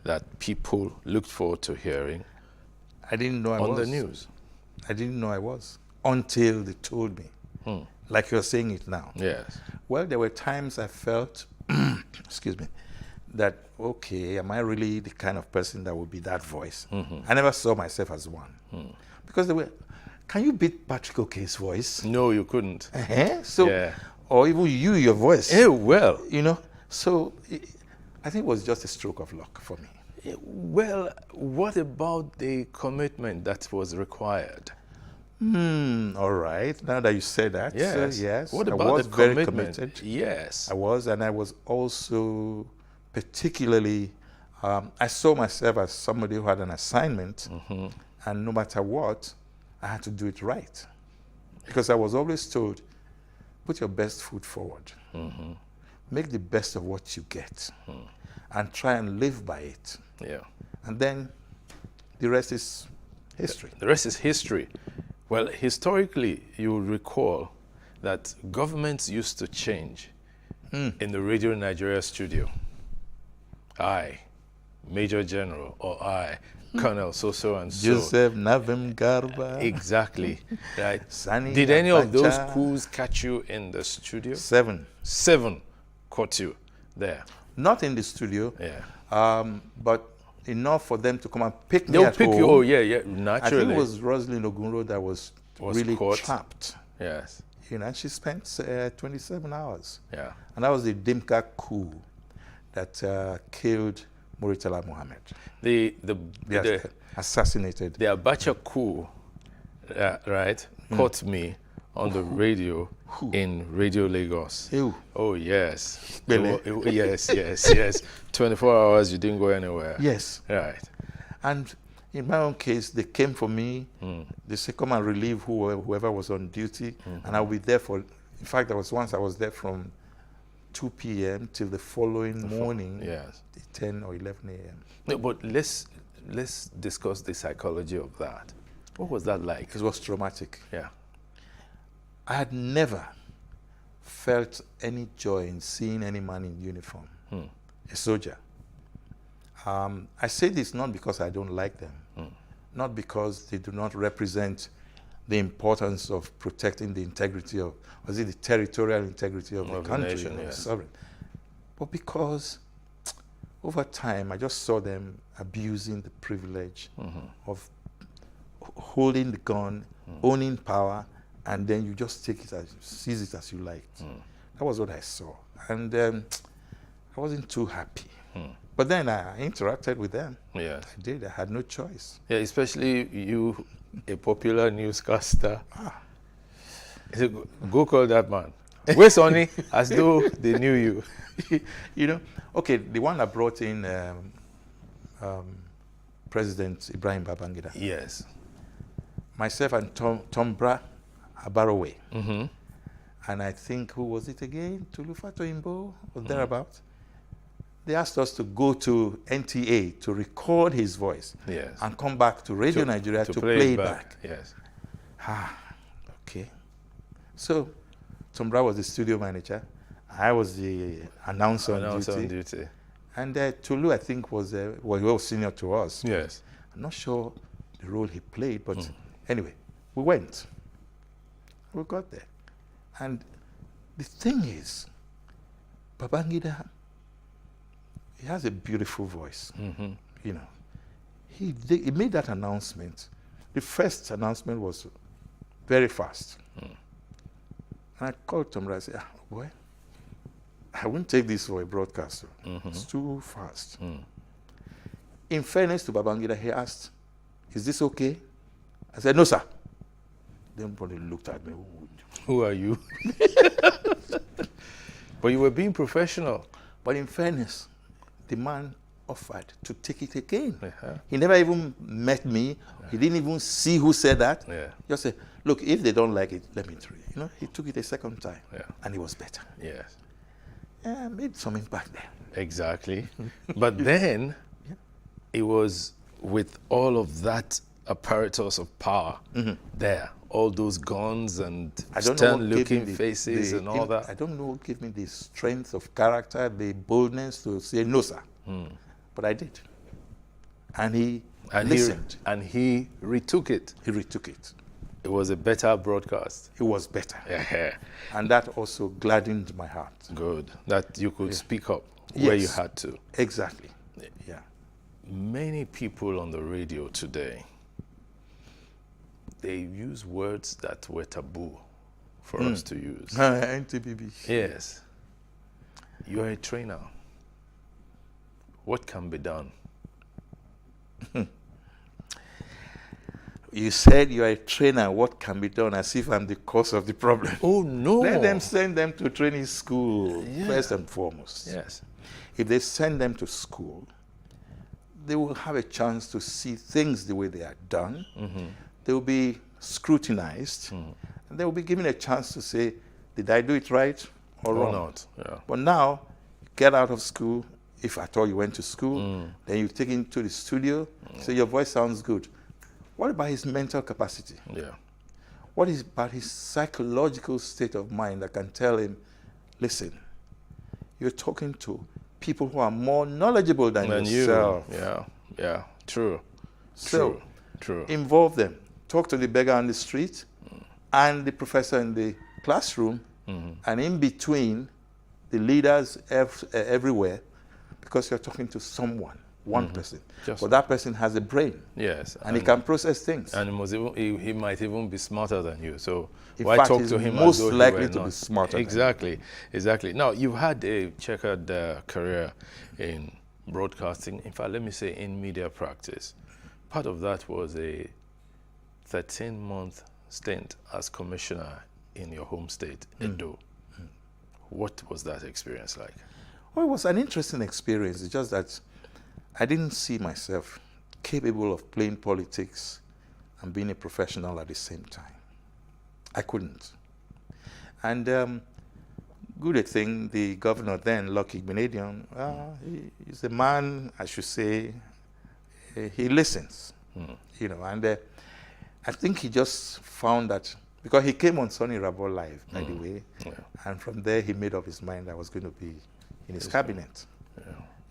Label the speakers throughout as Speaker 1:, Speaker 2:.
Speaker 1: that people looked forward to hearing
Speaker 2: I didn't know I
Speaker 1: on
Speaker 2: was.
Speaker 1: the news.
Speaker 2: I didn't know I was until they told me, like you're saying it now.
Speaker 1: Yes.
Speaker 2: Well, there were times I felt, excuse me, that, okay, am I really the kind of person that would be that voice? I never saw myself as one. Because they were, can you beat Patrick Okey's voice?
Speaker 1: No, you couldn't.
Speaker 2: So,
Speaker 1: Yeah.
Speaker 2: or even you, your voice.
Speaker 1: Well.
Speaker 2: You know, so I think it was just a stroke of luck for me.
Speaker 1: Well, what about the commitment that was required?
Speaker 2: All right. Now that you said that,
Speaker 1: Yes.
Speaker 2: yes,
Speaker 1: What
Speaker 2: I
Speaker 1: about
Speaker 2: was
Speaker 1: the
Speaker 2: very
Speaker 1: commitment?
Speaker 2: committed.
Speaker 1: Yes.
Speaker 2: I was, and I was also particularly, I saw myself as somebody who had an assignment, and no matter what, I had to do it right. Because I was always told, put your best foot forward. Make the best of what you get, and try and live by it.
Speaker 1: Yeah.
Speaker 2: And then the rest is history.
Speaker 1: The rest is history. Well, historically, you will recall that governments used to change in the Radio Nigeria studio. I, Major General, or I, Colonel so and so.
Speaker 2: Joseph Navim Garba.
Speaker 1: Exactly. Right.
Speaker 2: Sani
Speaker 1: Did any of those
Speaker 2: Abacha.
Speaker 1: coups catch you in the studio?
Speaker 2: 7.
Speaker 1: 7 caught you there.
Speaker 2: Not in the studio,
Speaker 1: Yeah.
Speaker 2: but enough for them to come and pick me
Speaker 1: They'll
Speaker 2: at
Speaker 1: pick
Speaker 2: home.
Speaker 1: you. Oh, yeah,
Speaker 2: I think
Speaker 1: naturally.
Speaker 2: it was Rosalind Ogunro that was really
Speaker 1: caught.
Speaker 2: trapped.
Speaker 1: Yes.
Speaker 2: You know, and she spent 27 hours.
Speaker 1: Yeah.
Speaker 2: And that was the Dimka coup that killed Muritala Mohammed.
Speaker 1: The
Speaker 2: Assassinated.
Speaker 1: The Abacha coup, right, caught me on the radio in Radio Lagos.
Speaker 2: Ew.
Speaker 1: Oh, yes.
Speaker 2: Really?
Speaker 1: Yes. 24 hours, you didn't go anywhere.
Speaker 2: Yes.
Speaker 1: Right.
Speaker 2: And in my own case, they came for me. They said, come and relieve whoever was on duty. And I'll be there for, in fact, there was once I was there from 2 p.m. till the following morning,
Speaker 1: Yes.
Speaker 2: 10 or 11 a.m.
Speaker 1: No, but let's discuss the psychology of that. What was that like?
Speaker 2: It was traumatic.
Speaker 1: Yeah.
Speaker 2: I had never felt any joy in seeing any man in uniform, a soldier. I say this not because I don't like them, not because they do not represent the importance of protecting the integrity of, or is it the territorial integrity of the country,
Speaker 1: nation,
Speaker 2: or
Speaker 1: yes.
Speaker 2: sovereign, but because over time I just saw them abusing the privilege of holding the gun, owning power, and then you just take it as, seize it as you liked. That was what I saw. And I wasn't too happy. But then I interacted with them.
Speaker 1: Yes.
Speaker 2: I did. I had no choice.
Speaker 1: Yeah, especially you, a popular newscaster. I said, go call that man. Where's Sonny? As though they knew you.
Speaker 2: You know, okay, the one that brought in President Ibrahim Babangida.
Speaker 1: Yes.
Speaker 2: Myself and Tombra Abarowe. And I think, who was it again? Tulufa Toimbo, or thereabout. They asked us to go to NTA to record his voice.
Speaker 1: Yes.
Speaker 2: And come back to Radio Nigeria to play it back.
Speaker 1: Yes.
Speaker 2: Okay. So, Tombra was the studio manager. I was the announcer on duty. And Tulu, I think, was well senior to us.
Speaker 1: Yes.
Speaker 2: I'm not sure the role he played, but anyway, we went. We got there. And the thing is, Babangida, he has a beautiful voice. You know, he made that announcement. The first announcement was very fast. And I called Tombra and said, boy, I won't take this for a broadcaster. It's too fast. In fairness to Babangida, he asked, is this okay? I said, no, sir. Then everybody looked at me.
Speaker 1: Who are you? But you were being professional.
Speaker 2: But in fairness, the man offered to take it again. He never even met me. He didn't even see who said that. Just said, look, if they don't like it, let me try. You know, he took it a second time. And it was better.
Speaker 1: Yes.
Speaker 2: I made some impact there.
Speaker 1: Exactly. But then it was with all of that apparatus of power there, all those guns and stern-looking faces and all that.
Speaker 2: I don't know what gave me the strength of character, the boldness to say, no, sir. But I did. And he
Speaker 1: And
Speaker 2: listened.
Speaker 1: he retook it.
Speaker 2: He retook it.
Speaker 1: It was a better broadcast.
Speaker 2: It was better.
Speaker 1: Yeah.
Speaker 2: And that also gladdened my heart.
Speaker 1: Good. That you could speak up where you
Speaker 2: Yes.
Speaker 1: had to.
Speaker 2: Exactly. Yeah.
Speaker 1: Many people on the radio today, they use words that were taboo for us to use.
Speaker 2: NTPB.
Speaker 1: Yes. You are a trainer. What can be done?
Speaker 2: You said you are a trainer. What can be done? As if I'm the cause of the problem.
Speaker 1: Oh, no.
Speaker 2: Let them send them to training school, first and foremost.
Speaker 1: Yes.
Speaker 2: If they send them to school, they will have a chance to see things the way they are done. They will be scrutinized, and they will be given a chance to say, did I do it right or
Speaker 1: Or
Speaker 2: wrong?
Speaker 1: not. Yeah.
Speaker 2: But now, get out of school, if at all you went to school, then you take him to the studio, so your voice sounds good. What about his mental capacity?
Speaker 1: Yeah.
Speaker 2: What is about his psychological state of mind that can tell him, listen, you're talking to people who are more knowledgeable than yourself.
Speaker 1: Yeah. Yeah. True.
Speaker 2: So,
Speaker 1: True.
Speaker 2: involve them. Talk to the beggar on the street and the professor in the classroom, and in between, the leaders everywhere, because you're talking to someone, one person.
Speaker 1: Just
Speaker 2: But that person has a brain,
Speaker 1: Yes.
Speaker 2: and he can process things.
Speaker 1: And he might even be smarter than you. So
Speaker 2: In
Speaker 1: why
Speaker 2: fact,
Speaker 1: talk
Speaker 2: he's
Speaker 1: to him
Speaker 2: most
Speaker 1: as though
Speaker 2: likely
Speaker 1: he were
Speaker 2: to be
Speaker 1: not?
Speaker 2: smarter than you.
Speaker 1: Exactly. Now, you've had a checkered career in broadcasting. In fact, let me say in media practice. Part of that was a 13-month stint as commissioner in your home state, Edo. What was that experience like?
Speaker 2: Well, it was an interesting experience. It's just that I didn't see myself capable of playing politics and being a professional at the same time. I couldn't. And good thing, the governor then, Lucky Benedion, he's a man, I should say, he listens, and I think he just found that, because he came on Sonny Rabo Live, by the way, and from there he made up his mind I was going to be in his cabinet.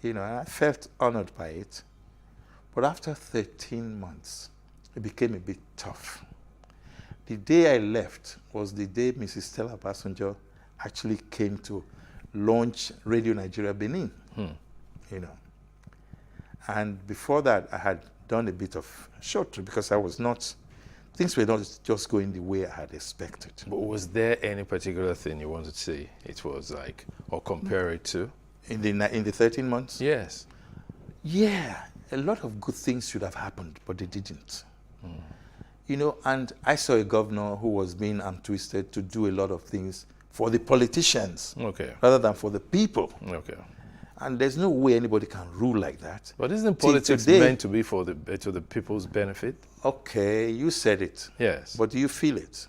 Speaker 2: And I felt honored by it. But after 13 months, it became a bit tough. The day I left was the day Mrs. Stella Basunjo actually came to launch Radio Nigeria Benin. And before that, I had done a bit of short trip because things were not just going the way I had expected.
Speaker 1: But was there any particular thing you wanted to say it was like, or compare it to?
Speaker 2: In the 13 months?
Speaker 1: Yes.
Speaker 2: Yeah, a lot of good things should have happened, but they didn't. And I saw a governor who was being untwisted to do a lot of things for the politicians rather than for the people.
Speaker 1: Okay.
Speaker 2: And there's no way anybody can rule like that.
Speaker 1: But isn't politics meant to be to the people's benefit?
Speaker 2: Okay, you said it.
Speaker 1: Yes.
Speaker 2: But do you feel it?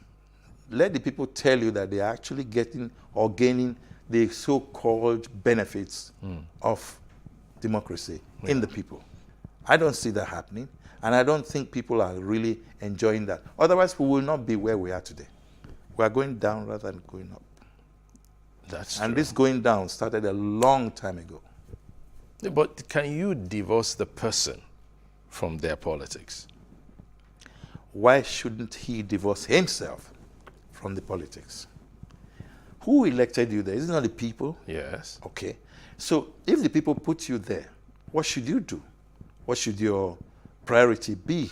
Speaker 2: Let the people tell you that they are actually getting or gaining the so-called benefits of democracy in the people. I don't see that happening, and I don't think people are really enjoying that. Otherwise, we will not be where we are today. We are going down rather than going up.
Speaker 1: That's
Speaker 2: And
Speaker 1: true.
Speaker 2: this going down started a long time ago.
Speaker 1: But can you divorce the person from their politics?
Speaker 2: Why shouldn't he divorce himself from the politics? Who elected you there? Isn't it the people?
Speaker 1: Yes.
Speaker 2: Okay. So if the people put you there, what should you do? What should your priority be?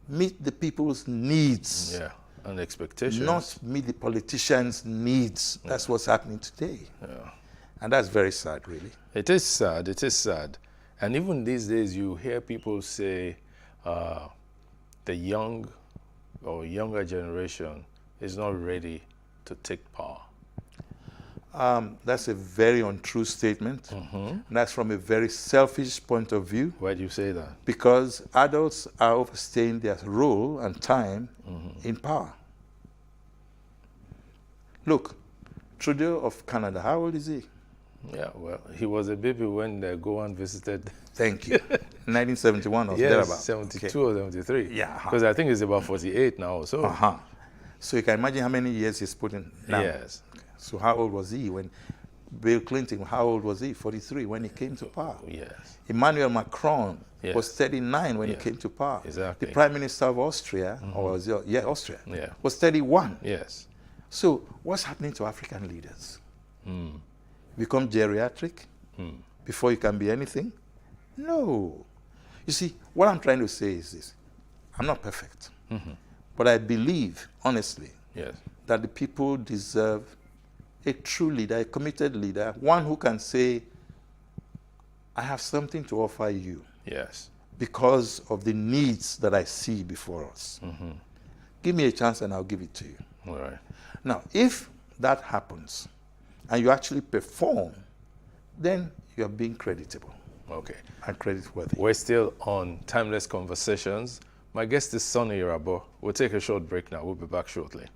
Speaker 2: Meet the people's needs.
Speaker 1: Yeah. And expectations.
Speaker 2: Not meet the politicians' needs. That's what's happening today.
Speaker 1: Yeah.
Speaker 2: And that's very sad, really.
Speaker 1: It is sad. It is sad. And even these days, you hear people say the young or younger generation is not ready to take power.
Speaker 2: That's a very untrue statement. And that's from a very selfish point of view.
Speaker 1: Why do you say that?
Speaker 2: Because adults are overstaying their role and time in power. Look, Trudeau of Canada, how old is he?
Speaker 1: Yeah, well, he was a baby when Gowan visited.
Speaker 2: Thank you. 1971 or
Speaker 1: Yes,
Speaker 2: thereabout.
Speaker 1: 72 or 73.
Speaker 2: Yeah.
Speaker 1: Because I think it's about 48 now or so.
Speaker 2: So you can imagine how many years he's put in now.
Speaker 1: Yes.
Speaker 2: So how old was he when Bill Clinton, how old was he? 43 when he came to power.
Speaker 1: Yes.
Speaker 2: Emmanuel Macron
Speaker 1: Yes.
Speaker 2: was 39 when
Speaker 1: Yeah.
Speaker 2: he came to power.
Speaker 1: Exactly.
Speaker 2: The Prime Minister of Austria, or was it, Austria,
Speaker 1: Yeah.
Speaker 2: was 31.
Speaker 1: Yes.
Speaker 2: So what's happening to African leaders? Become geriatric before you can be anything? No. You see, what I'm trying to say is this. I'm not perfect. But I believe, honestly,
Speaker 1: Yes.
Speaker 2: that the people deserve a true leader, a committed leader, one who can say, I have something to offer you
Speaker 1: Yes.
Speaker 2: because of the needs that I see before us. Give me a chance and I'll give it to you.
Speaker 1: All right.
Speaker 2: Now, if that happens and you actually perform, then you're being creditable
Speaker 1: Okay.
Speaker 2: and creditworthy.
Speaker 1: We're still on Timeless Conversations. My guest is Sonny Irabor. We'll take a short break now. We'll be back shortly.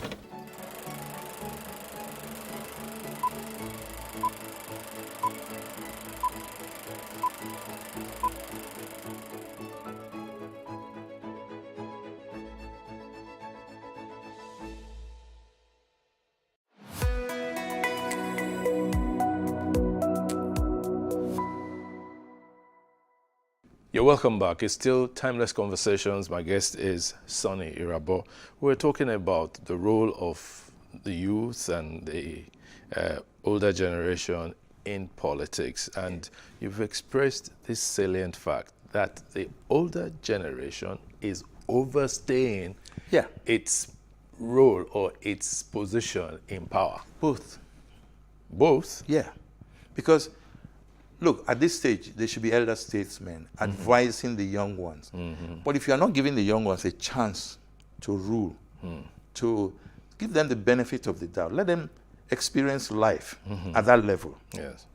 Speaker 1: You're welcome back. It's still Timeless Conversations. My guest is Sonny Irabor. We're talking about the role of the youth and the older generation in politics. And you've expressed this salient fact that the older generation is overstaying
Speaker 2: Yeah.
Speaker 1: its role or its position in power.
Speaker 2: Both.
Speaker 1: Both?
Speaker 2: Yeah. Because, look, at this stage, there should be elder statesmen advising the young ones. But if you are not giving the young ones a chance to rule, to give them the benefit of the doubt, let them experience life at that level,
Speaker 1: Yes.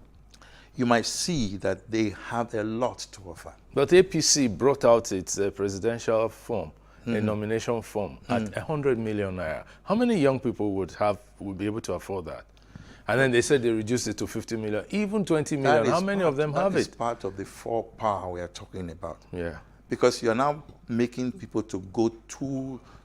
Speaker 2: you might see that they have a lot to offer.
Speaker 1: But APC brought out its presidential form, a nomination form, at 100 million naira. How many young people would be able to afford that? And then they said they reduced it to 50 million, even 20 million. How many of them have
Speaker 2: That is
Speaker 1: it?
Speaker 2: part of the four power we are talking about.
Speaker 1: Yeah.
Speaker 2: Because you're now making people to go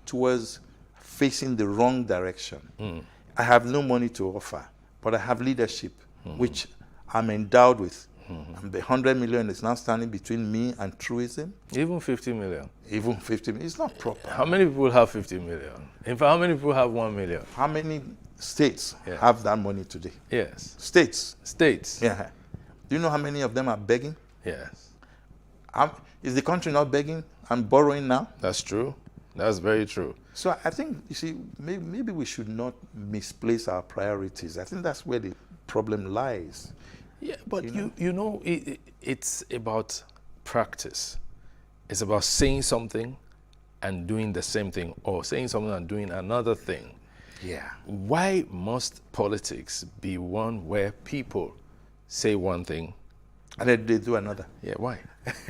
Speaker 2: towards facing the wrong direction. I have no money to offer, but I have leadership, which I'm endowed with. And the 100 million is now standing between me and truism.
Speaker 1: Even 50 million.
Speaker 2: Even 50 million. It's not proper.
Speaker 1: How many people have 50 million? In fact, how many people have 1 million?
Speaker 2: How many states
Speaker 1: Yeah.
Speaker 2: have that money today?
Speaker 1: Yes.
Speaker 2: States.
Speaker 1: States.
Speaker 2: Yeah. Do you know how many of them are begging?
Speaker 1: Yes.
Speaker 2: Is the country not begging and borrowing now?
Speaker 1: That's true. That's very true.
Speaker 2: So I think, you see, maybe we should not misplace our priorities. I think that's where the problem lies.
Speaker 1: Yeah, but you know, it's about practice. It's about saying something and doing the same thing, or saying something and doing another thing.
Speaker 2: Yeah.
Speaker 1: Why must politics be one where people say one thing?
Speaker 2: And then they do another.
Speaker 1: Yeah, why?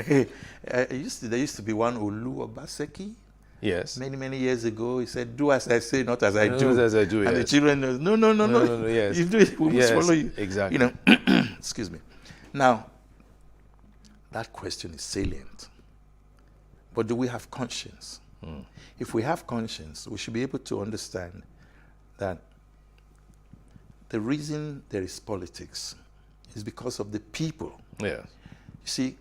Speaker 2: There used to be one Olu Obaseki.
Speaker 1: Yes.
Speaker 2: Many years ago, he said, "Do as I say, not as I do."
Speaker 1: Not as I do,
Speaker 2: And the
Speaker 1: yes.
Speaker 2: children know, no.
Speaker 1: Yes.
Speaker 2: You do it, we must
Speaker 1: Yes,
Speaker 2: follow you.
Speaker 1: exactly.
Speaker 2: You know, excuse me. Now, that question is salient. But do we have conscience? If we have conscience, we should be able to understand that the reason there is politics is because of the people.
Speaker 1: Yes.
Speaker 2: You see,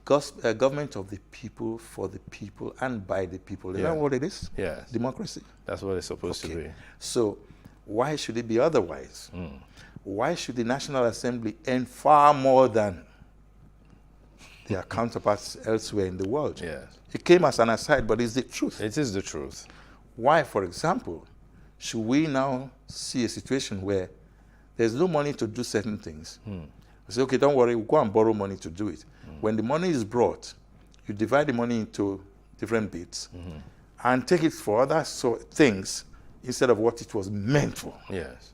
Speaker 2: government of the people, for the people, and by the people. Is
Speaker 1: Yeah.
Speaker 2: that what it is?
Speaker 1: Yes.
Speaker 2: Democracy.
Speaker 1: That's what it's supposed to be.
Speaker 2: So why should it be otherwise? Why should the National Assembly earn far more than their counterparts elsewhere in the world?
Speaker 1: Yes.
Speaker 2: It came as an aside, but it's the truth.
Speaker 1: It is the truth.
Speaker 2: Why, for example, should we now see a situation where there's no money to do certain things? We say, okay, don't worry, we'll go and borrow money to do it. When the money is brought, you divide the money into different bits and take it for other things instead of what it was meant for.
Speaker 1: Yes.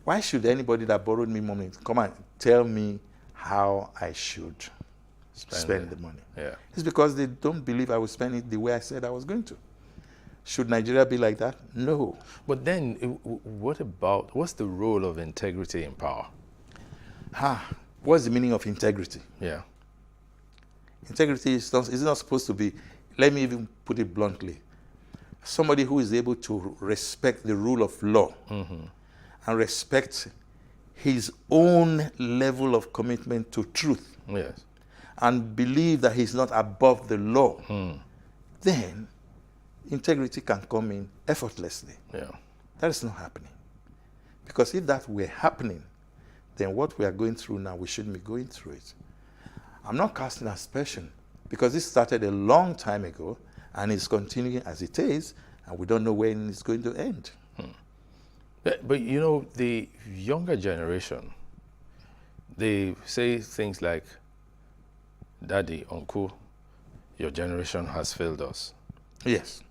Speaker 2: Why should anybody that borrowed me money come and tell me how I should spend the money?
Speaker 1: Yeah.
Speaker 2: It's because they don't believe I will spend it the way I said I was going to. Should Nigeria be like that? No.
Speaker 1: But then, what's the role of integrity in power?
Speaker 2: What's the meaning of integrity?
Speaker 1: Yeah.
Speaker 2: Integrity is not supposed to be, let me even put it bluntly, somebody who is able to respect the rule of law and respect his own level of commitment to truth
Speaker 1: Yes.
Speaker 2: and believe that he's not above the law, then integrity can come in effortlessly.
Speaker 1: Yeah.
Speaker 2: That is not happening. Because if that were happening, then what we are going through now, we shouldn't be going through it. I'm not casting aspersion, because this started a long time ago, and it's continuing as it is, and we don't know when it's going to end.
Speaker 1: But you know, the younger generation, they say things like, Daddy, Uncle, your generation has failed us.
Speaker 2: Yes,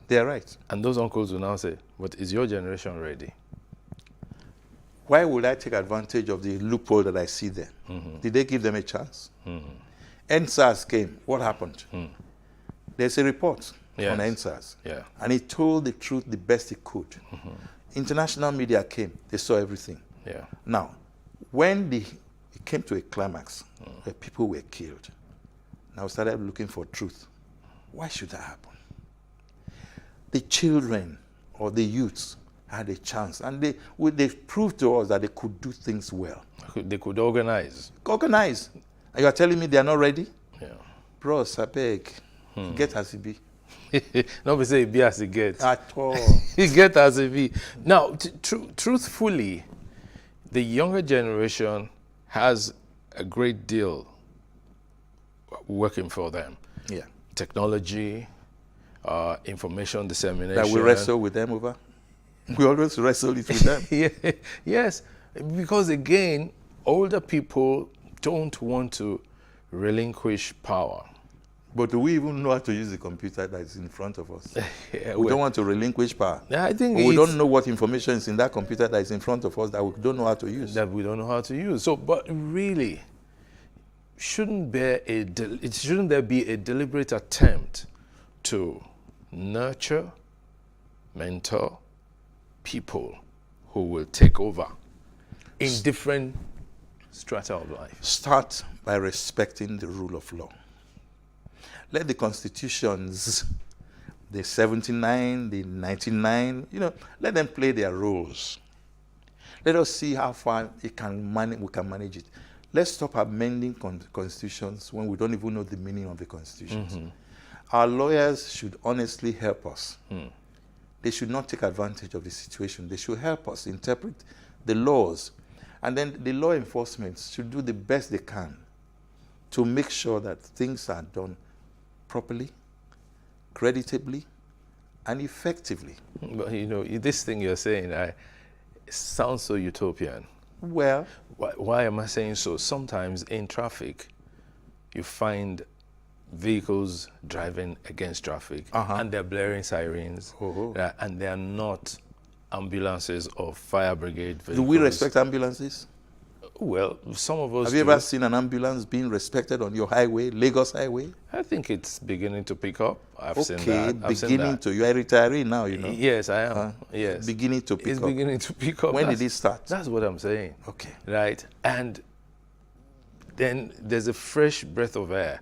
Speaker 2: they are right.
Speaker 1: And those uncles will now say, but is your generation ready?
Speaker 2: Why would I take advantage of the loophole that I see there? Did they give them a chance? NSAS came. What happened? There's a report on NSAS.
Speaker 1: Yeah.
Speaker 2: And it told the truth the best it could. International media came. They saw everything.
Speaker 1: Yeah.
Speaker 2: Now, when it came to a climax where people were killed, now we started looking for truth. Why should that happen? The children or the youths had a chance, and they proved to us that they could do things well.
Speaker 1: They could organize.
Speaker 2: Organize. And you are telling me they are not ready?
Speaker 1: Yeah.
Speaker 2: Bros, I beg, get as it be.
Speaker 1: Nobody say it be as it gets.
Speaker 2: At all.
Speaker 1: It get as it be. Now, truthfully, the younger generation has a great deal working for them.
Speaker 2: Yeah.
Speaker 1: Technology, information dissemination.
Speaker 2: That we wrestle with them over. We always wrestle it with them.
Speaker 1: Yeah, yes, because again, older people don't want to relinquish power.
Speaker 2: But do we even know how to use the computer that is in front of us?
Speaker 1: Yeah,
Speaker 2: We don't want to relinquish power.
Speaker 1: I think
Speaker 2: We don't know what information is in that computer that is in front of us that we don't know how to use.
Speaker 1: that we don't know how to use. So, but really, shouldn't there be a deliberate attempt to nurture, mentor people who will take over in different strata of life?
Speaker 2: Start by respecting the rule of law. Let the constitutions, the 79, the 99, let them play their roles. Let us see how far we can manage it. Let's stop amending constitutions when we don't even know the meaning of the constitutions. Our lawyers should honestly help us. They should not take advantage of the situation. They should help us interpret the laws. And then the law enforcement should do the best they can to make sure that things are done properly, creditably, and effectively.
Speaker 1: But this thing you're saying, it sounds so utopian.
Speaker 2: Well,
Speaker 1: Why am I saying so? Sometimes in traffic, you find vehicles driving against traffic, and they're blaring sirens, and they're not ambulances or fire brigade vehicles.
Speaker 2: do we respect ambulances?
Speaker 1: Well, some of us
Speaker 2: Have you ever seen an ambulance being respected on your highway, Lagos Highway?
Speaker 1: I think it's beginning to pick up. I've seen
Speaker 2: Okay,
Speaker 1: that. I've seen
Speaker 2: beginning
Speaker 1: that.
Speaker 2: to. You are a retiree now,
Speaker 1: Yes, I am. Yes.
Speaker 2: Beginning to pick
Speaker 1: It's
Speaker 2: up.
Speaker 1: beginning to pick up.
Speaker 2: When did it start?
Speaker 1: That's what I'm saying.
Speaker 2: Okay.
Speaker 1: Right? And then there's a fresh breath of air.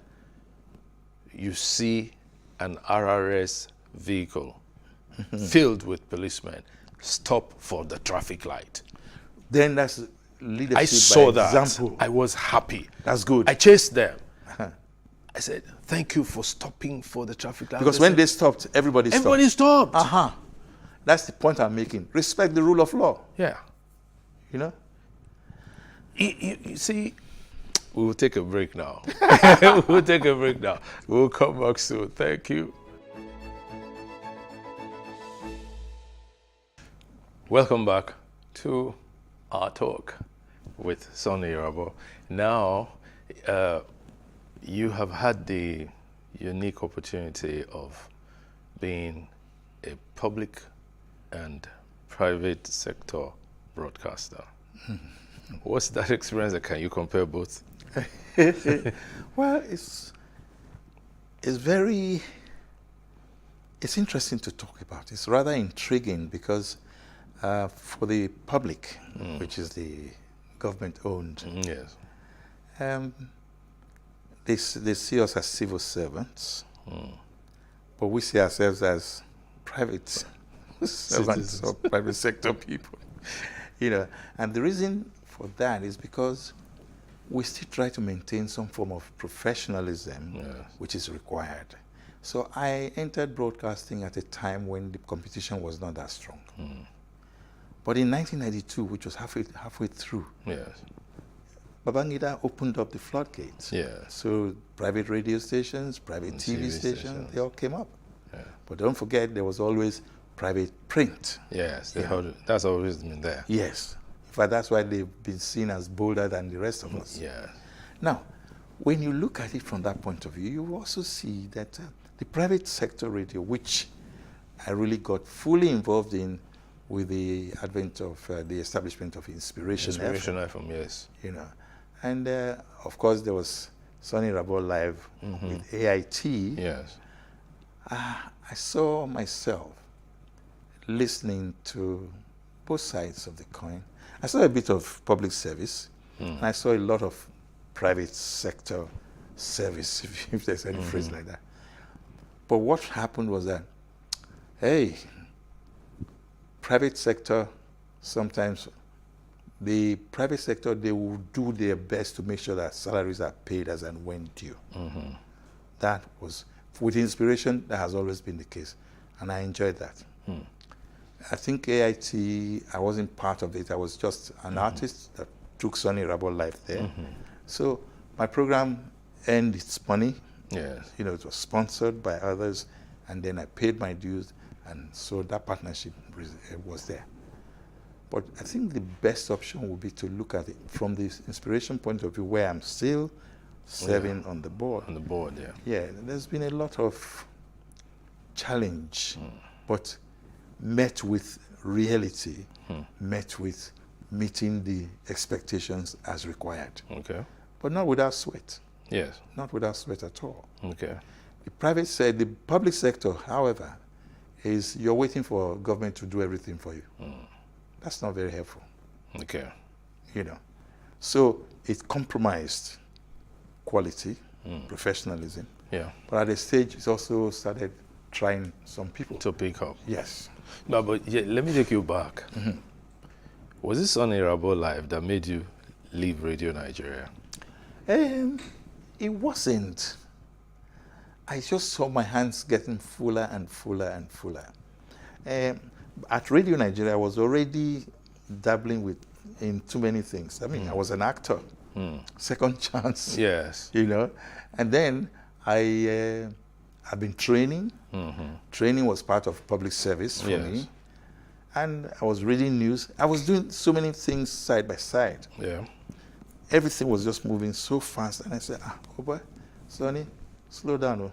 Speaker 1: You see an RRS vehicle filled with policemen stop for the traffic light.
Speaker 2: Then that's leadership
Speaker 1: I saw
Speaker 2: by
Speaker 1: that.
Speaker 2: example.
Speaker 1: I was happy.
Speaker 2: That's good.
Speaker 1: I chased them. I said, thank you for stopping for the traffic light.
Speaker 2: Because when they stopped, everybody stopped.
Speaker 1: everybody stopped.
Speaker 2: That's the point I'm making. Respect the rule of law.
Speaker 1: Yeah.
Speaker 2: You know?
Speaker 1: You see, we'll take a break now. We'll take a break now. We'll come back soon. Thank you. Welcome back to our talk with Sonny Irabor. Now, you have had the unique opportunity of being a public and private sector broadcaster. What's that experience? Can you compare both?
Speaker 2: Well, it's interesting to talk about. It's rather intriguing because for the public, which is the government-owned,
Speaker 1: Yes.
Speaker 2: they see us as civil servants, but we see ourselves as private servants or private sector people. You know, and the reason for that is because we still try to maintain some form of professionalism,
Speaker 1: Yes.
Speaker 2: which is required. So I entered broadcasting at a time when the competition was not that strong. But in 1992, which was halfway through,
Speaker 1: Yes.
Speaker 2: Babangida opened up the floodgates.
Speaker 1: Yes.
Speaker 2: So private radio stations, private
Speaker 1: And
Speaker 2: TV
Speaker 1: TV
Speaker 2: stations,
Speaker 1: stations.
Speaker 2: they all came up.
Speaker 1: Yeah.
Speaker 2: But don't forget, there was always private print.
Speaker 1: Yes.
Speaker 2: Yeah.
Speaker 1: That's always been there.
Speaker 2: Yes. In fact, that's why they've been seen as bolder than the rest of us.
Speaker 1: Yes.
Speaker 2: Now, when you look at it from that point of view, you also see that the private sector radio, which I really got fully involved in with the advent of the establishment of Inspiration
Speaker 1: Inspiration
Speaker 2: FM,
Speaker 1: FM, yes.
Speaker 2: you know, and of course there was Sonny Rabol Live with AIT.
Speaker 1: Yes.
Speaker 2: I saw myself listening to both sides of the coin. I saw a bit of public service, and I saw a lot of private sector service, if there's any phrase like that. But what happened was that, hey, private sector, sometimes the private sector, they will do their best to make sure that salaries are paid as and when due. That was, with Inspiration, that has always been the case. And I enjoyed that. I think AIT, I wasn't part of it. I was just an artist that took Sonny Rabol Live there. So my program earned its money.
Speaker 1: Yes.
Speaker 2: You know, it was sponsored by others, and then I paid my dues, and so that partnership was there. But I think the best option would be to look at it from the Inspiration point of view, where I'm still serving on the board.
Speaker 1: On the board, yeah.
Speaker 2: Yeah, there's been a lot of challenge, but met with reality, met with meeting the expectations as required.
Speaker 1: Okay.
Speaker 2: But not without sweat.
Speaker 1: Yes.
Speaker 2: Not without sweat at all.
Speaker 1: Okay.
Speaker 2: The public sector, however, is you're waiting for government to do everything for you. That's not very helpful,
Speaker 1: Okay.
Speaker 2: you know. So it compromised quality, professionalism,
Speaker 1: Yeah.
Speaker 2: but at a stage it also started trying some people.
Speaker 1: To pick up.
Speaker 2: Yes.
Speaker 1: No, but yeah, let me take you back. Was this Sonny Rabol Live that made you leave Radio Nigeria?
Speaker 2: It wasn't. I just saw my hands getting fuller and fuller and fuller. At Radio Nigeria, I was already dabbling in too many things. I mean, I was an actor, second chance,
Speaker 1: Yes.
Speaker 2: you know. And then I've been training. Training was part of public service for me. And I was reading news. I was doing so many things side by side.
Speaker 1: Yeah.
Speaker 2: Everything was just moving so fast. And I said, oh boy, Sonny, slow down.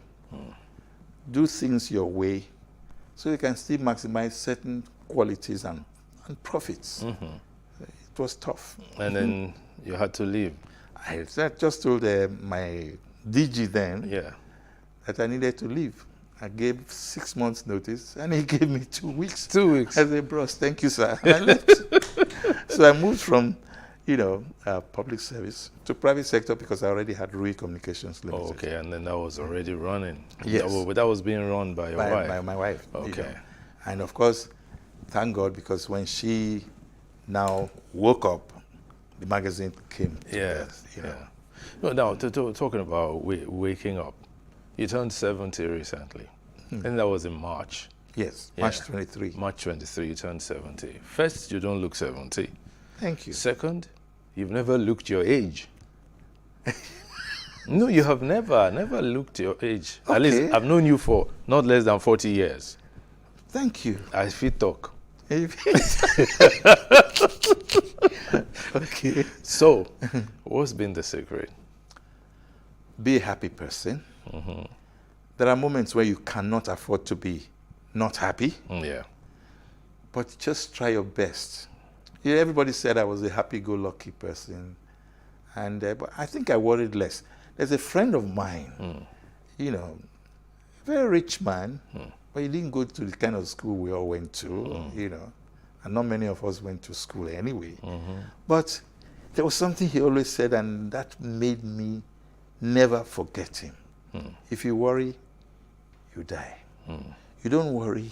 Speaker 2: Do things your way so you can still maximize certain qualities and profits. It was tough.
Speaker 1: And then you had to leave.
Speaker 2: I just told my DG then
Speaker 1: Yeah.
Speaker 2: that I needed to leave. I gave 6 months notice and he gave me 2 weeks.
Speaker 1: 2 weeks.
Speaker 2: I said, bros, thank you, sir. And I left. So I moved from, public service to private sector because I already had Rui Communications Limited.
Speaker 1: Oh, okay, and then that was already running.
Speaker 2: Yes.
Speaker 1: That was being run by your wife.
Speaker 2: By my wife.
Speaker 1: Okay.
Speaker 2: And of course, thank God, because when she now woke up, the magazine came to birth, you know.
Speaker 1: No, now, talking about waking up, you turned 70 recently. And that was in March.
Speaker 2: Yes,
Speaker 1: Yeah.
Speaker 2: March 23.
Speaker 1: March 23, you turned 70. First, you don't look 70.
Speaker 2: Thank you.
Speaker 1: Second, you've never looked your age. No, you have never looked your age.
Speaker 2: Okay.
Speaker 1: At least I've known you for not less than 40 years.
Speaker 2: Thank you.
Speaker 1: I feel talk.
Speaker 2: Okay.
Speaker 1: So, what's been the secret?
Speaker 2: Be a happy person. There are moments where you cannot afford to be not happy,
Speaker 1: Yeah.
Speaker 2: but just try your best. Everybody said I was a happy-go-lucky person, and but I think I worried less. There's a friend of mine, a very rich man, but he didn't go to the kind of school we all went to, and not many of us went to school anyway. But there was something he always said, and that made me never forget him. If you worry, you die. You don't worry,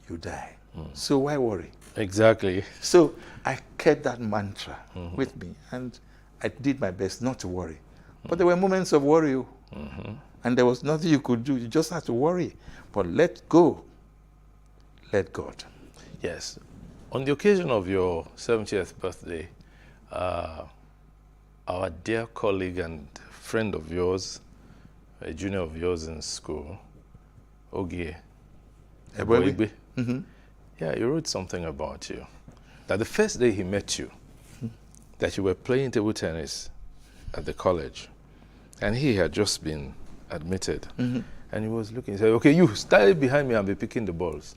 Speaker 2: you die. So why worry?
Speaker 1: Exactly.
Speaker 2: So I kept that mantra with me, and I did my best not to worry. But there were moments of worry, and there was nothing you could do. You just had to worry. But let go. Let God.
Speaker 1: Yes. On the occasion of your 70th birthday, our dear colleague and friend of yours, a junior of yours in school, Ogie
Speaker 2: Eboigbe.
Speaker 1: yeah, he wrote something about you. That the first day he met you, that you were playing table tennis at the college, and he had just been admitted, and he was looking, he said, okay, you stand behind me and be picking the balls.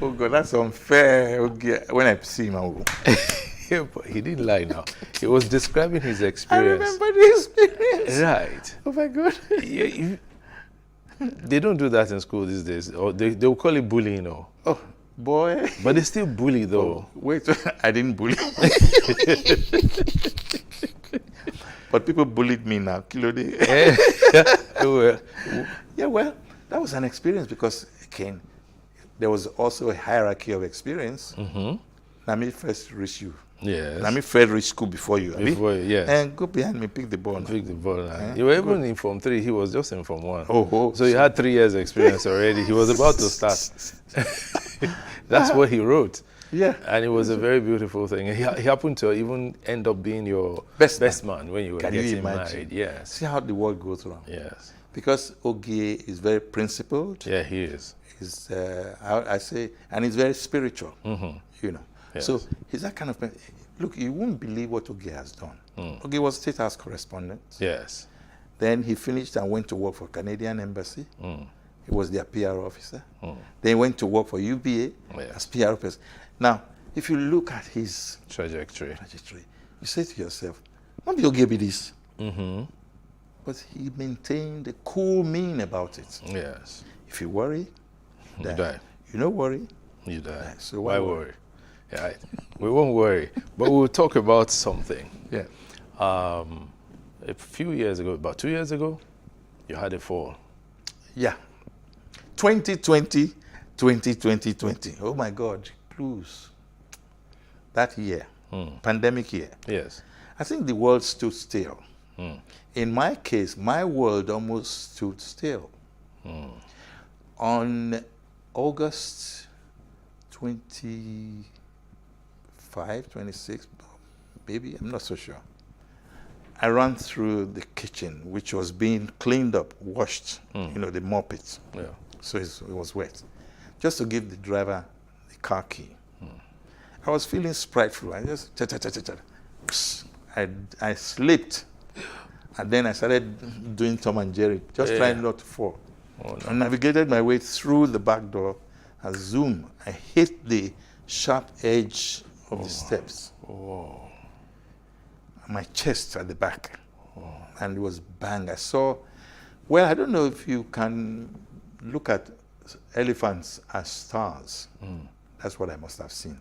Speaker 2: Oh God, that's unfair. Okay. When I see him, I will.
Speaker 1: Yeah, but he didn't lie now. He was describing his
Speaker 2: I
Speaker 1: experience.
Speaker 2: remember the experience.
Speaker 1: Right.
Speaker 2: Oh my God.
Speaker 1: They don't do that in school these days. Or they will call it bullying, or.
Speaker 2: Oh boy.
Speaker 1: But they still bully, though.
Speaker 2: Wait, I didn't bully. But people bullied me now. Kilode. Yeah, well, that was an experience because, again, there was also a hierarchy of experience. Nami first reached you.
Speaker 1: Yes.
Speaker 2: Nami first reached school before you.
Speaker 1: Before, yes.
Speaker 2: And go behind me, pick the ball.
Speaker 1: Pick the ball. You were even in Form 3. He was just in Form 1.
Speaker 2: Oh.
Speaker 1: So you had 3 years experience already. He was about to start. That's what he wrote.
Speaker 2: Yeah.
Speaker 1: And it was a very beautiful thing. He happened to even end up being your
Speaker 2: Best
Speaker 1: man when you were
Speaker 2: Can you
Speaker 1: getting
Speaker 2: imagine?
Speaker 1: married. Yes.
Speaker 2: See how the world goes around.
Speaker 1: Yes.
Speaker 2: Because Ogie is very principled.
Speaker 1: Yeah, he is.
Speaker 2: He's, I say, and he's very spiritual. You know.
Speaker 1: Yes.
Speaker 2: So he's that kind of person. Look, you won't believe what Ogie has done. Ogie was State House correspondent.
Speaker 1: Yes.
Speaker 2: Then he finished and went to work for Canadian Embassy. He was their PR officer. Then he went to work for UBA as PR officer. Now, if you look at his
Speaker 1: Trajectory.
Speaker 2: you say to yourself, "Why be Ogie be this?" But he maintained a cool mien about it.
Speaker 1: Yes.
Speaker 2: If you worry,
Speaker 1: You die.
Speaker 2: You don't worry.
Speaker 1: You die.
Speaker 2: Yeah, so
Speaker 1: why worry? Yeah, right. We won't worry, but we'll talk about something.
Speaker 2: Yeah.
Speaker 1: A few years ago, about 2 years ago, you had a fall.
Speaker 2: Yeah. 2020. Oh my God, blues. That year, pandemic year.
Speaker 1: Yes.
Speaker 2: I think the world stood still. In my case, my world almost stood still. On August 25, 26, maybe, I'm not so sure. I ran through the kitchen, which was being cleaned up, washed, you know, they mop it.
Speaker 1: Yeah.
Speaker 2: So it was wet. Just to give the driver the car key. I was feeling spriteful. I just, I slipped. And then I started doing Tom and Jerry, just trying not to fall.
Speaker 1: Oh, no.
Speaker 2: I navigated my way through the back door and zoom. I hit the sharp edge of the steps. My chest at the back. And it was bang. I saw, well, I don't know if you can look at elephants as stars. That's what I must have seen.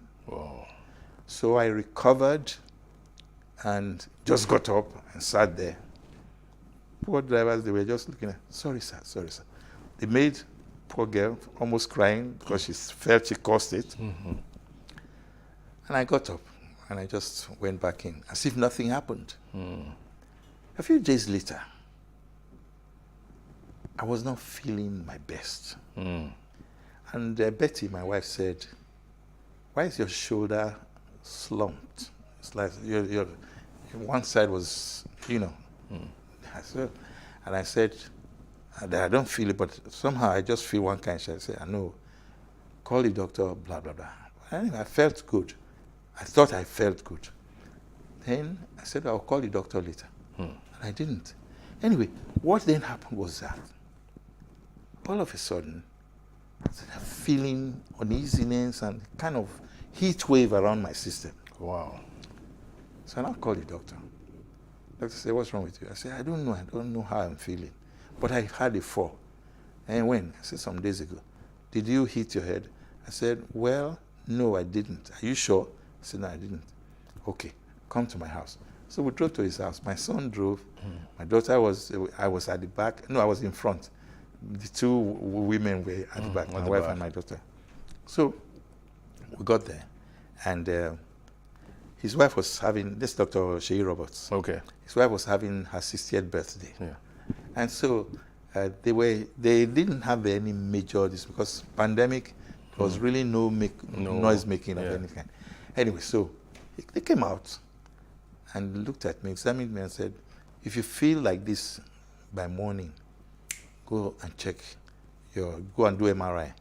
Speaker 2: So I recovered and just got up and sat there. Poor drivers, they were just looking at, sorry, sir. They made poor girl almost crying because she felt she caused it. And I got up and I just went back in as if nothing happened. A few days later, I was not feeling my best. And Betty, my wife, said, why is your shoulder slumped? It's like your one side was, you know. And I said, I don't feel it, but somehow I just feel one kind. I said, I know, call the doctor, blah, blah, blah. Anyway, I felt good. I thought I felt good. Then I said, I'll call the doctor later. And I didn't. Anyway, what then happened was that all of a sudden, I started feeling uneasiness and kind of heat wave around my system.
Speaker 1: Wow.
Speaker 2: So I now called the doctor. The doctor said, what's wrong with you? I said, I don't know how I'm feeling. But I had a fall. And when? I said, some days ago. Did you hit your head? I said, well, no, I didn't. Are you sure? I said, no, I didn't. Okay, come to my house. So we drove to his house. My son drove. My daughter I was at the back. No, I was in front. the two women were at the back,
Speaker 1: at
Speaker 2: my
Speaker 1: the
Speaker 2: wife
Speaker 1: back.
Speaker 2: and my daughter. So we got there, and his wife was having, this Dr. Sheyi Roberts,
Speaker 1: Okay.
Speaker 2: his wife was having her 60th birthday.
Speaker 1: Yeah.
Speaker 2: And so they didn't have any major, this because pandemic, there was really no noise making of any kind. Anyway, so they came out and looked at me, examined me and said, if you feel like this by morning, go and go and do MRI.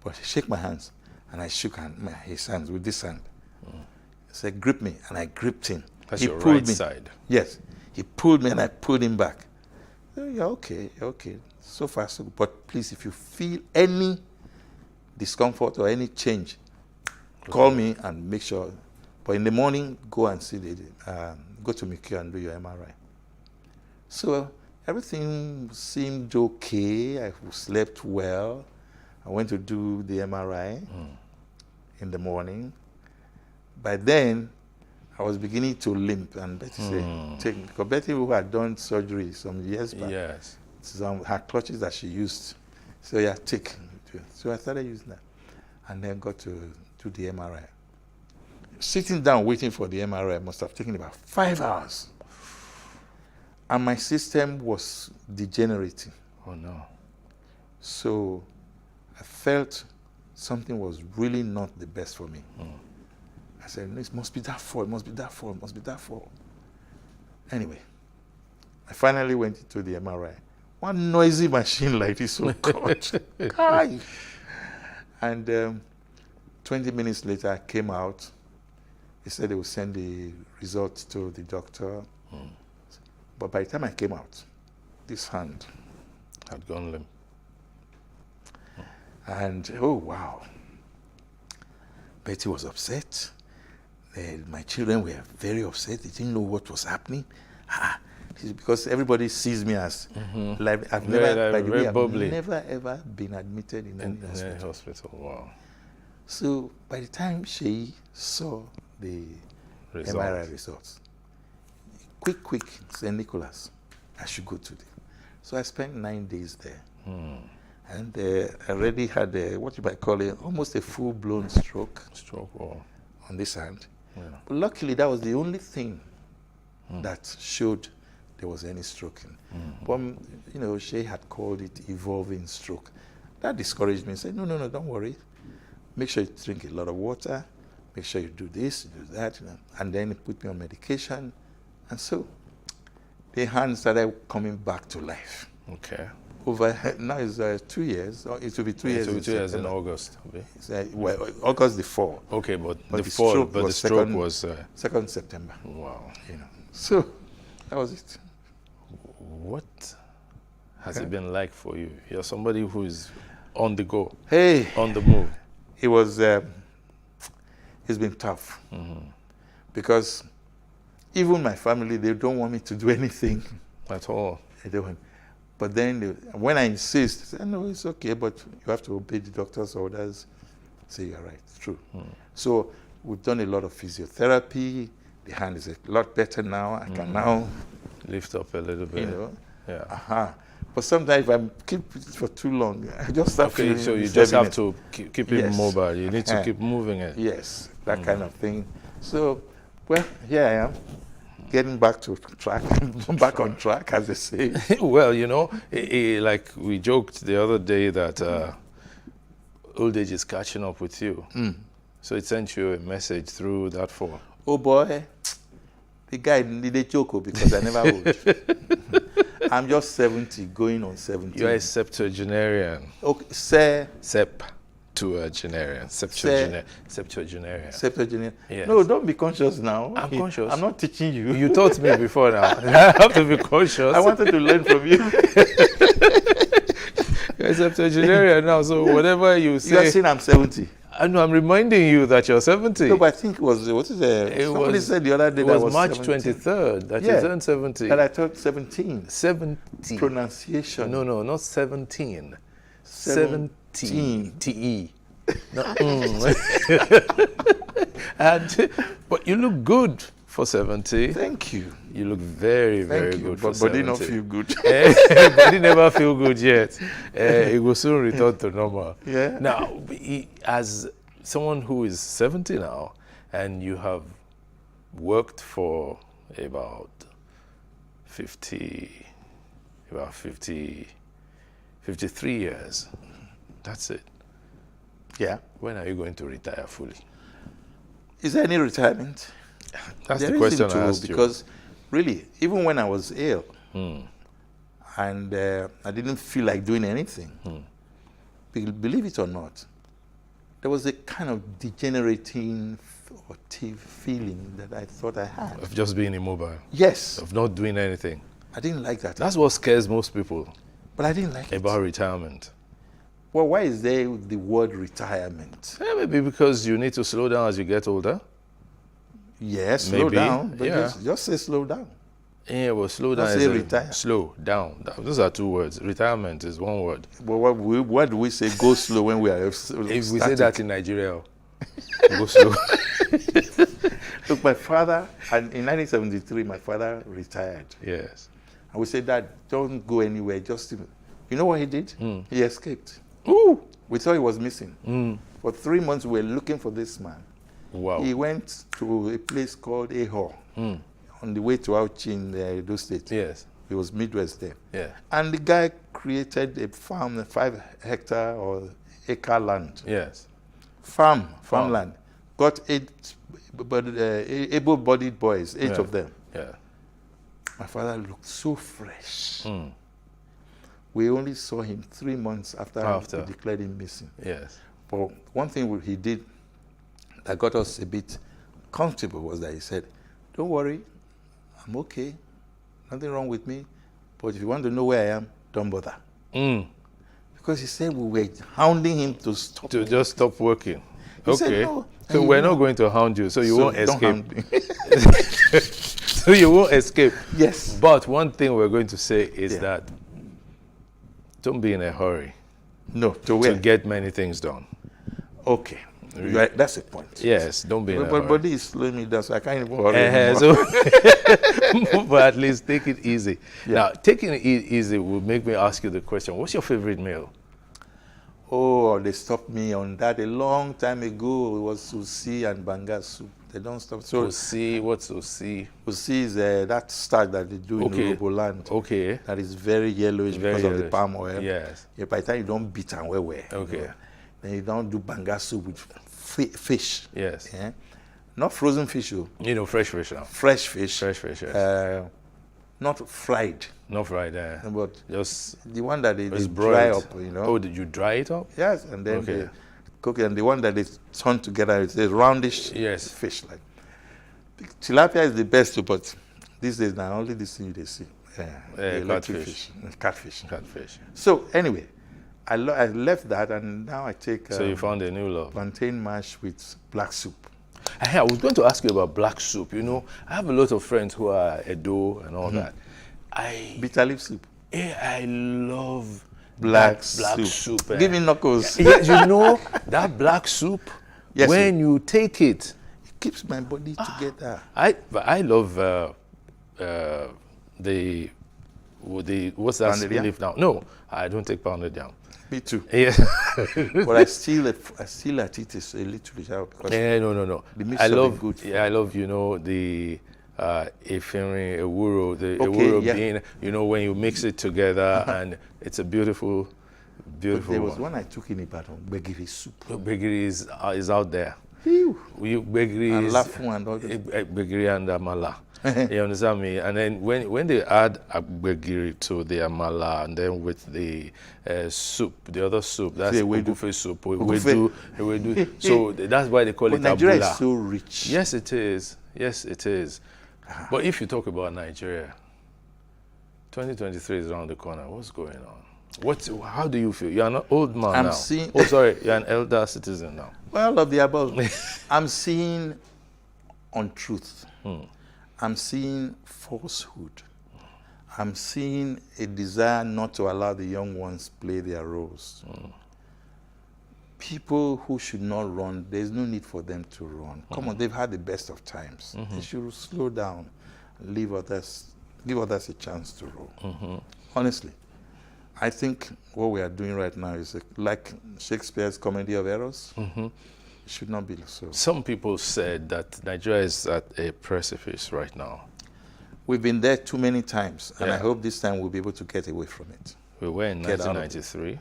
Speaker 2: But he shook my hands, and I shook his hands with this hand. He said, grip me, and I gripped him.
Speaker 1: That's
Speaker 2: He
Speaker 1: your
Speaker 2: pulled
Speaker 1: right
Speaker 2: me.
Speaker 1: side.
Speaker 2: Yes. He pulled me and I pulled him back. Oh, yeah, okay, okay. So far, so good. But please, if you feel any discomfort or any change, call me and make sure. But in the morning, go and see go to MICU and do your MRI. So everything seemed okay. I slept well. I went to do the MRI in the morning. By then, I was beginning to limp, and Betty said, take me. Because Betty, who had done surgery some years back,
Speaker 1: Yes.
Speaker 2: some her clutches that she used. So yeah, take. So I started using that, and then got to do the MRI. Sitting down waiting for the MRI must have taken about 5 hours, and my system was degenerating.
Speaker 1: Oh no.
Speaker 2: So I felt something was really not the best for me. I said, no, it must be that fall, it must be that fall, it must be that fall. Anyway, I finally went into the MRI. One noisy machine like this, oh God. Kai. And 20 minutes later, I came out. He said they would send the results to the doctor. But by the time I came out, this hand
Speaker 1: Had gone limp.
Speaker 2: and oh wow. Betty was upset. My children were very upset. They didn't know what was happening. Because everybody sees me as like I've never, by the way, I've never ever been admitted in any hospital.
Speaker 1: Wow.
Speaker 2: So by the time she saw the MRI results, quick, said, Nicholas, I should go to the. So I spent 9 days there. And I already had what you might call it, almost a full-blown stroke. On this hand. Yeah. But luckily, that was the only thing that showed there was any stroke in. But, you know, she had called it evolving stroke. That discouraged me and said, no, don't worry. Make sure you drink a lot of water. Make sure you do this, do that. You know, and then put me on medication. And so the hand started coming back to life.
Speaker 1: Okay.
Speaker 2: Now it's 2 years. It will be 2 years.
Speaker 1: It will be 2 years in August.
Speaker 2: Well, August the 4th.
Speaker 1: Okay, but the stroke was
Speaker 2: second September.
Speaker 1: Wow.
Speaker 2: You know. So that was it.
Speaker 1: What has it been like for you? You're somebody who is on the go.
Speaker 2: Hey.
Speaker 1: On the move.
Speaker 2: It was. It's been tough because even my family, they don't want me to do anything
Speaker 1: at all.
Speaker 2: They don't. But then when I insist, they say, no, it's okay, but you have to obey the doctor's orders. I say, you're right, it's true. So we've done a lot of physiotherapy. The hand is a lot better now. I can now
Speaker 1: lift up a little bit.
Speaker 2: You know?
Speaker 1: Yeah.
Speaker 2: But sometimes if I keep it for too long, I just start feeling.
Speaker 1: So you just have to keep it mobile. You need to keep moving it.
Speaker 2: Yes, that kind of thing. So, well, here I am. Getting back to track, back on track, as they say.
Speaker 1: Well, you know, like we joked the other day that old age is catching up with you. So it sent you a message through that phone.
Speaker 2: Oh boy, the guy needed joke because I never would. I'm just 70, going on 70.
Speaker 1: You're a septuagenarian.
Speaker 2: Okay, sir.
Speaker 1: Septuagenarian. Septuagenarian. Yes.
Speaker 2: No, don't be conscious now.
Speaker 1: I'm conscious.
Speaker 2: I'm not teaching you.
Speaker 1: You taught me before now. I have to be conscious.
Speaker 2: I wanted to learn from you.
Speaker 1: You're a septuagenarian now, so whatever you say.
Speaker 2: You are saying I'm 70.
Speaker 1: I know, I'm reminding you that you're 70.
Speaker 2: No, but I think it was, somebody said the other day that was
Speaker 1: March
Speaker 2: 17.
Speaker 1: 23rd that you turned 70.
Speaker 2: That I thought 17.
Speaker 1: 70.
Speaker 2: Pronunciation.
Speaker 1: No, not 17. 17. T-E. No, but you look good for 70.
Speaker 2: Thank you.
Speaker 1: You look very, very
Speaker 2: Thank you.
Speaker 1: good for
Speaker 2: But
Speaker 1: 70.
Speaker 2: body not feel good.
Speaker 1: Body never feel good yet. It will soon return to normal.
Speaker 2: Yeah.
Speaker 1: Now, as someone who is 70 now, and you have worked for about 53 years, that's it.
Speaker 2: Yeah.
Speaker 1: When are you going to retire fully?
Speaker 2: Is there any retirement?
Speaker 1: That's
Speaker 2: There
Speaker 1: the question
Speaker 2: isn't
Speaker 1: I
Speaker 2: too,
Speaker 1: asked you.
Speaker 2: because really, even when I was ill
Speaker 1: Hmm.
Speaker 2: and I didn't feel like doing anything, believe it or not, there was a kind of degenerating or feeling that I thought I had.
Speaker 1: Of just being immobile,
Speaker 2: Yes,
Speaker 1: of not doing anything.
Speaker 2: I didn't like that.
Speaker 1: That's what scares most people
Speaker 2: But I didn't like
Speaker 1: about
Speaker 2: it.
Speaker 1: retirement.
Speaker 2: Well, why is there the word retirement?
Speaker 1: Maybe because you need to slow down as you get older.
Speaker 2: Yes, slow
Speaker 1: Maybe,
Speaker 2: down. But
Speaker 1: yeah.
Speaker 2: just say slow down.
Speaker 1: Yeah, well, slow down.
Speaker 2: Don't
Speaker 1: is
Speaker 2: say
Speaker 1: a-
Speaker 2: retire.
Speaker 1: Slow down. Those are two words. Retirement is one word.
Speaker 2: But what do we say go slow when we are
Speaker 1: If we say
Speaker 2: static?
Speaker 1: that in Nigeria, go slow.
Speaker 2: Look, my father, and in 1973, my father retired.
Speaker 1: Yes.
Speaker 2: And we said, Dad, don't go anywhere. Just, you know what he did? He escaped.
Speaker 1: Ooh.
Speaker 2: We thought he was missing. For 3 months, we were looking for this man.
Speaker 1: Wow.
Speaker 2: He went to a place called Eho on the way to Auchi in Edo State.
Speaker 1: Yes.
Speaker 2: It was Midwest there.
Speaker 1: Yeah.
Speaker 2: And the guy created a farm, a 5-hectare or acre land.
Speaker 1: Yes.
Speaker 2: Farmland. Got 8 able-bodied boys, 8
Speaker 1: Yeah.
Speaker 2: of them.
Speaker 1: Yeah.
Speaker 2: My father looked so fresh. We only saw him 3 months after we declared him missing.
Speaker 1: Yes.
Speaker 2: But one thing he did that got us a bit comfortable was that he said, don't worry, I'm okay, nothing wrong with me, but if you want to know where I am, don't bother. Because he said we were hounding him to stop.
Speaker 1: To just stop working.
Speaker 2: He said,
Speaker 1: Okay.
Speaker 2: "No."
Speaker 1: So
Speaker 2: And
Speaker 1: we're
Speaker 2: you
Speaker 1: not
Speaker 2: know-
Speaker 1: going to hound you, so you
Speaker 2: So
Speaker 1: won't
Speaker 2: don't
Speaker 1: escape.
Speaker 2: hound me.
Speaker 1: So you won't escape.
Speaker 2: Yes.
Speaker 1: But one thing we're going to say is
Speaker 2: Yeah.
Speaker 1: that don't be in a hurry
Speaker 2: No, to
Speaker 1: to
Speaker 2: where?
Speaker 1: get many things done.
Speaker 2: Okay. That's a point.
Speaker 1: Yes, don't be in a
Speaker 2: But
Speaker 1: hurry.
Speaker 2: body is slowing me down, so I can't even hurry anymore.
Speaker 1: So, but at least take it easy. Now, taking it easy will make me ask you the question: what's your favorite meal?
Speaker 2: Oh, they stopped me on that a long time ago. It was sushi and banga soup. They don't stop. So
Speaker 1: Osi, what's Osi?
Speaker 2: sushi is that starch that they do
Speaker 1: Okay.
Speaker 2: in Urobo land.
Speaker 1: Okay.
Speaker 2: That is very yellowish
Speaker 1: Very
Speaker 2: because of the
Speaker 1: yellowish.
Speaker 2: palm oil.
Speaker 1: Yes.
Speaker 2: Yeah, by the time you don't beat and well.
Speaker 1: Okay.
Speaker 2: Then you don't do banga soup with fish.
Speaker 1: Yes.
Speaker 2: Yeah? Not frozen fish, oh.
Speaker 1: You know, fresh fish now.
Speaker 2: Fresh fish.
Speaker 1: Fresh fish, yes.
Speaker 2: Not fried,
Speaker 1: Not fried,
Speaker 2: but
Speaker 1: just
Speaker 2: the one that they
Speaker 1: it's
Speaker 2: dry
Speaker 1: broiled.
Speaker 2: up, you know.
Speaker 1: Oh, did you dry it up?
Speaker 2: Yes, and then
Speaker 1: Okay.
Speaker 2: they cook it, and the one that they turn together is a roundish
Speaker 1: Yes.
Speaker 2: fish. Like tilapia is the best, but these days now only this thing they see. The electric
Speaker 1: Catfish.
Speaker 2: catfish.
Speaker 1: Catfish.
Speaker 2: So anyway, I left that, and now I take
Speaker 1: So you found a new love.
Speaker 2: plantain mash with black soup.
Speaker 1: I was going to ask you about black soup. You know, I have a lot of friends who are Edo and all that.
Speaker 2: Bitter leaf soup.
Speaker 1: I love
Speaker 2: Black
Speaker 1: soup.
Speaker 2: Give me knuckles.
Speaker 1: Yes, you know that black soup.
Speaker 2: Yes,
Speaker 1: when you take it,
Speaker 2: It keeps my body together.
Speaker 1: I love the what's that
Speaker 2: Pounded yam?
Speaker 1: leaf now? No, I don't take pounded yam.
Speaker 2: Me too.
Speaker 1: Yeah.
Speaker 2: But I still at it is a little bit because
Speaker 1: No.
Speaker 2: The mix
Speaker 1: I
Speaker 2: of the
Speaker 1: love
Speaker 2: good
Speaker 1: I love the efirin, ewuro, the
Speaker 2: Okay,
Speaker 1: ewuro
Speaker 2: yeah.
Speaker 1: bean. You know, when you mix it together, and it's a beautiful
Speaker 2: there was
Speaker 1: one.
Speaker 2: one I took in Ibadan, Begiri soup.
Speaker 1: Begiri is out there.
Speaker 2: Phew.
Speaker 1: Begiri
Speaker 2: And
Speaker 1: is
Speaker 2: Lafun and all that.
Speaker 1: Begiri and amala. You understand me? And then when they add Begiri to the amala, and then with the soup, the other soup, that's
Speaker 2: The ewedu.
Speaker 1: Ogufe soup.
Speaker 2: Ogufe.
Speaker 1: Ewedu. So that's why they call
Speaker 2: But
Speaker 1: it
Speaker 2: Nigeria
Speaker 1: abula.
Speaker 2: is so rich.
Speaker 1: Yes, it is. Yes, it is. But if you talk about Nigeria, 2023 is around the corner. What's going on? How do you feel? You're an old man
Speaker 2: I'm
Speaker 1: now.
Speaker 2: seeing-
Speaker 1: Oh, sorry, you're an elder citizen now.
Speaker 2: Well, of the above. I'm seeing untruth. I'm seeing falsehood. I'm seeing a desire not to allow the young ones play their roles. people who should not run, there's no need for them to run. Come on, they've had the best of times. They should slow down, and give others a chance to roll. Honestly, I think what we are doing right now is like Shakespeare's Comedy of Errors. It should not be so.
Speaker 1: Some people said that Nigeria is at a precipice right now.
Speaker 2: We've been there too many times, and I
Speaker 1: Yeah.
Speaker 2: hope this time we'll be able to get away from it.
Speaker 1: We were in
Speaker 2: Get out of it.
Speaker 1: 1993,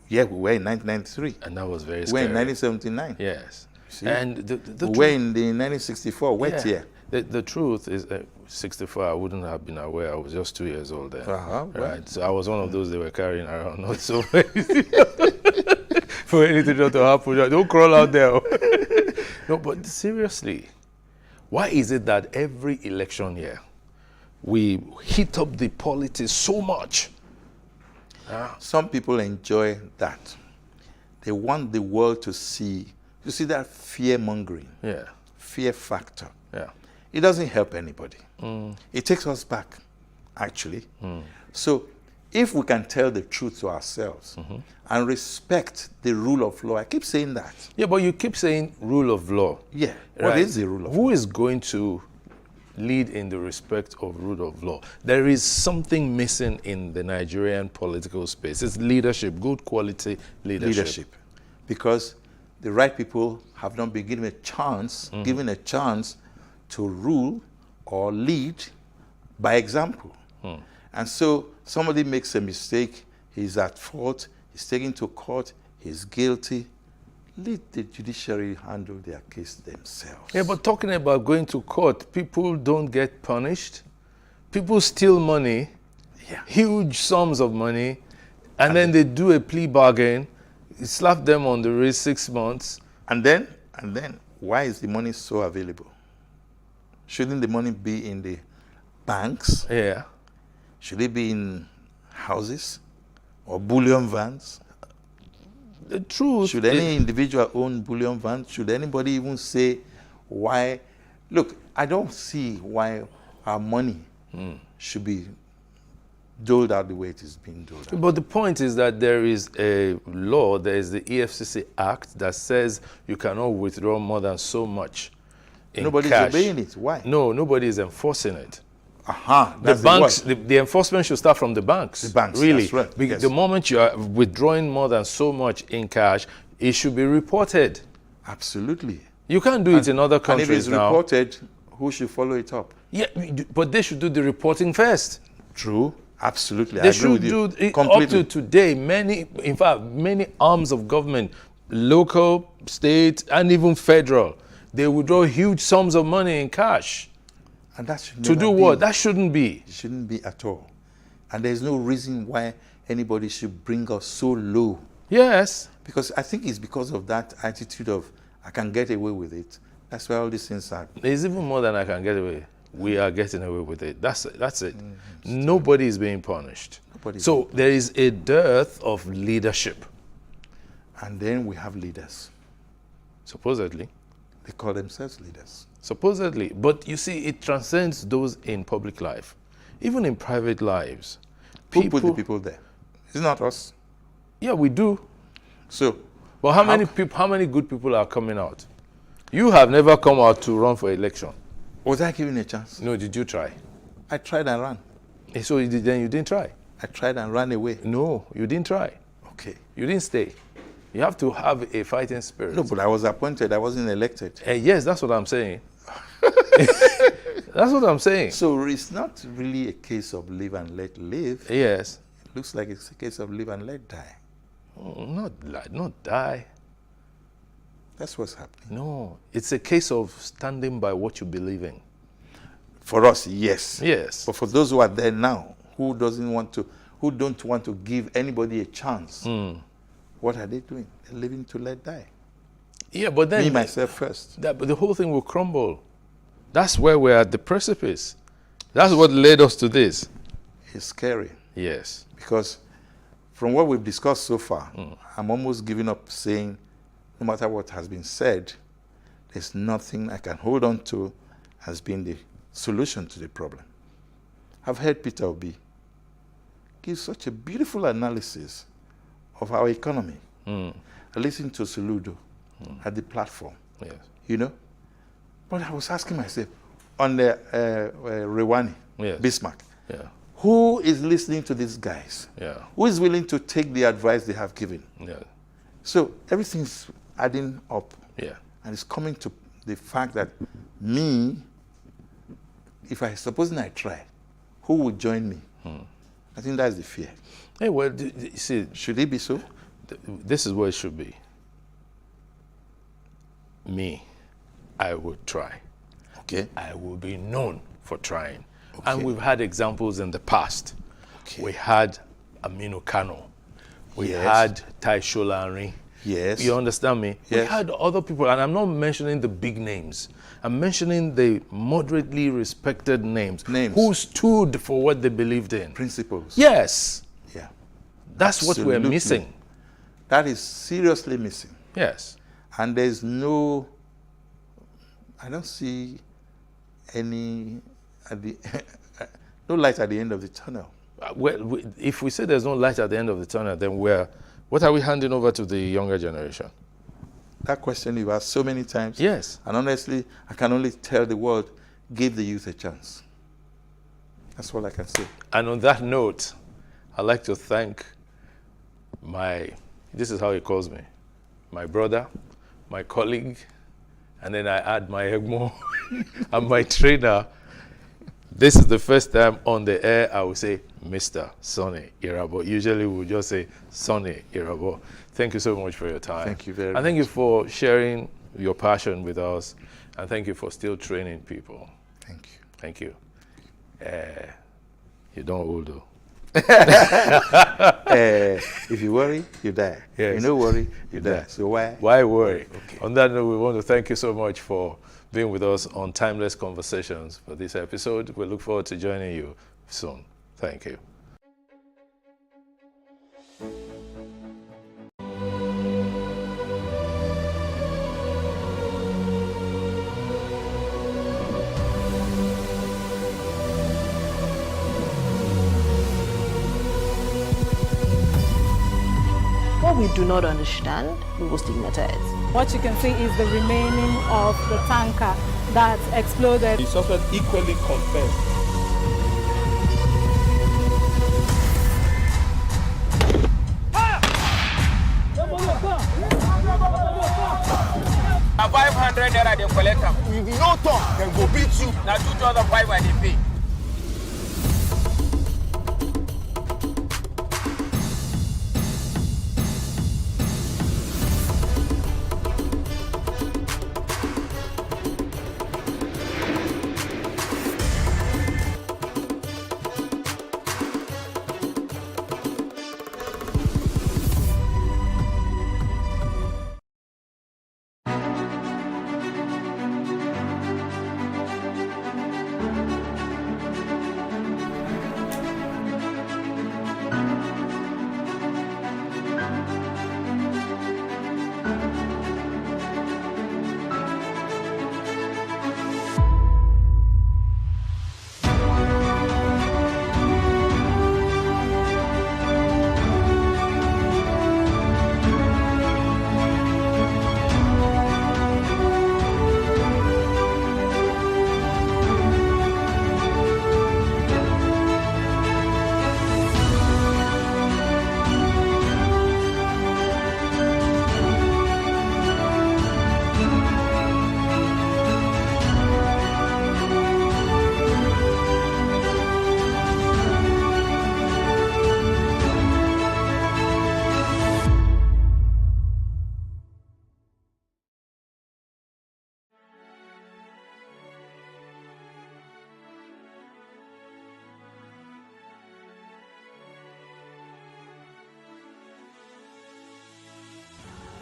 Speaker 2: Yeah, we were in 1993.
Speaker 1: and that was very
Speaker 2: We were
Speaker 1: scary.
Speaker 2: in 1979.
Speaker 1: Yes.
Speaker 2: See?
Speaker 1: And the
Speaker 2: We were in the 1964 wet year.
Speaker 1: The truth is, 64, I wouldn't have been aware. I was just 2 years old then.
Speaker 2: Well.
Speaker 1: Right. So I was one of those they were carrying around. Not so for anything not to happen. Don't crawl out there. No, but seriously, why is it that every election year we heat up the politics so much?
Speaker 2: Some people enjoy that. They want the world to see, you see that fear-mongering,
Speaker 1: Yeah.
Speaker 2: fear factor.
Speaker 1: Yeah.
Speaker 2: It doesn't help anybody. It takes us back, actually. So if we can tell the truth to ourselves and respect the rule of law, I keep saying that.
Speaker 1: Yeah, but you keep saying rule of law.
Speaker 2: Yeah, what
Speaker 1: Right.
Speaker 2: is the rule of law?
Speaker 1: Who is going to lead in the respect of rule of law? There is something missing in the Nigerian political space. It's leadership, good quality leadership.
Speaker 2: Because the right people have not been given a chance to rule or lead by example. And so somebody makes a mistake, he's at fault, he's taken to court, he's guilty. Let the judiciary handle their case themselves.
Speaker 1: Yeah, but talking about going to court, people don't get punished. People steal money, huge sums of money, and then they do a plea bargain, slap them on the wrist 6 months.
Speaker 2: And then, why is the money so available? Shouldn't the money be in the banks?
Speaker 1: Yeah.
Speaker 2: Should it be in houses or bullion vans?
Speaker 1: The truth
Speaker 2: Should any individual own bullion vans? Should anybody even say why? Look, I don't see why our money should be doled out the way it is being doled out.
Speaker 1: But the point is that there is a law, there is the EFCC Act that says you cannot withdraw more than so much in
Speaker 2: Nobody's
Speaker 1: cash.
Speaker 2: obeying it. Why?
Speaker 1: No, nobody is enforcing it.
Speaker 2: Aha,
Speaker 1: The
Speaker 2: that's
Speaker 1: banks,
Speaker 2: the word.
Speaker 1: the enforcement should start from the banks.
Speaker 2: The banks,
Speaker 1: really.
Speaker 2: that's right, yes.
Speaker 1: The moment you are withdrawing more than so much in cash, it should be reported.
Speaker 2: Absolutely.
Speaker 1: You can't do it in other
Speaker 2: And if
Speaker 1: countries
Speaker 2: it's
Speaker 1: now.
Speaker 2: reported, who should follow it up?
Speaker 1: Yeah, but they should do the reporting first.
Speaker 2: True. Absolutely. I
Speaker 1: They
Speaker 2: agree with
Speaker 1: should
Speaker 2: you.
Speaker 1: do it
Speaker 2: Completely.
Speaker 1: up to today. Many arms of government, local, state, and even federal, they withdraw huge sums of money in cash.
Speaker 2: And that should
Speaker 1: To
Speaker 2: never
Speaker 1: do
Speaker 2: be.
Speaker 1: what? That shouldn't be.
Speaker 2: It shouldn't be at all. And there's no reason why anybody should bring us so low.
Speaker 1: Yes.
Speaker 2: Because I think it's because of that attitude of, I can get away with it. That's why all these things are.
Speaker 1: There's even more than I can get away. We are getting away with it. That's it. Nobody is being punished.
Speaker 2: Nobody's
Speaker 1: So there is a dearth of leadership,
Speaker 2: And then we have leaders.
Speaker 1: supposedly.
Speaker 2: They call themselves leaders.
Speaker 1: Supposedly. But you see, it transcends those in public life. Even in private lives.
Speaker 2: Who put the people there? It's not us.
Speaker 1: Yeah, we do.
Speaker 2: So,
Speaker 1: But how many good people are coming out? You have never come out to run for election.
Speaker 2: was I given a chance?
Speaker 1: No, did you try?
Speaker 2: I tried and ran.
Speaker 1: So then you didn't try?
Speaker 2: I tried and ran away.
Speaker 1: No, you didn't try.
Speaker 2: Okay.
Speaker 1: You didn't stay. You have to have a fighting spirit.
Speaker 2: No, but I was appointed. I wasn't elected.
Speaker 1: Yes, that's what I'm saying. That's what I'm saying.
Speaker 2: So it's not really a case of live and let live.
Speaker 1: Yes.
Speaker 2: It looks like it's a case of live and let die.
Speaker 1: Oh, not die.
Speaker 2: That's what's happening.
Speaker 1: No, it's a case of standing by what you believe in.
Speaker 2: For us, yes.
Speaker 1: Yes.
Speaker 2: But for those who are there now, who don't want to give anybody a chance, what are they doing? They're living to let die.
Speaker 1: Yeah, but then
Speaker 2: Me, myself first.
Speaker 1: but the whole thing will crumble. That's where we're at the precipice. That's what led us to this.
Speaker 2: It's scary
Speaker 1: Yes.
Speaker 2: because from what we've discussed so far, I'm almost giving up saying, no matter what has been said, there's nothing I can hold on to as being the solution to the problem. I've heard Peter Obi give such a beautiful analysis of our economy. I listened to Soludo at the platform,
Speaker 1: Yes.
Speaker 2: you know. But I was asking myself, on the Rewani,
Speaker 1: Yes.
Speaker 2: Bismarck,
Speaker 1: Yeah.
Speaker 2: who is listening to these guys?
Speaker 1: Yeah.
Speaker 2: Who is willing to take the advice they have given?
Speaker 1: Yeah.
Speaker 2: So everything's adding up.
Speaker 1: Yeah.
Speaker 2: And it's coming to the fact that me, if supposing I try, who would join me? I think that's the fear.
Speaker 1: Hey, well, you see,
Speaker 2: Should it be so?
Speaker 1: this is what it should be. Me, I would try.
Speaker 2: Okay.
Speaker 1: I will be known for trying. And
Speaker 2: Okay.
Speaker 1: we've had examples in the past.
Speaker 2: Okay.
Speaker 1: We had Aminu Kano. We
Speaker 2: Yes.
Speaker 1: had Tai Sholari.
Speaker 2: Yes.
Speaker 1: You understand me? We
Speaker 2: Yes.
Speaker 1: had other people, and I'm not mentioning the big names. I'm mentioning the moderately respected names.
Speaker 2: Names.
Speaker 1: Who stood for what they believed in.
Speaker 2: Principles.
Speaker 1: Yes.
Speaker 2: Yeah.
Speaker 1: That's what we're
Speaker 2: Absolutely.
Speaker 1: missing.
Speaker 2: That is seriously missing.
Speaker 1: Yes.
Speaker 2: And I don't see any, no light at the end of the tunnel.
Speaker 1: Well, if we say there's no light at the end of the tunnel, then what are we handing over to the younger generation?
Speaker 2: That question you've asked so many times.
Speaker 1: Yes.
Speaker 2: And honestly, I can only tell the world, give the youth a chance. That's all I can say.
Speaker 1: And on that note, I'd like to thank this is how he calls me, my brother, my colleague, and then I add my Egmo and my trainer. This is the first time on the air I will say Mr. Sonny Irabo. Usually we'll just say Sonny Irabo. Thank you so much for your time.
Speaker 2: Thank you very
Speaker 1: And thank
Speaker 2: much.
Speaker 1: you for sharing your passion with us. And thank you for still training people.
Speaker 2: Thank you.
Speaker 1: Thank you. You don't old though.
Speaker 2: If you worry, you die.
Speaker 1: Yes.
Speaker 2: You don't worry, you die.
Speaker 1: die.
Speaker 2: So why?
Speaker 1: Why worry?
Speaker 2: Okay.
Speaker 1: On that note, we want to thank you so much for being with us on Timeless Conversations for this episode. We look forward to joining you soon. Thank you.
Speaker 3: What we do not understand, we will stigmatize.
Speaker 4: What you can see is the remaining of the tanker that exploded.
Speaker 5: The suspect equally confessed.
Speaker 6: Na 500 naira they collect am. If you no talk, dem go beat you. Na 2,500 dey pay.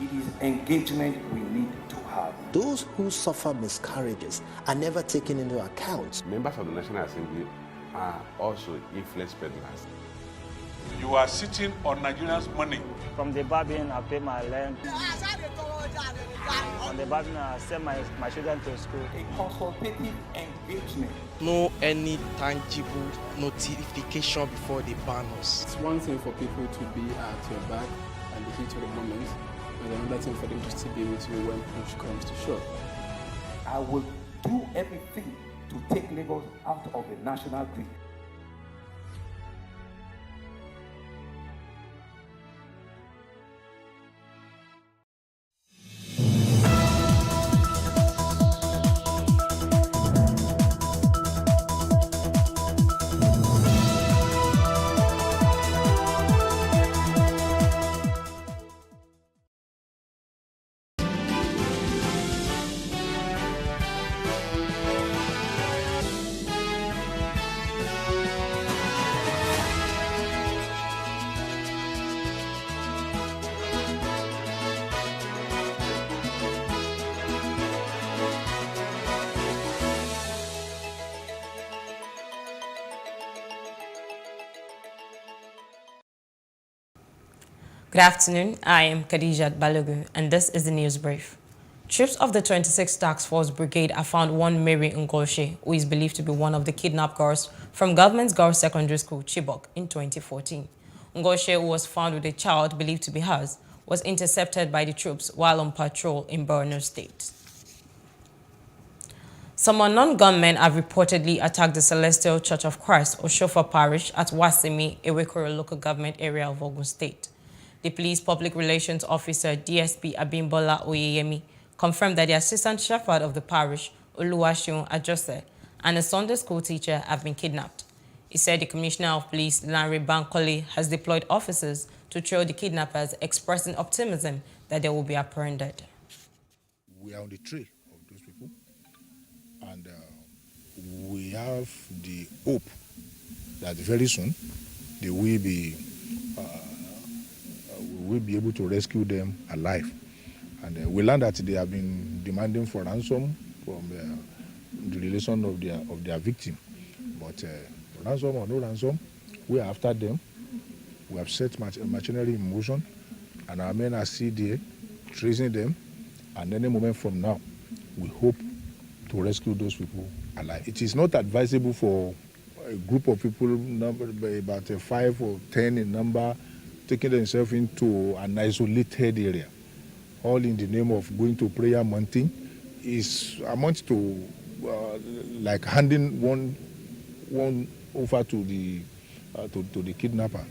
Speaker 7: It is engagement we need to have.
Speaker 8: Those who suffer miscarriages are never taken into account.
Speaker 9: Members of the National Assembly are also influence peddlers.
Speaker 5: You are sitting on Nigerians' money.
Speaker 10: From the Babin, I pay my rent. On the Babin, I send my children to school.
Speaker 7: A consultative engagement.
Speaker 11: No any tangible notification before they ban us.
Speaker 12: It's one thing for people to be at your back and the heat of the moment, and another thing for them to still be with you when push comes to shove.
Speaker 7: I will do everything to take Lagos out of the national grid.
Speaker 13: Good afternoon, I am Khadijat Balogu, and this is the news brief. Troops of the 26th Task Force Brigade have found one Mary Ngoshe, who is believed to be one of the kidnapped girls from Government Girls Secondary School, Chibok, in 2014. Ngoshe, who was found with a child believed to be hers, was intercepted by the troops while on patrol in Borno State. Some unknown gunmen have reportedly attacked the Celestial Church of Christ, Oshofa Parish, at Wasimi, Ewekoro local government area of Ogun State. The police public relations officer, DSP Abimbola Oyeyemi, confirmed that the assistant shepherd of the parish, Oluwaseun Ajose, and a Sunday school teacher have been kidnapped. He said the commissioner of police, Lanre Bankole, has deployed officers to trail the kidnappers, expressing optimism that they will be apprehended.
Speaker 14: We are on the trail of those people, and we have the hope that very soon they will be able to rescue them alive. And we learned that they have been demanding for ransom from the relation of their victim. But ransom or no ransom, we are after them. We have set machinery in motion, and our men are still there, tracing them. And any moment from now, we hope to rescue those people alive. It is not advisable for a group of people, about 5 or 10 in number, taking themselves into an isolated area, all in the name of going to prayer mountain, is amounts to like handing one over to the kidnapper.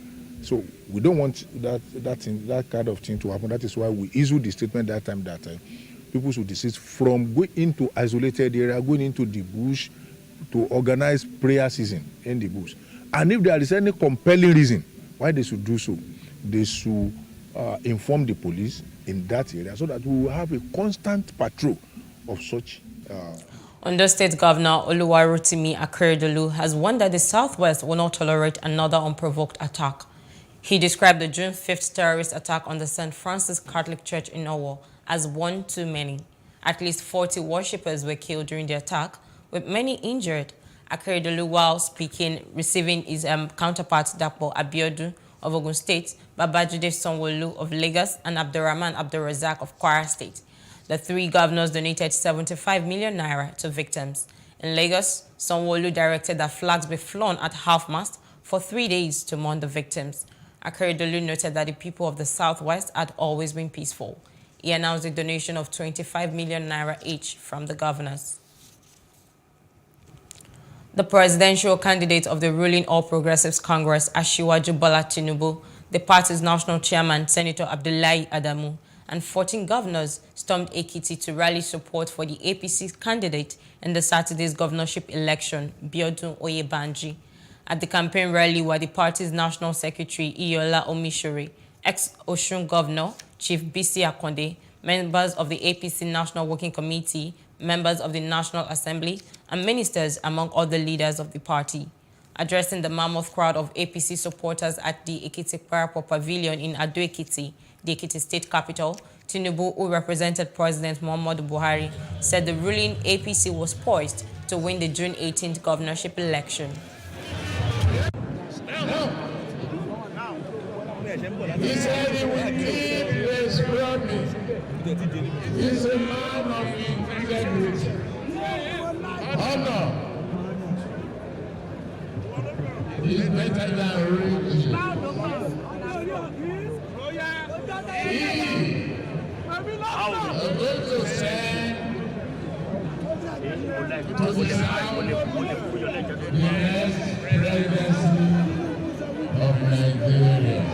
Speaker 14: So we don't want that kind of thing to happen. That is why we issued the statement that time that people should desist from going into isolated area, going into the bush to organize prayer season in the bush. And if there is any compelling reason why they should do so, they should inform the police in that area so that we will have a constant patrol of such.
Speaker 13: Ondo State Governor Oluwarotimi Akeredolu has warned that the Southwest will not tolerate another unprovoked attack. He described the June 5th terrorist attack on the St. Francis Catholic Church in Owo as one too many. At least 40 worshippers were killed during the attack, with many injured. Akeredolu, while speaking, receiving his counterpart Dapo Abiodun of Ogun State, Babajide Sanwo-Olu of Lagos, and Abdurrahman Abdurrazak of Kwara State. The three governors donated 75 million naira to victims. In Lagos, Sanwo-Olu directed that flags be flown at half-mast for 3 days to mourn the victims. Akeredolu noted that the people of the Southwest had always been peaceful. He announced a donation of 25 million naira each from the governors. The presidential candidate of the ruling All Progressives Congress, Asiwaju Bola Tinubu, the party's national chairman, Senator Abdullahi Adamu, and 14 governors stormed Ekiti to rally support for the APC candidate in the Saturday's governorship election, Biodun Oyebanji. At the campaign rally were the party's national secretary, Iyola Omishore, ex-Osun governor, Chief Bisi Akonde, members of the APC National Working Committee, members of the National Assembly, and ministers, among other leaders of the party. Addressing the mammoth crowd of APC supporters at the Ekiti Parapo Pavilion in Ado-Ekiti, the Ekiti state capital, Tinubu, who represented President Muhammadu Buhari, said the ruling APC was poised to win the June 18th governorship election.
Speaker 15: He said he will keep his promise. He's a man of integrity, honor. He's better than rich. He of Nigeria.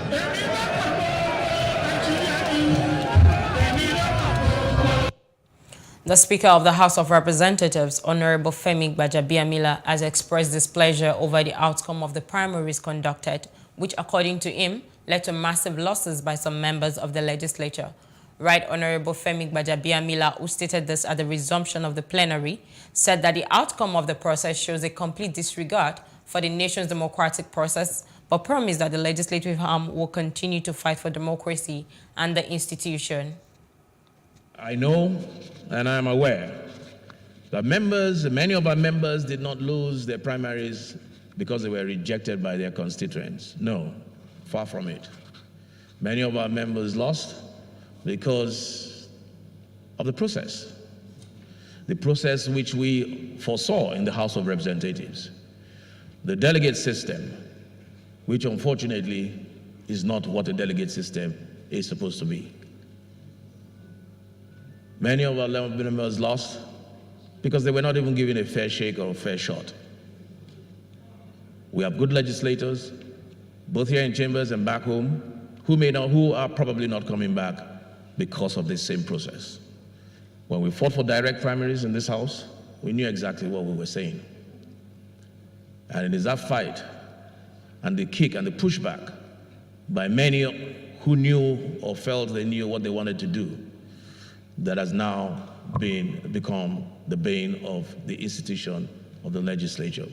Speaker 13: The Speaker of the House of Representatives, Honorable Femi Gbajabiamila, has expressed displeasure over the outcome of the primaries conducted, which, according to him, led to massive losses by some members of the legislature. Right Honorable Femi Gbajabiamila, who stated this at the resumption of the plenary, said that the outcome of the process shows a complete disregard for the nation's democratic process, but promised that the legislative arm will continue to fight for democracy and the institution.
Speaker 16: I know and I am aware that many of our members did not lose their primaries because they were rejected by their constituents. No, far from it. Many of our members lost because of the process which we foresaw in the House of Representatives. The delegate system, which unfortunately is not what a delegate system is supposed to be. Many of our members lost because they were not even given a fair shake or a fair shot. We have good legislators, both here in chambers and back home, who are probably not coming back because of this same process. When we fought for direct primaries in this House, we knew exactly what we were saying. And it is that fight and the kick and the pushback by many who knew or felt they knew what they wanted to do that has now become the bane of the institution of the legislature.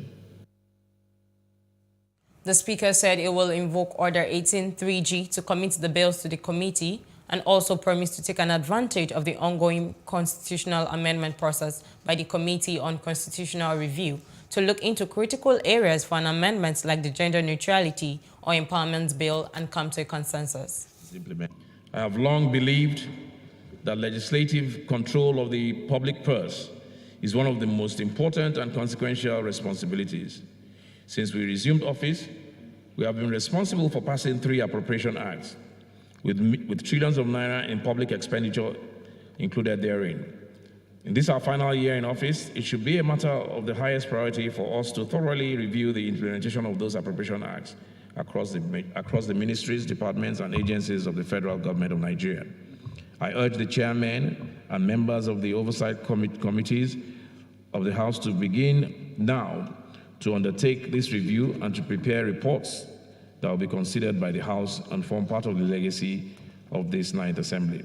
Speaker 13: The Speaker said it will invoke Order 18.3G to commit the bills to the committee and also promised to take an advantage of the ongoing constitutional amendment process by the Committee on Constitutional Review to look into critical areas for an amendment like the Gender Neutrality or Empowerment Bill and come to a consensus.
Speaker 16: I have long believed that legislative control of the public purse is one of the most important and consequential responsibilities. Since we resumed office, we have been responsible for passing 3 appropriation acts, with trillions of naira in public expenditure included therein. In this our final year in office, it should be a matter of the highest priority for us to thoroughly review the implementation of those appropriation acts across the ministries, departments, and agencies of the federal government of Nigeria. I urge the chairman and members of the oversight committees of the House to begin now to undertake this review and to prepare reports that will be considered by the House and form part of the legacy of this 9th Assembly.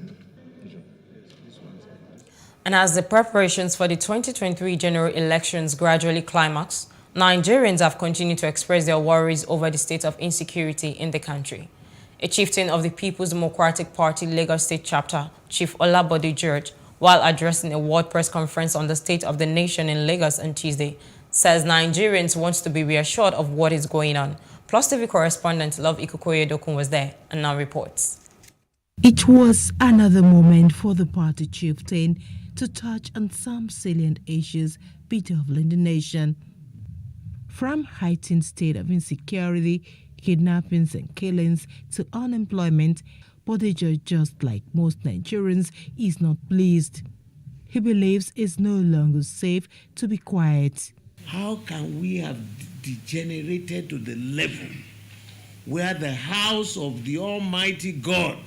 Speaker 13: And as the preparations for the 2023 general elections gradually climax, Nigerians have continued to express their worries over the state of insecurity in the country. A chieftain of the People's Democratic Party Lagos State Chapter, Chief Olabode George, while addressing a world press conference on the state of the nation in Lagos on Tuesday, says Nigerians want to be reassured of what is going on. Plus TV correspondent Love Ikukoye Dokun was there and now reports.
Speaker 17: It was another moment for the party chieftain to touch on some salient issues bedeviling the nation. From heightened state of insecurity, kidnappings and killings to unemployment, Bode, just like most Nigerians, is not pleased. He believes it's no longer safe to be quiet.
Speaker 15: How can we have degenerated to the level where the house of the Almighty God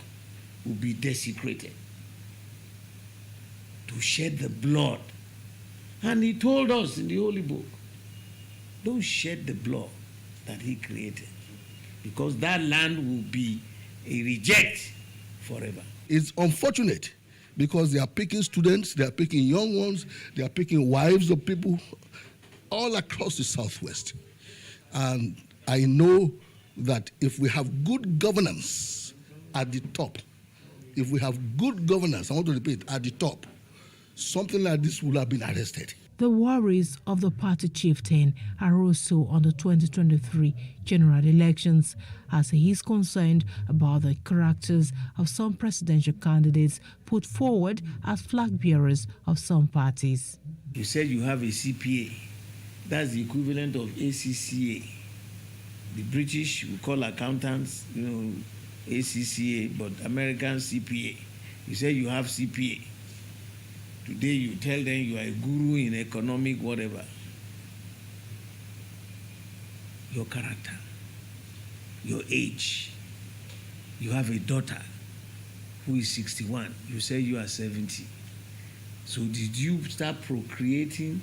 Speaker 15: will be desecrated? To shed the blood. And he told us in the Holy Book, don't shed the blood that he created, because that land will be a reject forever.
Speaker 18: It's unfortunate because they are picking students, they are picking young ones, they are picking wives of people all across the Southwest. And I know that if we have good governance at the top, if we have good governance, I want to repeat, at the top, something like this would have been arrested.
Speaker 17: The worries of the party chieftain are also on the 2023 general elections, as he is concerned about the characters of some presidential candidates put forward as flag bearers of some parties.
Speaker 15: You said you have a CPA. That's the equivalent of ACCA. The British, we call accountants, ACCA, but American CPA. You say you have CPA. Today you tell them you are a guru in economic whatever. Your character, your age. You have a daughter who is 61. You say you are 70. So did you start procreating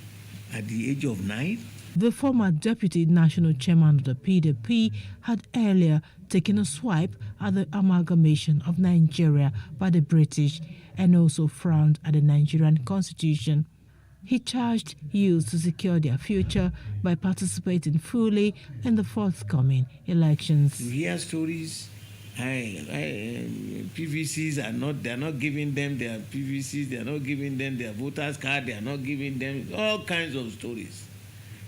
Speaker 15: at the age of 9?
Speaker 17: The former deputy national chairman of the PDP had earlier taken a swipe at the amalgamation of Nigeria by the British and also frowned at the Nigerian constitution. He charged youths to secure their future by participating fully in the forthcoming elections.
Speaker 15: You hear stories, PVCs they're not giving them their PVCs, they're not giving them their voters card, they're not giving them all kinds of stories.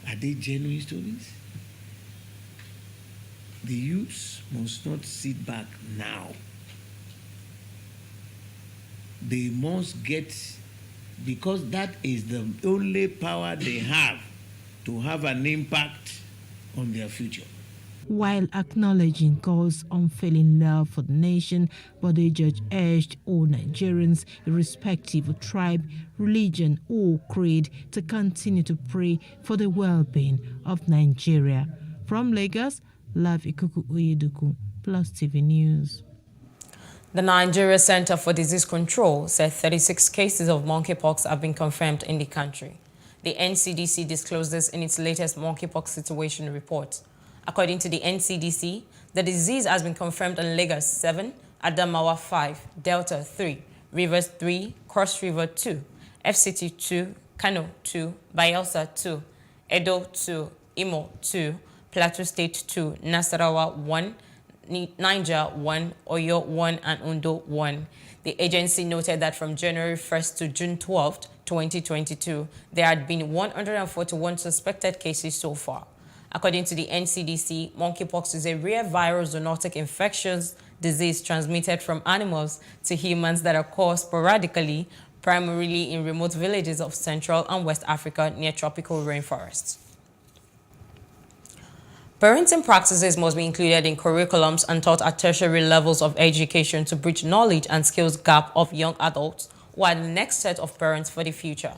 Speaker 15: Are they genuine stories? The youths must not sit back now. They must get, because that is the only power they have to have an impact on their future.
Speaker 17: While acknowledging God's unfailing love for the nation, Bode George urged all Nigerians, irrespective of tribe, religion, or creed, to continue to pray for the well-being of Nigeria. From Lagos, Love Ikuku Oyeduku, Plus TV News.
Speaker 13: The Nigeria Center for Disease Control said 36 cases of monkeypox have been confirmed in the country. The NCDC disclosed this in its latest monkeypox situation report. According to the NCDC, the disease has been confirmed in Lagos 7, Adamawa 5, Delta 3, Rivers 3, Cross River 2, FCT 2, Kano 2, Bayelsa 2, Edo 2, Imo 2, Plateau State 2, Nasarawa 1, Niger 1, Oyo 1, and Ondo 1. The agency noted that from January 1st to June 12th, 2022, there had been 141 suspected cases so far. According to the NCDC, monkeypox is a rare viral zoonotic infectious disease transmitted from animals to humans that occur sporadically, primarily in remote villages of Central and West Africa near tropical rainforests. Parenting practices must be included in curriculums and taught at tertiary levels of education to bridge knowledge and skills gap of young adults who are the next set of parents for the future.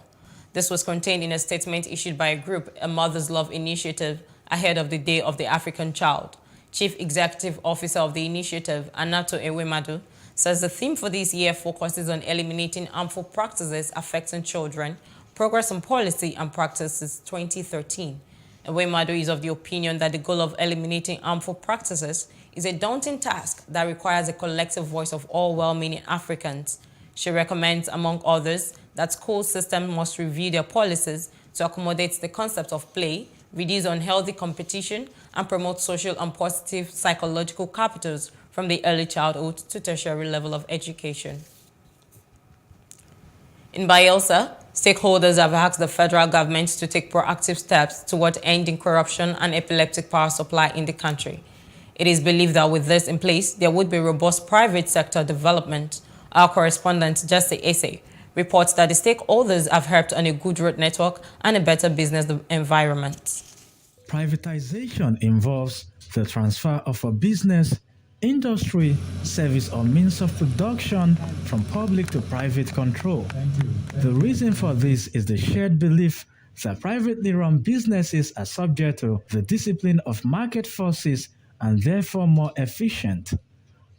Speaker 13: This was contained in a statement issued by a group, a Mother's Love Initiative, ahead of the Day of the African Child. Chief Executive Officer of the initiative, Anato Ewemadu, says the theme for this year focuses on eliminating harmful practices affecting children, progress on policy and practices 2013. Ewemadu is of the opinion that the goal of eliminating harmful practices is a daunting task that requires a collective voice of all well-meaning Africans. She recommends, among others, that school systems must review their policies to accommodate the concept of play, reduce unhealthy competition, and promote social and positive psychological capitals from the early childhood to tertiary level of education. In Bayelsa, stakeholders have asked the federal government to take proactive steps toward ending corruption and epileptic power supply in the country. It is believed that with this in place, there would be robust private sector development. Our correspondent, Jesse Ese, reports that the stakeholders have helped on a good road network and a better business environment.
Speaker 19: Privatization involves the transfer of a business, industry, service, or means of production from public to private control. The reason for this is the shared belief that privately run businesses are subject to the discipline of market forces and therefore more efficient.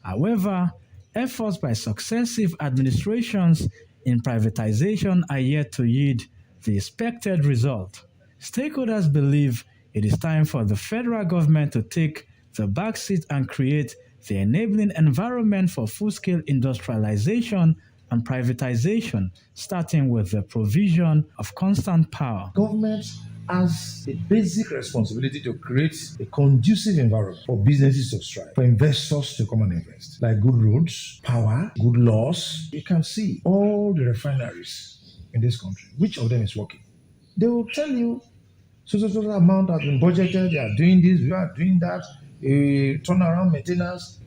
Speaker 19: However, efforts by successive administrations in privatization are yet to yield the expected result. Stakeholders believe it is time for the federal government to take the backseat and create the enabling environment for full-scale industrialization and privatization, starting with the provision of constant power.
Speaker 20: Government has a basic responsibility to create a conducive environment for businesses to strive, for investors to come and invest, like good roads, power, good laws. You can see all the refineries in this country. Which of them is working? They will tell you, so amount has been budgeted, they are doing this, we are doing that. Turnaround maintenance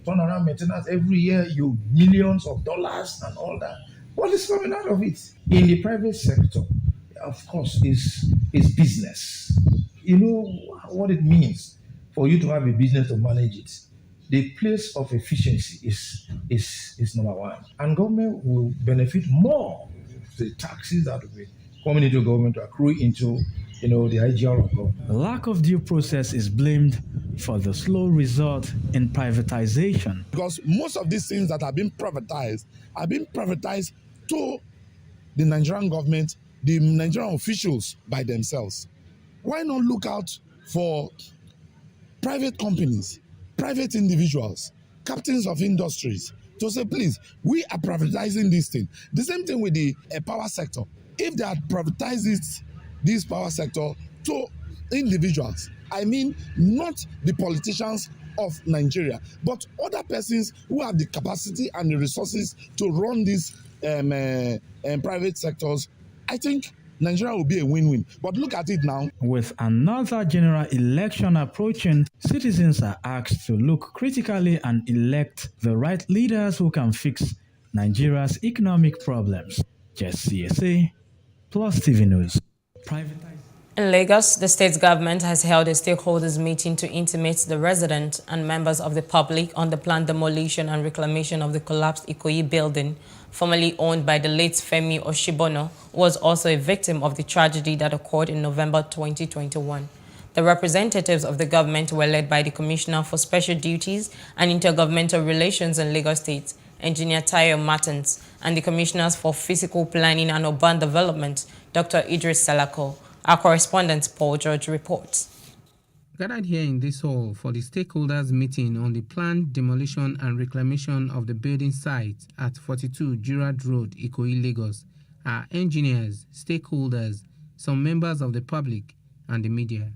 Speaker 20: every year, you millions of dollars and all that. What is coming out of it? In the private sector, of course, is business. You know what it means for you to have a business to manage it. the place of efficiency is number one. And government will benefit more. The taxes that will be coming into government to accrue into the IGR of government.
Speaker 19: The lack of due process is blamed for the slow result in privatization.
Speaker 14: Because most of these things that have been privatized to the Nigerian government, the Nigerian officials by themselves. Why not look out for private companies, private individuals, captains of industries to say, please, we are privatizing this thing. The same thing with the power sector. If they had privatized this power sector to individuals, I mean, not the politicians of Nigeria, but other persons who have the capacity and the resources to run these private sectors, I think Nigeria will be a win-win. But look at it now.
Speaker 19: With another general election approaching, citizens are asked to look critically and elect the right leaders who can fix Nigeria's economic problems. Just CSA, Plus TV News.
Speaker 13: In Lagos, the state government has held a stakeholders meeting to intimate the residents and members of the public on the planned demolition and reclamation of the collapsed Ikoyi building, formerly owned by the late Femi Oshibono, who was also a victim of the tragedy that occurred in November 2021. The representatives of the government were led by the Commissioner for Special Duties and Intergovernmental Relations in Lagos State, Engineer Tayo Martins, and the Commissioners for Physical Planning and Urban Development, Dr. Idris Salako. Our correspondent, Paul George, reports.
Speaker 21: Gathered here in this hall for the stakeholders meeting on the planned demolition and reclamation of the building site at 42 Girard Road, Ikoyi, Lagos, are engineers, stakeholders, some members of the public, and the media.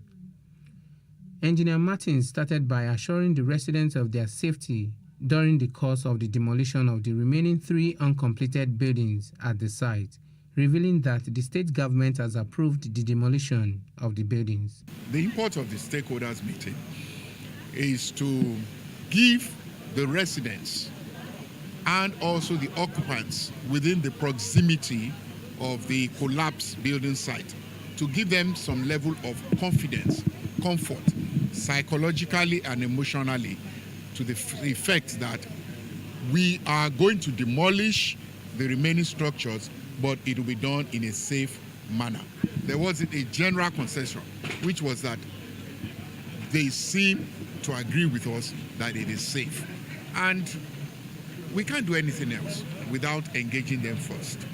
Speaker 21: Engineer Martins started by assuring the residents of their safety during the course of the demolition of the remaining 3 uncompleted buildings at the site, revealing that the state government has approved the demolition of the buildings.
Speaker 22: The import of the stakeholders meeting is to give the residents and also the occupants within the proximity of the collapsed building site, to give them some level of confidence, comfort, psychologically and emotionally, to the effect that we are going to demolish the remaining structures, but it will be done in a safe manner. There was a general consensus, which was that they seem to agree with us that it is safe. And we can't do anything else without engaging them first.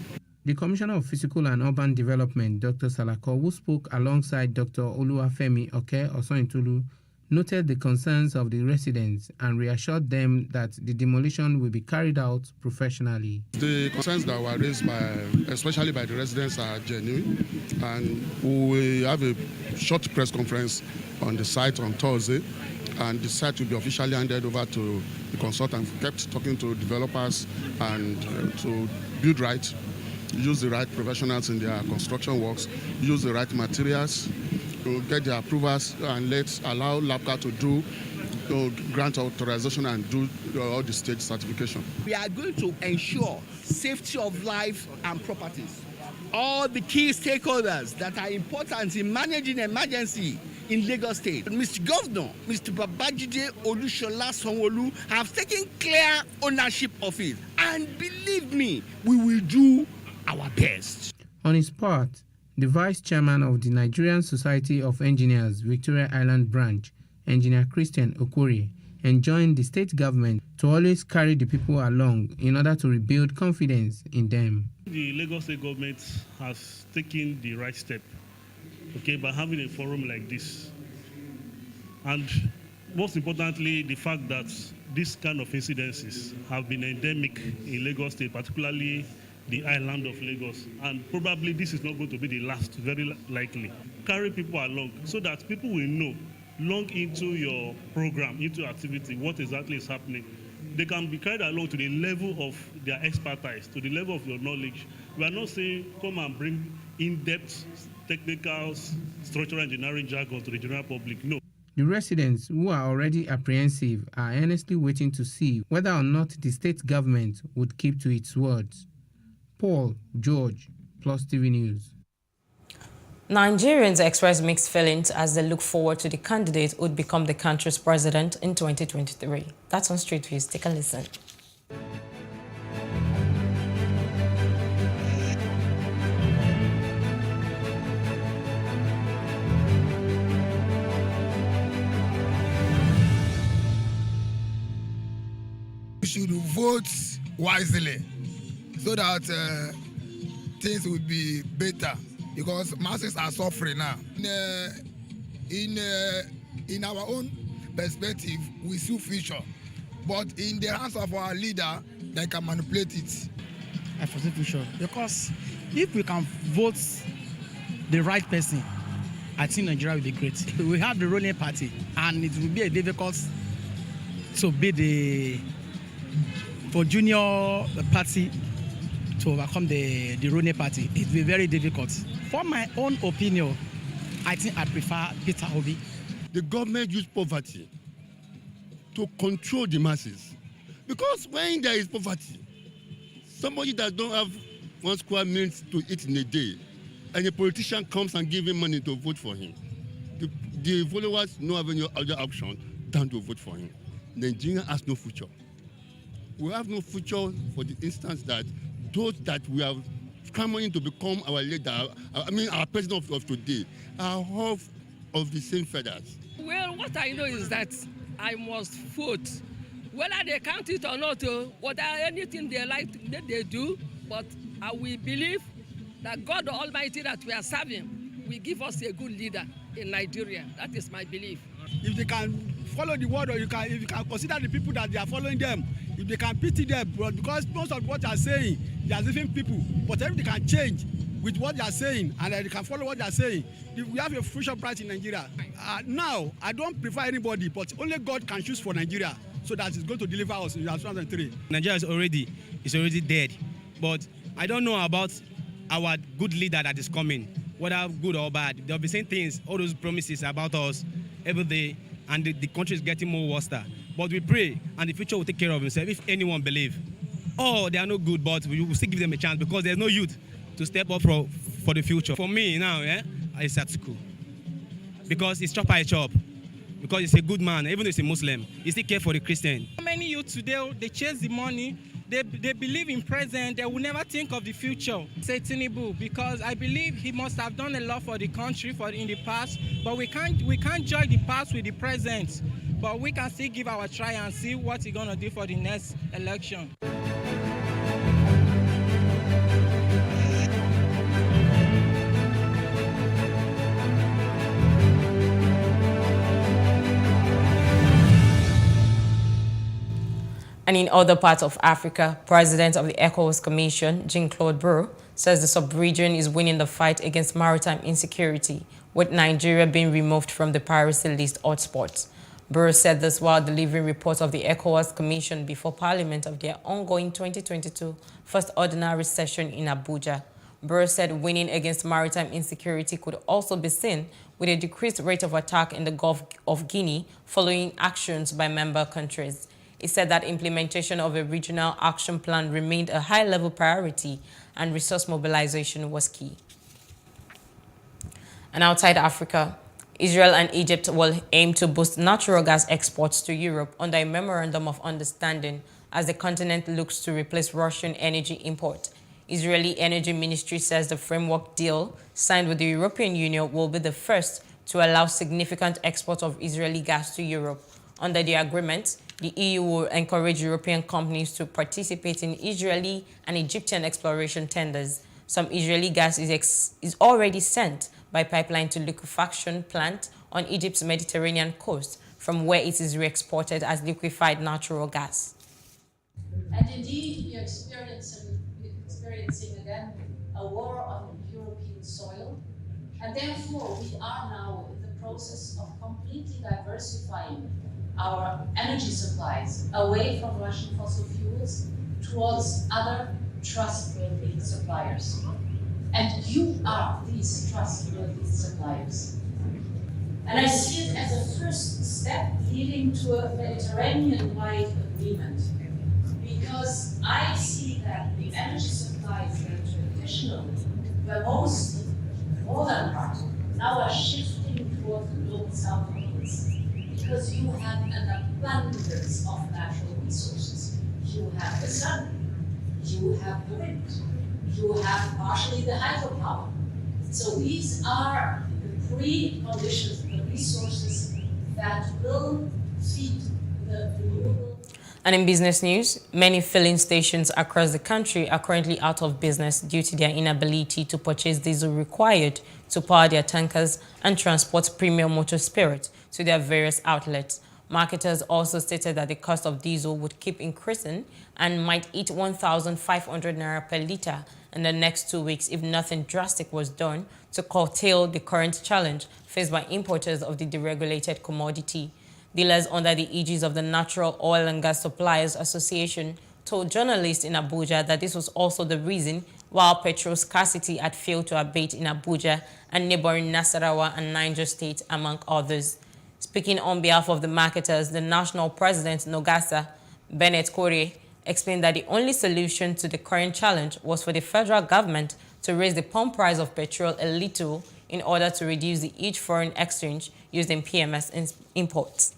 Speaker 21: The Commissioner of Physical and Urban Development, Dr. Salako, who spoke alongside Dr. Oluwafemi Oke Osointulu, noted the concerns of the residents and reassured them that the demolition will be carried out professionally.
Speaker 18: The concerns that were raised especially by the residents, are genuine, and we have a short press conference on the site on Thursday, and the site will be officially handed over to the consultant. We kept talking to developers and to build right, use the right professionals in their construction works, use the right materials, to get the approvals, and allow LAPCA to grant authorization and do all the state certification.
Speaker 6: We are going to ensure safety of life and properties. All the key stakeholders that are important in managing emergency in Lagos State, Mr. Governor, Mr. Babajide Olusola Sanwo-Olu, have taken clear ownership of it. And believe me, we will do our best.
Speaker 21: On his part, the Vice Chairman of the Nigerian Society of Engineers, Victoria Island Branch, Engineer Christian Okorie, enjoined the state government to always carry the people along in order to rebuild confidence in them.
Speaker 23: The Lagos State government has taken the right step, by having a forum like this. And most importantly, the fact that this kind of incidences have been endemic in Lagos State, particularly the island of Lagos, and probably this is not going to be the last, very likely. Carry people along so that people will know long into your program, into your activity, what exactly is happening. They can be carried along to the level of their expertise, to the level of your knowledge. We are not saying come and bring in-depth technical structural engineering jargon to the general public. No.
Speaker 21: The residents who are already apprehensive are earnestly waiting to see whether or not the state government would keep to its words. Paul George, Plus TV News.
Speaker 13: Nigerians express mixed feelings as they look forward to the candidate who would become the country's president in 2023. That's on Street Views. Take a listen.
Speaker 1: We should vote wisely so that things will be better, because masses are suffering now. In our own perspective, we see future, but in the hands of our leader, they can manipulate it.
Speaker 2: I foresee future, because if we can vote the right person, I think Nigeria will be great. We have the ruling party, and it will be a difficult to be for junior party to overcome the ruling party. It will be very difficult. For my own opinion, I think I prefer Peter Obi.
Speaker 6: The government use poverty to control the masses. Because when there is poverty, somebody that don't have 1 square meal to eat in a day, and a politician comes and gives him money to vote for him, the followers don't have any other option than to vote for him. Nigeria has no future. We have no future for the instance that those that we are clamoring to become our leader, our president of today, are all of the same feathers.
Speaker 3: Well, what I know is that I must vote. Whether they count it or not, whether anything they like, they do, but I will believe that God Almighty that we are serving will give us a good leader in Nigeria. That is my belief.
Speaker 2: If they can follow the word, or if you can consider the people that they are following them, if they can pity them, but because most of what they are saying, they are different people. But if they can change with what they are saying, and they can follow what they are saying, we have a future bright in Nigeria. Now, I don't prefer anybody, but only God can choose for Nigeria, so that it's going to deliver us in 2003.
Speaker 24: Nigeria is already dead, but I don't know about our good leader that is coming, whether good or bad. They'll be saying things, all those promises about us every day, and the country is getting more worse. But we pray, and the future will take care of himself if anyone believe. Oh, they are not good, but we will still give them a chance, because there's no youth to step up for the future. For me now, it's Atiku, because it's chop by chop, because he's a good man, even though he's a Muslim, he still care for the Christian.
Speaker 25: How many youth today, they chase the money, they believe in present, they will never think of the future. Say Tinubu, because I believe he must have done a lot for the country in the past, but we can't join the past with the present. But we can still give our try and see what he's going to do for the next election.
Speaker 13: And in other parts of Africa, President of the ECOWAS Commission, Jean-Claude Brou, says the sub-region is winning the fight against maritime insecurity, with Nigeria being removed from the piracy list hotspots. Brou said this while delivering reports of the ECOWAS Commission before Parliament of their ongoing 2022 first ordinary session in Abuja. Brou said winning against maritime insecurity could also be seen with a decreased rate of attack in the Gulf of Guinea following actions by member countries. He said that implementation of a regional action plan remained a high-level priority and resource mobilization was key. And outside Africa, Israel and Egypt will aim to boost natural gas exports to Europe under a memorandum of understanding as the continent looks to replace Russian energy import. Israeli Energy Ministry says the framework deal signed with the European Union will be the first to allow significant export of Israeli gas to Europe. Under the agreement, the EU will encourage European companies to participate in Israeli and Egyptian exploration tenders. Some Israeli gas is already sent by pipeline to liquefaction plant on Egypt's Mediterranean coast, from where it is re-exported as liquefied natural gas.
Speaker 26: And indeed, we are experiencing again a war on European soil, and therefore we are now in the process of completely diversifying our energy supplies away from Russian fossil fuels towards other trustworthy suppliers. And you are these trustworthy suppliers. And I see it as a first step leading to a Mediterranean-wide agreement, because I see that the energy supplies that traditionally were mostly more than part, now are shifting towards the global south because you have an abundance of natural resources. You have the sun, you have the wind, you have partially the hydropower. So these are the preconditions, the resources that will feed the renewable.
Speaker 13: And in business news, many filling stations across the country are currently out of business due to their inability to purchase diesel required to power their tankers and transport premium motor spirit to their various outlets. Marketers also stated that the cost of diesel would keep increasing and might hit 1,500 naira per litre in the next 2 weeks if nothing drastic was done to curtail the current challenge faced by importers of the deregulated commodity. Dealers under the aegis of the Natural Oil and Gas Suppliers Association told journalists in Abuja that this was also the reason why petrol scarcity had failed to abate in Abuja and neighboring Nasarawa and Niger State, among others. Speaking on behalf of the marketers, the national president, Nogasa Bennett Kore, explained that the only solution to the current challenge was for the federal government to raise the pump price of petrol a little in order to reduce the huge foreign exchange used in PMS imports.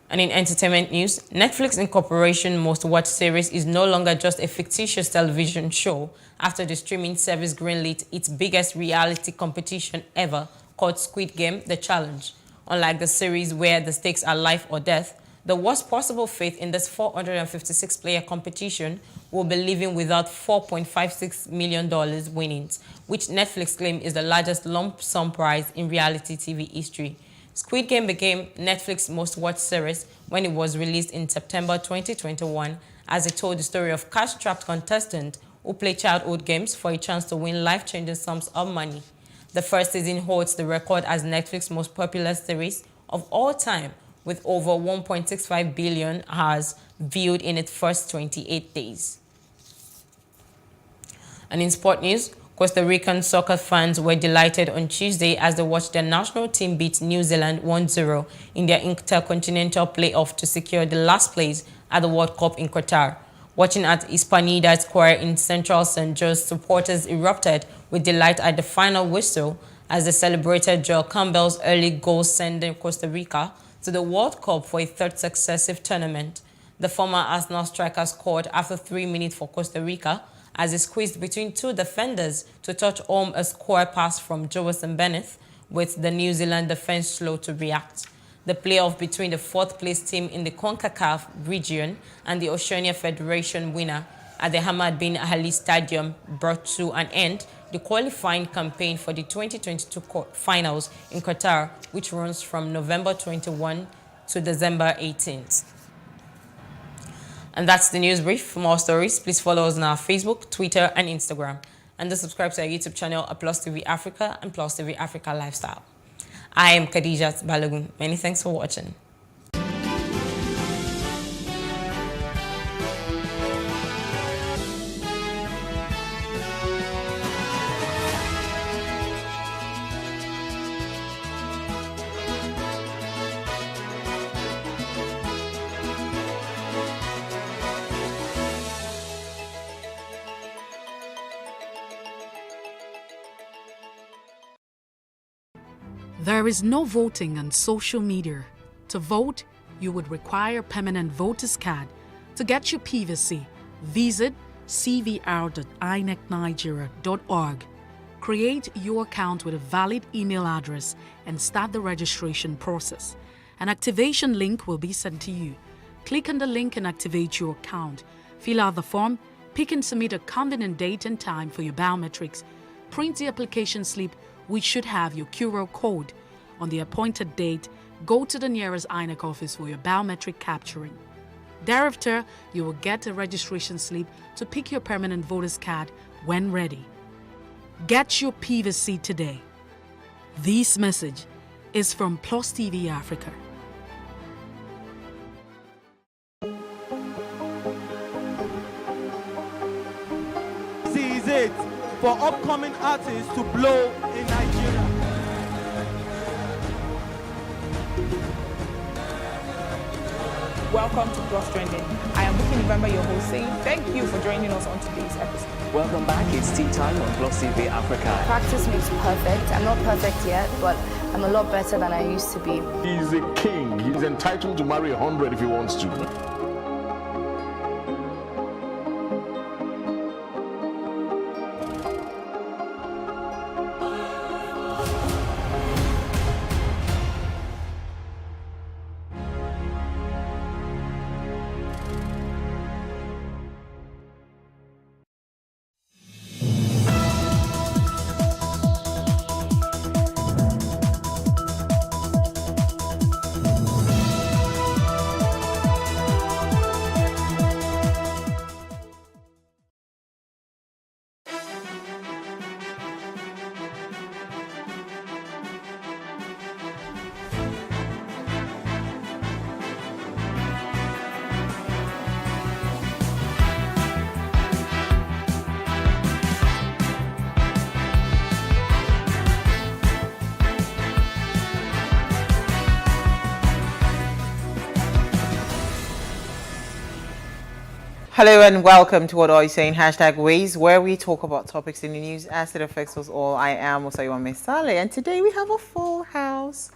Speaker 13: And in entertainment news, Netflix Incorporation Most Watched series is no longer just a fictitious television show after the streaming service greenlit its biggest reality competition ever, called Squid Game: The Challenge. Unlike the series where the stakes are life or death, the worst possible fate in this 456-player competition will be living without $4.56 million winnings, which Netflix claims is the largest lump sum prize in reality TV history. Squid Game became Netflix's most watched series when it was released in September 2021, as it told the story of cash-strapped contestants who play childhood games for a chance to win life-changing sums of money. The first season holds the record as Netflix's most popular series of all time, with over 1.65 billion hours viewed in its first 28 days. And in sport news, Costa Rican soccer fans were delighted on Tuesday as they watched their national team beat New Zealand 1-0 in their intercontinental playoff to secure the last place at the World Cup in Qatar. Watching at Hispanidad Square in central St. Joe's, supporters erupted with delight at the final whistle as they celebrated Joel Campbell's early goal sending Costa Rica to the World Cup for a third successive tournament. The former Arsenal striker scored after 3 minutes for Costa Rica as he squeezed between two defenders to touch home a square pass from Jowison Bennett, with the New Zealand defense slow to react. The playoff between the fourth-place team in the CONCACAF region and the Oceania Federation winner at the Hamad bin Ali Stadium brought to an end the qualifying campaign for the 2022 finals in Qatar, which runs from November 21 to December 18th. And that's the news brief. For more stories, please follow us on our Facebook, Twitter, and Instagram. And do subscribe to our YouTube channel at Plus TV Africa and Plus TV Africa Lifestyle. I am Khadijat Balogun. Many thanks for watching.
Speaker 4: There is no voting on social media. To vote, you would require a permanent voter's card. To get your PVC, visit cvr.inecnigeria.org. Create your account with a valid email address and start the registration process. An activation link will be sent to you. Click on the link and activate your account. Fill out the form, pick and submit a convenient date and time for your biometrics. Print the application slip, which should have your QR code. On the appointed date, go to the nearest INEC office for your biometric capturing. Thereafter, you will get a registration slip to pick your permanent voter's card when ready. Get your PVC today. This message is from Plus TV Africa.
Speaker 5: This is it for upcoming artists to blow in Nigeria.
Speaker 7: Welcome to Plus Trending. I am Buki November, your host, saying thank you for joining us on today's episode.
Speaker 8: Welcome back. It's tea time on Plus TV Africa.
Speaker 9: Practice makes perfect. I'm not perfect yet, but I'm a lot better than I used to be.
Speaker 10: He's a king. He's entitled to marry 100 if he wants to.
Speaker 11: Hello and welcome to What Are You Saying? #Ways, where we talk about topics in the news as it affects us all. I am Osayiwa Mesale, and today we have a full house.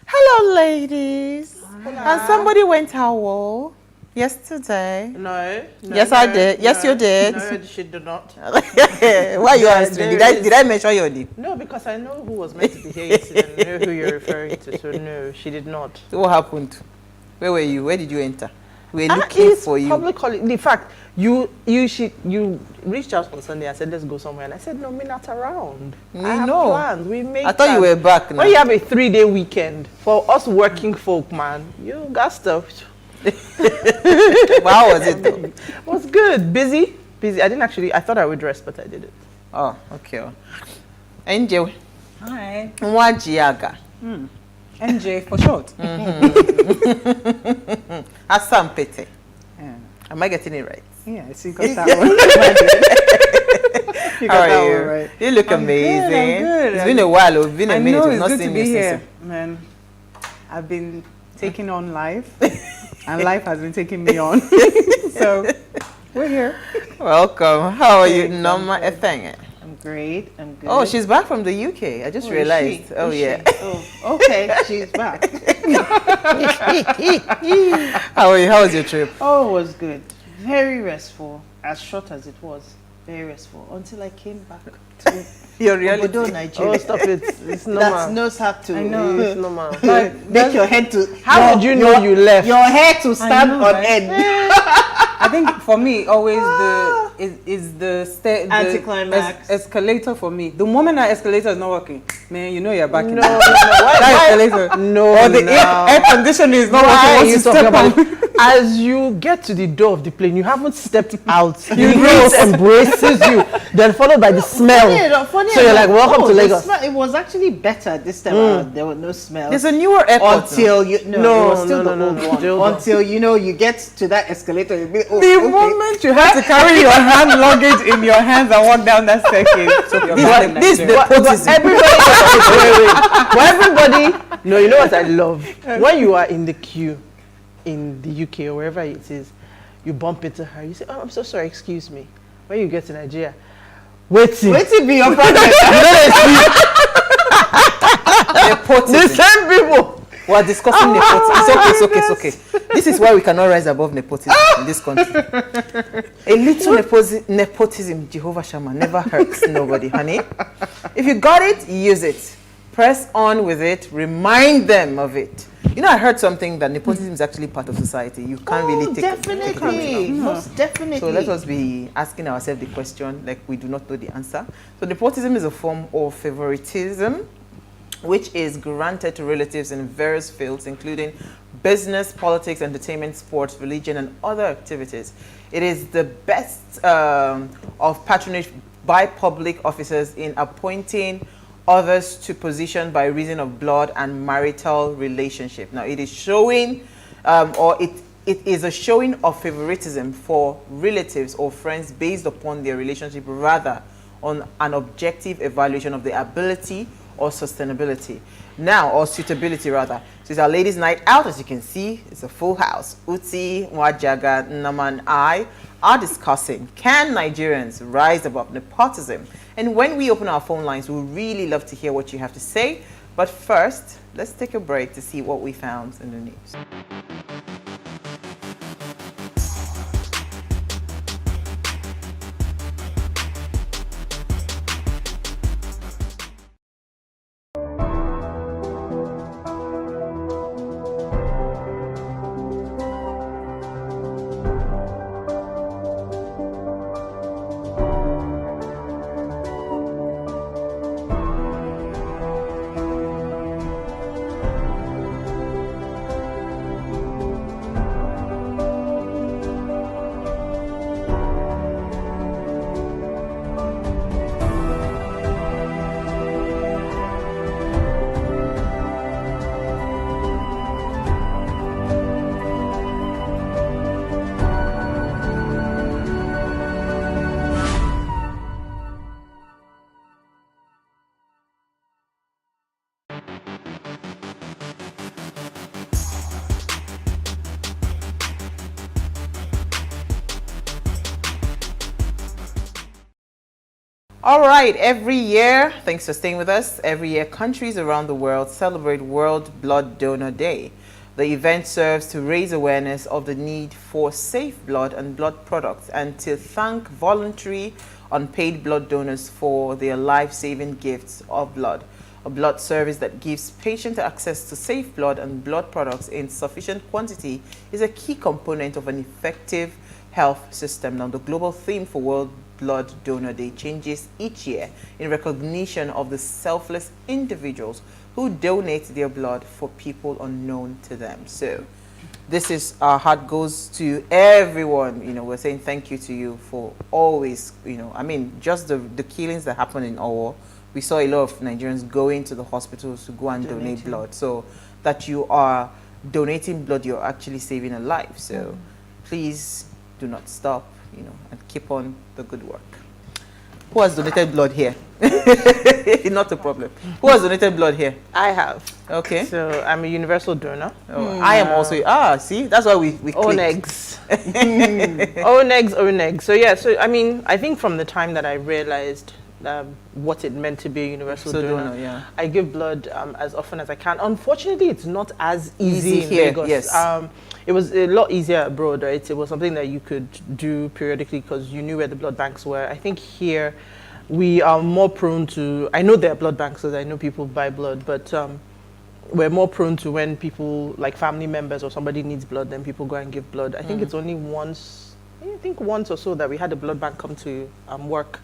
Speaker 11: Hello, ladies.
Speaker 12: Hello.
Speaker 11: And somebody went out yesterday.
Speaker 12: No.
Speaker 11: Yes, I did. Yes, you did.
Speaker 12: No, she did not.
Speaker 11: Why are you answering? Did I mention your name?
Speaker 12: No, because I know who was meant to be here yesterday and know who you're referring to. So no, she did not.
Speaker 11: So what happened? Where were you? Where did you enter? We're looking for you.
Speaker 12: Public holiday. In fact, you reached out on Sunday and said, let's go somewhere. And I said, no, me not around. I have plans. We make
Speaker 11: I thought you were back now.
Speaker 12: When you have a 3-day weekend, for us working folk, man, you got stuff.
Speaker 11: How was it though?
Speaker 12: It was good. Busy. I thought I would rest, but I didn't.
Speaker 11: Oh, okay. NJ.
Speaker 12: Hi.
Speaker 11: Nwajiaga.
Speaker 12: NJ for short.
Speaker 11: Asampete. Am I getting it right?
Speaker 12: Yeah, I see. Got that one.
Speaker 11: How are you? Right. You look amazing.
Speaker 12: I'm good.
Speaker 11: It's been a while. It's been a minute. We've not seen you
Speaker 12: here, man. I've been taking on life, and life has been taking me on. So we're here.
Speaker 11: Welcome. How are you, Norma Efenge?
Speaker 12: I'm great. I'm good.
Speaker 11: Oh, she's back from the UK. I just realized. Oh, yeah.
Speaker 12: Oh, okay. She's back.
Speaker 11: How are you? How was your trip?
Speaker 12: Oh, it was good. Very restful. As short as it was. Very restful. Until I came back to
Speaker 11: your reality.
Speaker 12: Obodo, Nigeria.
Speaker 11: Oh, stop it.
Speaker 12: It's normal. That knows how to. I know. It's normal. Make your head to. How did you know you left? Your head to stand on end.
Speaker 27: I think for me, always the
Speaker 12: anticlimax
Speaker 27: escalator for me. The moment that escalator is not working, man, you know you're back in
Speaker 12: No.
Speaker 27: that escalator.
Speaker 12: No,
Speaker 27: or the air conditioning is not working. Once you step on.
Speaker 12: As you get to the door of the plane, you haven't stepped out. The breeze embraces you, then followed by the smell.
Speaker 27: Funny
Speaker 12: so you're like, welcome to Lagos.
Speaker 27: It was actually better this time around. There were no smells.
Speaker 11: There's a newer airport.
Speaker 27: Until you, it was still the old one. Until you get to that escalator, you'll be, the moment you have to carry your hand luggage in your hands and walk down that staircase. So
Speaker 11: this is the nepotism.
Speaker 12: Everybody, no, you know what I love? When you are in the queue in the UK or wherever it is, you bump into her, you say, oh, I'm so sorry, excuse me. When you get to Nigeria, waiting be your problem. The same people.
Speaker 11: We're discussing nepotism. It's okay. This is why we cannot rise above nepotism in this country. A little nepotism, Jehovah Shammah, never hurts nobody, honey. If you got it, use it. Press on with it. Remind them of it. You know, I heard something that nepotism is actually part of society. You can't really take it.
Speaker 12: Definitely. Most definitely.
Speaker 11: So let us be asking ourselves the question like we do not know the answer. So nepotism is a form of favoritism which is granted to relatives in various fields, including business, politics, entertainment, sports, religion, and other activities. It is the best of patronage by public officers in appointing others to position by reason of blood and marital relationship. Now, it is showing, it is a showing of favoritism for relatives or friends based upon their relationship rather on an objective evaluation of the ability or sustainability. Now, or suitability rather. So it's our ladies' night out. As you can see, it's a full house. Uti, Mwajaga, Nama and I are discussing, can Nigerians rise above nepotism? And when we open our phone lines, we really love to hear what you have to say. But first, let's take a break to see what we found in the news. All right, every year, thanks for staying with us, every year countries around the world celebrate World Blood Donor Day. The event serves to raise awareness of the need for safe blood and blood products and to thank voluntary unpaid blood donors for their life-saving gifts of blood. A blood service that gives patients access to safe blood and blood products in sufficient quantity is a key component of an effective health system. Now, the global theme for World Blood Donor Day changes each year in recognition of the selfless individuals who donate their blood for people unknown to them. So this is our heart goes to everyone. You know, we're saying thank you to you for always, you know, I mean, just the killings that happen in Owo. We saw a lot of Nigerians going to the hospitals to go and donate blood. So that you are donating blood, you're actually saving a life. So please do not stop, you know, and keep on the good work. Who has donated blood here? Not a problem. Who has donated blood here?
Speaker 12: I have.
Speaker 11: Okay.
Speaker 12: So I'm a universal donor.
Speaker 11: Oh, I am also. See, that's why we
Speaker 12: Onegs. Onegs. So yeah, so I mean, I think from the time that I realized what it meant to be a universal donor,
Speaker 11: yeah.
Speaker 12: I give blood as often as I can. Unfortunately, it's not as easy in
Speaker 11: here.
Speaker 12: Lagos.
Speaker 11: Yes.
Speaker 12: It was a lot easier abroad, right? It was something that you could do periodically because you knew where the blood banks were. I think here we are more prone to, I know there are blood banks, so I know people buy blood, but we're more prone to when people, like family members or somebody needs blood, then people go and give blood. I think it's only once or so that we had a blood bank come to work.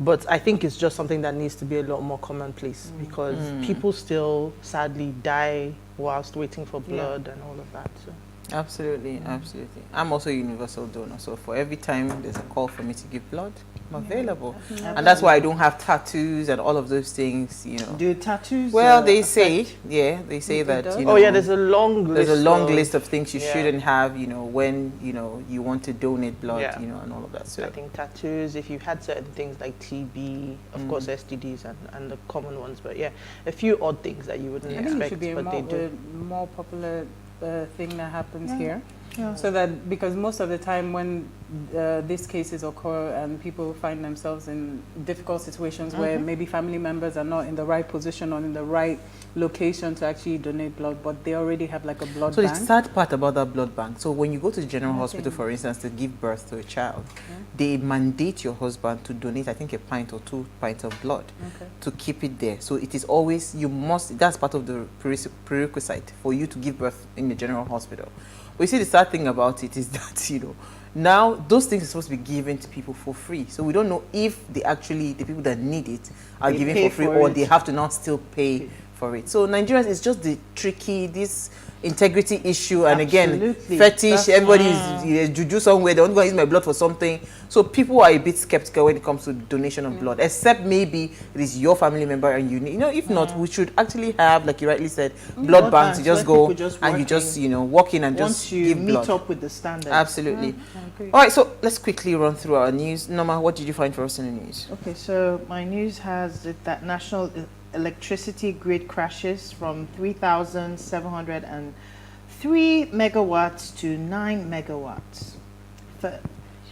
Speaker 12: But I think it's just something that needs to be a lot more commonplace because people still sadly die whilst waiting for blood and all of that. So.
Speaker 11: Absolutely, absolutely. I'm also a universal donor, so for every time there's a call for me to give blood, I'm available. And that's why I don't have tattoos and all of those things, you know.
Speaker 27: Do tattoos?
Speaker 11: Well, they say, they say that, you know.
Speaker 12: Oh yeah, there's a long list.
Speaker 11: There's a long list of things you shouldn't have, you know, when, you know, you want to donate blood, you know, and all of that. So
Speaker 12: I think tattoos, if you've had certain things like TB, of course STDs and the common ones, but yeah, a few odd things that you wouldn't expect,
Speaker 27: it should be
Speaker 12: but they do.
Speaker 27: more popular thing that happens here. So that because most of the time when these cases occur and people find themselves in difficult situations where maybe family members are not in the right position or in the right location to actually donate blood, but they already have like a blood bank.
Speaker 11: So the sad part about that blood bank, so when you go to the general hospital, for instance, to give birth to a child, they mandate your husband to donate, I think, a pint or 2 pints of blood to keep it there. So it is always, you must, that's part of the prerequisite for you to give birth in the general hospital. But you see, the sad thing about it is that, you know, now those things are supposed to be given to people for free. So we don't know if they actually, the people that need it are given for free or they have to now still pay for it. So Nigerians, it's just the tricky, this integrity issue, and again, fetish, everybody is juju somewhere, they want to go and use my blood for something. So people are a bit skeptical when it comes to donation of blood, except maybe it is your family member and you need, you know, if not, we should actually have, like you rightly said, blood banks. You just go and you just, you know, walk in and just give blood.
Speaker 27: Once you meet up with the standards.
Speaker 11: Absolutely. All right, so let's quickly run through our news. Norma, what did you find for us in the news?
Speaker 27: Okay, so my news has it that
Speaker 12: electricity grid crashes from 3,703 megawatts to 9 megawatts.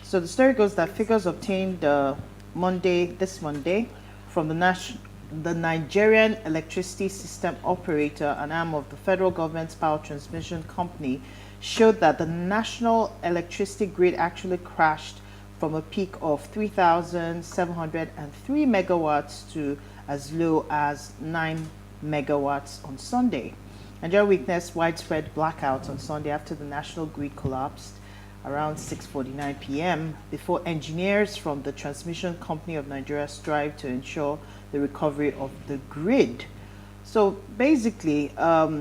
Speaker 12: So the story goes that figures obtained this Monday from the Nigerian Electricity System Operator, an arm of the federal government's power transmission company, showed that the national electricity grid actually crashed from a peak of 3,703 megawatts to as low as 9 megawatts on Sunday. Nigeria witnessed widespread blackouts on Sunday after the national grid collapsed around 6:49 p.m. before engineers from the Transmission Company of Nigeria strived to ensure the recovery of the grid. So basically,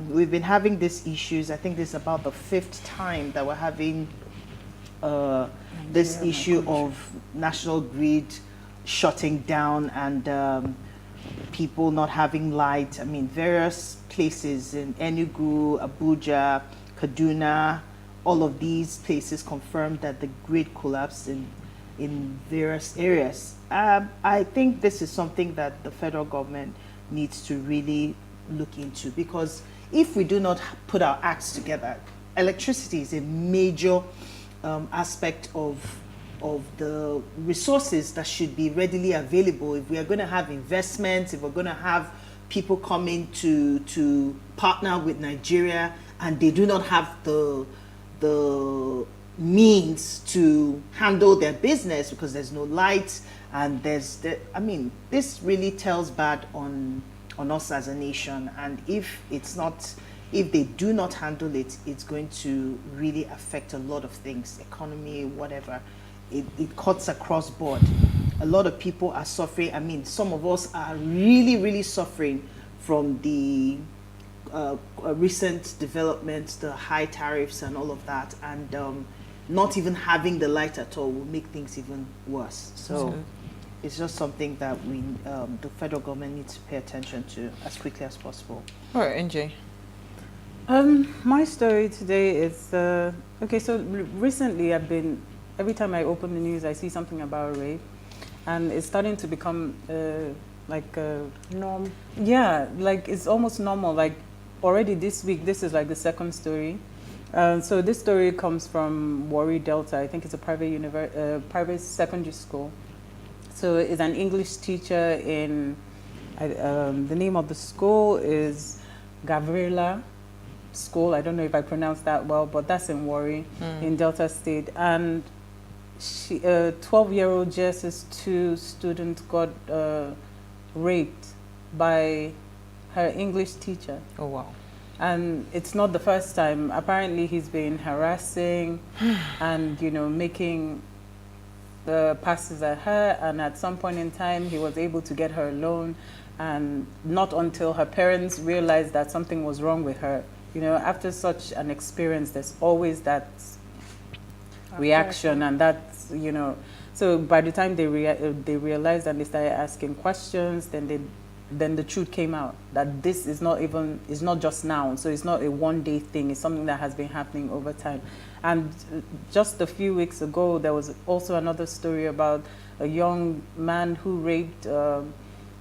Speaker 12: we've been having these issues. I think this is about the 5th time that we're having this issue of national grid shutting down and people not having light. I mean, various places in Enugu, Abuja, Kaduna, all of these places confirmed that the grid collapsed in various areas. I think this is something that the federal government needs to really look into, because if we do not put our acts together, electricity is a major aspect of the resources that should be readily available. If we are going to have investments, if we're going to have people coming to partner with Nigeria and they do not have the means to handle their business because there's no light and this really tells bad on us as a nation. And if they do not handle it, it's going to really affect a lot of things, economy, whatever. It cuts across board. A lot of people are suffering. I mean, some of us are really, really suffering from the recent developments, the high tariffs and all of that. And not even having the light at all will make things even worse. So it's just something that the federal government needs to pay attention to as quickly as possible.
Speaker 11: All right, NJ.
Speaker 27: My story today is, okay, so recently every time I open the news, I see something about rape, and it's starting to become like a norm. Yeah, like it's almost normal. Like already this week, this is like the 2nd story. So this story comes from Warri Delta. I think it's a private secondary school. So it's an English teacher in, the name of the school is Gabriela School. I don't know if I pronounced that well, but that's in Warri, in Delta State. And she, a 12-year-old JSS2 student got raped by her English teacher.
Speaker 11: Oh, wow.
Speaker 27: And it's not the first time. Apparently, he's been harassing and, making passes at her. And at some point in time, he was able to get her alone. And not until her parents realized that something was wrong with her. After such an experience, there's always that reaction, and that's, so by the time they realized and they started asking questions, then the truth came out that this is not just now. So it's not a one-day thing. It's something that has been happening over time. And just a few weeks ago, there was also another story about a young man who raped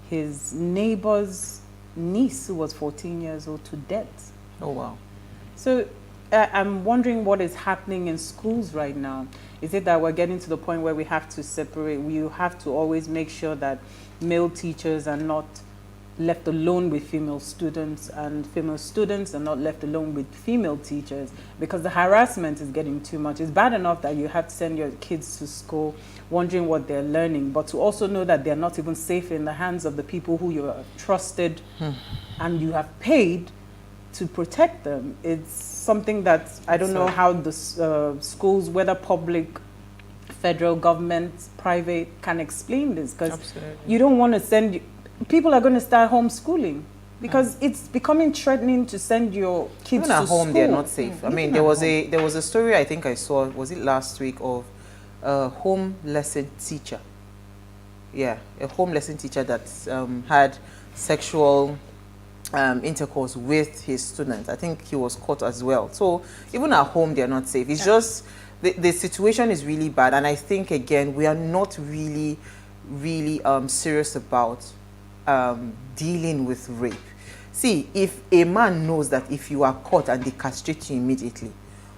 Speaker 27: his neighbor's niece, who was 14 years old, to death.
Speaker 11: Oh, wow.
Speaker 27: So I'm wondering what is happening in schools right now. Is it that we're getting to the point where we have to separate? We have to always make sure that male teachers are not left alone with female students, and female students are not left alone with female teachers, because the harassment is getting too much. It's bad enough that you have to send your kids to school wondering what they're learning, but to also know that they're not even safe in the hands of the people who you have trusted and you have paid to protect them. It's something that I don't know how the schools, whether public, federal government, private, can explain this, because you don't want to send, people are going to start homeschooling because it's becoming threatening to send your kids
Speaker 11: even
Speaker 27: to
Speaker 11: at home
Speaker 27: school.
Speaker 11: they're not safe. I mean, there was a story I think I saw, was it last week, of a home lesson teacher. Yeah, a home lesson teacher that had sexual intercourse with his students. I think he was caught as well. So even at home, they're not safe. It's just, the situation is really bad. And I think, again, we are not really serious about dealing with rape. See, if a man knows that if you are caught and they castrate you immediately,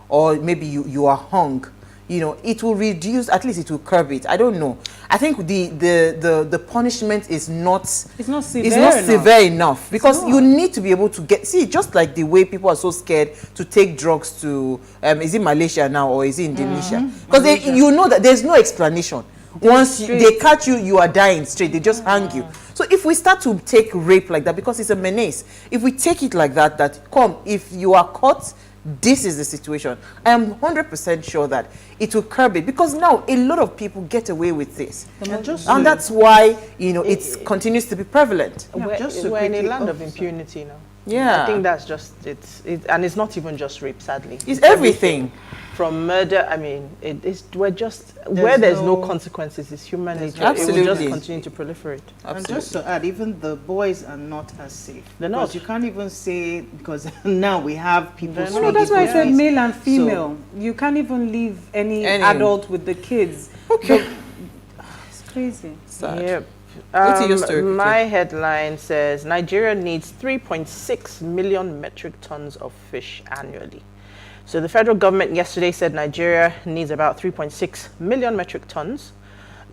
Speaker 11: or maybe you are hung, you know, it will reduce, at least it will curb it. I don't know. I think the punishment is not severe enough because you need to be able to get, see, just like the way people are so scared to take drugs to is it Malaysia now or is it Indonesia? Because you know that there's no explanation. Once they catch you, you are dying straight. They just hang you. So if we start to take rape like that, because it's a menace, if we take it like that, if you are caught, this is the situation. I am 100% sure that it will curb it, because now a lot of people get away with this, and that's why, you know, it continues to be prevalent.
Speaker 12: We're in a land of impunity now.
Speaker 11: Yeah,
Speaker 12: I think that's just it, and it's not even just rape. Sadly,
Speaker 11: it's everything. From
Speaker 12: murder, I mean, we're just where there's no consequences. It's human nature. Absolutely. It will just continue to proliferate.
Speaker 14: Absolutely. And just to add, even the boys are not as safe.
Speaker 12: They're not.
Speaker 14: Because you can't even say, because now we have people.
Speaker 27: No, that's why I said male and female. So you can't even leave any adult with the kids.
Speaker 11: Okay.
Speaker 27: It's crazy.
Speaker 11: Sad.
Speaker 12: Yep. My headline says Nigeria needs 3.6 million metric tons of fish annually. So the federal government yesterday said Nigeria needs about 3.6 million metric tons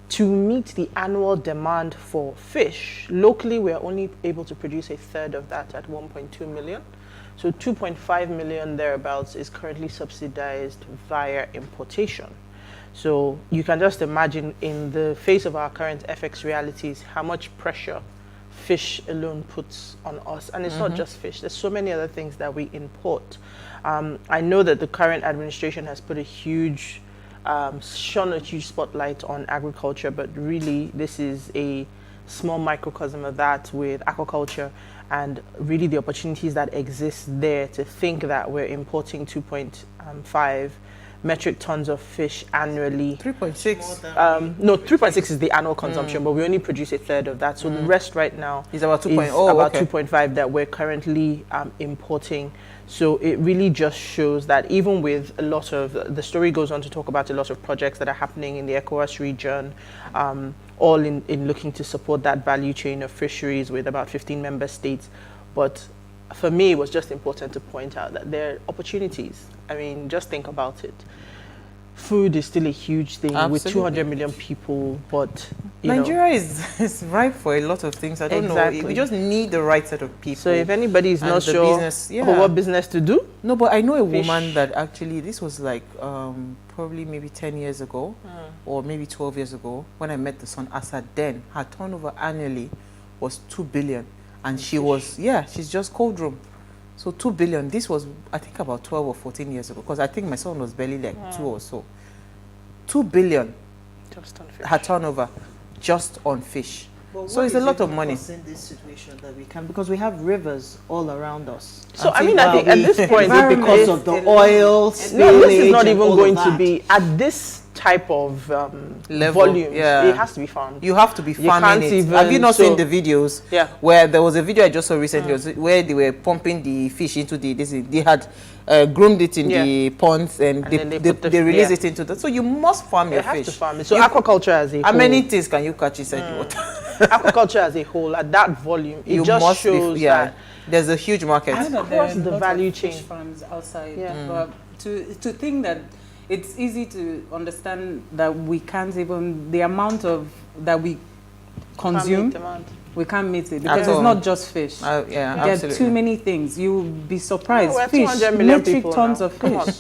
Speaker 12: to meet the annual demand for fish. Locally, we are only able to produce a third of that at 1.2 million. So 2.5 million thereabouts is currently subsidized via importation. So you can just imagine, in the face of our current FX realities, how much pressure fish alone puts on us. And it's not just fish. There's so many other things that we import. I know that the current administration has put shone a huge spotlight on agriculture, but really this is a small microcosm of that with aquaculture, and really the opportunities that exist there, to think that we're importing 2.5 metric tons of fish annually.
Speaker 11: 3.6?
Speaker 12: No, 3.6 is the annual consumption, but we only produce a third of that. So the rest right now
Speaker 11: is about
Speaker 12: 2.5 that we're currently importing. So it really just shows that even with a lot of, the story goes on to talk about a lot of projects that are happening in the ECOWAS region, all in looking to support that value chain of fisheries with about 15 member states. But for me, it was just important to point out that there are opportunities. I mean, just think about it. Food is still a huge thing. Absolutely. With 200 million people, but
Speaker 11: Nigeria is ripe for a lot of things. I don't know. We just need the right set of people.
Speaker 12: So if anybody is not sure what business to do,
Speaker 11: no. But I know a woman that actually, this was like probably maybe 10 years ago, or maybe 12 years ago, when I met the son Asa. Then her turnover annually was 2 billion, and she was she's just cold room. So 2 billion, this was, I think, about 12 or 14 years ago, because I think my son was barely like 2 or so. 2 billion,
Speaker 12: just on fish.
Speaker 11: Her turnover, just on fish.
Speaker 14: But
Speaker 11: so it's a lot of money.
Speaker 14: In this situation that we can, because we have rivers all around us.
Speaker 12: So I mean, I think at this point,
Speaker 14: because of the oil,
Speaker 12: this is not even going to be at this type of
Speaker 11: level,
Speaker 12: volume. It has to be farmed.
Speaker 11: You have to be farming it. Have you not seen the videos?
Speaker 12: Yeah.
Speaker 11: Where there was a video I just saw recently where they were pumping the fish into they had groomed it in the ponds, and they release it into that. So you must farm your fish.
Speaker 12: You have to farm it. So aquaculture as a whole.
Speaker 11: How many things can you catch inside the water?
Speaker 12: Aquaculture as a whole, at that volume, it just shows that
Speaker 11: there's a huge market
Speaker 12: across the value chain.
Speaker 27: Fish farms outside, but to think that it's easy to understand that we can't even, the amount of that we consume, we can't meet it, because it's not just fish. There are too many things. You'll be surprised. Fish, metric tons of fish.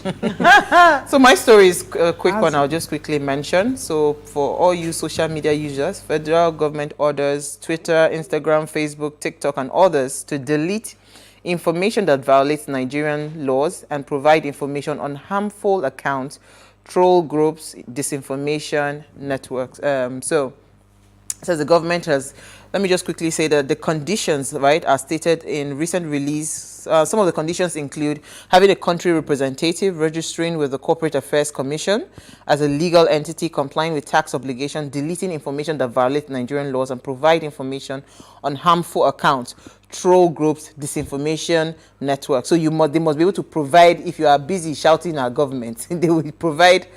Speaker 11: So my story is a quick one. I'll just quickly mention. So for all you social media users, federal government orders Twitter, Instagram, Facebook, TikTok, and others to delete information that violates Nigerian laws and provide information on harmful accounts, troll groups, disinformation networks. So the government has, let me just quickly say that the conditions, are stated in recent release. Some of the conditions include having a country representative, registering with the Corporate Affairs Commission as a legal entity, complying with tax obligation, deleting information that violates Nigerian laws, and provide information on harmful accounts, troll groups, disinformation networks. So they must be able to provide, if you are busy shouting at government, they will provide,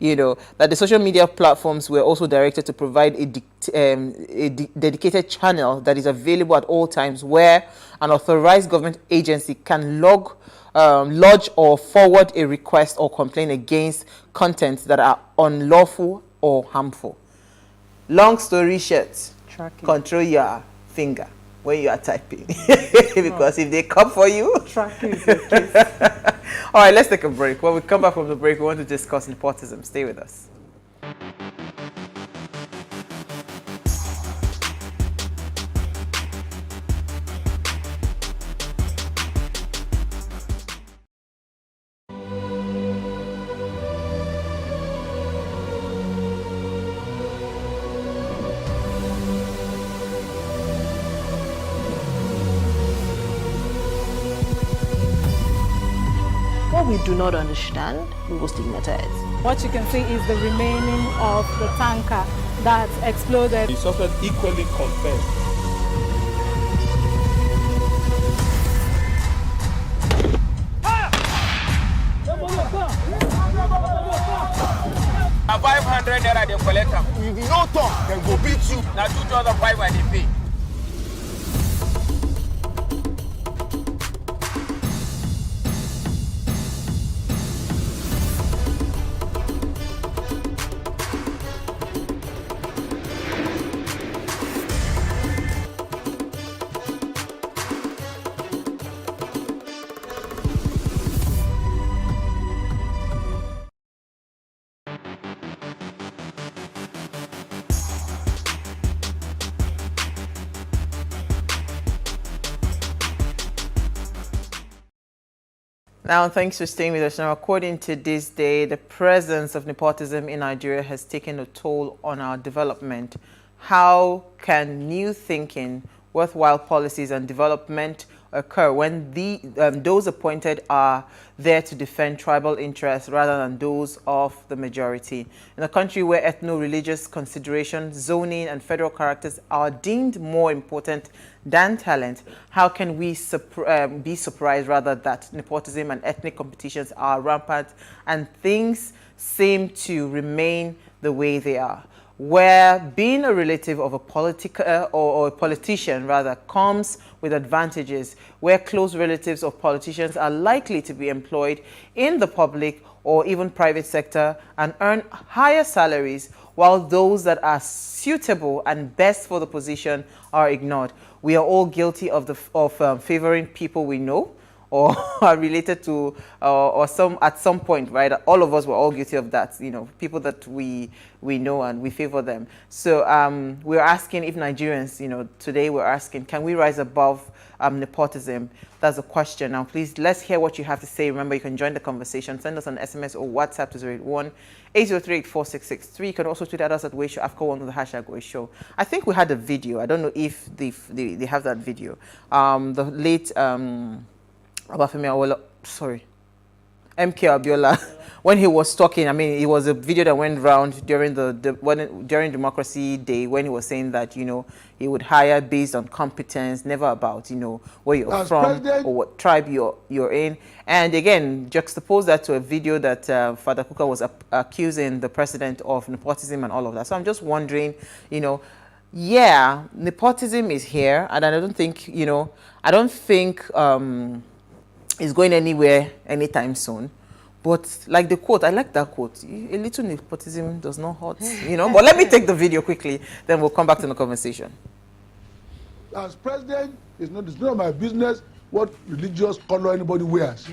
Speaker 11: that the social media platforms were also directed to provide a dedicated channel that is available at all times where an authorized government agency can lodge or forward a request or complaint against contents that are unlawful or harmful. Long story short, control your finger when you are typing because if they come for you,
Speaker 27: tracking is your case.
Speaker 11: All right, let's take a break. When we come back from the break, we want to discuss nepotism. Stay with us.
Speaker 15: What we do not understand, we will stigmatize.
Speaker 7: What you can see is the remaining of the tanker that exploded.
Speaker 16: The suspect equally confessed.
Speaker 17: A 500 naira they collect them. If you no talk, they go beat you. Now 2,500 they pay.
Speaker 11: Now, thanks for staying with us. Now, according to this day, the presence of nepotism in Nigeria has taken a toll on our development. How can new thinking, worthwhile policies and development occur when those appointed are there to defend tribal interests rather than those of the majority? In a country where ethno-religious considerations, zoning and federal characters are deemed more important than talent, how can we be surprised rather that nepotism and ethnic competitions are rampant and things seem to remain the way they are? Where being a relative of a or a politician rather comes with advantages, where close relatives of politicians are likely to be employed in the public or even private sector and earn higher salaries, while those that are suitable and best for the position are ignored. We are all guilty of favoring people we know or are related to, or at some point, right? All of us were all guilty of that. People that we know and we favor them. So we're asking if Nigerians, today we're asking, can we rise above nepotism? That's a question. Now, please, let's hear what you have to say. Remember, you can join the conversation. Send us an SMS or WhatsApp to 081-803-4663. You can also tweet at us at Wayshow, AFCO1 with the hashtag Wayshow. I think we had a video. I don't know if they have that video. The late Obafemi Awolowo, MK Abiola, when he was talking, it was a video that went round during during Democracy Day when he was saying that, he would hire based on competence, never about, where you're from or what tribe you're in. And again, juxtapose that to a video that Father Kuka was accusing the president of nepotism and all of that. So I'm just wondering, yeah, nepotism is here, and I don't think, it's going anywhere anytime soon. But like the quote, I like that quote, a little nepotism does not hurt, But let me take the video quickly, then we'll come back to the conversation.
Speaker 18: As president, it's none of my business what religious color anybody wears.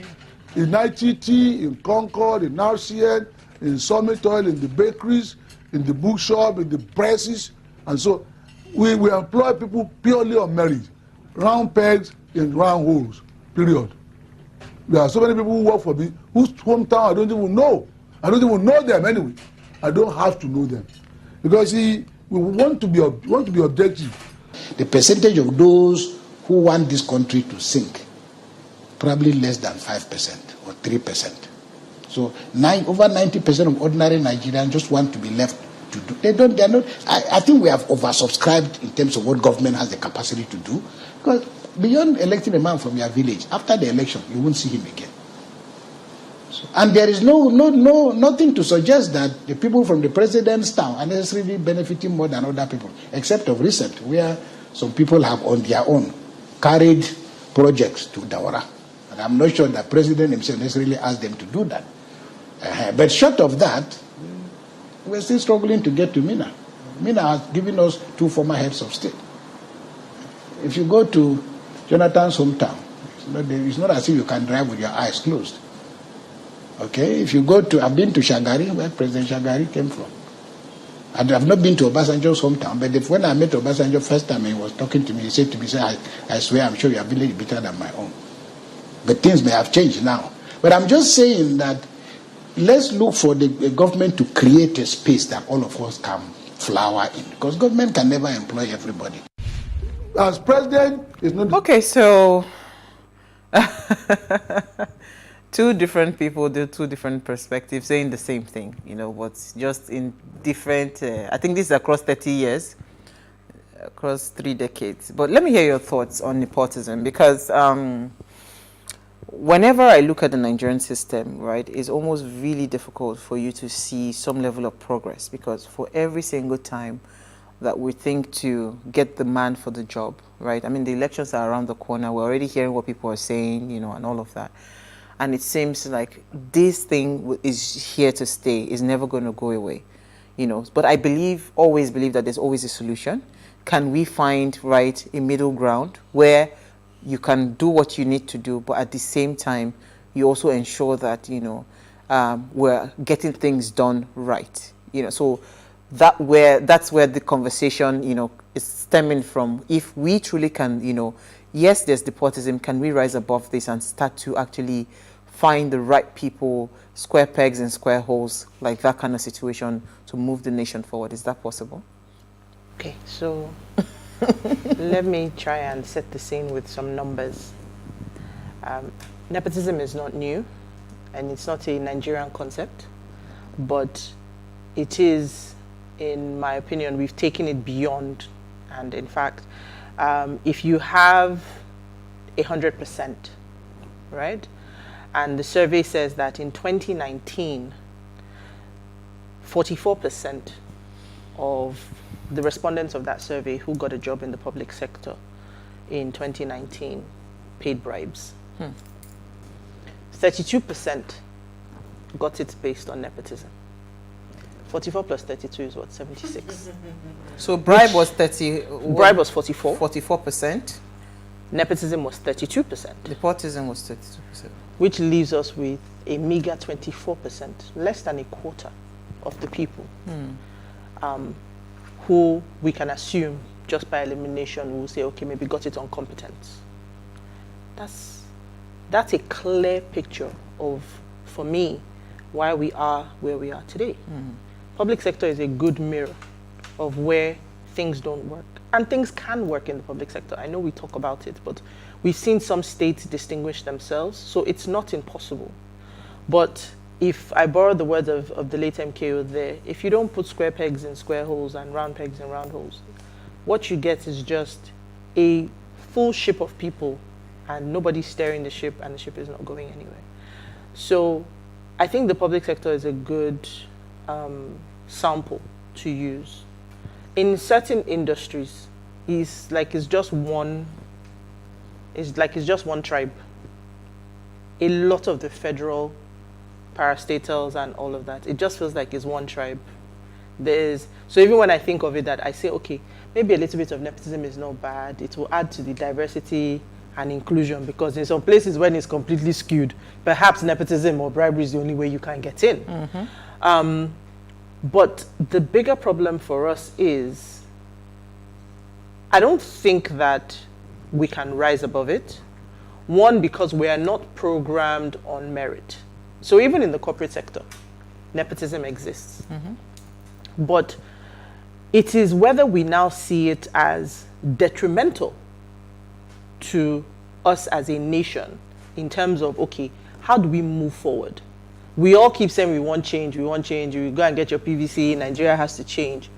Speaker 18: In ITT, in Concord, in RCN, in Summit Oil, in the bakeries, in the bookshop, in the presses. And so we employ people purely on merit. Round pegs in round holes, period. There are so many people who work for me whose hometown I don't even know. I don't even know them anyway. I don't have to know them. Because we want to be objective.
Speaker 19: The percentage of those who want this country to sink, probably less than 5% or 3%. So over 90% of ordinary Nigerians just want to be left to do. I think we have oversubscribed in terms of what government has the capacity to do. Because beyond electing a man from your village, after the election, you won't see him again. So, and there is nothing to suggest that the people from the president's town are necessarily benefiting more than other people, except of recent, where some people have on their own carried projects to Daura. And I'm not sure that president himself necessarily asked them to do that. But short of that, we're still struggling to get to Mina. Mina has given us 2 former heads of state. If you go to Jonathan's hometown, it's not as if you can drive with your eyes closed. Okay, if you go to, I've been to Shagari, where President Shagari came from. And I've not been to Obasanjo's hometown, but when I met Obasanjo first time, he was talking to me, he said to me, I swear, I'm sure your village is better than my own. But things may have changed now. But I'm just saying that let's look for the government to create a space that all of us can flower in, because government can never employ everybody.
Speaker 18: As president, is not...
Speaker 11: Okay, so... two different people, the 2 different perspectives saying the same thing, but just in different, I think this is across 30 years, across 3 decades. But let me hear your thoughts on nepotism, because whenever I look at the Nigerian system, right, it's almost really difficult for you to see some level of progress, because for every single time that we think to get the man for the job, right, I mean, the elections are around the corner, we're already hearing what people are saying, and all of that. And it seems like this thing is here to stay, is never going to go away, But I always believe that there's always a solution. Can we find, right, a middle ground where you can do what you need to do, but at the same time, you also ensure that, we're getting things done right, So that's where the conversation, is stemming from. If we truly can, yes, there's nepotism. Can we rise above this and start to actually find the right people, square pegs and square holes, like that kind of situation, to move the nation forward? Is that possible?
Speaker 12: Okay, so let me try and set the scene with some numbers. Nepotism is not new, and it's not a Nigerian concept, but it is, in my opinion, we've taken it beyond. And in fact, if you have 100%, right? And the survey says that in 2019, 44% of the respondents of that survey who got a job in the public sector in 2019 paid bribes. 32% got it based on nepotism. 44 plus 32 is what, 76?
Speaker 11: So bribe was 30.
Speaker 12: Bribe was 44.
Speaker 11: 44%.
Speaker 12: Nepotism was 32%.
Speaker 11: Nepotism was 32%.
Speaker 12: Which leaves us with a meager 24%, less than a quarter of the people who we can assume just by elimination will say, okay, maybe got it on competence. That's a clear picture of, for me, why we are where we are today. Public sector is a good mirror of where things don't work. And things can work in the public sector. I know we talk about it, but we've seen some states distinguish themselves, so it's not impossible. But if I borrow the words of the late MKO there, if you don't put square pegs in square holes and round pegs in round holes, what you get is just a full ship of people and nobody's steering the ship and the ship is not going anywhere. So I think the public sector is a good sample to use. In certain industries, it's just one tribe. A lot of the federal parastatals and all of that, it just feels like it's one tribe. So even when I think of it, that I say, okay, maybe a little bit of nepotism is not bad. It will add to the diversity and inclusion, because in some places when it's completely skewed, perhaps nepotism or bribery is the only way you can get in. But the bigger problem for us is, I don't think that we can rise above it. One, because we are not programmed on merit. So even in the corporate sector, nepotism exists. But it is whether we now see it as detrimental to us as a nation in terms of, okay, how do we move forward? We all keep saying we want change, you go and get your PVC, Nigeria has to change.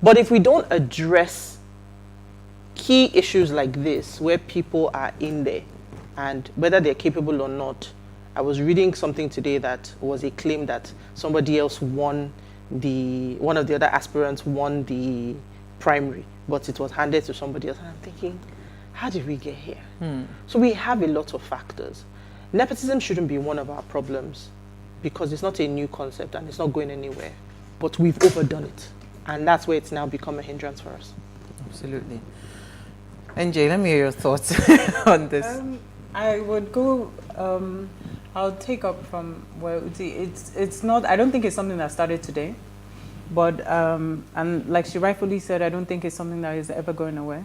Speaker 12: But if we don't address key issues like this, where people are in there, and whether they're capable or not. I was reading something today that was a claim that somebody else won one of the other aspirants won the primary, but it was handed to somebody else. And I'm thinking, how did we get here? So we have a lot of factors. Nepotism shouldn't be one of our problems because it's not a new concept and it's not going anywhere. But we've overdone it. And that's where it's now become a hindrance for us.
Speaker 11: Absolutely. NJ, let me hear your thoughts on this.
Speaker 27: I would go, I'll take up from where it's not, I don't think it's something that started today. But, and like she rightfully said, I don't think it's something that is ever going away.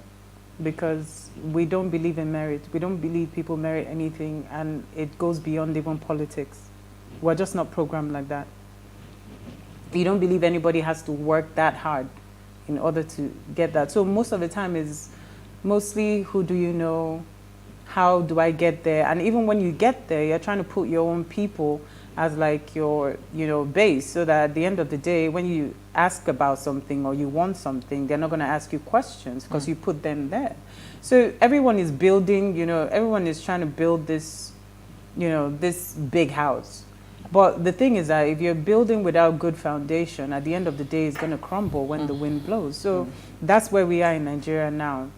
Speaker 27: Because we don't believe in merit. We don't believe people merit anything, and it goes beyond even politics. We're just not programmed like that. You don't believe anybody has to work that hard in order to get that. So most of the time is mostly who do you know, how do I get there? And even when you get there, you're trying to put your own people as like your, base, so that at the end of the day, when you ask about something or you want something, they're not going to ask you questions because you put them there. So everyone is building, everyone is trying to build this, this big house. But the thing is that if you're building without good foundation, at the end of the day, it's going to crumble when the wind blows. So that's where we are in Nigeria now,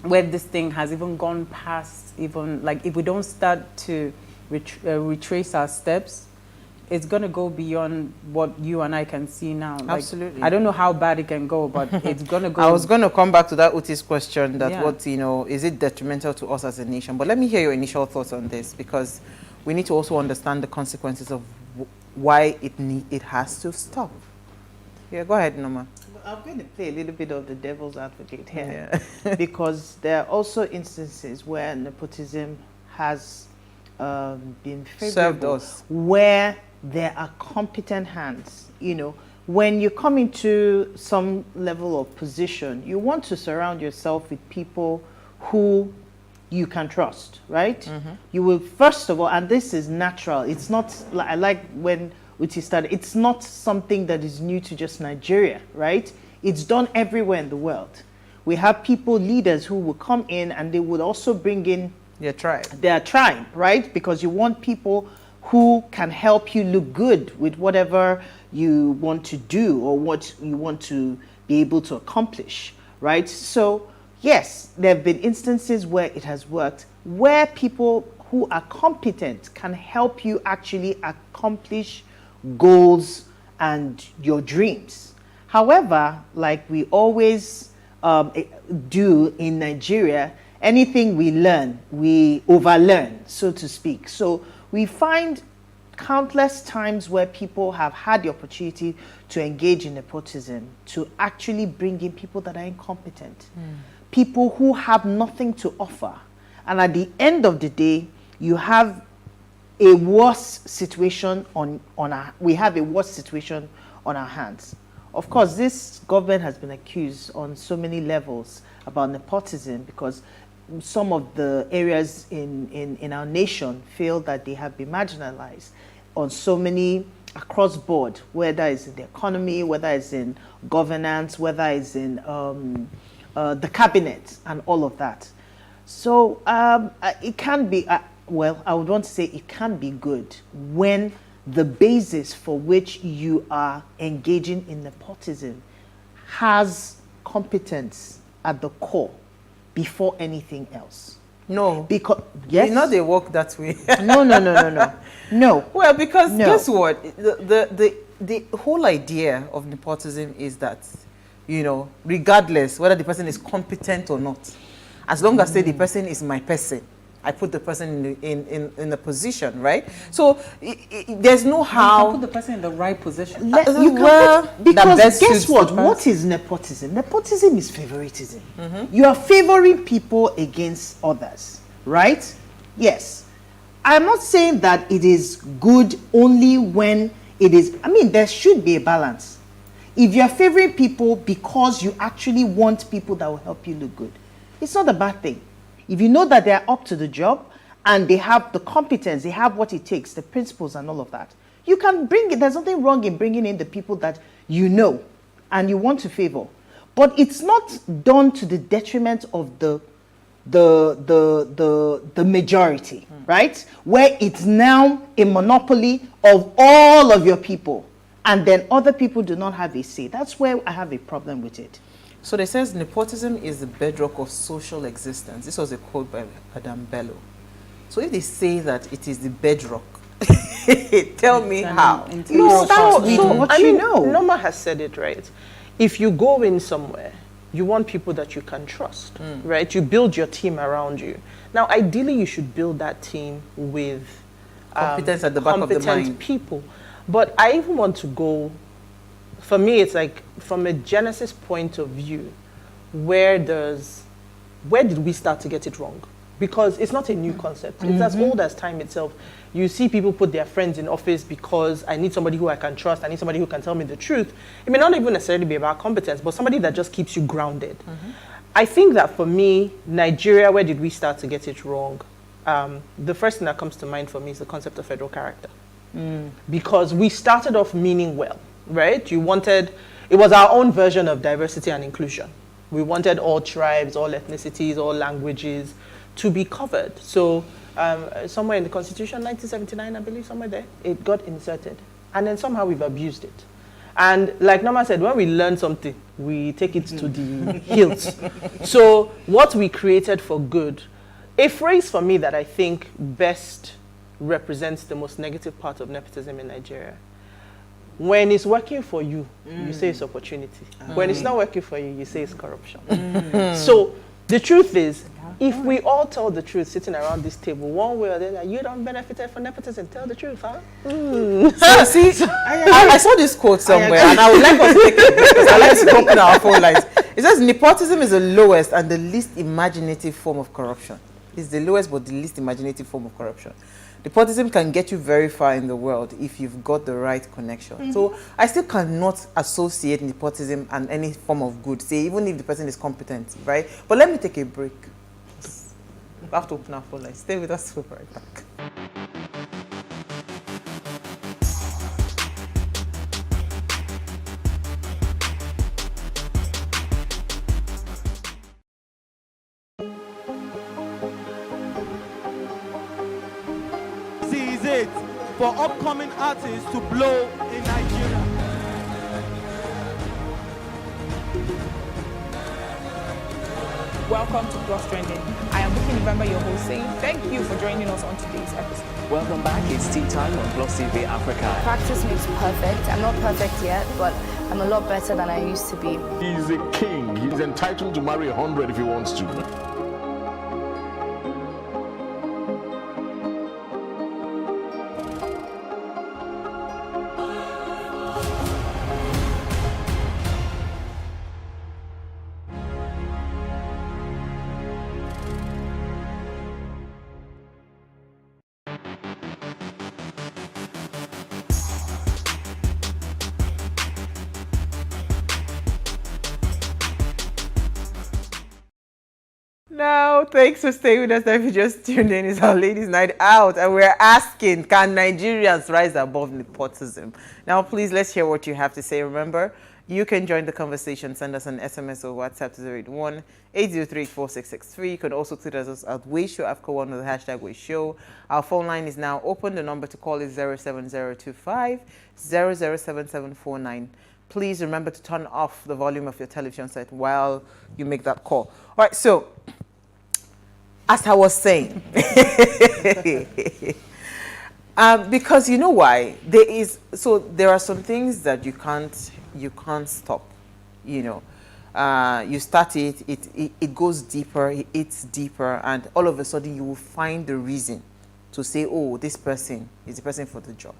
Speaker 27: where this thing has even gone past even, like, if we don't start to retrace our steps, it's going to go beyond what you and I can see now. Like,
Speaker 11: absolutely.
Speaker 27: I don't know how bad it can go, but it's going to go.
Speaker 11: I was going to come back to that Utis question, that
Speaker 27: Yeah.
Speaker 11: what, is it detrimental to us as a nation? But let me hear your initial thoughts on this, because we need to also understand the consequences of why it has to stop. Yeah, go ahead, Noma.
Speaker 14: I'm going to play a little bit of the devil's advocate here, because there are also instances where nepotism has been favorable, where there are competent hands. When you come into some level of position, you want to surround yourself with people who you can trust, right? You will, first of all, and this is natural, it's not, I like when Uti started, it's not something that is new to just Nigeria, right? It's done everywhere in the world. We have people, leaders, who will come in and they would also bring in their tribe, right? Because you want people who can help you look good with whatever you want to do or what you want to be able to accomplish, right? So yes, there have been instances where it has worked, where people who are competent can help you actually accomplish goals and your dreams. However, like we always do in Nigeria, anything we learn, we overlearn, so to speak. So we find countless times where people have had the opportunity to engage in nepotism, to actually bring in people that are incompetent, people who have nothing to offer. And at the end of the day, you have a worse situation we have a worse situation on our hands. Of course, this government has been accused on so many levels about nepotism, because some of the areas in our nation feel that they have been marginalized on so many across board, whether it's in the economy, whether it's in governance, whether it's in the cabinet and all of that. So it can be, well, I would want to say it can be good when the basis for which you are engaging in nepotism has competence at the core before anything else.
Speaker 11: No.
Speaker 14: Because, yes.
Speaker 11: You know they work that way.
Speaker 14: No.
Speaker 11: Well, because guess what? The whole idea of nepotism is that, regardless whether the person is competent or not, as long as say the person is my person, I put the person in a position, right? So there's no how.
Speaker 27: You can put the person in the right position.
Speaker 14: Because guess what? What is nepotism? Nepotism is favoritism. You are favoring people against others, right? Yes. I'm not saying that it is good only when it is. I mean, there should be a balance. If you're favoring people because you actually want people that will help you look good, it's not a bad thing. If you know that they're up to the job and they have the competence, they have what it takes, the principles and all of that, you can bring it. There's nothing wrong in bringing in the people that you know and you want to favor. but it's not done to the detriment of the majority, right? Where it's now a monopoly of all of your people, and then other people do not have a say. That's where I have a problem with it.
Speaker 11: So they says nepotism is the bedrock of social existence. This was a quote by Adam Bello. So if they say that it is the bedrock, tell me how.
Speaker 12: No, I mean, Norma has said it right. If you go in somewhere, you want people that you can trust, right? You build your team around you. Now, ideally, you should build that team with
Speaker 11: competence at the back of the mind.
Speaker 12: People. But I even want to go, for me, it's like from a Genesis point of view, where did we start to get it wrong? Because it's not a new concept. It's as old as time itself. You see people put their friends in office because I need somebody who I can trust. I need somebody who can tell me the truth. It may not even necessarily be about competence, but somebody that just keeps you grounded. I think that for me, Nigeria, where did we start to get it wrong? The first thing that comes to mind for me is the concept of federal character. Because we started off meaning well, right? It was our own version of diversity and inclusion. We wanted all tribes, all ethnicities, all languages to be covered. So somewhere in the Constitution, 1979, I believe, somewhere there, it got inserted. And then somehow we've abused it. And like Norma said, when we learn something, we take it to the hilt. So what we created for good, a phrase for me that I think best represents the most negative part of nepotism in Nigeria. When it's working for you, you say it's opportunity. When it's not working for you, you say it's corruption. So the truth is, if we all tell the truth sitting around this table, one way or the other, you don't benefit from nepotism, tell the truth, huh?
Speaker 11: So see, I saw this quote somewhere, and I would like us to take it because I like to open our phone lines. It says, nepotism is the lowest and the least imaginative form of corruption. It's the lowest but the least imaginative form of corruption. Nepotism can get you very far in the world if you've got the right connection. So I still cannot associate nepotism and any form of good, say, even if the person is competent, right? But let me take a break. We have to open our phone lines. Stay with us, we'll be right back.
Speaker 5: This is it for upcoming artists to blow in Nigeria.
Speaker 7: Welcome to Plus Trending. I am Bukky November, your host, saying thank you for joining us on today's episode.
Speaker 8: Welcome back. It's tea time on Plus TV Africa.
Speaker 9: Practice makes perfect. I'm not perfect yet, but I'm a lot better than I used to be.
Speaker 10: He's a king. He's entitled to marry 100 if he wants to.
Speaker 11: Now, thanks for staying with us. If you just tuned in, it's our Ladies' Night Out, and we're asking, can Nigerians rise above nepotism? Now, please, let's hear what you have to say. Remember, you can join the conversation. Send us an SMS or WhatsApp to 081-803-4663. You can also tweet us at WayShowAfrica1 with the hashtag WayShow. Our phone line is now open. The number to call is 07025 007749. Please remember to turn off the volume of your television set while you make that call. All right, so as I was saying, because you know why? There are some things that you can't stop. You know, you start it goes deeper, it's deeper, and all of a sudden you will find the reason to say, oh, this person is the person for the job.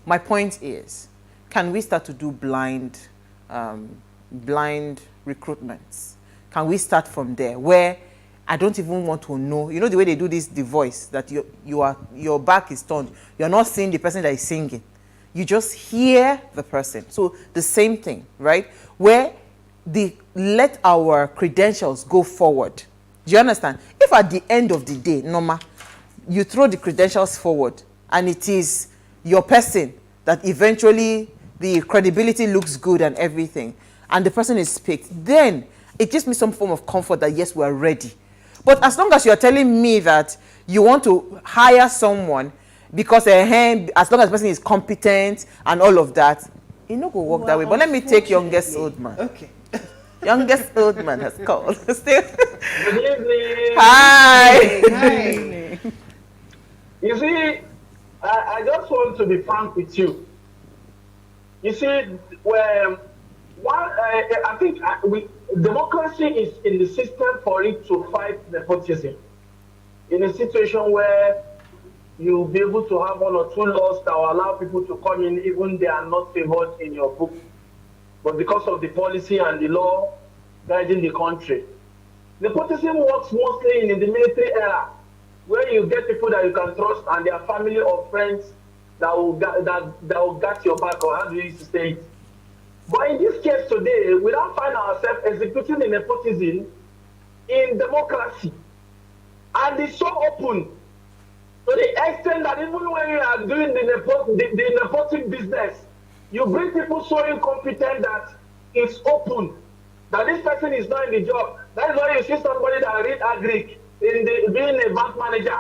Speaker 11: My point is, can we start to do blind recruitments? Can we start from there, where I don't even want to know? You know the way they do this, the voice, that your back is turned. You're not seeing the person that is singing. You just hear the person. So the same thing, right? Where let our credentials go forward. Do you understand? If at the end of the day, Norma, you throw the credentials forward and it is your person that eventually the credibility looks good and everything, and the person is picked, then it gives me some form of comfort that yes, we are ready. But as long as you are telling me that you want to hire someone because as long as the person is competent and all of that, it no go work that way. But let me take youngest old man.
Speaker 14: Okay.
Speaker 11: Youngest old man has called.
Speaker 1: Good evening.
Speaker 11: Hi.
Speaker 1: Hi. You see, I just want to be frank with you. You see, I think democracy is in the system for it to fight nepotism. In a situation where you'll be able to have 1 or 2 laws that will allow people to come in even they are not favored in your book. But because of the policy and the law guiding the country. Nepotism works mostly in the military era, where you get people that you can trust and their family or friends that will got your back, or how do you used to say it. But in this case today, we don't find ourselves executing the nepotism in democracy. And it's so open to the extent that even when you are doing the nepotism business, you bring people so incompetent that it's open, that this person is not in the job. That is why you see somebody that read agric being a bank manager.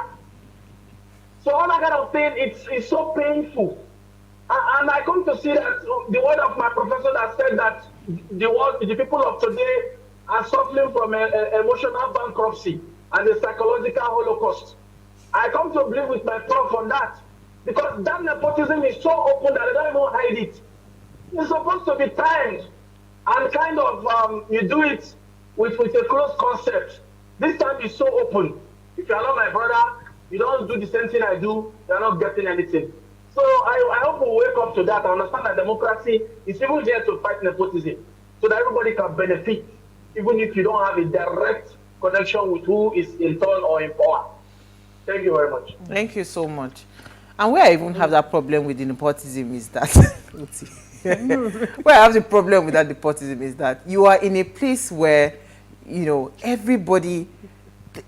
Speaker 1: So all that kind of thing, it's so painful. And I come to see that the word of my professor that said that the people of today are suffering from emotional bankruptcy and a psychological holocaust. I come to believe with my prof on that, because that nepotism is so open that they don't even hide it. It's supposed to be timed and kind of you do it with a close concept. This time is so open. If you're not my brother, you don't do the same thing I do, you're not getting anything. So I hope we wake up to that. I understand that democracy is even there to fight nepotism, so that everybody can benefit, even if you don't have a direct connection with who is in turn or in power. Thank you very much.
Speaker 11: Thank you so much. And where I even have that problem with the nepotism is that where I have the problem with that nepotism is that you are in a place where, you know, everybody,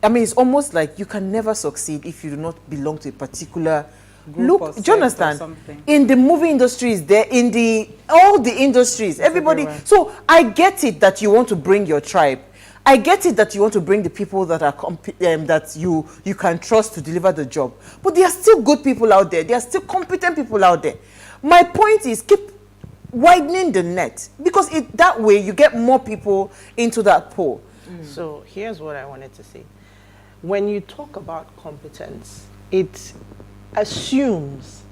Speaker 11: I mean, it's almost like you can never succeed if you do not belong to a particular group. Look, do you understand? In the movie industries, there, in all the industries, everybody. So I get it that you want to bring your tribe. I get it that you want to bring the people that are that you can trust to deliver the job. But there are still good people out there. There are still competent people out there. My point is, keep widening the net, because that way you get more people into that pool.
Speaker 12: So here's what I wanted to say. When you talk about competence, it assumes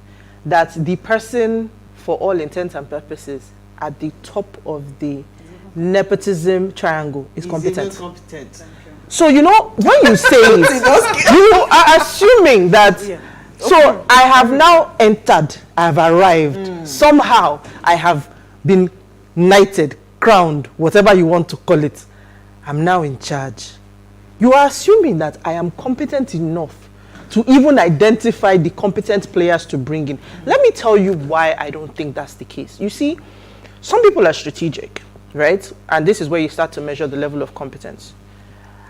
Speaker 12: that the person, for all intents and purposes, at the top of the nepotism triangle is competent. So, you know, when you say it, you are assuming that, so I have now entered, I have arrived, somehow I have been knighted, crowned, whatever you want to call it. I'm now in charge. You are assuming that I am competent enough to even identify the competent players to bring in. Let me tell you why I don't think that's the case. You see, some people are strategic, right? And this is where you start to measure the level of competence.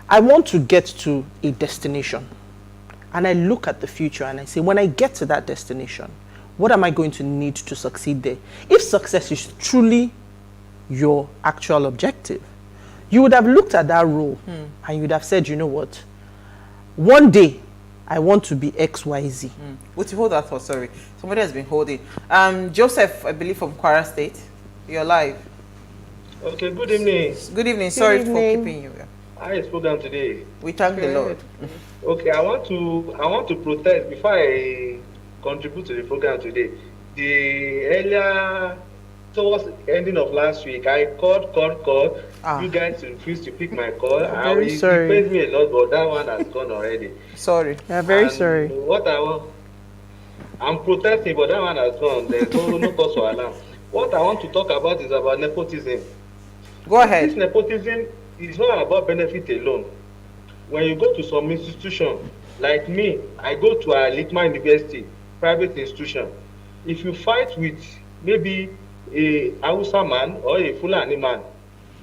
Speaker 12: I want to get to a destination. And I look at the future and I say, when I get to that destination, what am I going to need to succeed there? If success is truly your actual objective, you would have looked at that role and you would have said, you know what? One day, I want to be XYZ.
Speaker 11: Would you hold that thought? Sorry. Somebody has been holding. Joseph, I believe from Kwara State. You're live.
Speaker 1: Okay, good evening.
Speaker 11: Good evening. Sorry for keeping you here.
Speaker 1: How is program today?
Speaker 11: We thank the Lord.
Speaker 1: Okay, I want to protest before I contribute to the program today. The earlier, towards the ending of last week, I called. You guys refused to pick my call.
Speaker 12: I'm very sorry.
Speaker 1: It pains me a lot, but that one has gone already.
Speaker 11: Sorry.
Speaker 12: Yeah, very sorry.
Speaker 1: What I'm protesting, but that one has gone. There's no cause for alarm. What I want to talk about is about nepotism.
Speaker 11: Go ahead.
Speaker 1: This nepotism is not about benefit alone. When you go to some institution, like me, I go to a Litman University, private institution. If you fight with maybe a Hausa man or a Fulani man,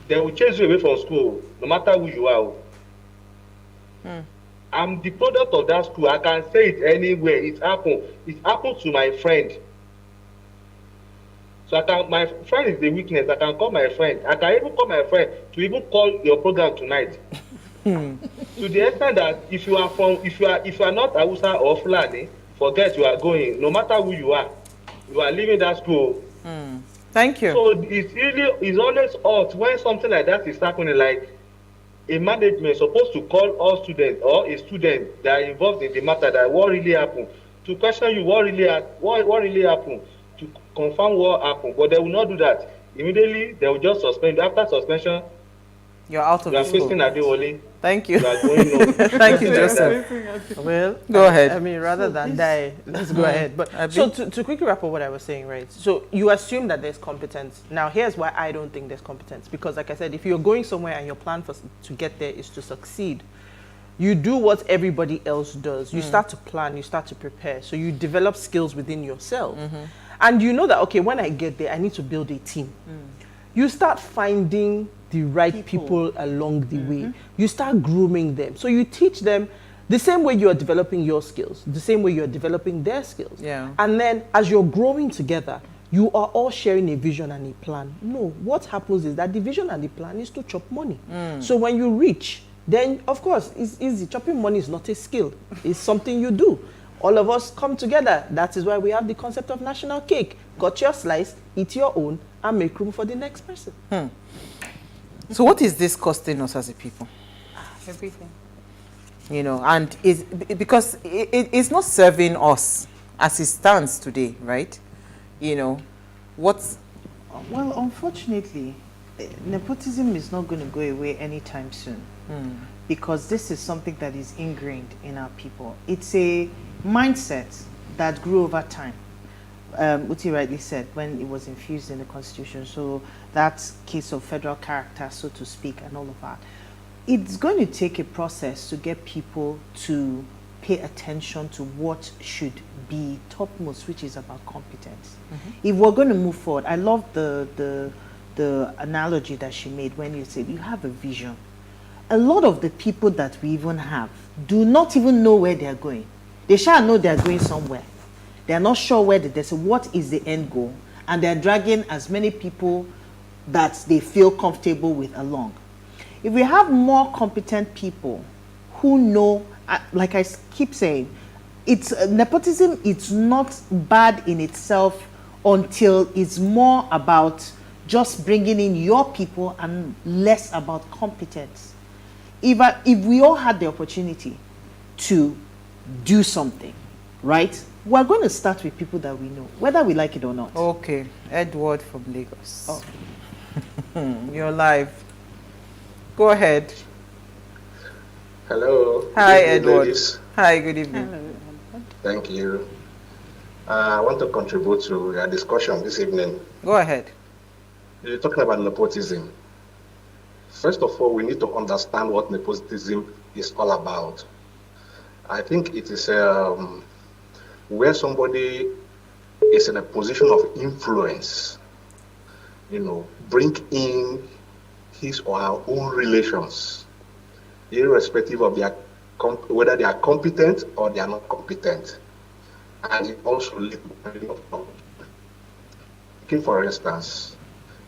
Speaker 1: they will chase you away from school, no matter who you are. I'm the product of that school. I can say it anywhere. It happened. It happened to my friend.
Speaker 2: So my friend is the weakness. I can call my friend. I can even call my friend to even call your program tonight. To the extent that if you are not Hausa or Fulani, forget you are going. No matter who you are leaving that school.
Speaker 11: Thank you.
Speaker 2: So it's always odd when something like that is happening. Like a management is supposed to call all students or a student that are involved in the matter that what really happened to question you what really happened, to confirm what happened, but they will not do that. Immediately they will just suspend. After suspension,
Speaker 11: you're out of the school.
Speaker 2: Thank
Speaker 11: you.
Speaker 2: Thank
Speaker 11: you, Joseph.
Speaker 12: Well,
Speaker 11: go ahead.
Speaker 12: I mean, rather than die, let's go ahead. But so to quickly wrap up what I was saying, right? So you assume that there's competence. Now, here's why I don't think there's competence. Because like I said, if you're going somewhere and your plan to get there is to succeed, you do what everybody else does. You start to plan, you start to prepare. So you develop skills within yourself. And you know that, okay, when I get there, I need to build a team. You start finding the right people along the way. You start grooming them. So you teach them the same way you're developing your skills, the same way you're developing their skills. And then as you're growing together, you are all sharing a vision and a plan. No, what happens is that the vision and the plan is to chop money. So when you reach, then of course it's easy. Chopping money is not a skill. It's something you do. All of us come together. That is why we have the concept of national cake. Cut your slice, eat your own, and make room for the next person.
Speaker 11: So what is this costing us as a people?
Speaker 27: Everything.
Speaker 11: You know, and because it's not serving us as it stands today, right? You know, what's...
Speaker 14: Well, unfortunately, nepotism is not going to go away anytime soon. Because this is something that is ingrained in our people. It's a mindset that grew over time. Uti rightly said, when it was infused in the Constitution, so that case of federal character, so to speak, and all of that. It's going to take a process to get people to pay attention to what should be topmost, which is about competence. If we're going to move forward, I love the analogy that she made when you said you have a vision. A lot of the people that we even have do not even know where they're going. They shall know they're going somewhere. They're not sure where they say what is the end goal, and they're dragging as many people that they feel comfortable with along. If we have more competent people who know, like I keep saying, it's nepotism. It's not bad in itself until it's more about just bringing in your people and less about competence. If we all had the opportunity to do something, right? We're going to start with people that we know, whether we like it or not.
Speaker 11: Okay. Edward from Lagos. Oh. You're live. Go ahead.
Speaker 3: Hello.
Speaker 11: Hi, Edward. Ladies. Hi, good evening.
Speaker 3: Hello. Thank you. I want to contribute to your discussion this evening.
Speaker 11: Go ahead.
Speaker 3: You're talking about nepotism. First of all, we need to understand what nepotism is all about. I think it is where somebody is in a position of influence, you know, bring in his or her own relations, irrespective of whether they are competent or they are not competent. And it also leads to, for instance,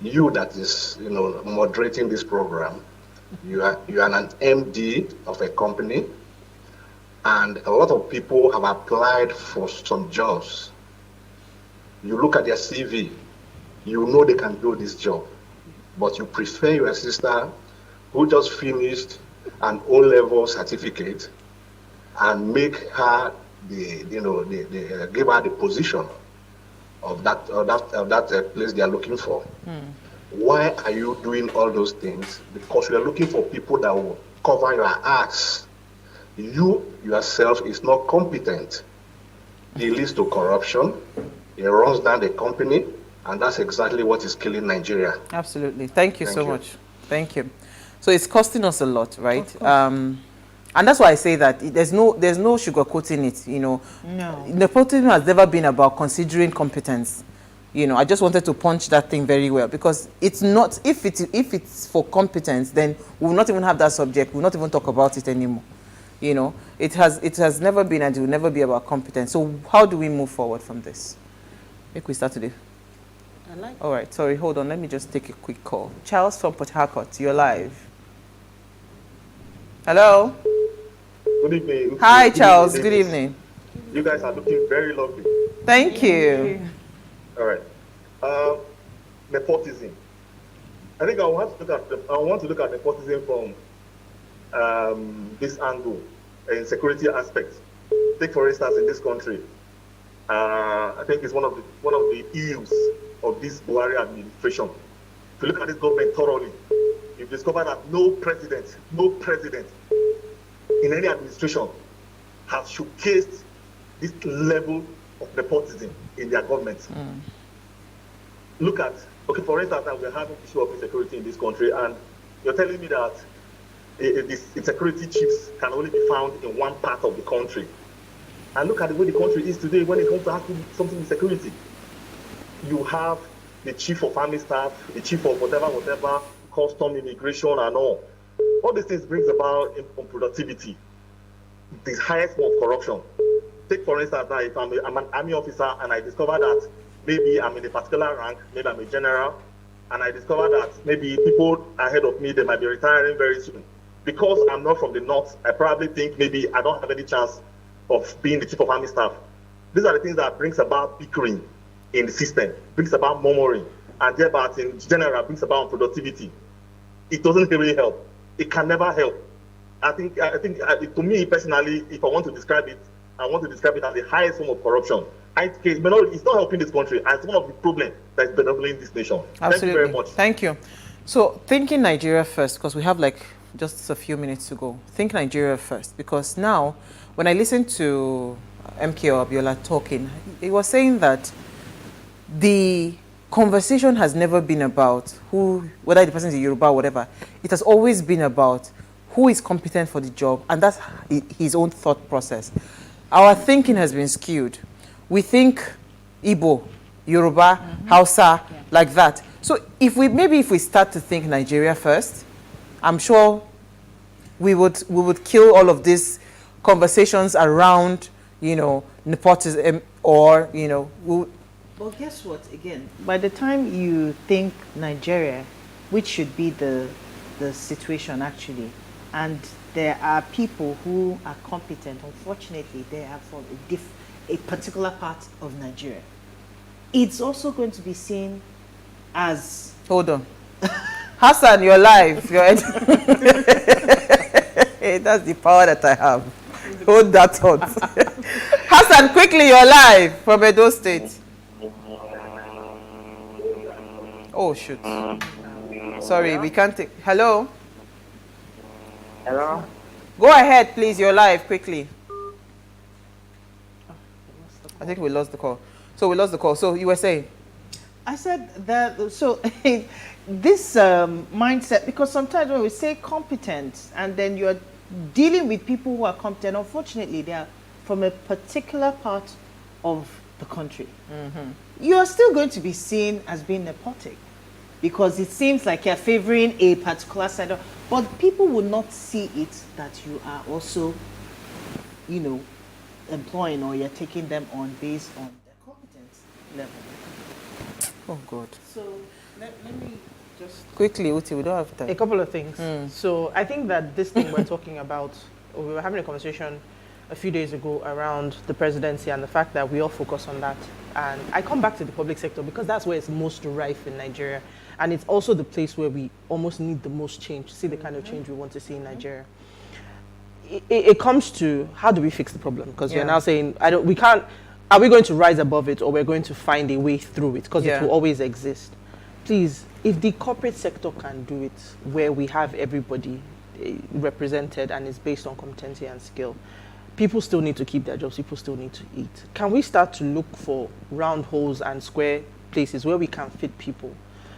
Speaker 3: you that is, you know, moderating this program, you are an MD of a company, and a lot of people have applied for some jobs. You look at their CV, you know they can do this job, but you prefer your sister who just finished an O-level certificate and make her give her the position of that place they are looking for. Why are you doing all those things? Because you are looking for people that will cover your ass. You yourself is not competent. It leads to corruption. It runs down the company, and that's exactly what is killing Nigeria.
Speaker 11: Absolutely. Thank you so much. Thank you. So it's costing us a lot, right? And that's why I say that there's no sugarcoating it. You know,
Speaker 14: no.
Speaker 11: Nepotism has never been about considering competence. You know, I just wanted to punch that thing very well, because it's not. If it's for competence, then we will not even have that subject. We will not even talk about it anymore. You know, it has never been and it will never be about competence. So how do we move forward from this? If we start today.
Speaker 14: I like
Speaker 11: All right, sorry, hold on. Let me just take a quick call. Charles from Port Harcourt, you're live. Hello?
Speaker 6: Good evening.
Speaker 11: Hi, Charles. Good evening.
Speaker 6: You guys are looking very lovely.
Speaker 11: Thank you.
Speaker 6: All right. Nepotism. I think I want to look at nepotism from this angle, in security aspects. Take for instance in this country, I think it's one of the ills of this Buhari administration. If you look at this government thoroughly, you've discovered that no president in any administration has showcased this level of nepotism in their government. Look at, okay, for instance, we're having issue of insecurity in this country, and you're telling me that these insecurity chiefs can only be found in one part of the country. And look at the way the country is today when it comes to asking something with security. You have the chief of army staff, the chief of whatever, custom, immigration, and all. All these things brings about unproductivity, the highest form of corruption. Take for instance now, if I'm an army officer and I discover that maybe I'm in a particular rank, maybe I'm a general, and I discover that maybe people ahead of me, they might be retiring very soon. Because I'm not from the north, I probably think maybe I don't have any chance of being the chief of army staff. These are the things that brings about bickering in the system, brings about murmuring, and thereby in general brings about unproductivity. It doesn't really help. It can never help. I think to me personally, if I want to describe it, I want to describe it as the highest form of corruption. It's not helping this country, and it's one of the problems that is benefiting this nation.
Speaker 11: Absolutely.
Speaker 6: Thank you very much.
Speaker 11: Thank you. So thinking Nigeria first, because we have like just a few minutes to go. Think Nigeria first, because now when I listen to MKO Abiola talking, he was saying that the conversation has never been about whether the person is a Yoruba or whatever. It has always been about who is competent for the job, and that's his own thought process. Our thinking has been skewed. We think Igbo, Yoruba, Hausa, like that. So if we start to think Nigeria first, I'm sure we would kill all of these conversations around, nepotism or,
Speaker 14: Well, guess what? Again, by the time you think Nigeria, which should be the situation actually, and there are people who are competent, unfortunately, they are from a particular part of Nigeria. It's also going to be seen as...
Speaker 11: Hold on. Hassan, you're live. Hey, that's the power that I have. Hold that thought. Hassan, quickly, you're live from Edo State. Oh, shoot. Sorry, we can't take... Hello?
Speaker 20: Hello?
Speaker 11: Go ahead, please. You're live, quickly. I think we lost the call. So you were saying?
Speaker 14: I said that, so this mindset, because sometimes when we say competent and then you're dealing with people who are competent, unfortunately, they are from a particular part of the country. You are still going to be seen as being nepotic because it seems like you're favoring a particular side, but people will not see it that you are also, employing or you're taking them on based on their competence level.
Speaker 11: Oh, God.
Speaker 14: So let me just...
Speaker 11: Quickly, Uti, we don't have time.
Speaker 12: A couple of things. So I think that this thing we're talking about, we were having a conversation a few days ago around the presidency and the fact that we all focus on that. And I come back to the public sector because that's where it's most rife in Nigeria. And it's also the place where we almost need the most change, to see the kind of change we want to see in Nigeria. It comes to how do we fix the problem? Because you're now saying, are we going to rise above it or we're going to find a way through it? Because it will always exist. Please, if the corporate sector can do it, where we have everybody represented and it's based on competency and skill, people still need to keep their jobs, people still need to eat. Can we start to look for round holes and square places where we can fit people?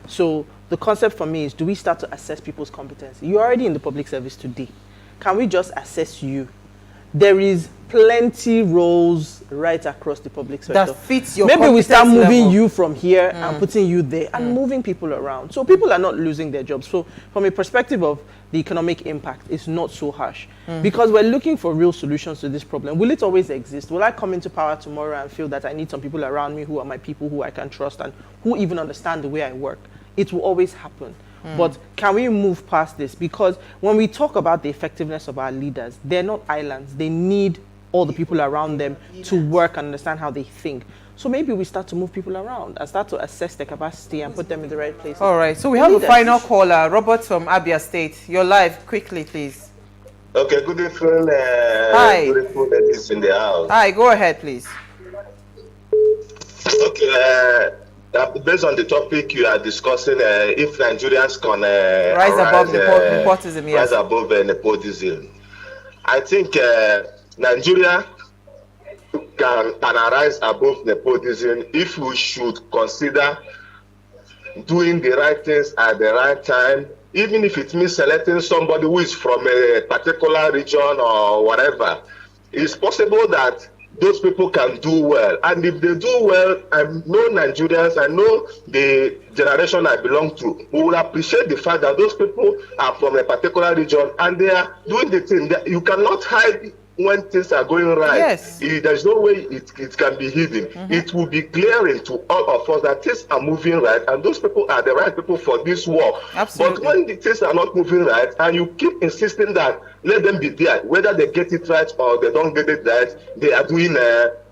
Speaker 12: So the concept for me is, do we start to assess people's competency? You're already in the public service today. Can we just assess you there is plenty roles right across the public sector
Speaker 11: that fits your
Speaker 12: maybe we start moving
Speaker 11: level.
Speaker 12: you from here and putting you there and moving people around, so people are not losing their jobs. So from a perspective of the economic impact, it's not so harsh because we're looking for real solutions to this problem. Will it always exist? Will I come into power tomorrow and feel that I need some people around me who are my people, who I can trust and who even understand the way I work? It will always happen. But can we move past this? Because when we talk about the effectiveness of our leaders, they're not islands. They need all the people around them to work and understand how they think. So maybe we start to move people around and start to assess their capacity and put them in the right places.
Speaker 11: All right, so we have a final caller, Robert from Abia State. You're live, quickly, please.
Speaker 20: Okay, good evening.
Speaker 11: Hi.
Speaker 20: Beautiful ladies in the house.
Speaker 11: Hi, go ahead, please.
Speaker 20: Okay, based on the topic you are discussing, if Nigerians can
Speaker 11: rise above nepotism, yes.
Speaker 20: Rise above nepotism, I think Nigeria can arise above nepotism if we should consider doing the right things at the right time, even if it means selecting somebody who is from a particular region or whatever. It's possible that those people can do well, and if they do well, I know Nigerians, I know the generation I belong to, who will appreciate the fact that those people are from a particular region and they are doing the thing. You cannot hide when things are going right.
Speaker 11: Yes.
Speaker 20: There's no way it can be hidden. It will be glaring to all of us that things are moving right and those people are the right people for this war.
Speaker 11: Absolutely.
Speaker 20: But when the things are not moving right and you keep insisting that let them be there, whether they get it right or they don't get it right, they are doing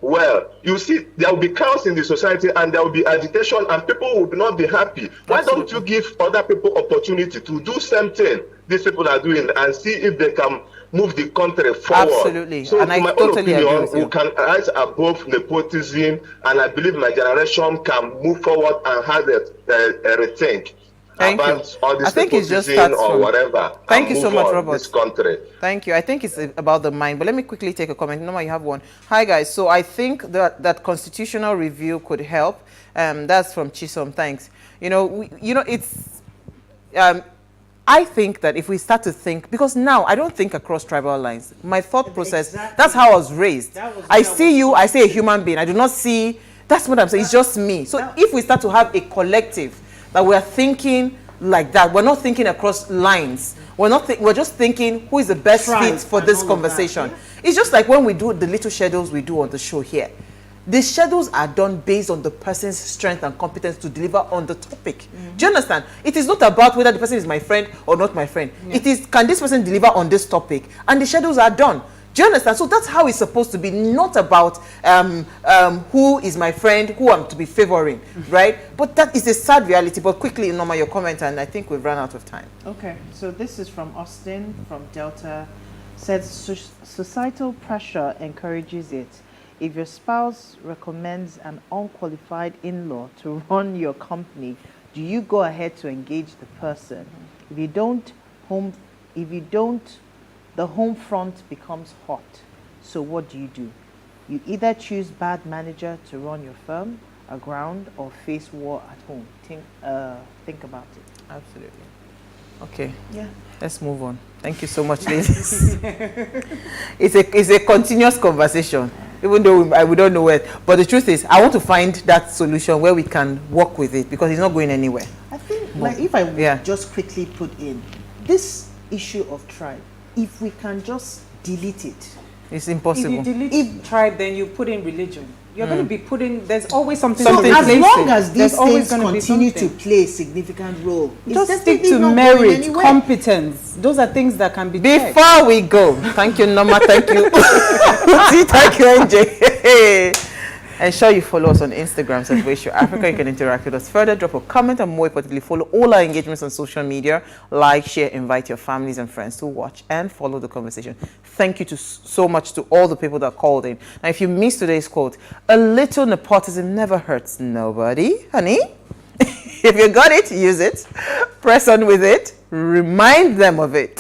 Speaker 20: well. You see, there will be chaos in the society and there will be agitation and people will not be happy. Why don't you give other people opportunity to do something these people are doing and see if they can move the country forward?
Speaker 11: Absolutely.
Speaker 20: So
Speaker 11: and I
Speaker 20: my
Speaker 11: totally
Speaker 20: own opinion,
Speaker 11: agree with you.
Speaker 20: we can rise above nepotism, and I believe my generation can move forward and have a rethink about all this
Speaker 11: I think it's just
Speaker 20: nepotism
Speaker 11: starts
Speaker 20: or
Speaker 11: from-
Speaker 20: whatever.
Speaker 11: Thank
Speaker 20: and
Speaker 11: you so
Speaker 20: move
Speaker 11: much,
Speaker 20: on
Speaker 11: Robert.
Speaker 20: This country.
Speaker 11: Thank you. I think it's about the mind, but let me quickly take a comment. No, you have one. Hi, guys. So I think that constitutional review could help. That's from Chisom. Thanks. It's. I think that if we start to think, because now I don't think across tribal lines. My thought process, that's how I was raised. I see you, I see a human being. I do not see, that's what I'm saying, it's just me. So if we start to have a collective that we're thinking like that, we're not thinking across lines. We're just thinking who is the best fit for this conversation. It's just like when we do the little schedules we do on the show here. The schedules are done based on the person's strength and competence to deliver on the topic. Do you understand? It is not about whether the person is my friend or not my friend. It is, can this person deliver on this topic? And the schedules are done. Do you understand? So that's how it's supposed to be, not about who is my friend, who I'm to be favoring, right? But that is a sad reality. But quickly, Norma, your comment, and I think we've run out of time.
Speaker 14: Okay, so this is from Austin, from Delta. Says societal pressure encourages it. If your spouse recommends an unqualified in-law to run your company, do you go ahead to engage the person? If you don't, the home front becomes hot. So what do? You either choose bad manager to run your firm aground or face war at home. Think about it.
Speaker 11: Absolutely. Okay.
Speaker 14: Yeah.
Speaker 11: Let's move on. Thank you so much, ladies. It's a continuous conversation, even though we don't know it. But the truth is, I want to find that solution where we can work with it because it's not going anywhere.
Speaker 14: I think, like, if I would just quickly put in this issue of tribe, if we can just delete it.
Speaker 11: It's impossible.
Speaker 27: If you delete tribe, then you put in religion. You're going to be putting, there's always something
Speaker 14: So
Speaker 27: to
Speaker 14: as
Speaker 27: replace
Speaker 14: long
Speaker 27: it.
Speaker 14: as these
Speaker 27: There's always
Speaker 14: things
Speaker 27: gonna be
Speaker 14: continue to
Speaker 27: something.
Speaker 14: play a significant role, it's
Speaker 27: Just stick
Speaker 14: definitely
Speaker 27: to
Speaker 14: not going
Speaker 27: merit,
Speaker 14: anywhere.
Speaker 27: competence. Those are things that can be checked.
Speaker 11: Before we go, thank you, Norma. Thank you. Thank you, NJ. Ensure you follow us on Instagram, Celebration Africa. You can interact with us further, drop a comment, and more importantly, follow all our engagements on social media. Like, share, invite your families and friends to watch and follow the conversation. Thank you so much to all the people that called in. Now, if you missed today's quote, a little nepotism never hurts nobody, honey. If you got it, use it. Press on with it. Remind them of it.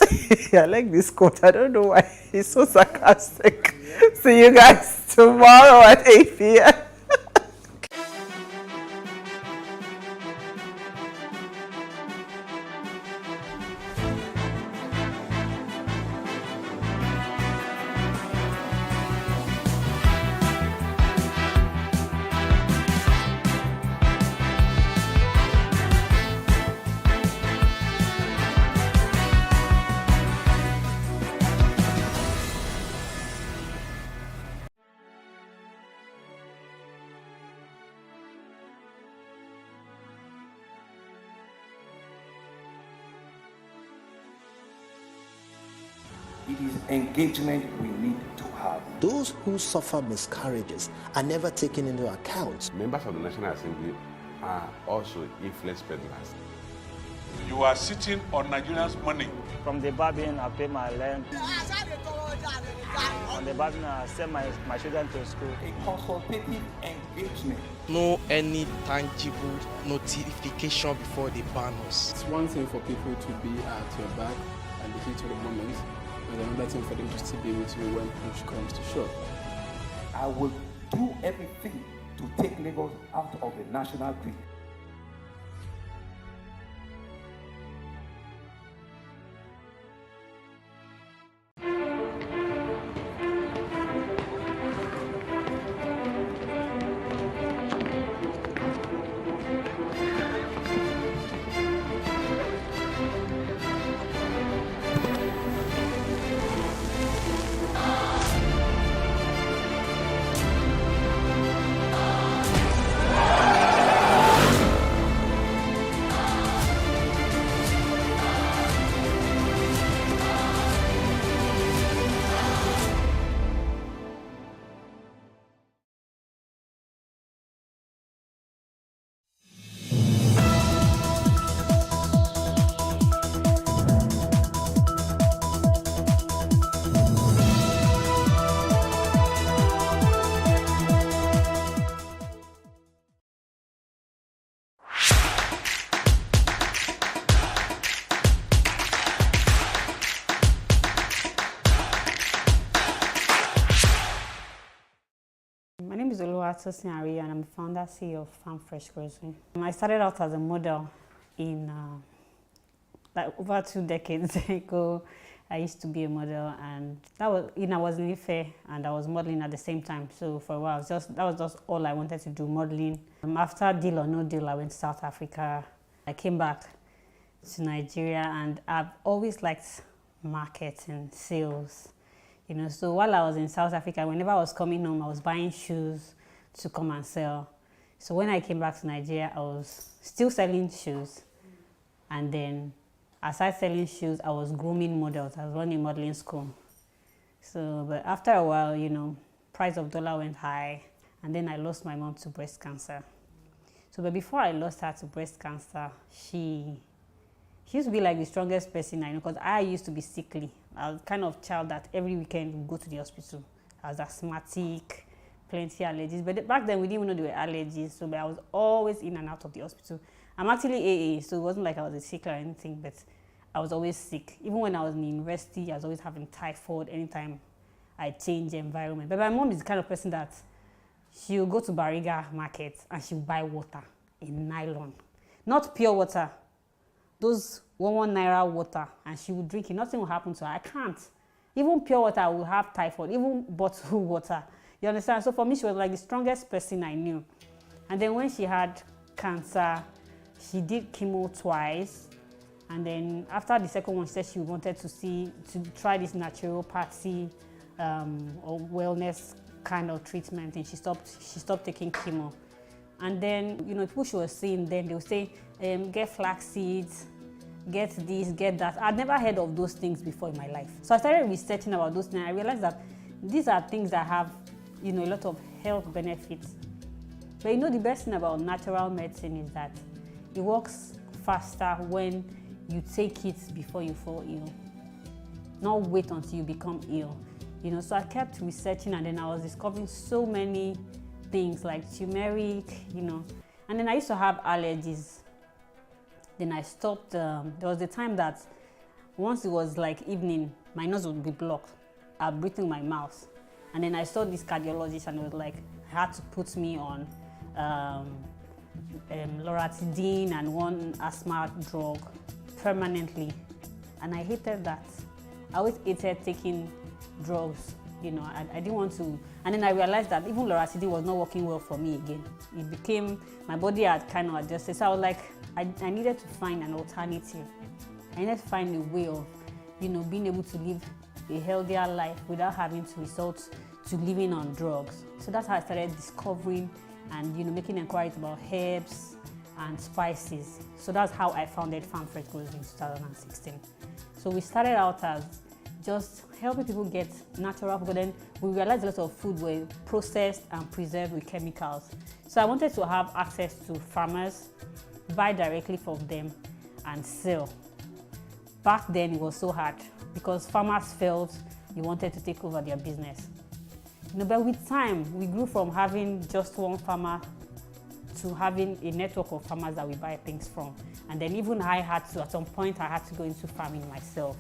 Speaker 11: I like this quote. I don't know why. It's so sarcastic. See you guys tomorrow at 8 p.m.
Speaker 13: It is engagement we need to have.
Speaker 21: Those who suffer miscarriages are never taken into account.
Speaker 10: Members of the National Assembly are also influence peddlers.
Speaker 16: You are sitting on Nigerians' money.
Speaker 22: From the Babin, I pay my rent. On the Babin, I send my children to school.
Speaker 13: A consultative engagement.
Speaker 23: No any tangible notification before they ban us.
Speaker 24: It's one thing for people to be at your back and the heat of the moment, and another thing for them to still be with you when push comes to shove.
Speaker 13: I will do everything to take Lagos out of the national grid.
Speaker 25: My name is Oluwatosin Ari, and I'm the founder CEO of Farm Fresh Grocery. I started out as a model in like over 2 decades ago. I used to be a model, and that was, I was in Ife and I was modeling at the same time. So for a while, that was just all I wanted to do, modeling. After Deal or No Deal, I went to South Africa. I came back to Nigeria, and I've always liked marketing, sales. So while I was in South Africa, whenever I was coming home, I was buying shoes to come and sell. So when I came back to Nigeria, I was still selling shoes. And then aside selling shoes, I was grooming models. I was running modeling school. So, but after a while, price of dollar went high. And then I lost my mom to breast cancer. So, but before I lost her to breast cancer, she used to be like the strongest person I know, because I used to be sickly. I was the kind of child that every weekend would go to the hospital. I was asthmatic, plenty allergies. But back then, we didn't even know there were allergies. So but I was always in and out of the hospital. I'm actually AA, so it wasn't like I was a sick or anything, but I was always sick. Even when I was in university, I was always having typhoid anytime I changed environment. But my mom is the kind of person that she'll go to Bariga market and she'll buy water in nylon. Not pure water. Those 1 naira water, and she would drink it. Nothing will happen to her. I can't. Even pure water will have typhoid, even bottled water. You understand? So for me, she was like the strongest person I knew. And then when she had cancer, she did chemo twice. And then after the second one, she said she wanted to try this naturopathy or wellness kind of treatment, and she stopped taking chemo. And then, people she was seeing then, they would say, get flax seeds, get this, get that. I'd never heard of those things before in my life. So I started researching about those things. I realized that these are things that have, a lot of health benefits. But the best thing about natural medicine is that it works faster when you take it before you fall ill. Not wait until you become ill. So I kept researching, and then I was discovering so many things like turmeric, And then I used to have allergies. Then I stopped. There was a time that once it was like evening, my nose would be blocked. I'd breathe in my mouth. And then I saw this cardiologist, and it was like, I had to put me on loratadine and one asthma drug permanently. And I hated that. I always hated taking drugs. I didn't want to. And then I realized that even loratadine was not working well for me again. It became, my body had kind of adjusted. So I was like, I needed to find an alternative. I needed to find a way of, being able to live a healthier life without having to resort to living on drugs. So that's how I started discovering and, making inquiries about herbs and spices. So that's how I founded Farm Fresh Grocery in 2016. So we started out as just helping people get natural food. Then we realized a lot of food were processed and preserved with chemicals. So I wanted to have access to farmers, buy directly from them and sell. Back then it was so hard because farmers felt you wanted to take over their business. But with time, we grew from having just one farmer to having a network of farmers that we buy things from. And then even at some point, I had to go into farming myself.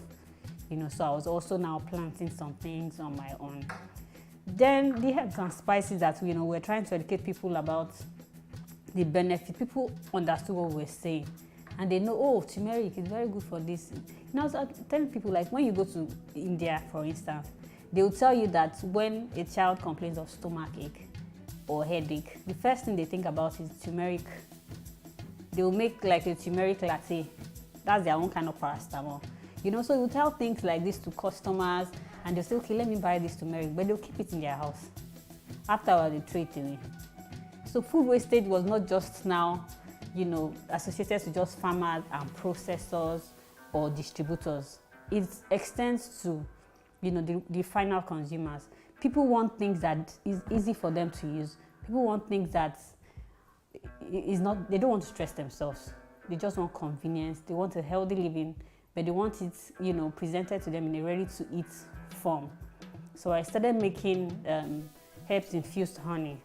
Speaker 25: So I was also now planting some things on my own. Then the herbs and spices that, we're trying to educate people about the benefit. People understood what we were saying. And they know, oh, turmeric is very good for this. I was telling people, like when you go to India, for instance, they will tell you that when a child complains of stomach ache or headache, the first thing they think about is turmeric. They will make like a turmeric latte. That's their own kind of paracetamol. So you tell things like this to customers and they'll say, okay, let me buy this turmeric, but they'll keep it in their house. After they throw it away. So food wastage was not just now, associated to just farmers and processors or distributors. It extends to, the final consumers. People want things that is easy for them to use. People want things that is not, they don't want to stress themselves. They just want convenience. They want a healthy living, but they want it, presented to them in a ready-to-eat form. So I started making herbs-infused honey.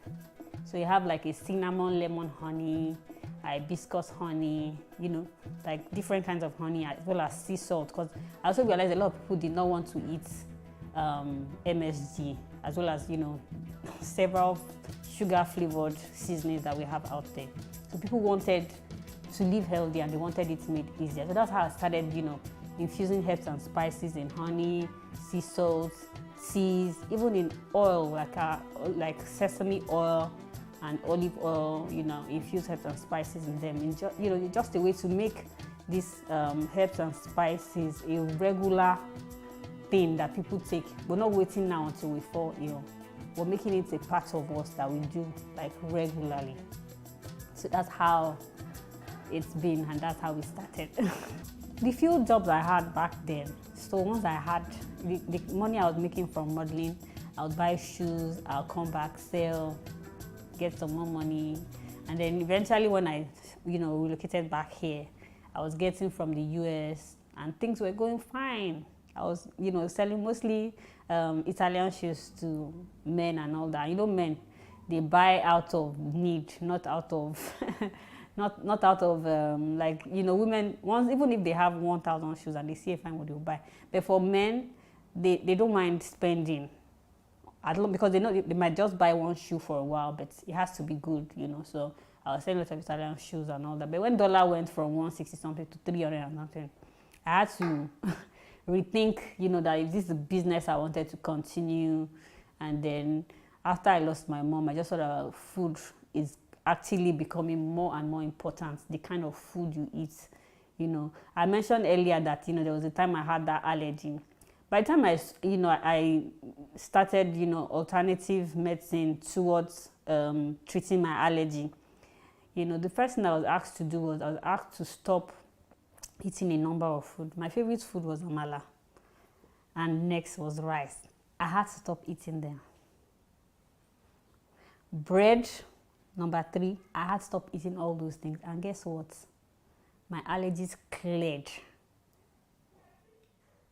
Speaker 25: So you have like a cinnamon lemon honey, hibiscus honey, like different kinds of honey, as well as sea salt. Because I also realized a lot of people did not want to eat MSG, as well as, several sugar-flavored seasonings that we have out there. So people wanted to live healthy and they wanted it made easier. So that's how I started, infusing herbs and spices in honey, sea salt, teas, even in oil, like sesame oil and olive oil, infuse herbs and spices in them. And just a way to make these herbs and spices a regular thing that people take. We're not waiting now until we fall ill. We're making it a part of us that we do like regularly. So that's how it's been, and that's how we started. The few jobs I had back then, so once I had the money I was making from modeling, I would buy shoes, I'll come back, sell, get some more money. And then eventually when I, relocated back here, I was getting from the US and things were going fine. I was, selling mostly Italian shoes to men and all that. Men, they buy out of need, not out of, not out of, women, once, even if they have 1,000 shoes and they see a fine what they'll buy. But for men, they don't mind spending. Because they know they might just buy one shoe for a while, but it has to be good, So I was selling lots of Italian shoes and all that. But when dollar went from 160 something to 300 and something, I had to rethink, that if this is a business I wanted to continue. And then after I lost my mom, I just thought that food is actually becoming more and more important, the kind of food you eat. I mentioned earlier that, there was a time I had that allergy. By the time I started, alternative medicine towards treating my allergy, the first thing I was asked to do was I was asked to stop eating a number of food. My favorite food was amala, and next was rice. I had to stop eating them. Bread, number 3, I had to stop eating all those things. And guess what? My allergies cleared.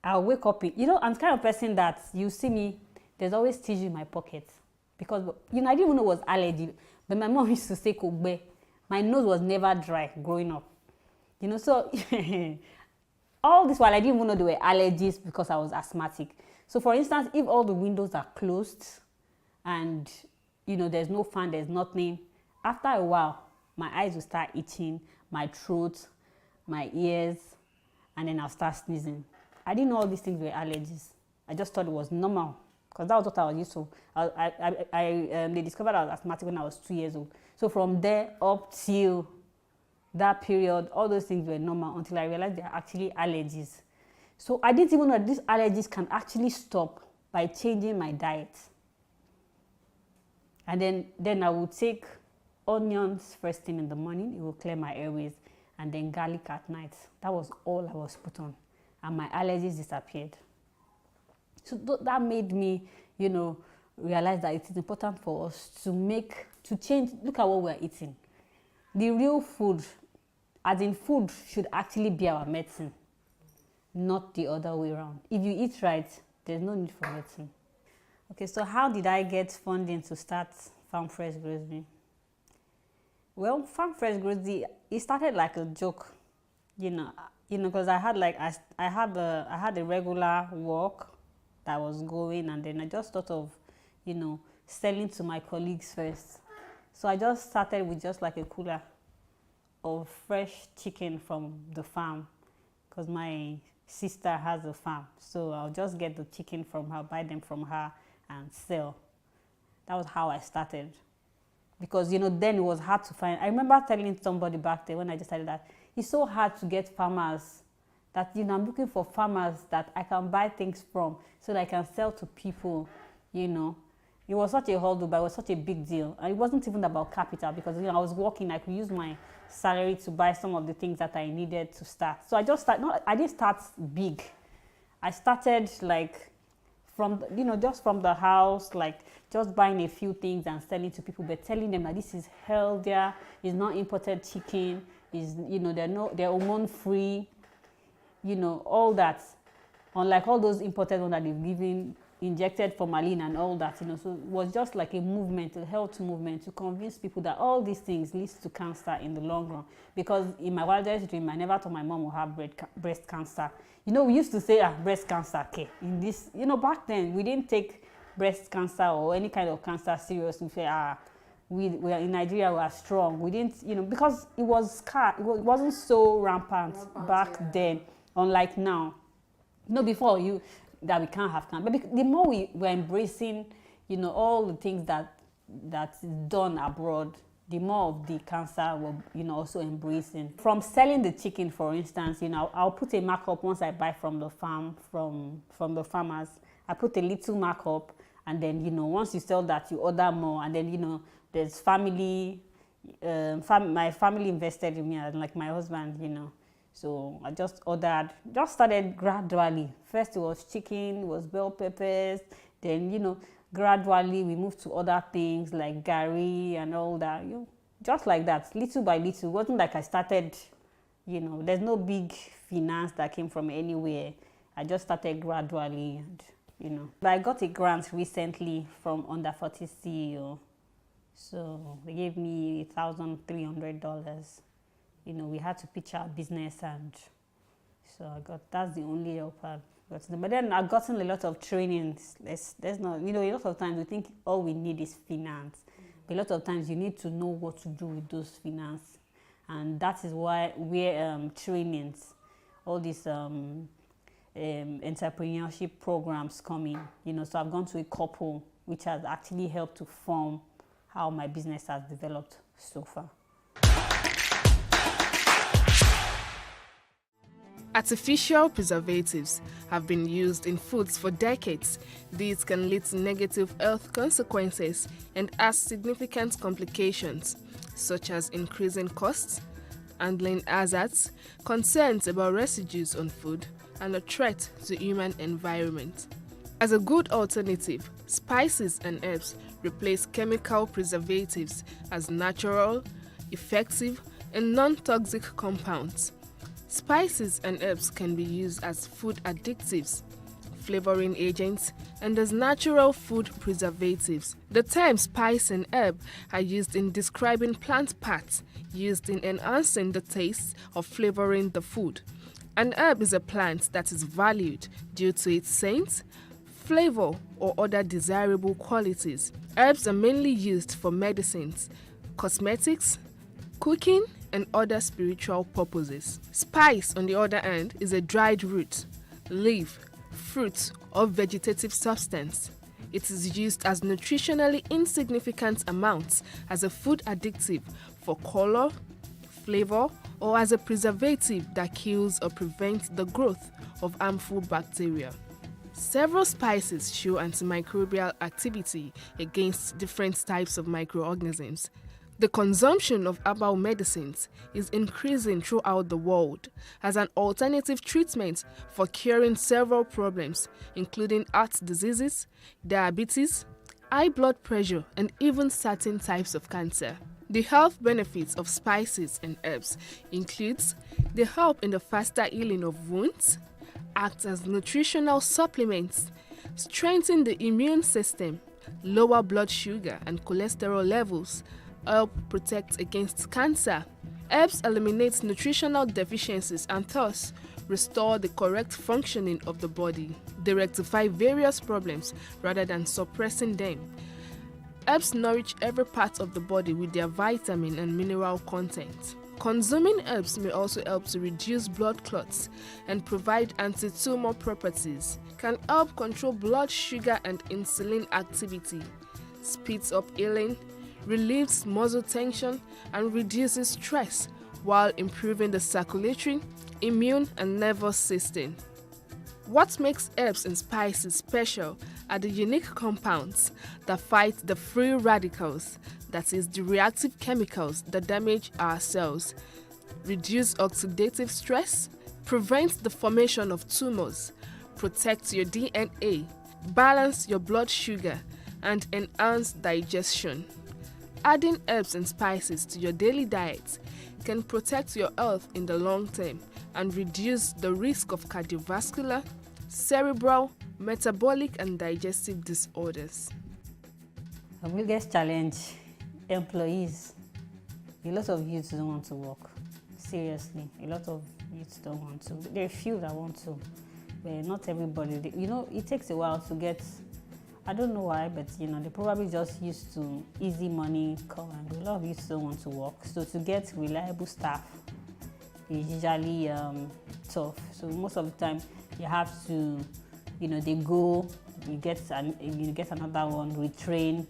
Speaker 25: I'll wake up, I'm the kind of person that you see me, there's always tissue in my pocket. Because, I didn't even know it was allergy. But my mom used to say, Kogbe. My nose was never dry growing up. So all this while I didn't even know there were allergies because I was asthmatic. So for instance, if all the windows are closed and, there's no fan, there's nothing, after a while, my eyes will start itching, my throat, my ears, and then I'll start sneezing. I didn't know all these things were allergies. I just thought it was normal because that was what I was used to. They discovered I was asthmatic when I was 2 years old. So from there up till that period, all those things were normal until I realized they are actually allergies. So I didn't even know that these allergies can actually stop by changing my diet. And then I would take onions first thing in the morning. It will clear my airways. And then garlic at night. That was all I was put on. And my allergies disappeared. So that made me, realize that it is important for us to change. Look at what we're eating. The real food, as in food, should actually be our medicine, not the other way around. If you eat right, there's no need for medicine. Okay, so how did I get funding to start Farm Fresh Grocery? Well, Farm Fresh Grocery, it started like a joke, because I had a regular work that was going, and then I just thought of, selling to my colleagues first. So I just started with just like a cooler of fresh chicken from the farm, because my sister has a farm. So I'll just get the chicken from her, buy them from her, and sell. That was how I started. Because, then it was hard to find. I remember telling somebody back there when I just started that it's so hard to get farmers that, I'm looking for farmers that I can buy things from so that I can sell to people, It was such a hurdle, but it was such a big deal. And it wasn't even about capital because, I was working. I could use my salary to buy some of the things that I needed to start. So I just started, I didn't start big. I started like from, just from the house, like just buying a few things and selling to people, but telling them that this is healthier, it's not imported chicken, is, they're hormone free, all that. Unlike all those imported ones that they've given, injected formalin and all that, so it was just like a movement, a health movement to convince people that all these things leads to cancer in the long run. Because in my wildest dream, I never thought my mom would have breast cancer. We used to say, breast cancer, okay. In this, back then, we didn't take breast cancer or any kind of cancer seriously. We say, we are in Nigeria, we are strong. We didn't, because it wasn't so rampant back then, unlike now. Before that we can't have cancer. But the more we were embracing, all the things that's done abroad, the more of the cancer we're, also embracing. From selling the chicken, for instance, I'll put a markup once I buy from the farm, from the farmers. I put a little markup, and then, once you sell that, you order more, and then, there's family, my family invested in me, and like my husband, So I just started gradually. First it was chicken, it was bell peppers. Then, gradually we moved to other things like gari and all that. Just like that, little by little. It wasn't like I started, there's no big finance that came from anywhere. I just started gradually, and, But I got a grant recently from Under 40 CEO. So they gave me $1,300. We had to pitch our business, and so that's the only help I've gotten. But then I've gotten a lot of trainings. There's not, a lot of times we think all we need is finance. But a lot of times you need to know what to do with those finance. And that is why we're trainings, all these entrepreneurship programs coming. So I've gone to a couple which has actually helped to form how my business has developed so far.
Speaker 4: Artificial preservatives have been used in foods for decades. These can lead to negative health consequences and have significant complications, such as increasing costs, handling hazards, concerns about residues on food, and a threat to human environment. As a good alternative, spices and herbs replace chemical preservatives as natural, effective, and non-toxic compounds. Spices and herbs can be used as food additives, flavoring agents, and as natural food preservatives. The term spice and herb are used in describing plant parts used in enhancing the taste or flavoring the food. An herb is a plant that is valued due to its scent, flavor, or other desirable qualities. Herbs are mainly used for medicines, cosmetics, cooking, and other spiritual purposes. Spice, on the other hand, is a dried root, leaf, fruit, or vegetative substance. It is used as nutritionally insignificant amounts as a food additive for color, flavor, or as a preservative that kills or prevents the growth of harmful bacteria. Several spices show antimicrobial activity against different types of microorganisms. The consumption of herbal medicines is increasing throughout the world as an alternative treatment for curing several problems, including heart diseases, diabetes, high blood pressure, and even certain types of cancer. The health benefits of spices and herbs includes the help in the faster healing of wounds, act as nutritional supplements, strengthen the immune system, lower blood sugar and cholesterol levels, help protect against cancer. Herbs eliminate nutritional deficiencies and thus restore the correct functioning of the body. They rectify various problems rather than suppressing them. Herbs nourish every part of the body with their vitamin and mineral content. Consuming herbs may also help to reduce blood clots and provide anti-tumor properties, can help control blood sugar and insulin activity, speeds up healing, relieves muscle tension, and reduces stress while improving the circulatory, immune, and nervous system. What makes herbs and spices special are the unique compounds that fight the free radicals, that is, the reactive chemicals that damage our cells, reduce oxidative stress, prevent the formation of tumors, protect your DNA, balance your blood sugar, and enhance digestion. Adding herbs and spices to your daily diet can protect your health in the long term and reduce the risk of cardiovascular, cerebral, metabolic, and digestive disorders.
Speaker 25: The biggest challenge, employees. A lot of youths don't want to work. Seriously, a lot of youths don't want to. There are few that want to, but not everybody. It takes a while to get. I don't know why, but they probably just used to easy money come, and a lot of youths don't want to work. So to get reliable staff is usually tough. So most of the time you have to, they go, you get another one, retrain,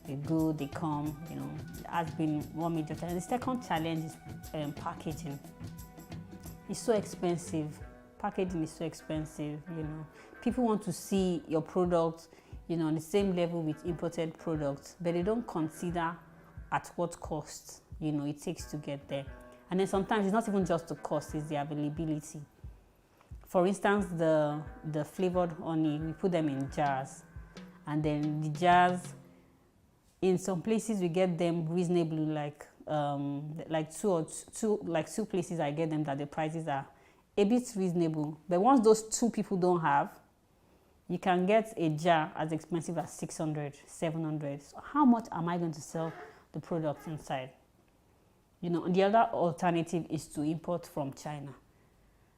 Speaker 25: they go, they come. It has been one major challenge. The second challenge is packaging. It's so expensive. Packaging is so expensive. People want to see your product on the same level with imported products, but they don't consider at what cost, it takes to get there. And then sometimes it's not even just the cost, it's the availability. For instance, the flavored honey, we put them in jars, and then the jars, in some places we get them reasonably, like two places I get them that the prices are a bit reasonable. But once those two people don't have, you can get a jar as expensive as 600, 700. So how much am I going to sell the product inside? The other alternative is to import from China.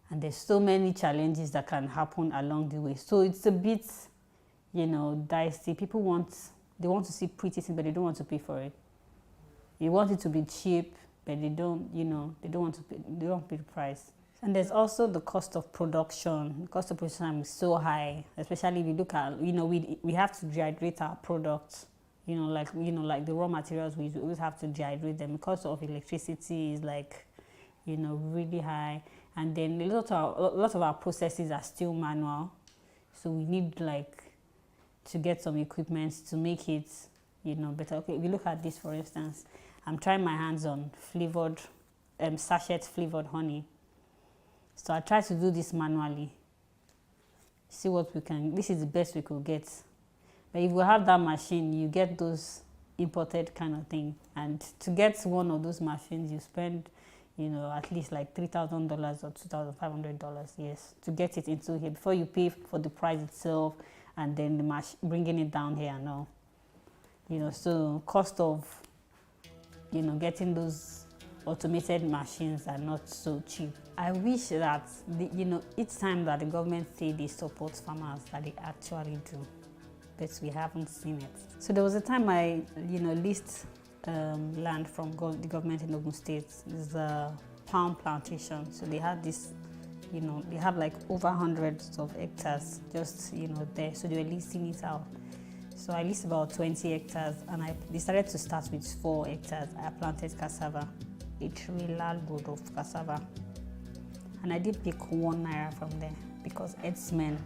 Speaker 25: And there's so many challenges that can happen along the way. So it's a bit, dicey. People want to see pretty things, but they don't want to pay for it. You want it to be cheap, but they don't want to pay the price. And there's also the cost of production. The cost of production is so high, especially if you look at, we have to dehydrate our products. Like the raw materials, we always have to dehydrate them. The cost of electricity is really high. And then a lot of our processes are still manual. So we need to get some equipment to make it, better. Okay, if you look at this, for instance, I'm trying my hands on flavored, sachet flavored honey. So I try to do this manually. See what this is the best we could get. But if we have that machine, you get those imported kind of thing. And to get one of those machines, you spend, at least like $3,000 or $2,500, yes, to get it into here before you pay for the price itself and then the bringing it down here and all. So cost of, getting those automated machines are not so cheap. I wish that, each time that the government say they support farmers, that they actually do, but we haven't seen it. So there was a time I, leased land from the government in Ogun State. It's a palm plantation. So they had this, they have like over hundreds of hectares just, there. So they were leasing it out. So I leased about 20 hectares and I decided to start with 4 hectares. I planted cassava, a trailer load of cassava. And I did pick ₦1 from there because herdsmen,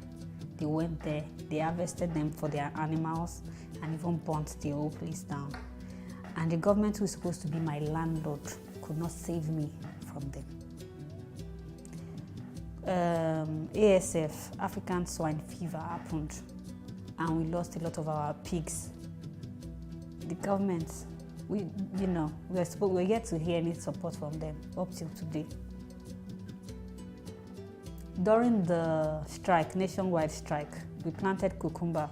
Speaker 25: they went there, they harvested them for their animals and even burnt the whole place down. And the government who is supposed to be my landlord could not save me from them. ASF, African swine fever, happened, and we lost a lot of our pigs. The government, we're yet to hear any support from them up till today. During the strike, nationwide strike, we planted cucumber.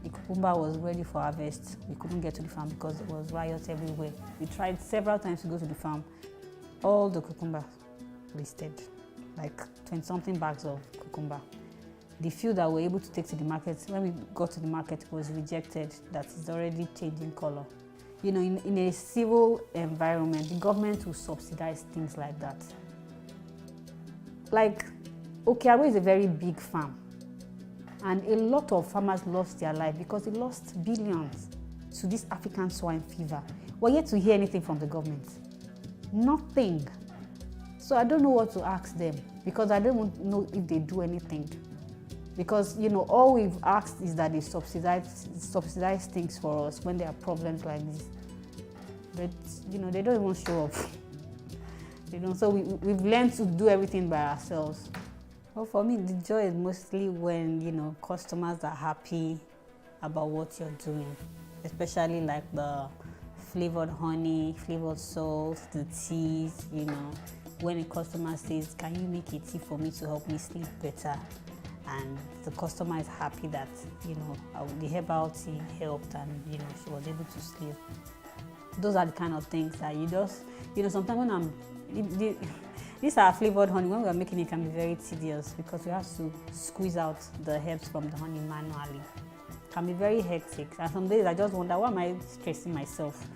Speaker 25: The cucumber was ready for harvest. We couldn't get to the farm because there was riots everywhere. We tried several times to go to the farm. All the cucumber wasted, like 20-something bags of cucumber. The few that we were able to take to the market, when we got to the market, was rejected. That is already changing color. You know, in a civil environment, the government will subsidize things like that. Like, Okeawe is a very big farm. And a lot of farmers lost their life because they lost billions to this African swine fever. We're yet to hear anything from the government. Nothing. So I don't know what to ask them because I don't know if they do anything. Because, all we've asked is that they subsidize things for us when there are problems like this. But, they don't even show up. So we've learned to do everything by ourselves. Well, for me, the joy is mostly when, customers are happy about what you're doing, especially like the flavored honey, flavored salt, the teas, when a customer says, can you make a tea for me to help me sleep better? And the customer is happy that, the herbal tea helped and, she was able to sleep. Those are the kind of things that you just, sometimes when these are flavored honey. When we are making it, can be very tedious because we have to squeeze out the herbs from the honey manually. It can be very hectic. And some days I just wonder, why am I stressing myself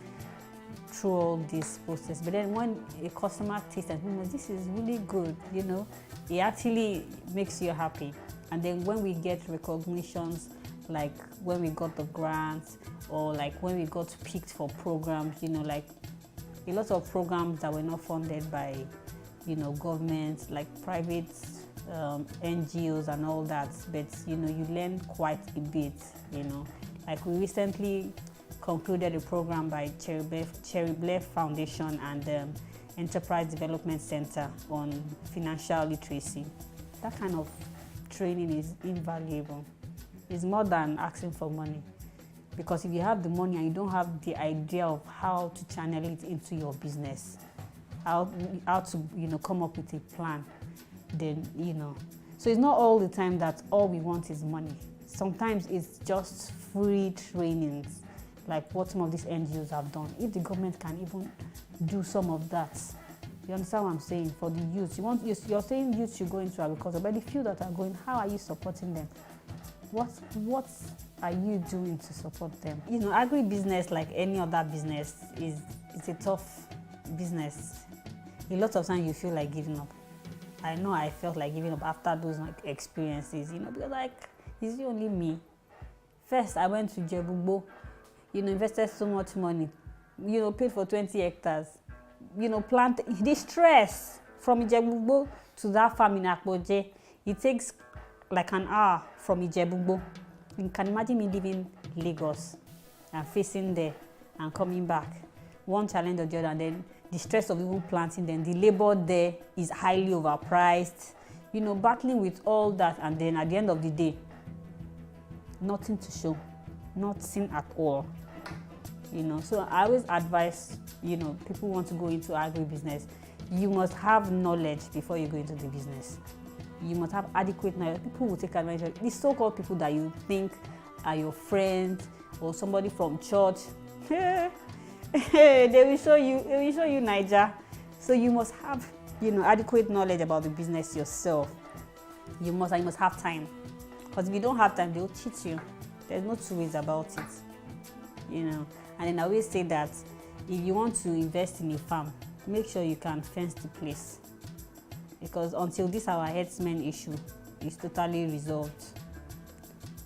Speaker 25: through all this process? But then when a customer tastes and this is really good, it actually makes you happy. And then when we get recognitions, like when we got the grants or like when we got picked for programs, like a lot of programs that were not funded by government, like private NGOs and all that, but you learn quite a bit, Like we recently concluded a program by Cherry Blair Foundation and Enterprise Development Center on financial literacy. That kind of training is invaluable. It's more than asking for money. Because if you have the money and you don't have the idea of how to channel it into your business, how to come up with a plan, then so it's not all the time that all we want is money. Sometimes it's just free trainings, like what some of these NGOs have done. If the government can even do some of that, you understand what I'm saying? For the youth, you're saying youth should go into agriculture, but the few that are going, how are you supporting them? What are you doing to support them? Agribusiness, like any other business, it's a tough business. A lot of times you feel like giving up. I know I felt like giving up after those experiences, because is it only me? First, I went to Jebugbo, invested so much money, paid for 20 hectares, plant the stress from Jebugbo to that farm in Akboje. It takes like an hour from Jebugbo. You can imagine me leaving Lagos and facing there and coming back. One challenge or the other, and then the stress of even planting them. The labor there is highly overpriced. Battling with all that, and then at the end of the day, nothing to show, nothing at all. So I always advise, people want to go into agribusiness, you must have knowledge before you go into the business. You must have adequate knowledge. People will take advantage of these so-called people that you think are your friends or somebody from church. They will show you Niger. So you must have, adequate knowledge about the business yourself. You must have time. Because if you don't have time, they'll cheat you. There's no two ways about it. And then I always say that if you want to invest in a farm, make sure you can fence the place. Because until this our herdsmen issue is totally resolved,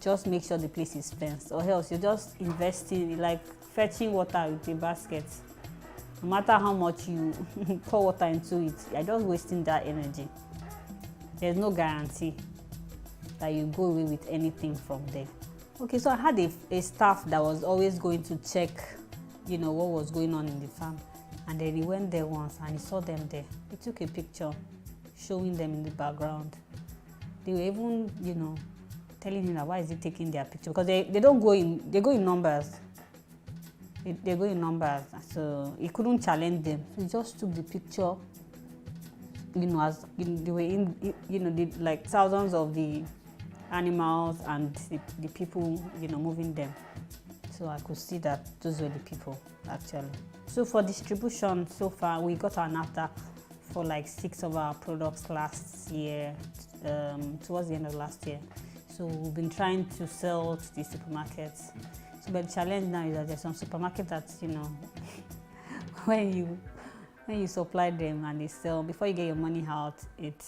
Speaker 25: just make sure the place is fenced, or else you're just investing, like fetching water with a basket. No matter how much you pour water into it, you're just wasting that energy. There's no guarantee that you go away with anything from there. Okay, so I had a staff that was always going to check what was going on in the farm. And then he went there once and he saw them there. He took a picture showing them in the background. They were even, telling him that why is he taking their picture? Because they don't go in, they go in numbers. They go in numbers, so he couldn't challenge them. So he just took the picture, as they were in, like thousands of the animals and the people, moving them. So I could see that those were the people, actually. So for distribution, so far, we got our NAFTA for like 6 of our products last year, towards the end of last year. So we've been trying to sell to the supermarkets. So but the challenge now is that there's some supermarkets that, when you supply them and they sell, before you get your money out, it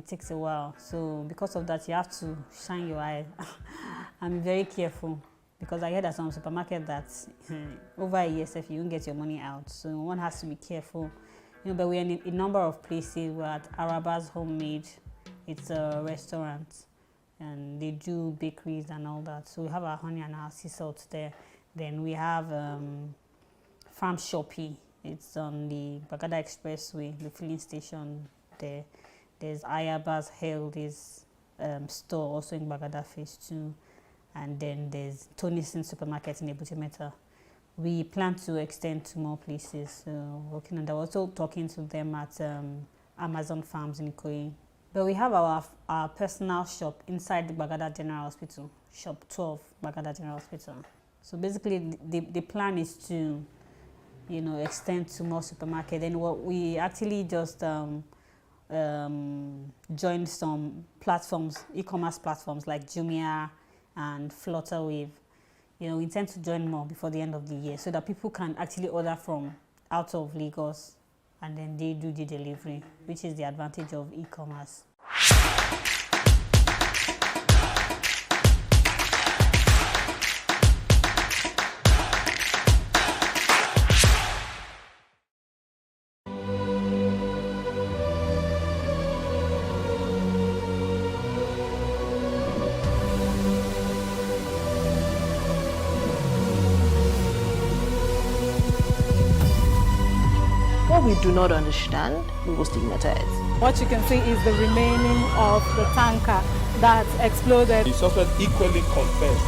Speaker 25: takes a while. So because of that, you have to shine your eye and be very careful. Because I heard that some supermarket that over a year, if you won't get your money out, so one has to be careful. But we're in a number of places. We're at Araba's Homemade. It's a restaurant, and they do bakeries and all that. So we have our honey and our sea salt there. Then we have Farm Shoppy. It's on the Bagada Expressway, the filling station there. There's Ayaba's Healthy's store also in Bagada Phase 2. And then there's Tonyson Supermarket in Ebute Metta. We plan to extend to more places, so working on that. We're also talking to them at Amazon Farms in Ikoyi. But we have our personal shop inside the Bagada General Hospital, Shop 12, Bagada General Hospital. So basically, the plan is to, extend to more supermarket. And what we actually just joined some platforms, e-commerce platforms like Jumia and Flutterwave. We intend to join more before the end of the year so that people can actually order from out of Lagos and then they do the delivery, which is the advantage of e-commerce.
Speaker 12: What we do not understand, we will stigmatize.
Speaker 5: What you can see is the remaining of the tanker that exploded.
Speaker 24: The suspect equally confessed.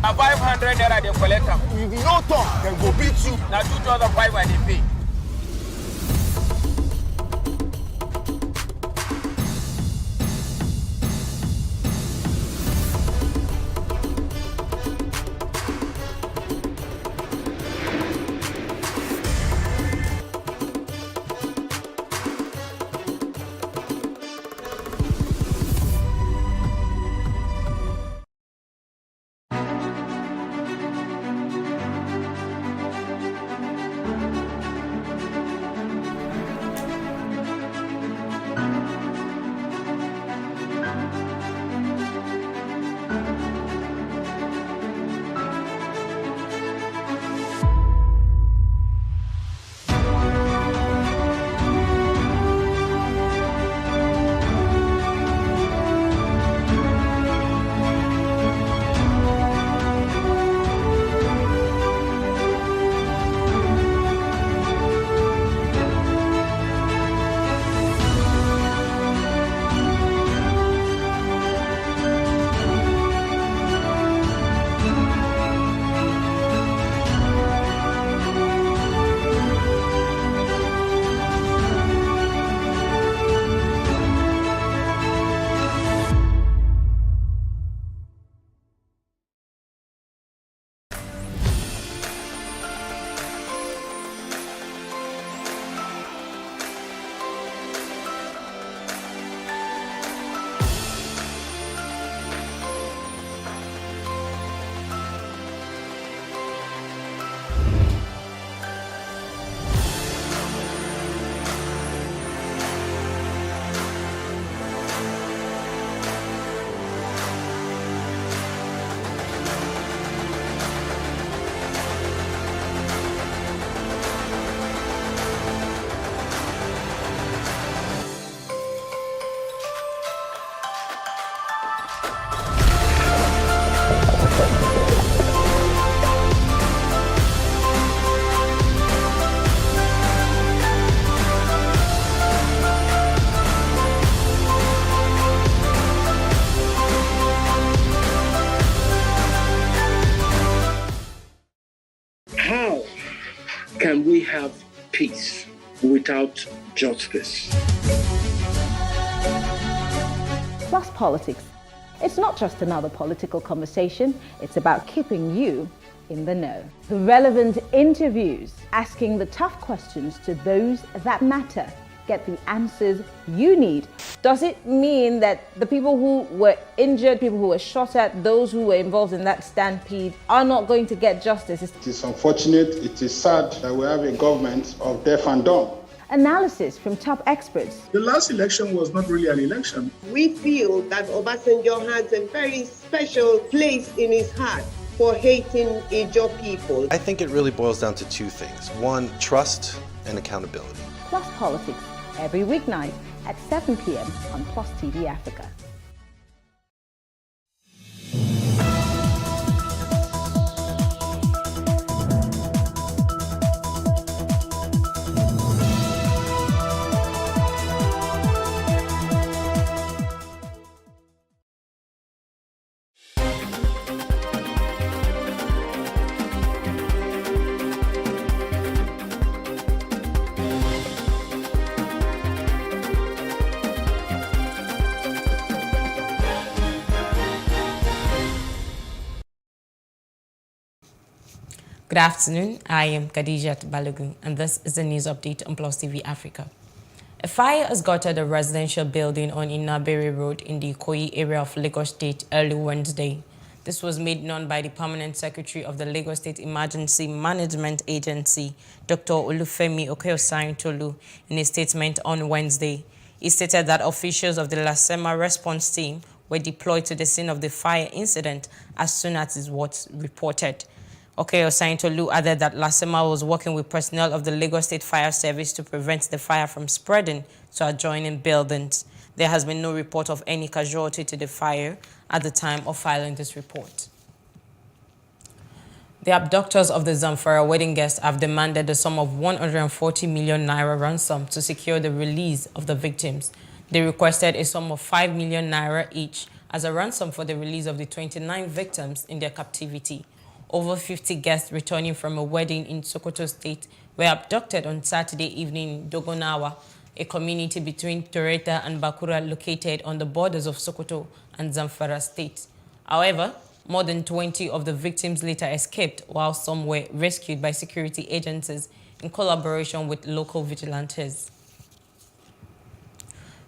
Speaker 7: A 500 naira they collect them. If you no talk, then go beat you. Now 2,500 they pay.
Speaker 8: How can we have peace without justice?
Speaker 9: Plus Politics. It's not just another political conversation, it's about keeping you in the know. The relevant interviews, asking the tough questions to those that matter. Get the answers you need. Does it mean that the people who were injured, people who were shot at, those who were involved in that stampede are not going to get justice?
Speaker 15: It is unfortunate, it is sad that we have a government of deaf and dumb.
Speaker 9: Analysis from top experts.
Speaker 15: The last election was not really an election.
Speaker 17: We feel that Obasanjo has a very special place in his heart for hating Ijaw people.
Speaker 18: I think it really boils down to two things. One, trust and accountability.
Speaker 9: Plus Politics, every weeknight at 7 p.m. on Plus TV Africa.
Speaker 19: Good afternoon, I am Khadijat Balogun, and this is the news update on Plus TV Africa. A fire has gutted a residential building on Inabere Road in the Ikoyi area of Lagos State early Wednesday. This was made known by the Permanent Secretary of the Lagos State Emergency Management Agency, Dr. Olufemi Okeosanyintolu, in a statement on Wednesday. He stated that officials of the LASEMA response team were deployed to the scene of the fire incident as soon as it was reported. Okeosanyintolu added that LASEMA was working with personnel of the Lagos State Fire Service to prevent the fire from spreading to adjoining buildings. There has been no report of any casualty to the fire at the time of filing this report. The abductors of the Zamfara wedding guests have demanded the sum of 140 million naira ransom to secure the release of the victims. They requested a sum of 5 million naira each as a ransom for the release of the 29 victims in their captivity. Over 50 guests returning from a wedding in Sokoto State were abducted on Saturday evening in Dogonawa, a community between Toreta and Bakura located on the borders of Sokoto and Zamfara State. However, more than 20 of the victims later escaped, while some were rescued by security agencies in collaboration with local vigilantes.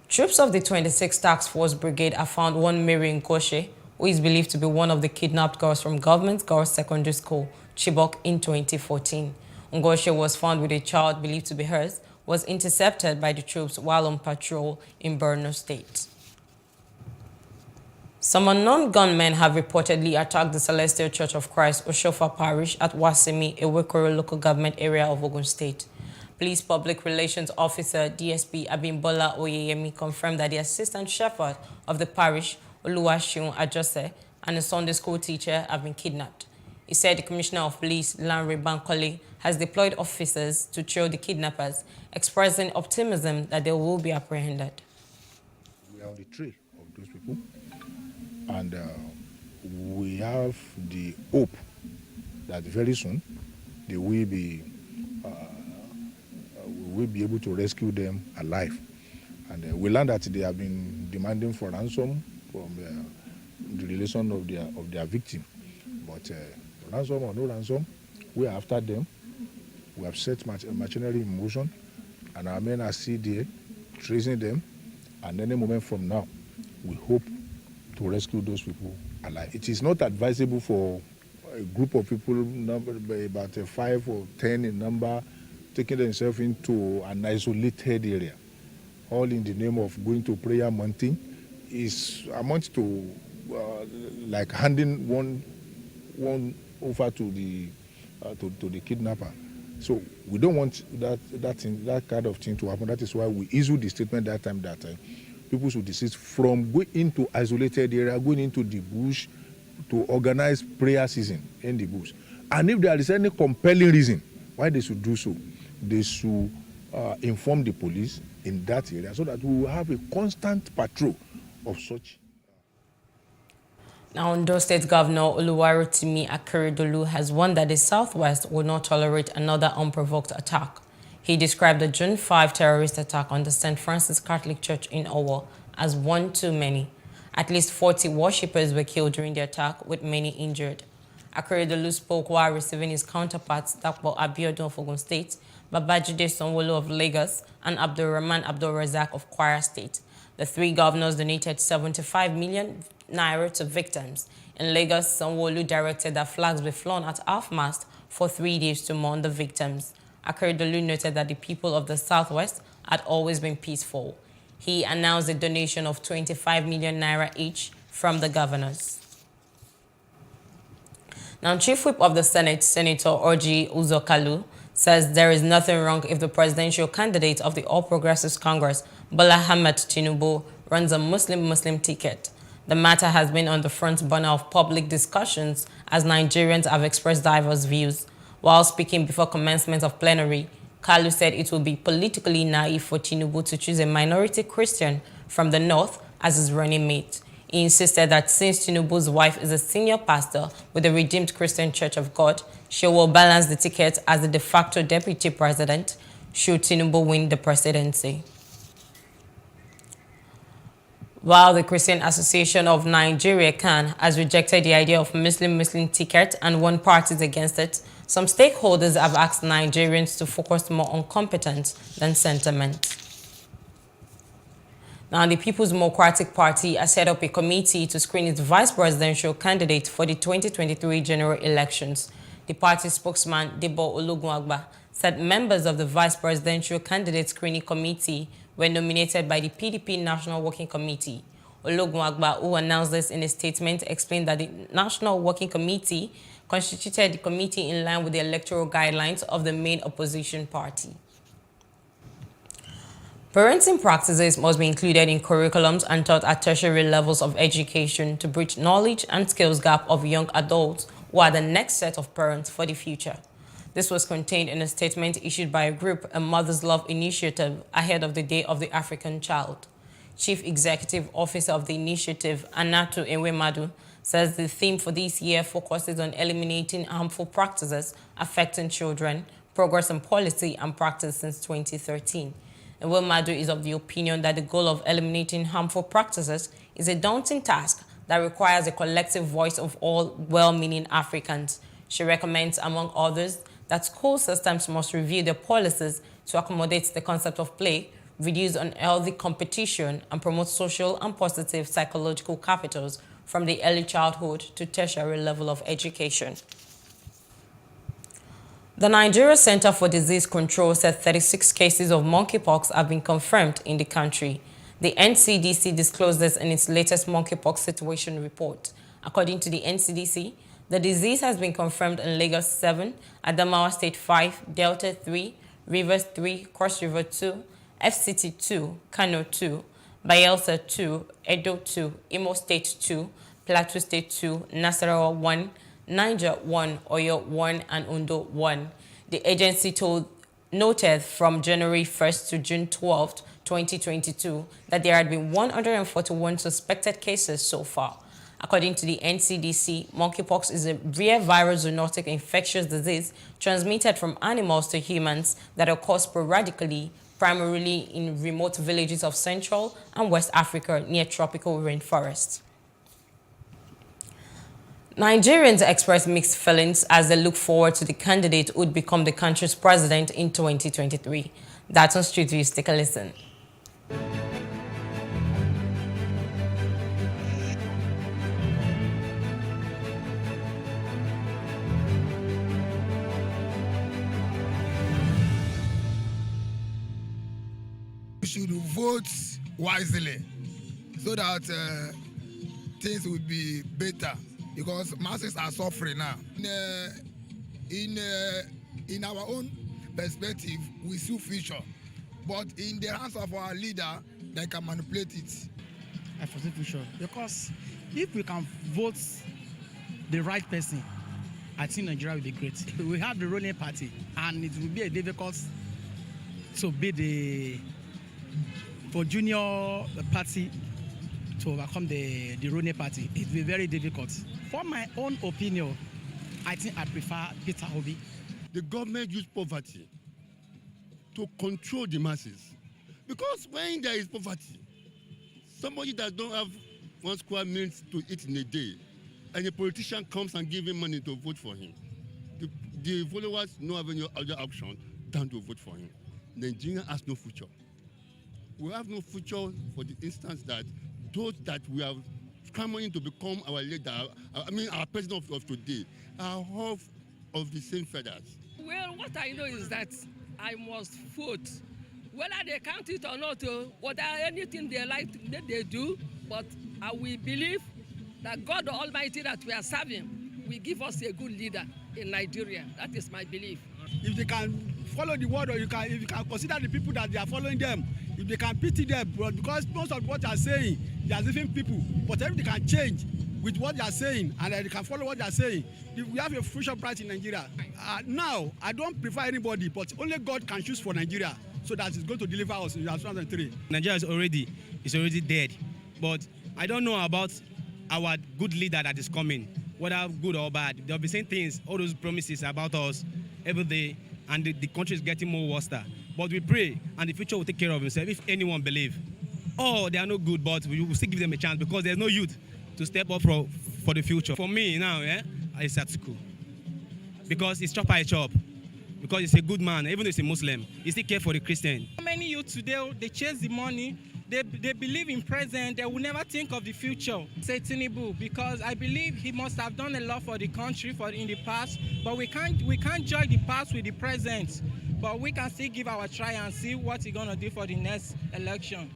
Speaker 19: Troops of the 26th Task Force Brigade have found one Mary Nkoshe, who is believed to be one of the kidnapped girls from Government Girls Secondary School, Chibok, in 2014. Ngoshe was found with a child believed to be hers, was intercepted by the troops while on patrol in Borno State. Some unknown gunmen have reportedly attacked the Celestial Church of Christ, Oshofa Parish at Wasemi, a Wekoro local government area of Ogun State. Police Public Relations Officer DSP Abimbola Oyeyemi confirmed that the assistant shepherd of the parish, Oluwaseun Ajose, and a Sunday school teacher have been kidnapped. He said the Commissioner of Police, Lanre Bankole, has deployed officers to trail the kidnappers, expressing optimism that they will be apprehended.
Speaker 26: We are on the trail of those people, and we have the hope that very soon they will be able to rescue them alive. And we learned that they have been demanding for ransom from the relation of their victim. But ransom or no ransom, we are after them. We have set machinery in motion, and our men are still there, tracing them. And any moment from now, we hope to rescue those people alive. It is not advisable for a group of people, about 5 or 10 in number, taking themselves into an isolated area, all in the name of going to prayer mountain, is amounts to like handing one over to the kidnapper. So we don't want that kind of thing to happen. That is why we issued the statement that time that people should desist from going into isolated area, going into the bush to organize prayer season in the bush. And if there is any compelling reason why they should do so, they should inform the police in that area so that we will have a constant patrol of such.
Speaker 19: Now, Ondo State Governor Oluwarotimi Akeredolu has warned that the Southwest will not tolerate another unprovoked attack. He described the June 5 terrorist attack on the St. Francis Catholic Church in Owo as one too many. At least 40 worshippers were killed during the attack, with many injured. Akeredolu spoke while receiving his counterparts Dapo Abiodun of Ogun State, Babajide Sanwo-Olu of Lagos, and Abdulrahman Abdulrazak of Kwara State. The three governors donated 75 million naira to victims. In Lagos, Sanwo-Olu directed that flags be flown at half-mast for 3 days to mourn the victims. Akeredolu noted that the people of the Southwest had always been peaceful. He announced a donation of 25 million naira each from the governors. Now, Chief Whip of the Senate, Senator Orji Uzokalu, says there is nothing wrong if the presidential candidate of the All Progressives Congress, Bola Ahmed Tinubu, runs a Muslim-Muslim ticket. The matter has been on the front burner of public discussions as Nigerians have expressed diverse views. While speaking before commencement of plenary, Kalu said it would be politically naive for Tinubu to choose a minority Christian from the north as his running mate. He insisted that since Tinubu's wife is a senior pastor with the Redeemed Christian Church of God, she will balance the ticket as the de facto deputy president should Tinubu win the presidency. While the Christian Association of Nigeria, CAN, has rejected the idea of Muslim-Muslim ticket and warned parties against it, some stakeholders have asked Nigerians to focus more on competence than sentiment. Now, the People's Democratic Party has set up a committee to screen its vice presidential candidate for the 2023 general elections. The party spokesman, Debo Ologunagba, said members of the vice presidential candidate screening committee were nominated by the PDP National Working Committee. Ologunagba, who announced this in a statement, explained that the National Working Committee constituted the committee in line with the electoral guidelines of the main opposition party. Parenting practices must be included in curriculums and taught at tertiary levels of education to bridge knowledge and skills gap of young adults who are the next set of parents for the future. This was contained in a statement issued by a group, a Mother's Love Initiative, ahead of the Day of the African Child. Chief Executive Officer of the initiative, Anatu Enwemadu, says the theme for this year focuses on eliminating harmful practices affecting children, progress in policy and practice since 2013. Enwemadu is of the opinion that the goal of eliminating harmful practices is a daunting task that requires a collective voice of all well-meaning Africans. She recommends, among others, that school systems must review their policies to accommodate the concept of play, reduce unhealthy competition, and promote social and positive psychological capitals from the early childhood to tertiary level of education. The Nigeria Center for Disease Control said 36 cases of monkeypox have been confirmed in the country. The NCDC disclosed this in its latest monkeypox situation report. According to the NCDC, the disease has been confirmed in Lagos 7, Adamawa State 5, Delta 3, Rivers 3, Cross River 2, FCT 2, Kano 2, Bayelsa 2, Edo 2, Imo State 2, Plateau State 2, Nasarawa 1, Niger 1, Oyo 1, and Ondo 1. The agency noted from January 1st to June 12th, 2022, that there had been 141 suspected cases so far. According to the NCDC, monkeypox is a rare viral zoonotic infectious disease transmitted from animals to humans that occurs sporadically, primarily in remote villages of Central and West Africa near tropical rainforests. Nigerians express mixed feelings as they look forward to the candidate who would become the country's president in 2023. That's on Street Views. Take a listen.
Speaker 1: We should vote wisely so that things will be better, because masses are suffering now. In our own perspective, we see future, but in the hands of our leader, they can manipulate it.
Speaker 2: I foresee future, because if we can vote the right person, I think Nigeria will be great. We have the ruling party, and it will be a difficult to be for junior party to overcome the Rone party. It will be very difficult. For my own opinion, I think I prefer Peter Obi.
Speaker 3: The government use poverty to control the masses. Because when there is poverty, somebody that don't have 1 square meal to eat in a day, and a politician comes and gives him money to vote for him, the followers don't have any other option than to vote for him. Nigeria has no future. We have no future for the instance that those that we are clamoring to become our leader, our president of today, are all of the same feathers.
Speaker 6: Well, what I know is that I must vote. Whether they count it or not, whether anything they like, they do, but I will believe that God Almighty that we are serving will give us a good leader in Nigeria. That is my belief.
Speaker 2: If they can follow the word, or if you can consider the people that they are following them, if they can pity them, but because most of what they are saying, they are different people. But if they can change with what they are saying and they can follow what they are saying, we have a future bright in Nigeria. Now, I don't prefer anybody, but only God can choose for Nigeria, so that it's going to deliver us in 2003.
Speaker 11: Nigeria is already dead, but I don't know about our good leader that is coming, whether good or bad. They'll be saying things, all those promises about us every day, and the country is getting more worse. But we pray, and the future will take care of itself if anyone believe. Oh, they are no good, but we will still give them a chance because there's no youth to step up for the future. For me now, it's Atiku. Because it's chop by chop. Because he's a good man, even though he's a Muslim, he still care for the Christian.
Speaker 14: Many youth today, they chase the money, they believe in present, they will never think of the future. Say Tinubu, because I believe he must have done a lot for the country in the past, but we can't join the past with the present. But we can still give our try and see what he's gonna do for the next election.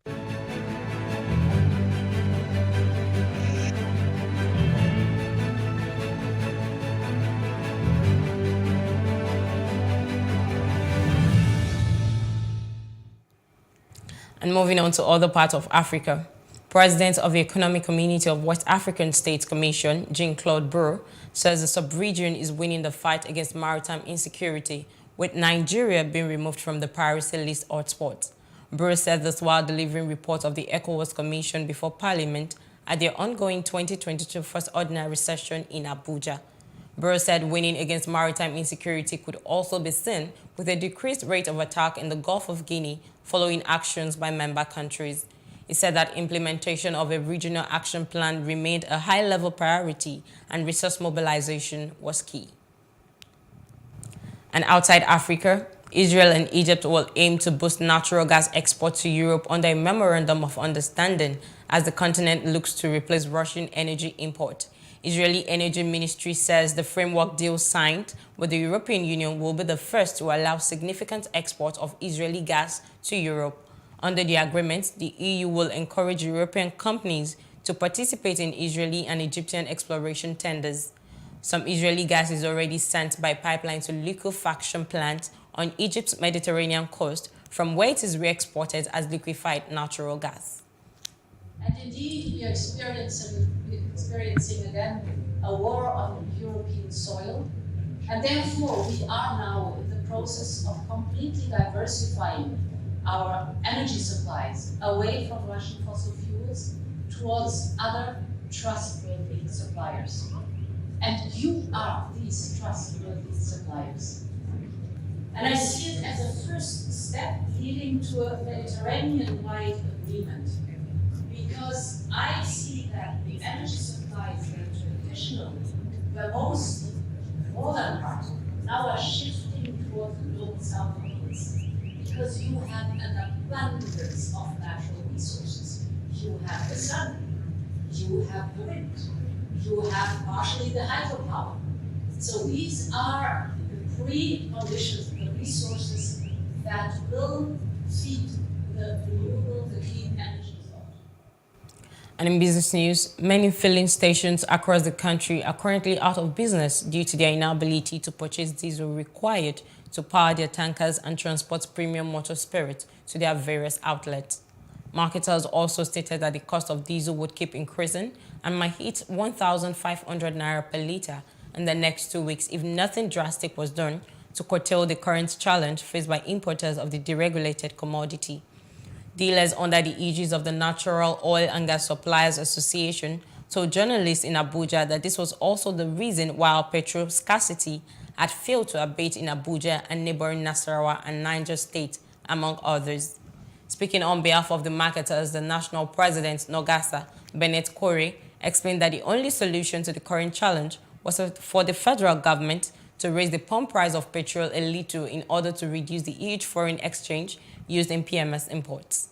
Speaker 19: And moving on to other parts of Africa, President of the Economic Community of West African States Commission, Jean-Claude Brou, says the sub-region is winning the fight against maritime insecurity, with Nigeria being removed from the piracy list hotspots. Brou said this while delivering reports of the ECOWAS Commission before Parliament at their ongoing 2022 First Ordinary Session in Abuja. Brou said winning against maritime insecurity could also be seen with a decreased rate of attack in the Gulf of Guinea following actions by member countries. He said that implementation of a regional action plan remained a high-level priority and resource mobilization was key. And outside Africa, Israel and Egypt will aim to boost natural gas exports to Europe under a memorandum of understanding as the continent looks to replace Russian energy import. Israeli Energy Ministry says the framework deal signed with the European Union will be the first to allow significant export of Israeli gas to Europe. Under the agreement, the EU will encourage European companies to participate in Israeli and Egyptian exploration tenders. Some Israeli gas is already sent by pipeline to liquefaction plants on Egypt's Mediterranean coast, from where it is re-exported as liquefied natural gas.
Speaker 20: And indeed, we are experiencing again a war on European soil. And therefore, we are now in the process of completely diversifying our energy supplies away from Russian fossil fuels towards other trustworthy suppliers. And you are these trustworthy suppliers. And I see it as a first step leading to a Mediterranean-wide agreement. Because I see that the energy supplies that traditionally were mostly northern part now are shifting toward the global south of us. Because you have an abundance of natural resources. You have the sun, you have the wind, you have partially the hydropower. So these are the preconditions, the resources that will feed the renewable, the clean energy.
Speaker 19: And in business news, many filling stations across the country are currently out of business due to their inability to purchase diesel required to power their tankers and transport premium motor spirit to their various outlets. Marketers also stated that the cost of diesel would keep increasing and might hit 1,500 naira per litre in the next 2 weeks if nothing drastic was done to curtail the current challenge faced by importers of the deregulated commodity. Dealers under the aegis of the Natural Oil and Gas Suppliers Association told journalists in Abuja that this was also the reason why petrol scarcity had failed to abate in Abuja and neighboring Nasarawa and Niger State, among others. Speaking on behalf of the marketers, the national president, Nogasa Bennett Corey, explained that the only solution to the current challenge was for the federal government to raise the pump price of petrol a little in order to reduce the huge foreign exchange used in PMS imports.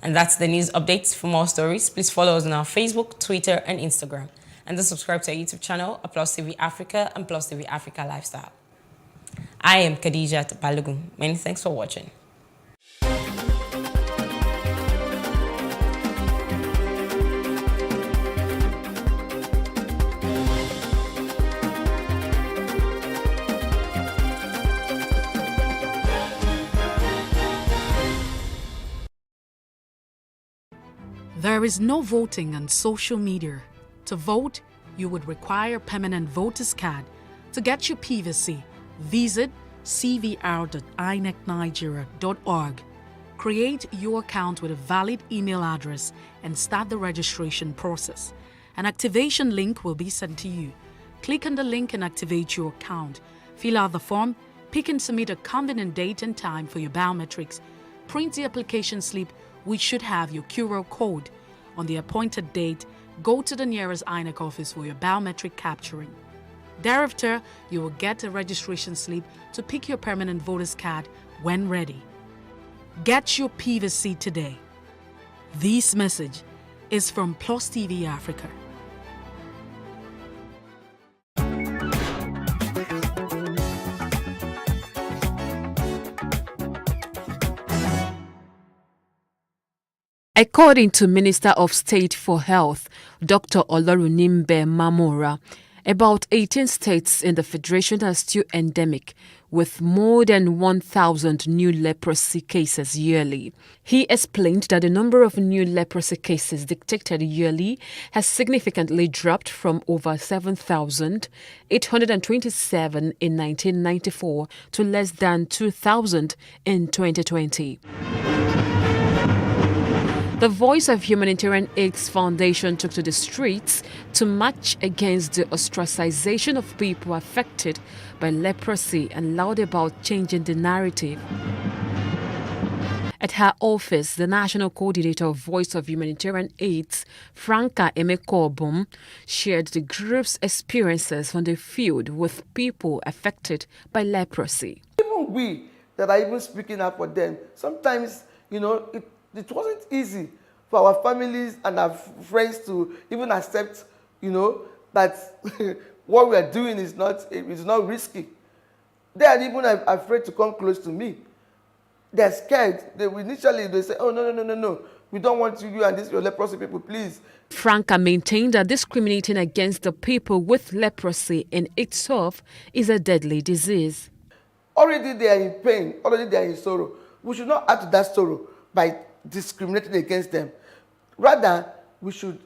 Speaker 19: And that's the news updates. For more stories, please follow us on our Facebook, Twitter, and Instagram. And then subscribe to our YouTube channel, Plus TV Africa and Plus TV Africa Lifestyle. I am Khadijat Balogun. Many thanks for watching.
Speaker 10: There is no voting on social media. To vote, you would require a permanent voter's card. To get your PVC, visit cvr.inecnigeria.org. Create your account with a valid email address and start the registration process. An activation link will be sent to you. Click on the link and activate your account. Fill out the form, pick and submit a convenient date and time for your biometrics. Print the application slip, which should have your QR code. On the appointed date, go to the nearest INEC office for your biometric capturing. Thereafter, you will get a registration slip to pick your permanent voter's card when ready. Get your PVC today. This message is from Plus TV Africa. According to Minister of State for Health, Dr. Olorunimbe Mamora, about 18 states in the Federation are still endemic, with more than 1,000 new leprosy cases yearly. He explained that the number of new leprosy cases detected yearly has significantly dropped from over 7,827 in 1994 to less than 2,000 in 2020. The Voice of Humanitarian AIDS Foundation took to the streets to march against the ostracization of people affected by leprosy and loud about changing the narrative. At her office, the National Coordinator of Voice of Humanitarian AIDS, Franca Emekobum, shared the group's experiences on the field with people affected by leprosy.
Speaker 13: Even we that are even speaking up for them, sometimes, it wasn't easy for our families and our friends to even accept, that what we are doing is not risky. They are even afraid to come close to me. They're scared. They say, oh, no. We don't want you and this your leprosy people, please.
Speaker 10: Franca maintained that discriminating against the people with leprosy in itself is a deadly disease.
Speaker 13: Already they are in pain. Already they are in sorrow. We should not add to that sorrow by discriminating against them. Rather, we should,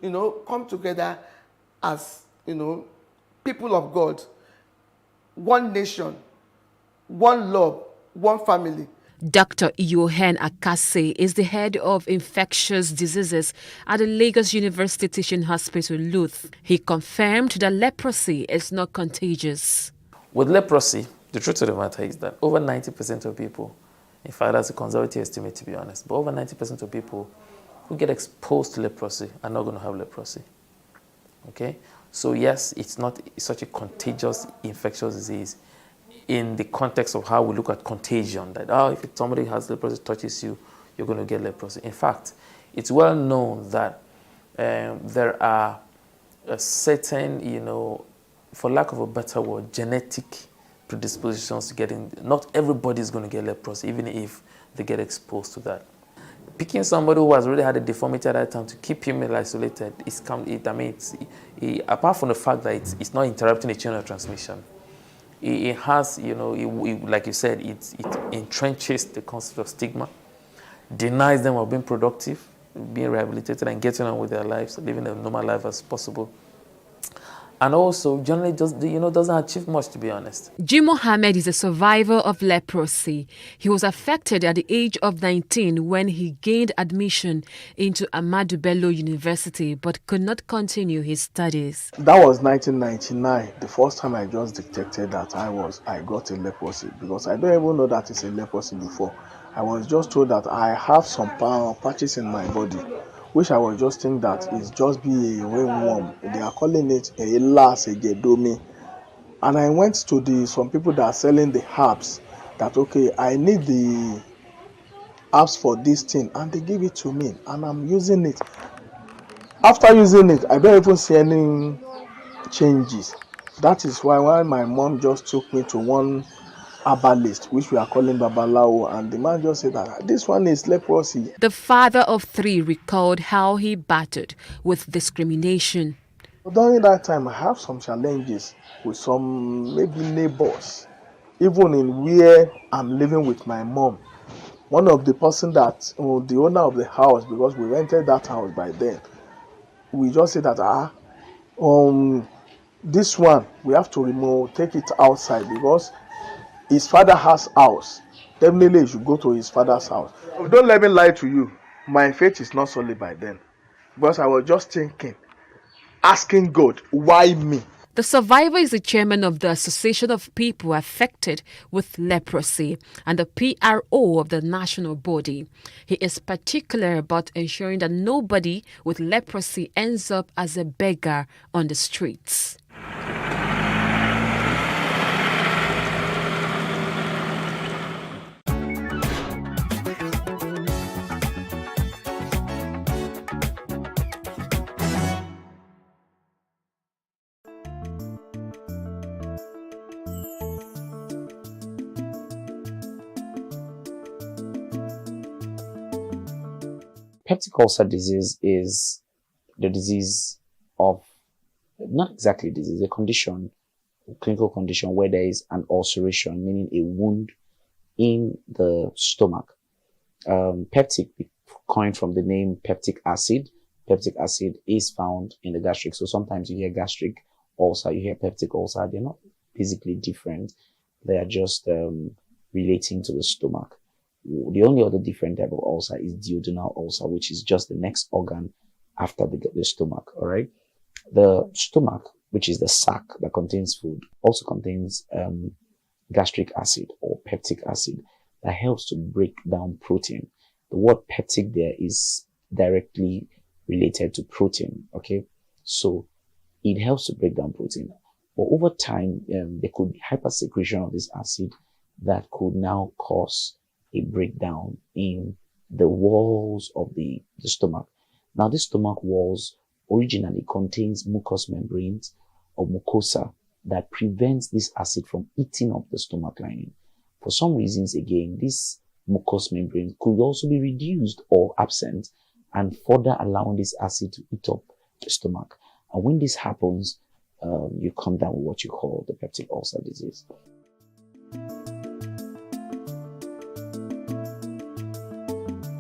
Speaker 13: come together as, people of God, one nation, one love, one family.
Speaker 10: Dr. Yohan Akase is the head of infectious diseases at the Lagos University Teaching Hospital, Luth. He confirmed that leprosy is not contagious.
Speaker 16: With leprosy, the truth of the matter is that over 90% of people, in fact, that's a conservative estimate, to be honest, but over 90% of people who get exposed to leprosy are not going to have leprosy. Okay? So yes, it's not such a contagious infectious disease in the context of how we look at contagion, that, if somebody has leprosy, touches you, you're going to get leprosy. In fact, it's well known that there are a certain, for lack of a better word, genetic predispositions to getting, not everybody is going to get leprosy, even if they get exposed to that. Picking somebody who has already had a deformity at that time to keep him isolated, apart from the fact that it's not interrupting the chain of transmission, it has, like you said, it entrenches the concept of stigma, denies them of being productive, being rehabilitated and getting on with their lives, living a normal life as possible. and also generally doesn't achieve much, to be honest.
Speaker 4: G. Mohammed is a survivor of leprosy. He was affected at the age of 19 when he gained admission into Ahmadu Bello University but could not continue his studies.
Speaker 12: That was 1999, the first time I just detected that I got a leprosy, because I don't even know that it's a leprosy before. I was just told that I have some patches in my body, which I was just think that it's just be a ringworm. They are calling it a las egedomi. And I went to some people that are selling the herbs, that okay, I need the herbs for this thing, and they give it to me, and I'm using it. After using it, I don't even see any changes. That is why my mom just took me to one herbalist, which we are calling Babalawo, and the man just said that this one is leprosy.
Speaker 4: The father of 3 recalled how he battled with discrimination.
Speaker 12: During that time, I have some challenges with some maybe neighbors, even in where I'm living with my mom. One of the person that, the owner of the house, because we rented that house by then, we just said that this one we have to take it outside, because his father has house. Definitely you should go to his father's house. Don't let me lie to you, my faith is not solid by then, because I was just thinking, asking God, why me?
Speaker 4: The survivor is the chairman of the Association of People Affected with Leprosy and the PRO of the national body. He is particular about ensuring that nobody with leprosy ends up as a beggar on the streets.
Speaker 21: Peptic ulcer disease is the disease of, not exactly disease, a condition, a clinical condition where there is an ulceration, meaning a wound in the stomach. Peptic, coined from the name peptic acid. Peptic acid is found in the gastric. So sometimes you hear gastric ulcer, you hear peptic ulcer. They're not physically different. They are just relating to the stomach. The only other different type of ulcer is duodenal ulcer, which is just the next organ after the stomach, all right? The stomach, which is the sac that contains food, also contains gastric acid or peptic acid that helps to break down protein. The word peptic there is directly related to protein, okay? So it helps to break down protein. But over time, there could be hypersecretion of this acid that could now cause a breakdown in the walls of the stomach. Now, the stomach walls originally contains mucous membranes or mucosa that prevents this acid from eating up the stomach lining. For some reasons, again, this mucous membrane could also be reduced or absent, and further allowing this acid to eat up the stomach. And when this happens, you come down with what you call the peptic ulcer disease.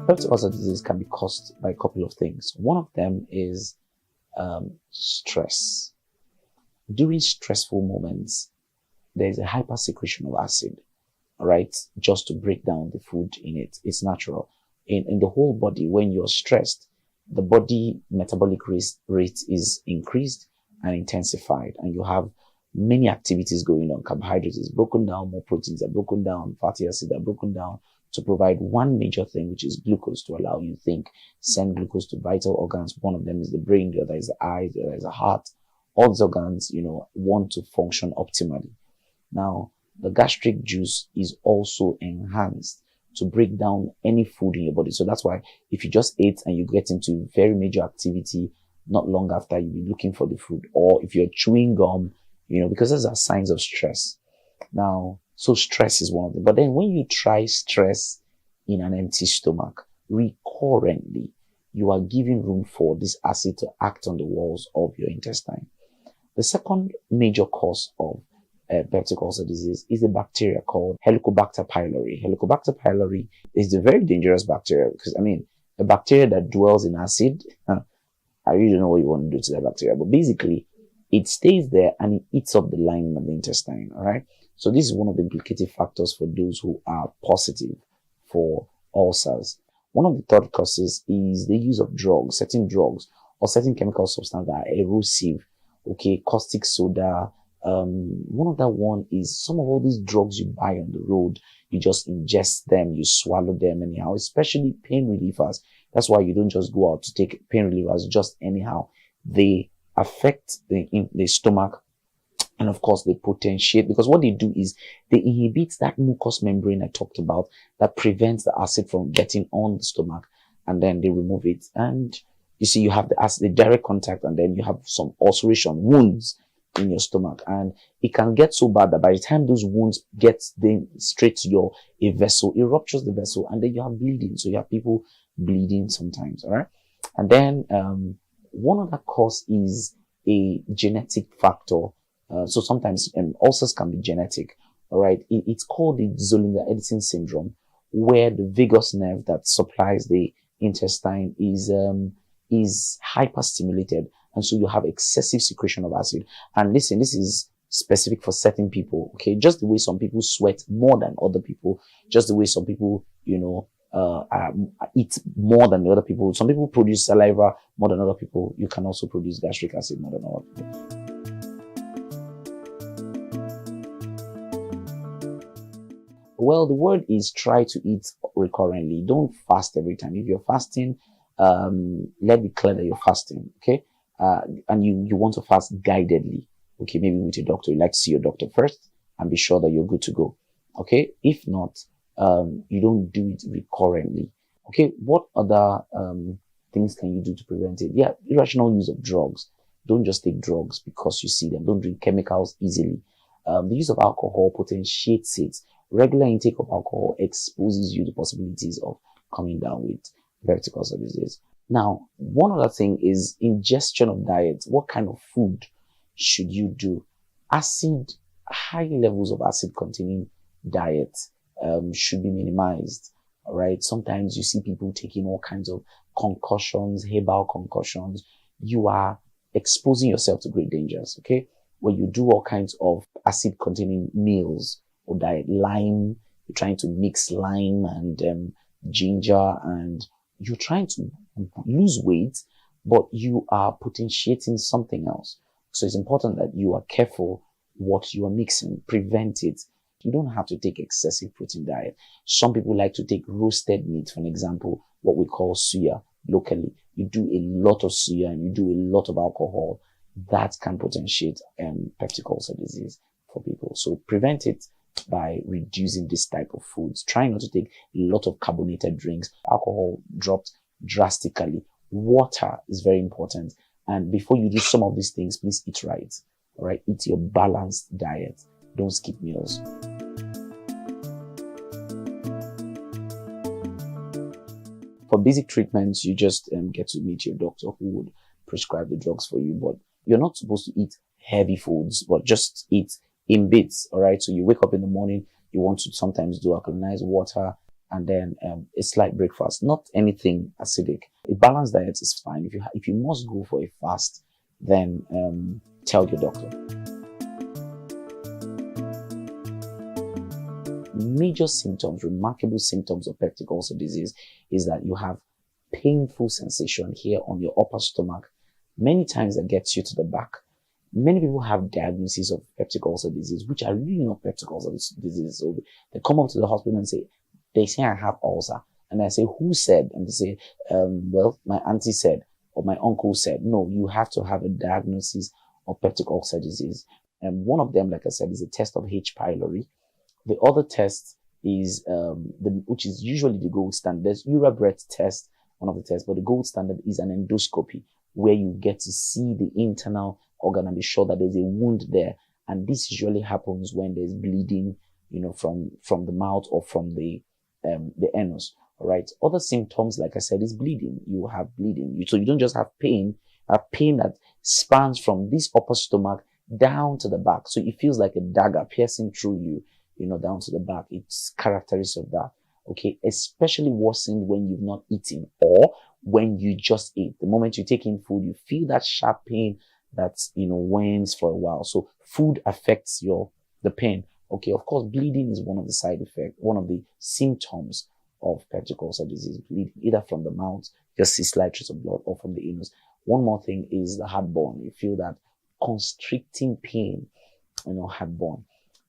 Speaker 21: Peptic ulcer disease can be caused by a couple of things. One of them is stress. During stressful moments, there is a hypersecretion of acid, right? Just to break down the food in it. It's natural. In the whole body, when you're stressed, the body metabolic rate is increased and intensified, and you have many activities going on. Carbohydrates is broken down, more proteins are broken down, fatty acids are broken down to provide one major thing, which is glucose, to allow you to think, send glucose to vital organs. One of them is the brain, the other is the eye, the other is the heart. All these organs, want to function optimally. Now, the gastric juice is also enhanced to break down any food in your body. So that's why if you just ate and you get into very major activity, not long after you'll be looking for the food. Or if you're chewing gum, because those are signs of stress. Now, so stress is one of them. But then when you try stress in an empty stomach, recurrently, you are giving room for this acid to act on the walls of your intestine. The second major cause of peptic ulcer disease is a bacteria called Helicobacter pylori. Helicobacter pylori is a very dangerous bacteria because, a bacteria that dwells in acid, I really don't know what you want to do to that bacteria, but basically, it stays there and it eats up the lining of the intestine. All right. So this is one of the implicative factors for those who are positive for ulcers. One of the third causes is the use of drugs, certain drugs or certain chemical substances that are erosive. Okay, caustic soda. One of that one is some of all these drugs you buy on the road. You just ingest them, you swallow them anyhow, especially pain relievers. That's why you don't just go out to take pain relievers just anyhow. They affect the stomach, and of course they potentiate, because what they do is they inhibit that mucous membrane I talked about that prevents the acid from getting on the stomach, and then they remove it. And you see, you have the acid, the direct contact, and then you have some ulceration, wounds in your stomach, and it can get so bad that by the time those wounds get then straight to a vessel, it ruptures the vessel, and then you have bleeding. So you have people bleeding sometimes. All right. And then one other cause is a genetic factor. So sometimes ulcers can be genetic. All right. It's called the Zollinger-Ellison syndrome, where the vagus nerve that supplies the intestine is hyperstimulated. And so you have excessive secretion of acid. And listen, this is specific for certain people. Okay. Just the way some people sweat more than other people, just the way some people, eat more than the other people. Some people produce saliva more than other people. You can also produce gastric acid more than other people. Well, the word is try to eat recurrently. Don't fast every time. If you're fasting, let it be clear that you're fasting. Okay. And you want to fast guidedly. Okay. Maybe with your doctor. You like to see your doctor first and be sure that you're good to go. Okay. If not, you don't do it recurrently. Okay. What other things can you do to prevent it? Yeah. Irrational use of drugs. Don't just take drugs because you see them. Don't drink chemicals easily. The use of alcohol potentiates it. Regular intake of alcohol exposes you to possibilities of coming down with peptic ulcer disease. Now, one other thing is ingestion of diet. What kind of food should you do? High levels of acid containing diet should be minimized. All right. Sometimes you see people taking all kinds of concussions, herbal concussions. You are exposing yourself to great dangers. Okay. When you do all kinds of acid containing meals or diet, lime, you're trying to mix lime and ginger, and you're trying to lose weight, but you are potentiating something else. So it's important that you are careful what you are mixing, prevent it. You don't have to take excessive protein diet. Some people like to take roasted meat, for example, what we call suya locally. You do a lot of suya and you do a lot of alcohol. That can potentiate peptic ulcer disease for people. So prevent it by reducing this type of foods. Try not to take a lot of carbonated drinks. Alcohol dropped drastically. Water is very important. And before you do some of these things, please eat right. All right. Eat your balanced diet. Don't skip meals. For basic treatments, you just get to meet your doctor who would prescribe the drugs for you. But you're not supposed to eat heavy foods, but just eat in bits. All right. So you wake up in the morning, you want to sometimes do alkalinized water and then a slight breakfast, not anything acidic. A balanced diet is fine. If you must go for a fast, then tell your doctor. Major symptoms, remarkable symptoms of peptic ulcer disease is that you have painful sensation here on your upper stomach, many times that gets you to the back. Many people have diagnoses of peptic ulcer disease, which are really not peptic ulcer disease. So they come up to the hospital and they say I have ulcer. And I say, who said? And they say, well, my auntie said, or my uncle said. No, you have to have a diagnosis of peptic ulcer disease. And one of them, like I said, is a test of H. pylori. The other test is, which is usually the gold standard. There's URABRET test, one of the tests, but the gold standard is an endoscopy, where you get to see the internal organ and be sure that there's a wound there. And this usually happens when there's bleeding, from the mouth or from the anus. All right. Other symptoms, like I said, is bleeding. You have bleeding. So you don't just have pain, pain that spans from this upper stomach down to the back. So it feels like a dagger piercing through you, down to the back. It's characteristic of that. Okay. Especially worsened when you've not eaten or when you just ate. The moment you take in food, you feel that sharp pain that, wanes for a while. So food affects the pain. Okay, of course, bleeding is one of the side effects, one of the symptoms of peptic ulcer disease, bleeding, either from the mouth, just see slight trace of blood, or from the anus. One more thing is the heartburn. You feel that constricting pain, heartburn.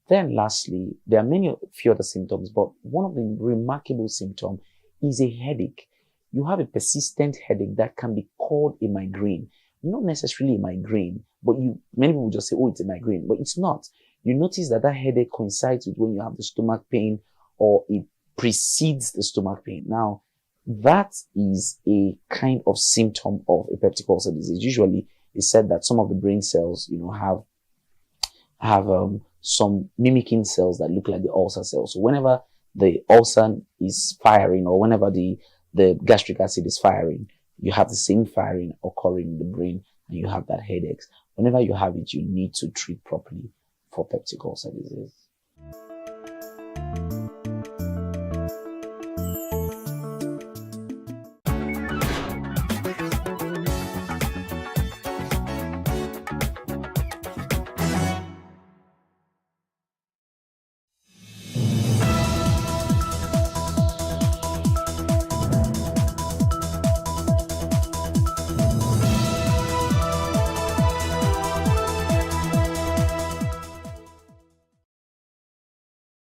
Speaker 21: Then lastly, there are few other symptoms, but one of the remarkable symptoms is a headache. You have a persistent headache that can be called a migraine. Not necessarily a migraine, but many people just say, oh, it's a migraine, but it's not. You notice that headache coincides with when you have the stomach pain, or it precedes the stomach pain. Now, that is a kind of symptom of a peptic ulcer disease. Usually, it's said that some of the brain cells, have some mimicking cells that look like the ulcer cells. So whenever the ulcer is firing, or whenever the gastric acid is firing, you have the same firing occurring in the brain, and you have that headaches. Whenever you have it, you need to treat properly for peptic ulcer disease.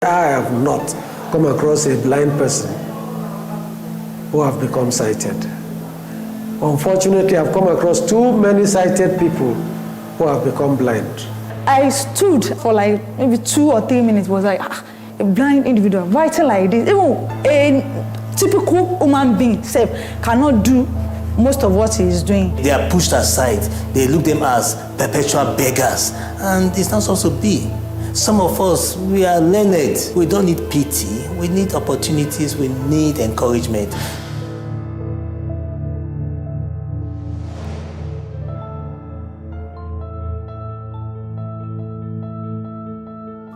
Speaker 5: I have not come across a blind person who have become sighted. Unfortunately, I've come across too many sighted people who have become blind.
Speaker 7: I stood for like maybe 2 or 3 minutes, was like, a blind individual writing like this. Even a typical human being cannot do most of what he is doing.
Speaker 22: They are pushed aside. They look them as perpetual beggars, and it's not supposed to be. Some of us, we are learned. We don't need pity. We need opportunities. We need encouragement.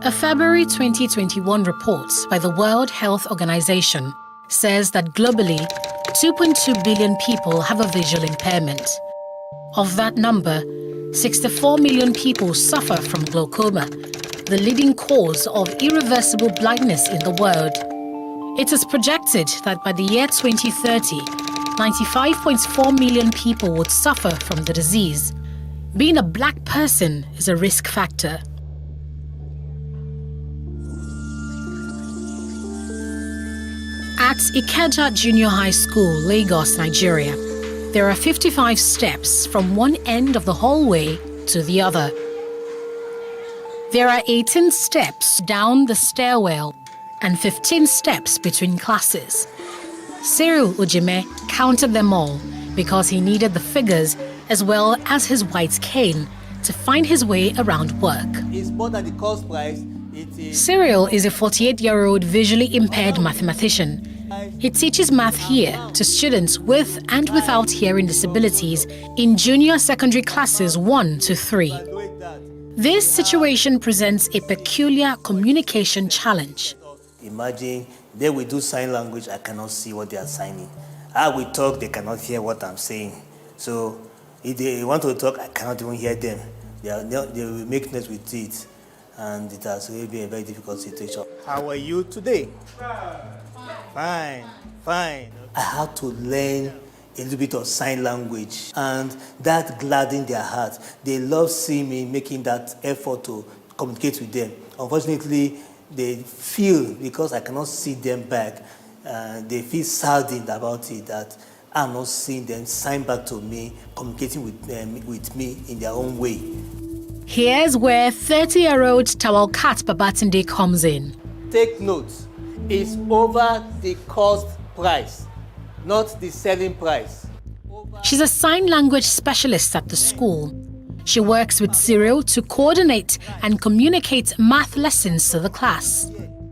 Speaker 10: A February 2021 report by the World Health Organization says that globally, 2.2 billion people have a visual impairment. Of that number, 64 million people suffer from glaucoma, the leading cause of irreversible blindness in the world. It is projected that by the year 2030, 95.4 million people would suffer from the disease. Being a black person is a risk factor. At Ikeja Junior High School, Lagos, Nigeria, there are 55 steps from one end of the hallway to the other. There are 18 steps down the stairwell and 15 steps between classes. Cyril Ujime counted them all because he needed the figures as well as his white cane to find his way around work.
Speaker 22: It's more than the cost price.
Speaker 10: Cyril is a 48-year-old visually impaired mathematician. He teaches math here to students with and without hearing disabilities in junior secondary classes 1 to 3. This situation presents a peculiar communication challenge.
Speaker 22: Imagine they will do sign language, I cannot see what they are signing. I will talk, they cannot hear what I'm saying. So if they want to talk, I cannot even hear them. They will make noise with it. And it has really been a very difficult situation. How are you today? Fine. I had to learn a little bit of sign language, and that gladdened their heart. They love seeing me making that effort to communicate with them. Unfortunately, they feel, because I cannot see them back, they feel saddened about it, that I'm not seeing them sign back to me, communicating with me in their own way.
Speaker 10: Here's where 30-year-old Tawalkat Babatunde comes in.
Speaker 22: Take note, it's over the cost price, not the selling price.
Speaker 10: She's a sign language specialist at the school. She works with Cyril to coordinate and communicate math lessons to the class.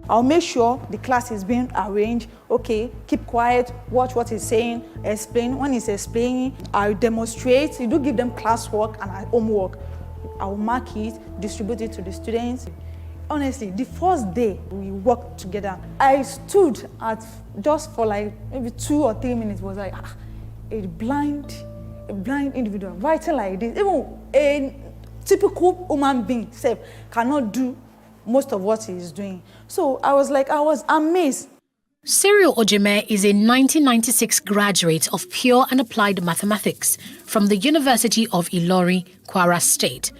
Speaker 7: I'll make sure the class is being arranged. Okay, keep quiet, watch what he's saying, explain. When he's explaining, I'll demonstrate. You do give them classwork and homework. I'll mark it, distribute it to the students. Honestly, the first day we worked together, I stood at just for like maybe 2 or 3 minutes, was like, a blind individual writing like this. Even a typical human being cannot do most of what he is doing. So I was amazed.
Speaker 8: Cyril Ojeme is a 1996 graduate of Pure and Applied Mathematics from the University of Ilorin, Kwara State.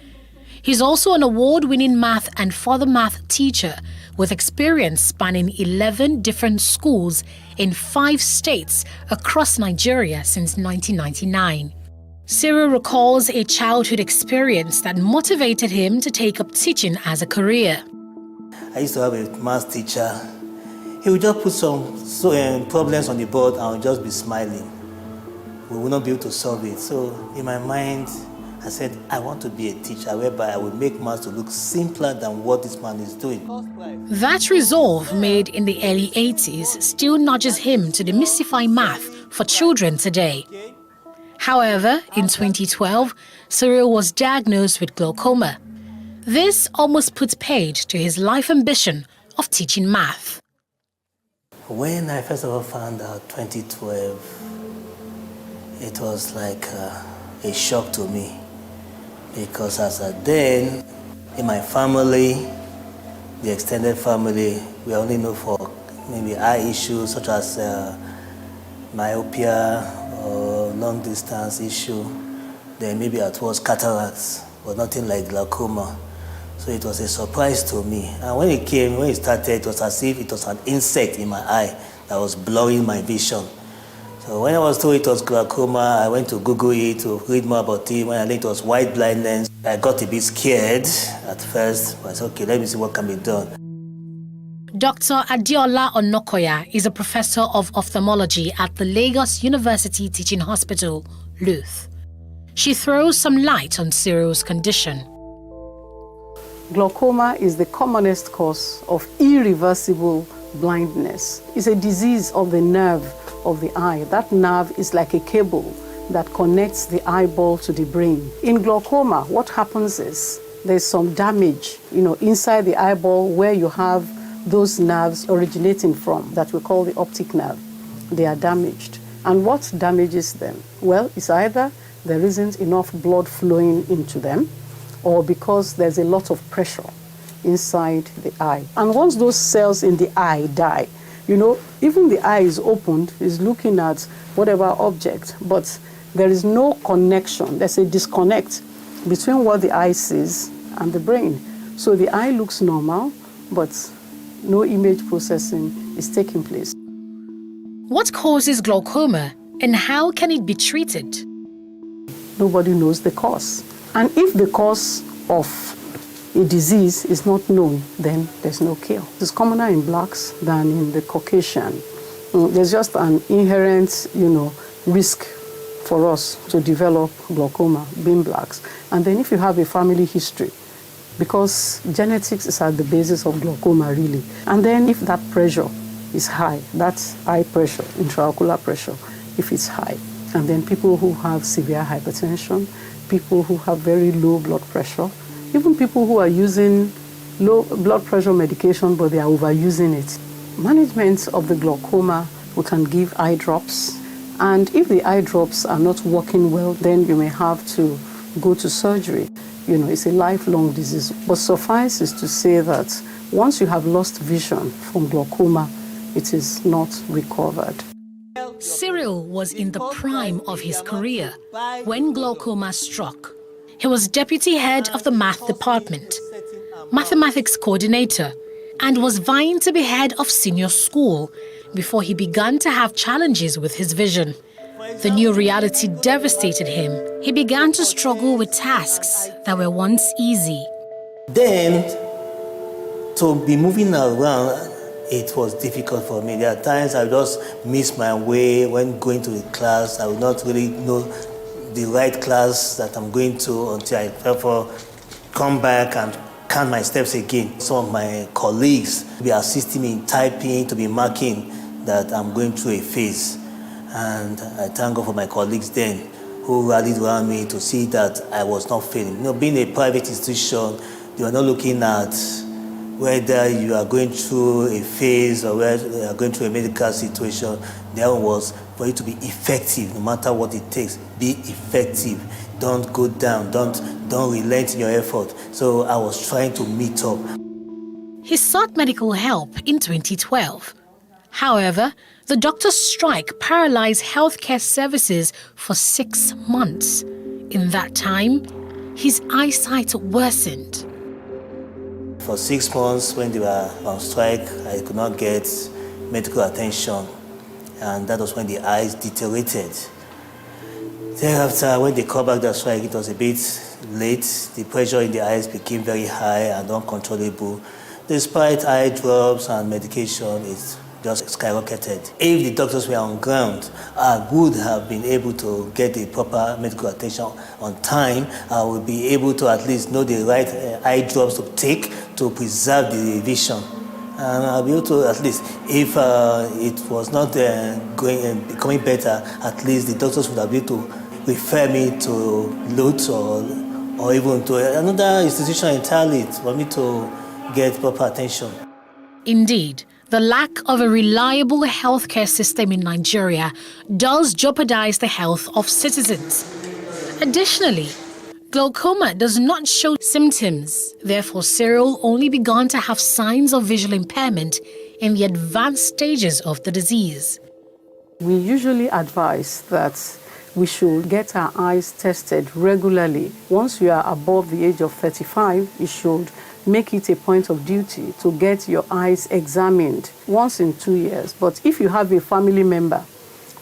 Speaker 8: He's also an award-winning math and further math teacher with experience spanning 11 different schools in 5 states across Nigeria since 1999. Cyril recalls a childhood experience that motivated him to take up teaching as a career.
Speaker 22: I used to have a math teacher. He would just put some problems on the board and I would just be smiling. We would not be able to solve it. So in my mind, I said, I want to be a teacher whereby I will make math to look simpler than what this man is doing.
Speaker 8: That resolve made in the early 80s still nudges him to demystify math for children today. However, in 2012, Cyril was diagnosed with glaucoma. This almost puts paid to his life ambition of teaching math.
Speaker 22: When I first of all found out 2012, it was like a shock to me. Because as at then, in my family, the extended family, we only know for maybe eye issues such as myopia or long distance issue. Then maybe at worst cataracts, but nothing like glaucoma. So it was a surprise to me. And when it started, it was as if it was an insect in my eye that was blurring my vision. So when I was told it was glaucoma, I went to Google it to read more about it. When I learned it was white blindness, I got a bit scared at first. But I said, okay, let me see what can be done.
Speaker 8: Dr. Adiola Onokoya is a professor of ophthalmology at the Lagos University Teaching Hospital, LUTH. She throws some light on Cyril's condition.
Speaker 15: Glaucoma is the commonest cause of irreversible blindness. It's a disease of the nerve of the eye. That nerve is like a cable that connects the eyeball to the brain. In glaucoma, what happens is there's some damage, inside the eyeball where you have those nerves originating from that we call the optic nerve. They are damaged. And what damages them? Well, it's either there isn't enough blood flowing into them or because there's a lot of pressure inside the eye. And once those cells in the eye die, even the eye is opened, is looking at whatever object, but there is no connection. There's a disconnect between what the eye sees and the brain. So the eye looks normal, but no image processing is taking place.
Speaker 8: What causes glaucoma and how can it be treated?
Speaker 15: Nobody knows the cause. And if the cause of a disease is not known, then there's no cure. It's commoner in blacks than in the Caucasian. There's just an inherent, risk for us to develop glaucoma, being blacks. And then if you have a family history, because genetics is at the basis of glaucoma, really. And then if that pressure is high, that's eye pressure, intraocular pressure, if it's high. And then people who have severe hypertension, people who have very low blood pressure, even people who are using low blood pressure medication, but they are overusing it. Management of the glaucoma, we can give eye drops. And if the eye drops are not working well, then you may have to go to surgery. It's a lifelong disease. But suffice is to say that once you have lost vision from glaucoma, it is not recovered.
Speaker 8: Cyril was in the prime of his career when glaucoma struck. He was deputy head of the math department, mathematics coordinator, and was vying to be head of senior school before he began to have challenges with his vision. The new reality devastated him. He began to struggle with tasks that were once easy.
Speaker 22: Then, to be moving around, it was difficult for me. There are times I would just miss my way when going to the class. I would not really know the right class that I'm going to until I therefore come back and count my steps again. Some of my colleagues will be assisting me in typing, to be marking that I'm going through a phase. And I thank God for my colleagues then who rallied around me to see that I was not failing. Being a private institution, they were not looking at whether you are going through a phase or whether you are going through a medical situation. There was for you to be effective, no matter what it takes. Be effective. don't go down, don't relent in your effort. So I was trying to meet up.
Speaker 8: He sought medical help in 2012. However, the doctor's strike paralyzed healthcare services for 6 months. In that time, his eyesight worsened.
Speaker 22: For 6 months, when they were on strike, I could not get medical attention, and that was when the eyes deteriorated. Thereafter, when they called back the strike, it was a bit late. The pressure in the eyes became very high and uncontrollable. Despite eye drops and medication, it just skyrocketed. If the doctors were on ground, I would have been able to get the proper medical attention on time. I would be able to at least know the right eye drops to take to preserve the vision. And I'll be able to at least, if it was not becoming better, at least the doctors would have been able to refer me to Lutz or even to another institution entirely for me to get proper attention.
Speaker 8: Indeed, the lack of a reliable healthcare system in Nigeria does jeopardize the health of citizens. Additionally, glaucoma does not show symptoms. Therefore, Cyril only began to have signs of visual impairment in the advanced stages of the disease.
Speaker 15: We usually advise that we should get our eyes tested regularly. Once you are above the age of 35, you should make it a point of duty to get your eyes examined once in 2 years. But if you have a family member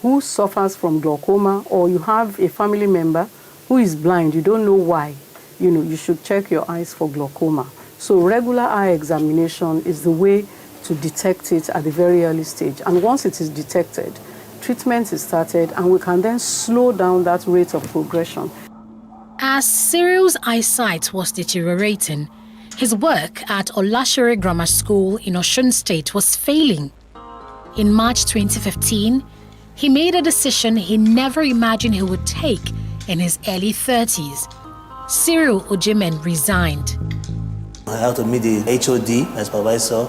Speaker 15: who suffers from glaucoma, or you have a family member who is blind, you don't know why, you should check your eyes for glaucoma. So regular eye examination is the way to detect it at the very early stage. And once it is detected, treatment is started, and we can then slow down that rate of progression.
Speaker 8: As Cyril's eyesight was deteriorating, his work at Olashere Grammar School in Osun State was failing. In March 2015, he made a decision he never imagined he would take in his early 30s. Cyril Ojemen resigned.
Speaker 22: I had to meet the HOD, my supervisor,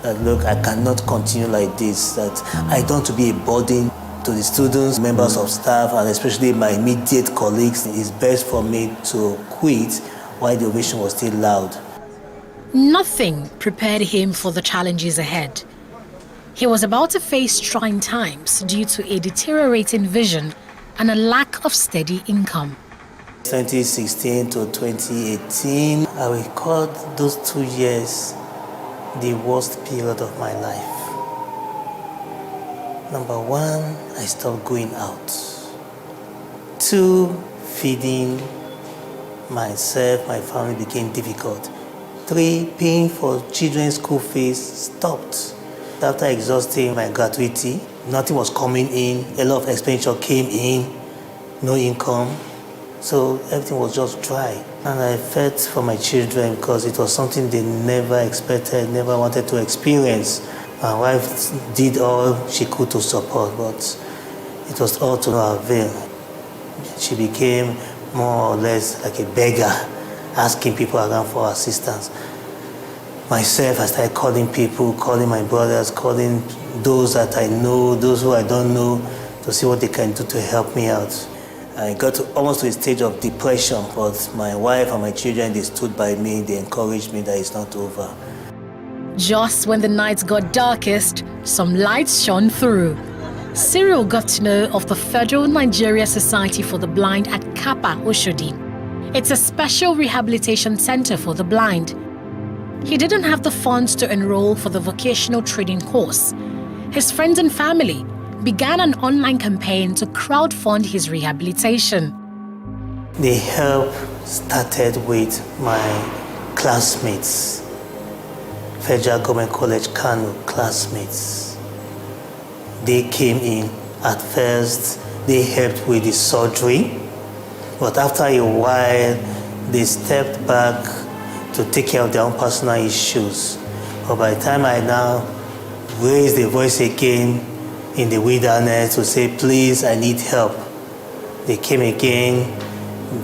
Speaker 22: that look, I cannot continue like this, that I don't want to be a burden to the students, members of staff, and especially my immediate colleagues. It's best for me to quit while the ovation was still loud.
Speaker 8: Nothing prepared him for the challenges ahead. He was about to face trying times due to a deteriorating vision and a lack of steady income.
Speaker 22: 2016 to 2018, I will call those 2 years the worst period of my life. Number one, I stopped going out. 2, feeding myself, my family became difficult. 3, paying for children's school fees stopped. After exhausting my gratuity, nothing was coming in, a lot of expenditure came in, no income. So everything was just dry. And I felt for my children because it was something they never expected, never wanted to experience. My wife did all she could to support, but it was all to no avail. She became more or less like a beggar, asking people around for assistance. Myself, I started calling people, calling my brothers, calling those that I know, those who I don't know, to see what they can do to help me out. I got almost to a stage of depression, but my wife and my children, they stood by me, they encouraged me that it's not over.
Speaker 8: Just when the nights got darkest, some lights shone through. Cyril got to know of the Federal Nigeria Society for the Blind at Kappa, Oshodi. It's a special rehabilitation center for the blind. He didn't have the funds to enroll for the vocational training course. His friends and family began an online campaign to crowdfund his rehabilitation.
Speaker 22: The help started with my classmates, Federal Government College Kano classmates. They came in. At first, they helped with the surgery, but after a while, they stepped back to take care of their own personal issues. But by the time I now raised the voice again in the wilderness to say, please, I need help, they came again,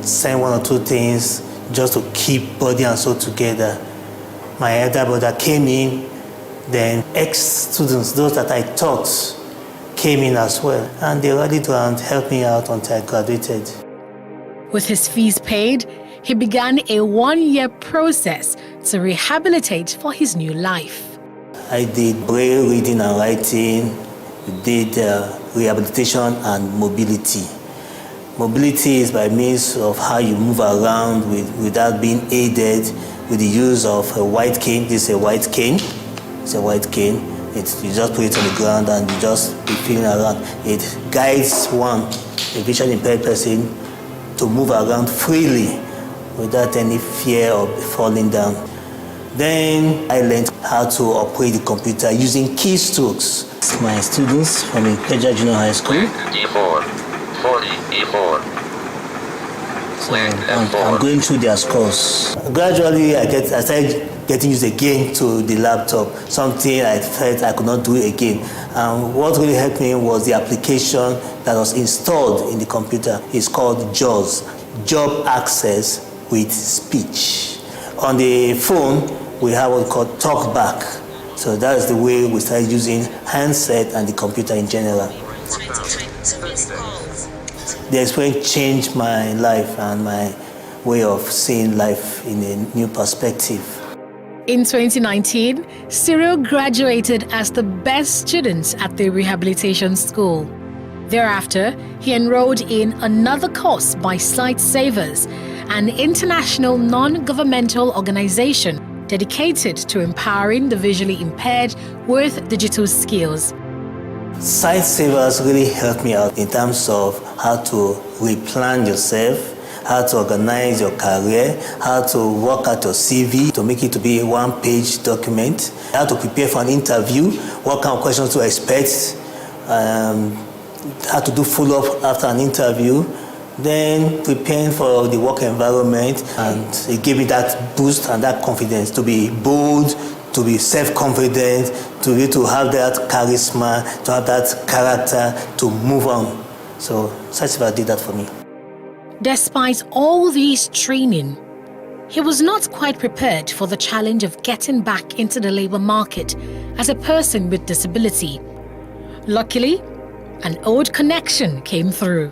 Speaker 22: sent 1 or 2 things just to keep body and soul together. My elder brother came in, then ex-students, those that I taught, came in as well. And they rallied around, helped me out until I graduated.
Speaker 8: With his fees paid, he began a 1-year process to rehabilitate for his new life.
Speaker 22: I did braille reading and writing, did rehabilitation and mobility. Mobility is by means of how you move around without being aided with the use of a white cane. This is a white cane. It's a white cane. You just put it on the ground and you just be feeling around. It guides one, a visually impaired person, to move around freely without any fear of falling down. Then I learned how to operate the computer using keystrokes. My students from Ikeja Junior High School.
Speaker 9: E4, 40, E4.
Speaker 22: So I'm going through their scores. Gradually, I started getting used again to the laptop, something I felt I could not do again. And what really helped me was the application that was installed in the computer. It's called JAWS, Job Access with Speech. On the phone, we have what we call TalkBack. So that is the way we started using handset and the computer in general. The experience changed my life and my way of seeing life in a new perspective.
Speaker 8: In 2019, Cyril graduated as the best student at the rehabilitation school. Thereafter, he enrolled in another course by Sight Savers, an international non-governmental organization dedicated to empowering the visually impaired with digital skills.
Speaker 22: Sight Savers really helped me out in terms of how to replan yourself, how to organize your career, how to work out your CV to make it to be a one-page document, how to prepare for an interview, what kind of questions to expect, how to do follow-up after an interview, then preparing for the work environment, and it gave me that boost and that confidence to be bold, to be self-confident, to be to have that charisma, to have that character, to move on. So Sight Savers did that for me.
Speaker 8: Despite all this training, he was not quite prepared for the challenge of getting back into the labor market as a person with disability. Luckily, an old connection came through.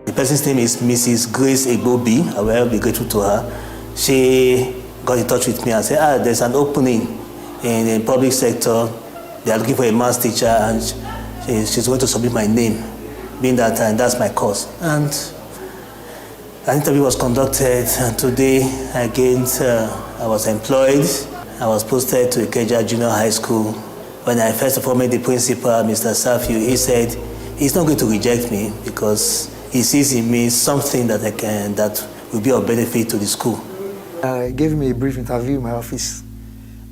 Speaker 22: The person's name is Mrs. Grace Ebobi. I will be grateful to her. She got in touch with me and said, there's an opening in the public sector. They are looking for a maths teacher, and she's going to submit my name, being that that's my course. And an interview was conducted, and today I was employed. I was posted to Ikeja Junior High School. When I first of all met the principal, Mr. Safiu, he said he's not going to reject me because he sees in me something that will be of benefit to the school.
Speaker 17: He gave me a brief interview in my office,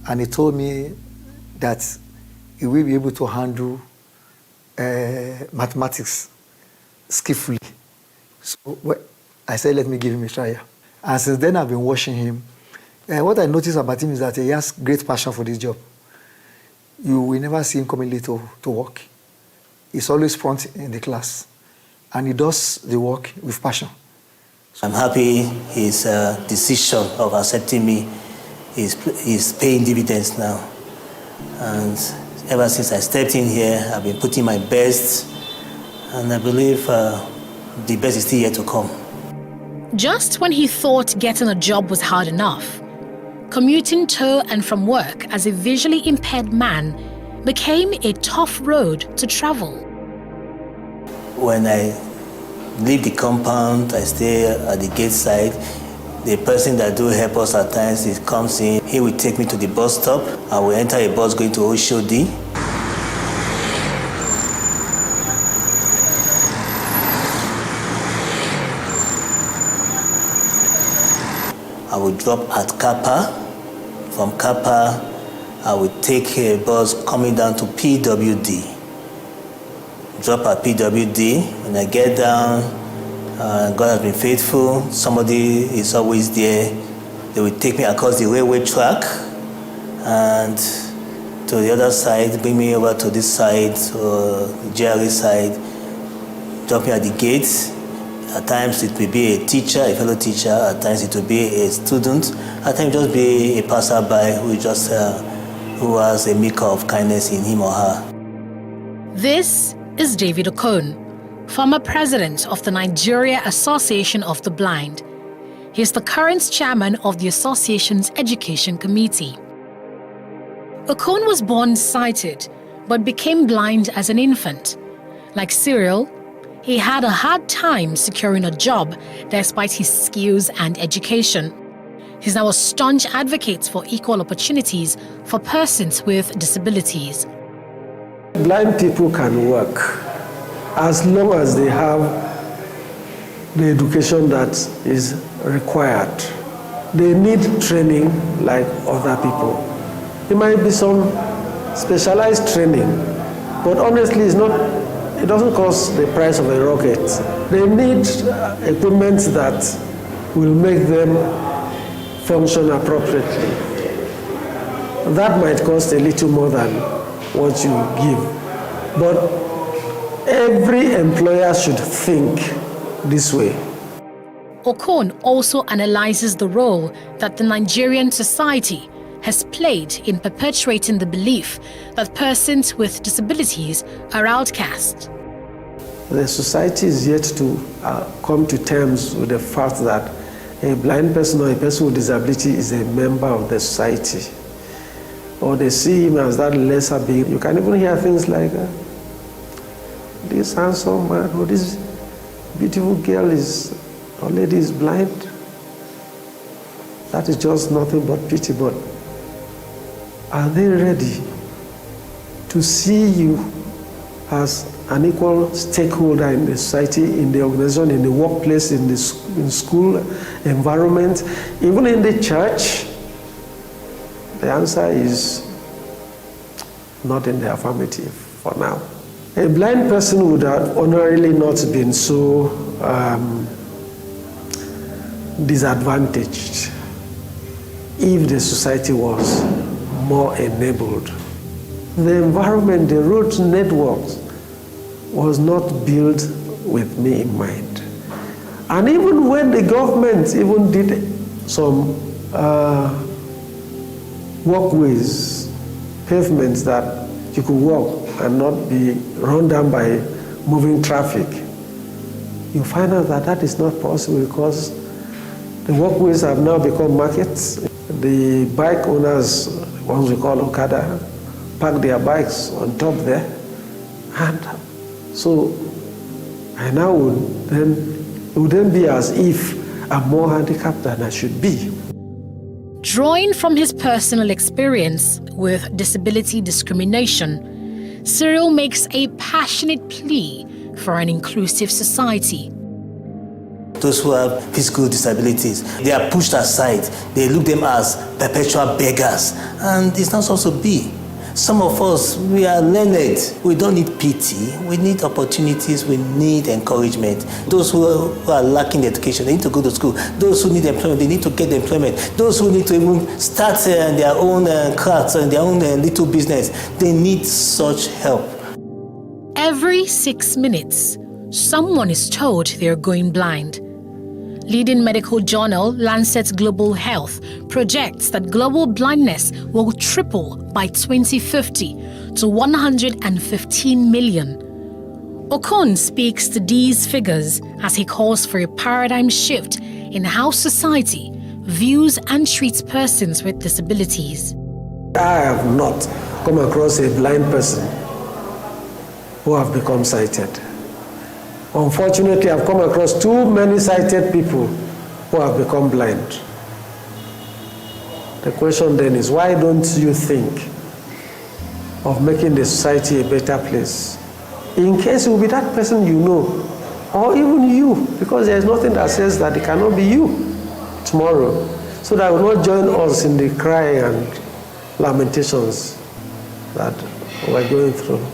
Speaker 17: and he told me that he will be able to handle mathematics skillfully. So I said, let me give him a try. And since then, I've been watching him. What I noticed about him is that he has great passion for this job. You will never see him coming late to work. He's always front in the class, and he does the work with passion.
Speaker 22: I'm happy his decision of accepting me is paying dividends now. And ever since I stepped in here, I've been putting my best, and I believe the best is still yet to come.
Speaker 8: Just when he thought getting a job was hard enough, commuting to and from work as a visually impaired man became a tough road to travel.
Speaker 22: When I leave the compound, I stay at the gate side. The person that do help us at times, he comes in, he will take me to the bus stop. I will enter a bus going to Oshodi. I will drop at Kappa. From Kappa, I will take a bus coming down to PWD. Drop at PWD. When I get down, God has been faithful. Somebody is always there. They will take me across the railway track and to the other side, bring me over to this side, to the GRA side, drop me at the gate. At times it will be a teacher, a fellow teacher. At times it will be a student. At times just be a passerby who has a measure of kindness in him or her.
Speaker 8: This is David Okon, former president of the Nigeria Association of the Blind. He is the current chairman of the association's education committee. Okon was born sighted, but became blind as an infant. Like Cyril, he had a hard time securing a job despite his skills and education. He's now a staunch advocate for equal opportunities for persons with disabilities.
Speaker 5: Blind people can work as long as they have the education that is required. They need training like other people. It might be some specialized training, but honestly, it doesn't cost the price of a rocket. They need equipment that will make them function appropriately. That might cost a little more than what you give, but every employer should think this way.
Speaker 8: Okon also analyzes the role that the Nigerian society has played in perpetuating the belief that persons with disabilities are outcast.
Speaker 5: The society is yet to come to terms with the fact that a blind person or a person with disability is a member of the society. Or they see him as that lesser being. You can even hear things like, this handsome man or this beautiful girl or lady is blind. That is just nothing but pity. But are they ready to see you as an equal stakeholder in the society, in the organization, in the workplace, in school environment, even in the church? The answer is not in the affirmative for now. A blind person would have ordinarily not been so disadvantaged if the society was more enabled. The environment, the road networks was not built with me in mind. And even when the government even did some walkways, pavements that you could walk and not be run down by moving traffic, you find out that that is not possible because the walkways have now become markets. The bike owners, ones we call Okada, park their bikes on top there. And so I now would then be as if I'm more handicapped than I should be.
Speaker 8: Drawing from his personal experience with disability discrimination, Cyril makes a passionate plea for an inclusive society.
Speaker 22: Those who have physical disabilities, they are pushed aside. They look them as perpetual beggars. And it's not supposed to be. Some of us, we are learned. We don't need pity. We need opportunities. We need encouragement. Those who are lacking education, they need to go to school. Those who need employment, they need to get employment. Those who need to even start their own crafts and their own little business, they need such help.
Speaker 8: Every 6 minutes, someone is told they're going blind. Leading medical journal Lancet Global Health projects that global blindness will triple by 2050 to 115 million. Okon speaks to these figures as he calls for a paradigm shift in how society views and treats persons with disabilities.
Speaker 5: I have not come across a blind person who have become sighted. Unfortunately, I've come across too many sighted people who have become blind. The question then is, why don't you think of making the society a better place? In case it will be that person you know, or even you, because there is nothing that says that it cannot be you tomorrow, so that will not join us in the cry and lamentations that we're going through.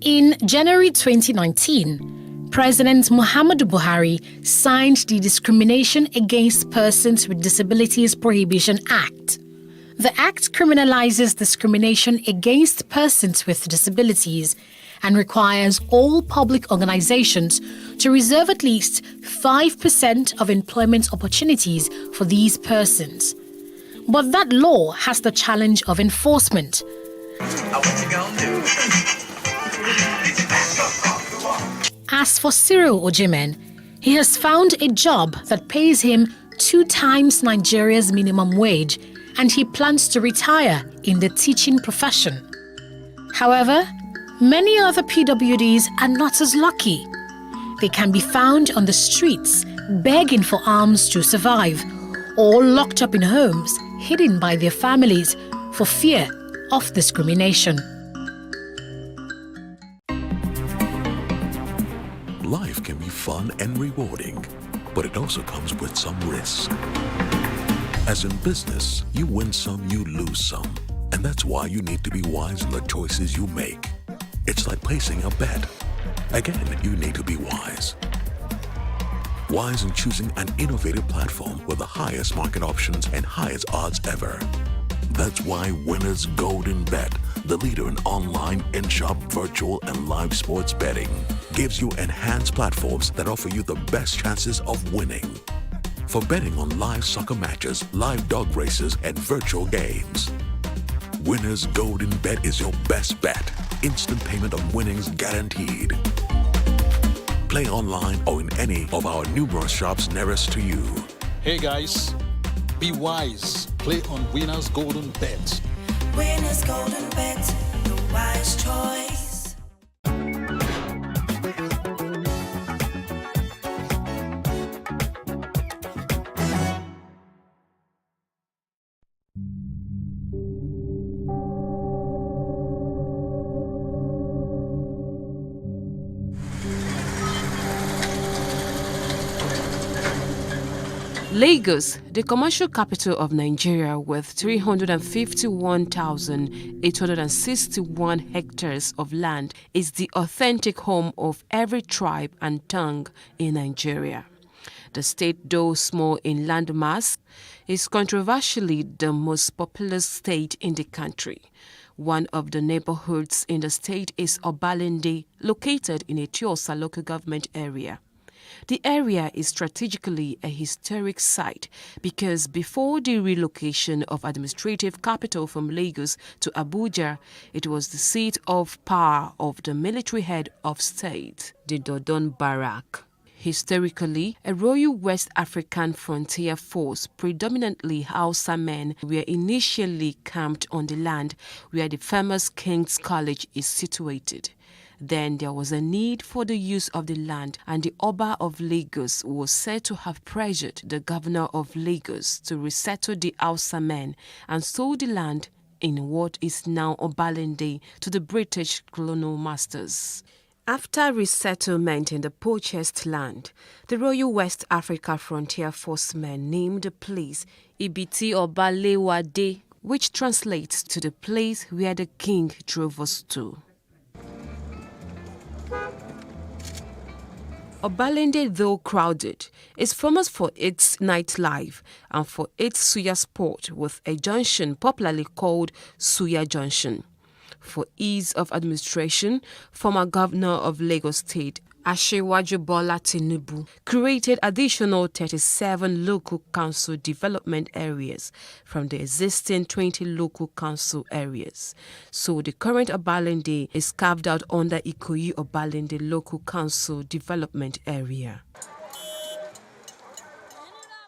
Speaker 8: In January 2019, President Muhammadu Buhari signed the Discrimination Against Persons with Disabilities Prohibition Act. The act criminalizes discrimination against persons with disabilities and requires all public organizations to reserve at least 5% of employment opportunities for these persons. But that law has the challenge of enforcement. As for Cyril Ojemen, he has found a job that pays him 2 times Nigeria's minimum wage, and he plans to retire in the teaching profession. However, many other PWDs are not as lucky. They can be found on the streets, begging for alms to survive, or locked up in homes, hidden by their families for fear of discrimination.
Speaker 1: Life can be fun and rewarding, but it also comes with some risk. As in business, you win some, you lose some. And that's why you need to be wise in the choices you make. It's like placing a bet. Again, you need to be wise. Wise in choosing an innovative platform with the highest market options and highest odds ever. That's why Winners Golden Bet, the leader in online, in-shop, virtual, and live sports betting, gives you enhanced platforms that offer you the best chances of winning. For betting on live soccer matches, live dog races, and virtual games. Winners Golden Bet is your best bet. Instant payment of winnings guaranteed. Play online or in any of our numerous shops nearest to you.
Speaker 18: Hey guys, be wise. Play on Winners Golden Bet.
Speaker 23: Winners Golden Bet, the wise choice.
Speaker 4: Lagos, the commercial capital of Nigeria with 351,861 hectares of land, is the authentic home of every tribe and tongue in Nigeria. The state, though small in landmass, is controversially the most populous state in the country. One of the neighborhoods in the state is Obalende, located in Etiosa local government area. The area is strategically a historic site because before the relocation of administrative capital from Lagos to Abuja, it was the seat of power of the military head of state, the Dodon Barrack. Historically, a Royal West African Frontier Force, predominantly Hausa men, were initially camped on the land where the famous King's College is situated. Then there was a need for the use of the land, and the Oba of Lagos was said to have pressured the governor of Lagos to resettle the Hausa men and sold the land in what is now Obalende to the British colonial masters. After resettlement in the purchased land, the Royal West Africa Frontier Force men named the place Ibiti Obalewade, which translates to the place where the king drove us to. Obalende, though crowded, is famous for its nightlife and for its suya sport, with a junction popularly called Suya Junction. For ease of administration, former governor of Lagos State, Asiwaju Bola Tinubu, created additional 37 local council development areas from the existing 20 local council areas. So the current Obalende is carved out under Ikoyi Obalende Local Council Development Area.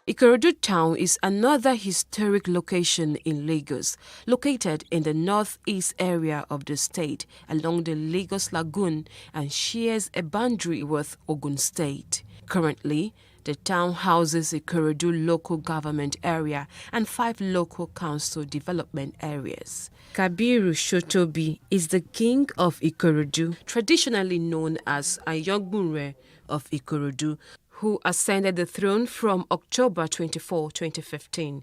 Speaker 4: Ikorodu town is another historic location in Lagos, located in the northeast area of the state along the Lagos Lagoon and shares a boundary with Ogun State. Currently, the town houses Ikorodu local government area and 5 local council development areas. Kabiru Shotobi is the king of Ikorodu, traditionally known as Ayogbunre of Ikorodu, who ascended the throne from October 24, 2015.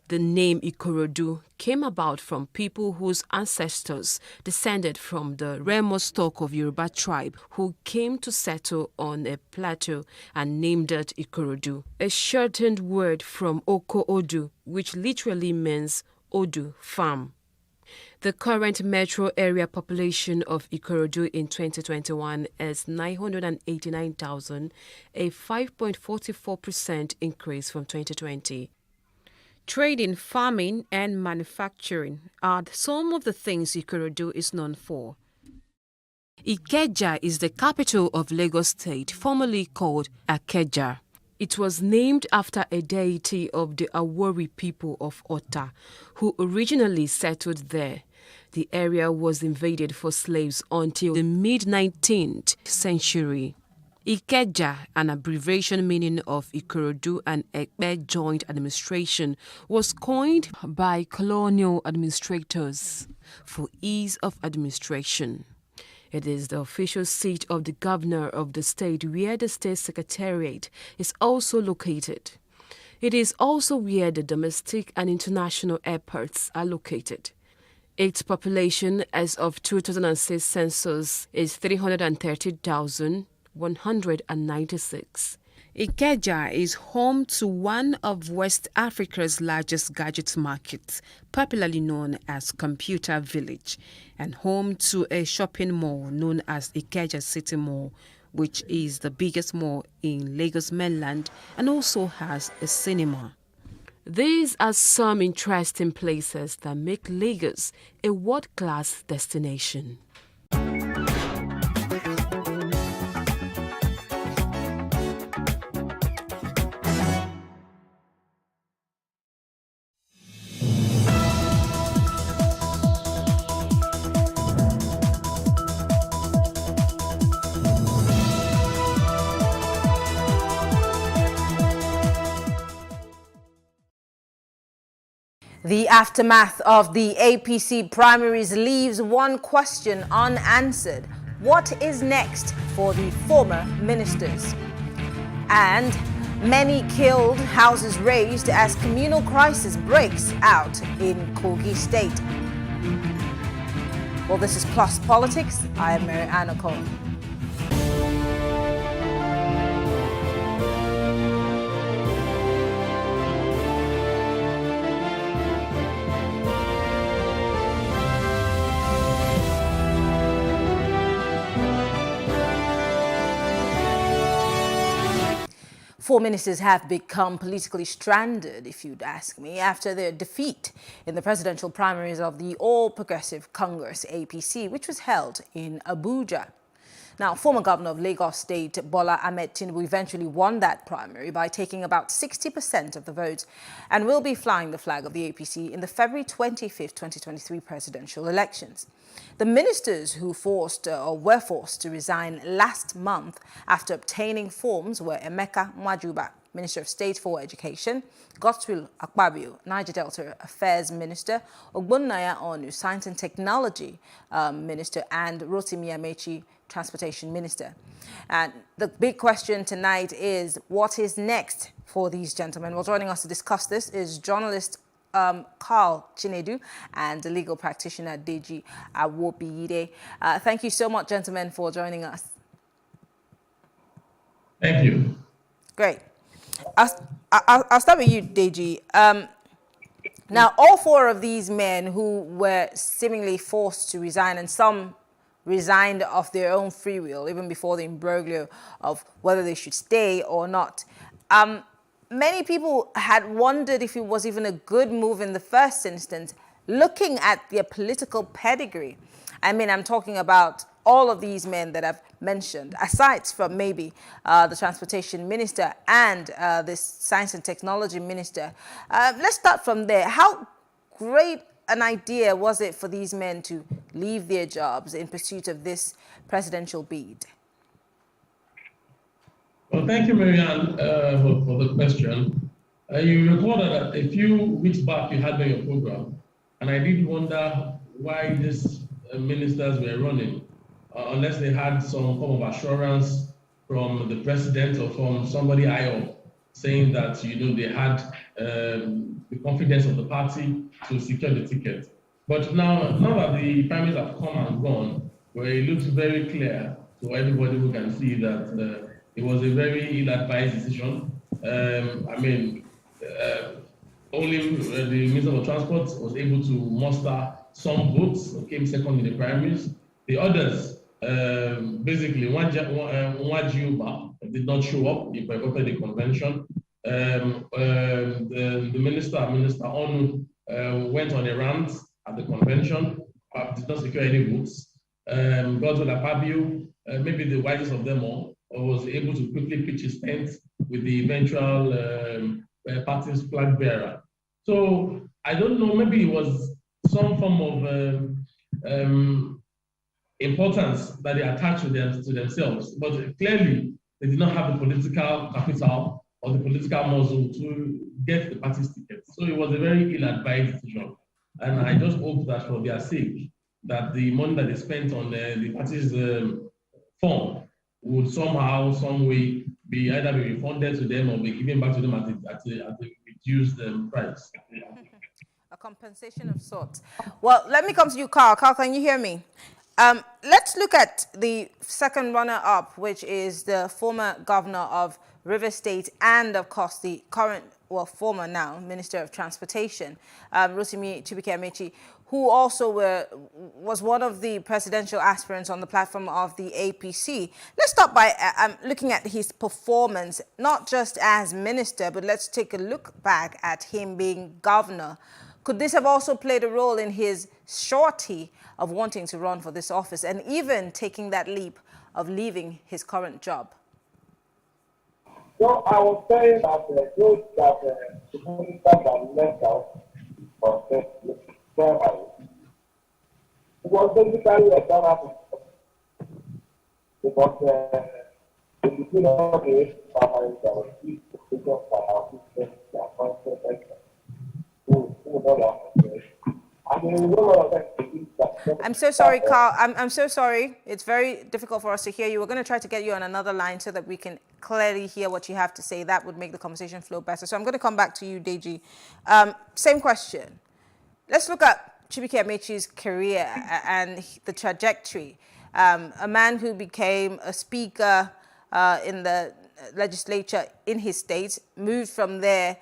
Speaker 4: The name Ikorodu came about from people whose ancestors descended from the Remo stock of Yoruba tribe who came to settle on a plateau and named it Ikorodu, a shortened word from Oko Odu, which literally means Odu, farm. The current metro area population of Ikorodu in 2021 is 989,000, a 5.44% increase from 2020. Trading, farming, and manufacturing are some of the things Ikorodu is known for. Ikeja is the capital of Lagos State, formerly called Akeja. It was named after a deity of the Awori people of Ota, who originally settled there. The area was invaded for slaves until the mid-19th century. Ikeja, an abbreviation meaning of Ikorodu and Ekpe joint administration, was coined by colonial administrators for ease of administration. It is the official seat of the governor of the state, where the state secretariat is also located. It is also where the domestic and international airports are located. Its population as of 2006 census is 330,196. Ikeja is home to one of West Africa's largest gadget markets, popularly known as Computer Village, and home to a shopping mall known as Ikeja City Mall, which is the biggest mall in Lagos mainland and also has a cinema. These are some interesting places that make Lagos a world-class destination.
Speaker 2: The aftermath of the APC primaries leaves one question unanswered. What is next for the former ministers? And many killed, houses razed as communal crisis breaks out in Kogi State. Well, this is Plus Politics. I am Mary Anna Cole. Four ministers have become politically stranded, if you'd ask me, after their defeat in the presidential primaries of the All Progressive Congress, APC, which was held in Abuja. Now, former governor of Lagos State, Bola Ahmed Tinubu, eventually won that primary by taking about 60% of the votes and will be flying the flag of the APC in the February 25th, 2023 presidential elections. The ministers who were forced to resign last month after obtaining forms were Emeka Mwajuba, Minister of State for Education, Godswill Akpabio, Niger Delta Affairs Minister, Ogbonnaya Onu, Science and Technology Minister, and Rotimi Amechi, Transportation Minister. And the big question tonight is, what is next for these gentlemen? Well, joining us to discuss this is journalist Carl Chinedu and the legal practitioner Deji Awobiyide. Thank you so much, gentlemen, for joining us.
Speaker 3: Thank you.
Speaker 2: Great. I'll start with you, Deji. Now, all four of these men who were seemingly forced to resign, and some resigned of their own free will, even before the imbroglio of whether they should stay or not. Many people had wondered if it was even a good move in the first instance, looking at their political pedigree. I mean, I'm talking about all of these men that I've mentioned, aside from maybe the transportation minister and this science and technology minister. Let's start from there. How great an idea was it for these men to leave their jobs in pursuit of this presidential bid?
Speaker 3: Well, thank you, Marianne, for the question. You recall that a few weeks back you had me on your program, and I did wonder why these ministers were running, unless they had some form of assurance from the president or from somebody high up, saying that they had the confidence of the party to secure the ticket. But now that the primaries have come and gone, where it looks very clear to everybody who can see that it was a very ill-advised decision. Only the Minister of Transport was able to muster some votes, came second in the primaries. The others, basically, Nwajuba did not show up. He boycotted the convention. The Minister Onu went on a rant at the convention, did not secure any votes. Godwin Akpabio, maybe the wisest of them all, was able to quickly pitch his tent with the eventual party's flag bearer. So I don't know, maybe it was some form of importance that they attached to themselves, but clearly they did not have the political capital or the political muscle to get the party's ticket. So it was a very ill-advised decision. And I just hope that for their sake, that the money that they spent on the party's fund would somehow, some way, be either be refunded to them or be given back to them at a reduced price.
Speaker 2: A compensation of sorts. Well, let me come to you, Carl. Carl, can you hear me? Let's look at the second runner-up, which is the former governor of Rivers State and, of course, the current, well, former now, Minister of Transportation, Rotimi Chibuike-Amechi, who also was one of the presidential aspirants on the platform of the APC. Let's start by looking at his performance, not just as minister, but let's take a look back at him being governor. Could this have also played a role in his surety of wanting to run for this office and even taking that leap of leaving his current job?
Speaker 6: So I was saying that those that the ministers that left out of the primary, it was basically a donor because in between all the primaries there was three positions for our system, the appointed experts who know that.
Speaker 2: I'm so sorry, Carl. I'm so sorry. It's very difficult for us to hear you. We're going to try to get you on another line so that we can clearly hear what you have to say. That would make the conversation flow better. So I'm going to come back to you, Deji. Same question. Let's look at Chibuike-Amechi's career and the trajectory. A man who became a speaker in the legislature in his state, moved from there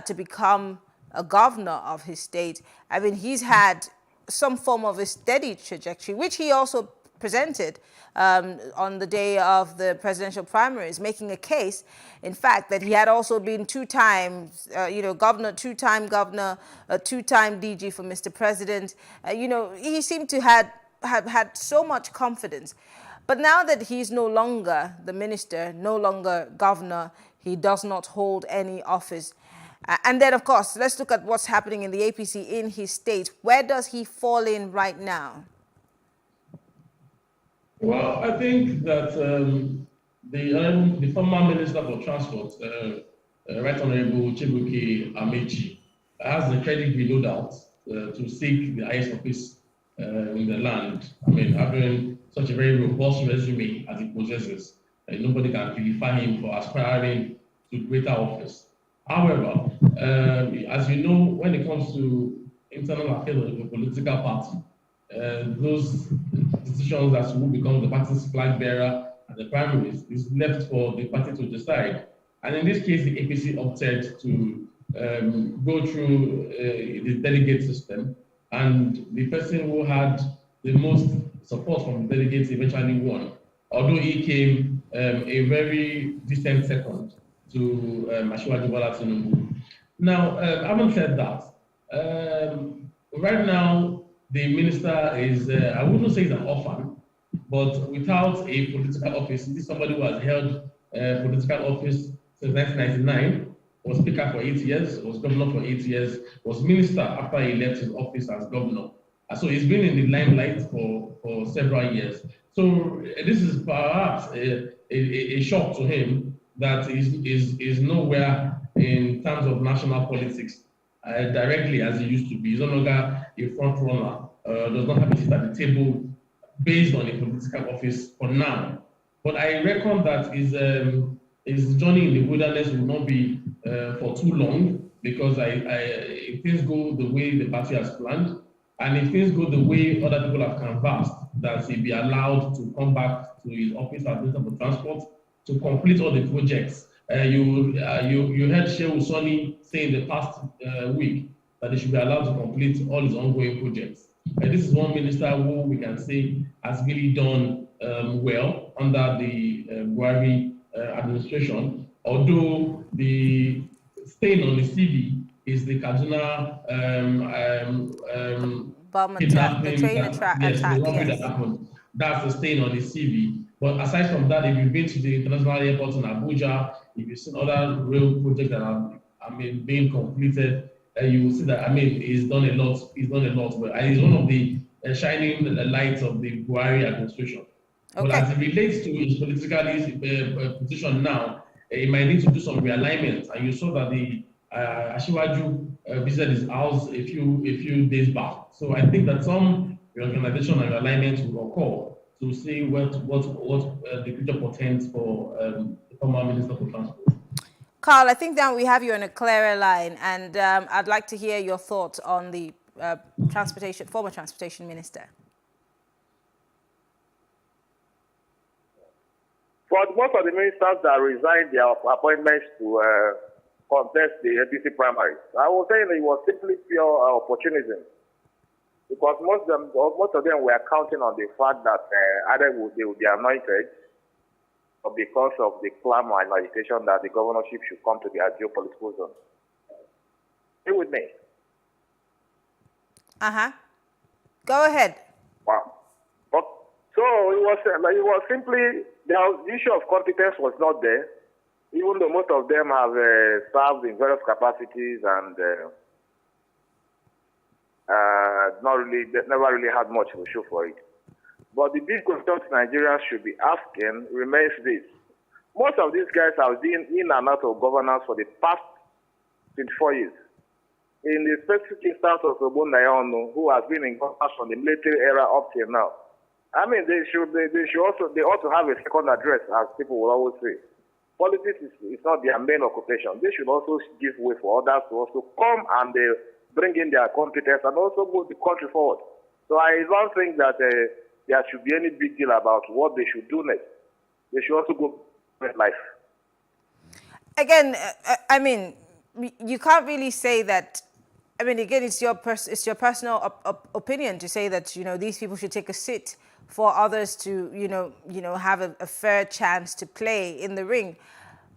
Speaker 2: to become a governor of his state. I mean, he's had some form of a steady trajectory, which he also presented on the day of the presidential primaries, making a case, in fact, that he had also been governor, two-time governor, a two-time DG for Mr. President. He seemed to have had so much confidence. But now that he's no longer the minister, no longer governor, he does not hold any office. And then, of course, let's look at what's happening in the APC in his state. Where does he fall in right now?
Speaker 3: Well, I think that the former Minister for Transport, Right Honorable Chibuike-Amechi, has the credit below doubt to seek the highest office in the land. I mean, having such a very robust resume as he possesses, nobody can vilify him for aspiring to greater office. However, as you know, when it comes to internal affairs of a political party, those decisions as to who becomes the party's flag bearer at the primaries is left for the party to decide. And in this case, the APC opted to go through the delegate system, and the person who had the most support from the delegates eventually won, although he came a very distant second to Asiwaju Bola Tinubu. Now, having said that, right now the minister is, I wouldn't say he's an orphan, but without a political office. This is somebody who has held political office since 1999, was speaker for 8 years, was governor for 8 years, was minister after he left his office as governor. So he's been in the limelight for several years. So this is perhaps a shock to him that is nowhere in terms of national politics directly as he used to be. He's no longer a front runner, does not have a seat at the table based on a political office for now. But I reckon that his journey in the wilderness will not be for too long, because if things go the way the party has planned, and if things go the way other people have canvassed, that he'll be allowed to come back to his office as Minister for Transport to complete all the projects. You heard Shehu Sani say in the past week that he should be allowed to complete all his ongoing projects. This is one minister who we can say has really done well under the Buhari administration, although the stain on the CV is the Kaduna
Speaker 2: bomb attack, the train attack.
Speaker 3: Yes. That happened. that's a stain on his CV. But aside from that, if you've been to the international airport in Abuja, if you've seen other rail projects that are, being completed, you will see that, he's done a lot. He's done a lot, but he's one of the shining lights of the Buhari administration.
Speaker 2: Okay.
Speaker 3: But as it relates to his political position now, he might need to do some realignment. And you saw that the Asiwaju visited his house a few days back. So I think that some reorganization and realignment will occur to see what the future portends for the former Minister for Transport.
Speaker 2: Carl, I think now we have you on a clearer line, and I'd like to hear your thoughts on the former transportation minister.
Speaker 6: For most of the ministers that resigned their appointments to contest the APC primaries, I was saying it was simply pure opportunism, because most of them were counting on the fact that either they would be anointed, or because of the clamor and agitation that the governorship should come to the ideal political zone. Stay with me.
Speaker 2: Go ahead.
Speaker 6: Wow. But, so it was simply, the issue of competence was not there, even though most of them have served in various capacities and never really had much to show for it. But the big question Nigerians should be asking remains this. Most of these guys have been in and out of governance for the past 24 years. In the specific instance of Ogbonnaya, who has been in governance from the military era up till now, they ought to have a second address, as people will always say. Politics is not their main occupation. They should also give way for others to also come and bring in their competence and also move the country forward. So I don't think that there should be any big deal about what they should do next. They should also go with life.
Speaker 2: Again, you can't really say that. Again, it's your personal opinion to say that these people should take a seat for others to have a fair chance to play in the ring.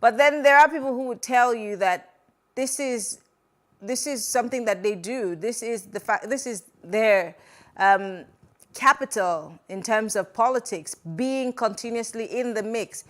Speaker 2: But then there are people who would tell you that this is something that they do. This is the fact. This is their capital in terms of politics, being continuously in the mix.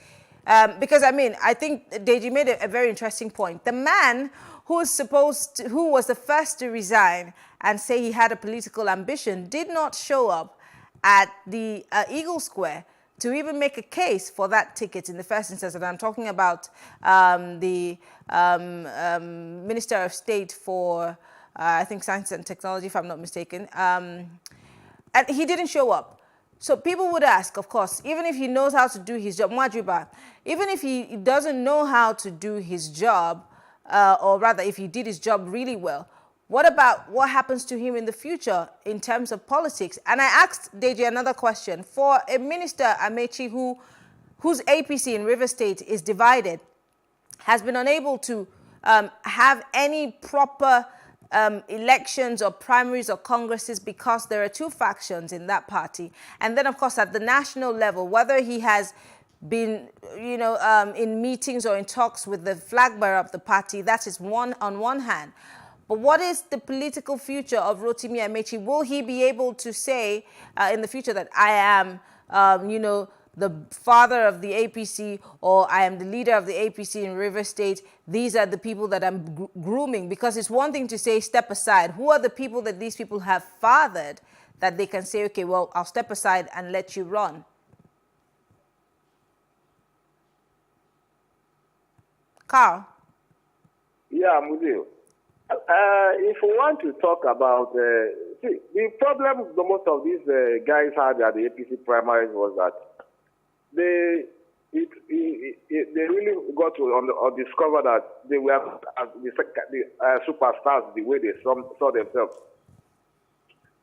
Speaker 2: Because I think Deji made a very interesting point. The man who was the first to resign and say he had a political ambition did not show up at the Eagle Square to even make a case for that ticket in the first instance. And I'm talking about the Minister of State for, I think, Science and Technology, if I'm not mistaken. And he didn't show up. So people would ask, of course, even if he knows how to do his job, Mwajuba, even if he doesn't know how to do his job, or rather if he did his job really well, what about what happens to him in the future in terms of politics? And I asked Deji another question. For a minister, Amechi, whose APC in River State is divided, has been unable to have any proper elections or primaries or congresses because there are two factions in that party. And then, of course, at the national level, whether he has been, in meetings or in talks with the flag bearer of the party, that is on one hand. But what is the political future of Rotimi Amechi? Will he be able to say in the future that I am, the father of the APC, or I am the leader of the APC in River State? These are the people that I'm grooming. Because it's one thing to say, step aside. Who are the people that these people have fathered that they can say, okay, well, I'll step aside and let you run? Carl?
Speaker 6: Yeah, I'm with you. If we want to talk about, see, the problem most of these guys had at the APC primaries was that they really got to discover that they were the superstars the way they saw themselves.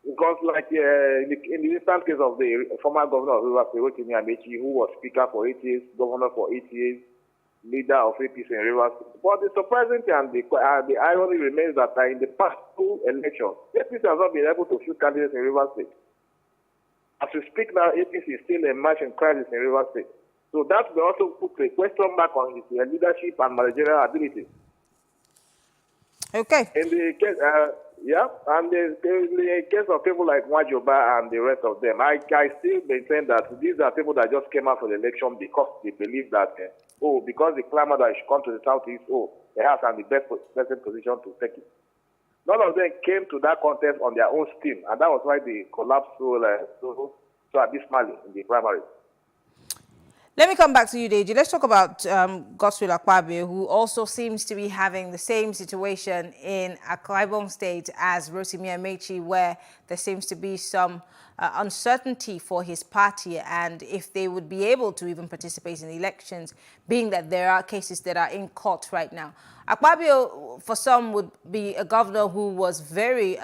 Speaker 6: Because, like in the instant case of the former governor of Rivers, Rotimi Amechi, who was speaker for 8 years, governor for 8 years, leader of APC in Rivers. But the surprising thing and the irony remains that in the past two elections, APC has not been able to field candidates in Rivers State. As we speak now, APC is still a marching crisis in Rivers State. So that will also put a question mark on his leadership and managerial ability.
Speaker 2: Okay.
Speaker 6: In the case, Yeah, and the case of people like Wajoba and the rest of them, I still maintain that these are people that just came out for the election because they believe that, because the clamor that should come to the southeast, perhaps I'm the best position to take it. None of them came to that contest on their own steam, and that was why they collapsed so abysmally in the primaries.
Speaker 2: Let me come back to you, Deji. Let's talk about Godswill Akpabio, who also seems to be having the same situation in Akwa Ibom State as Rotimi Amechi, where there seems to be some uncertainty for his party and if they would be able to even participate in the elections, being that there are cases that are in court right now. Akpabio, for some, would be a governor who was very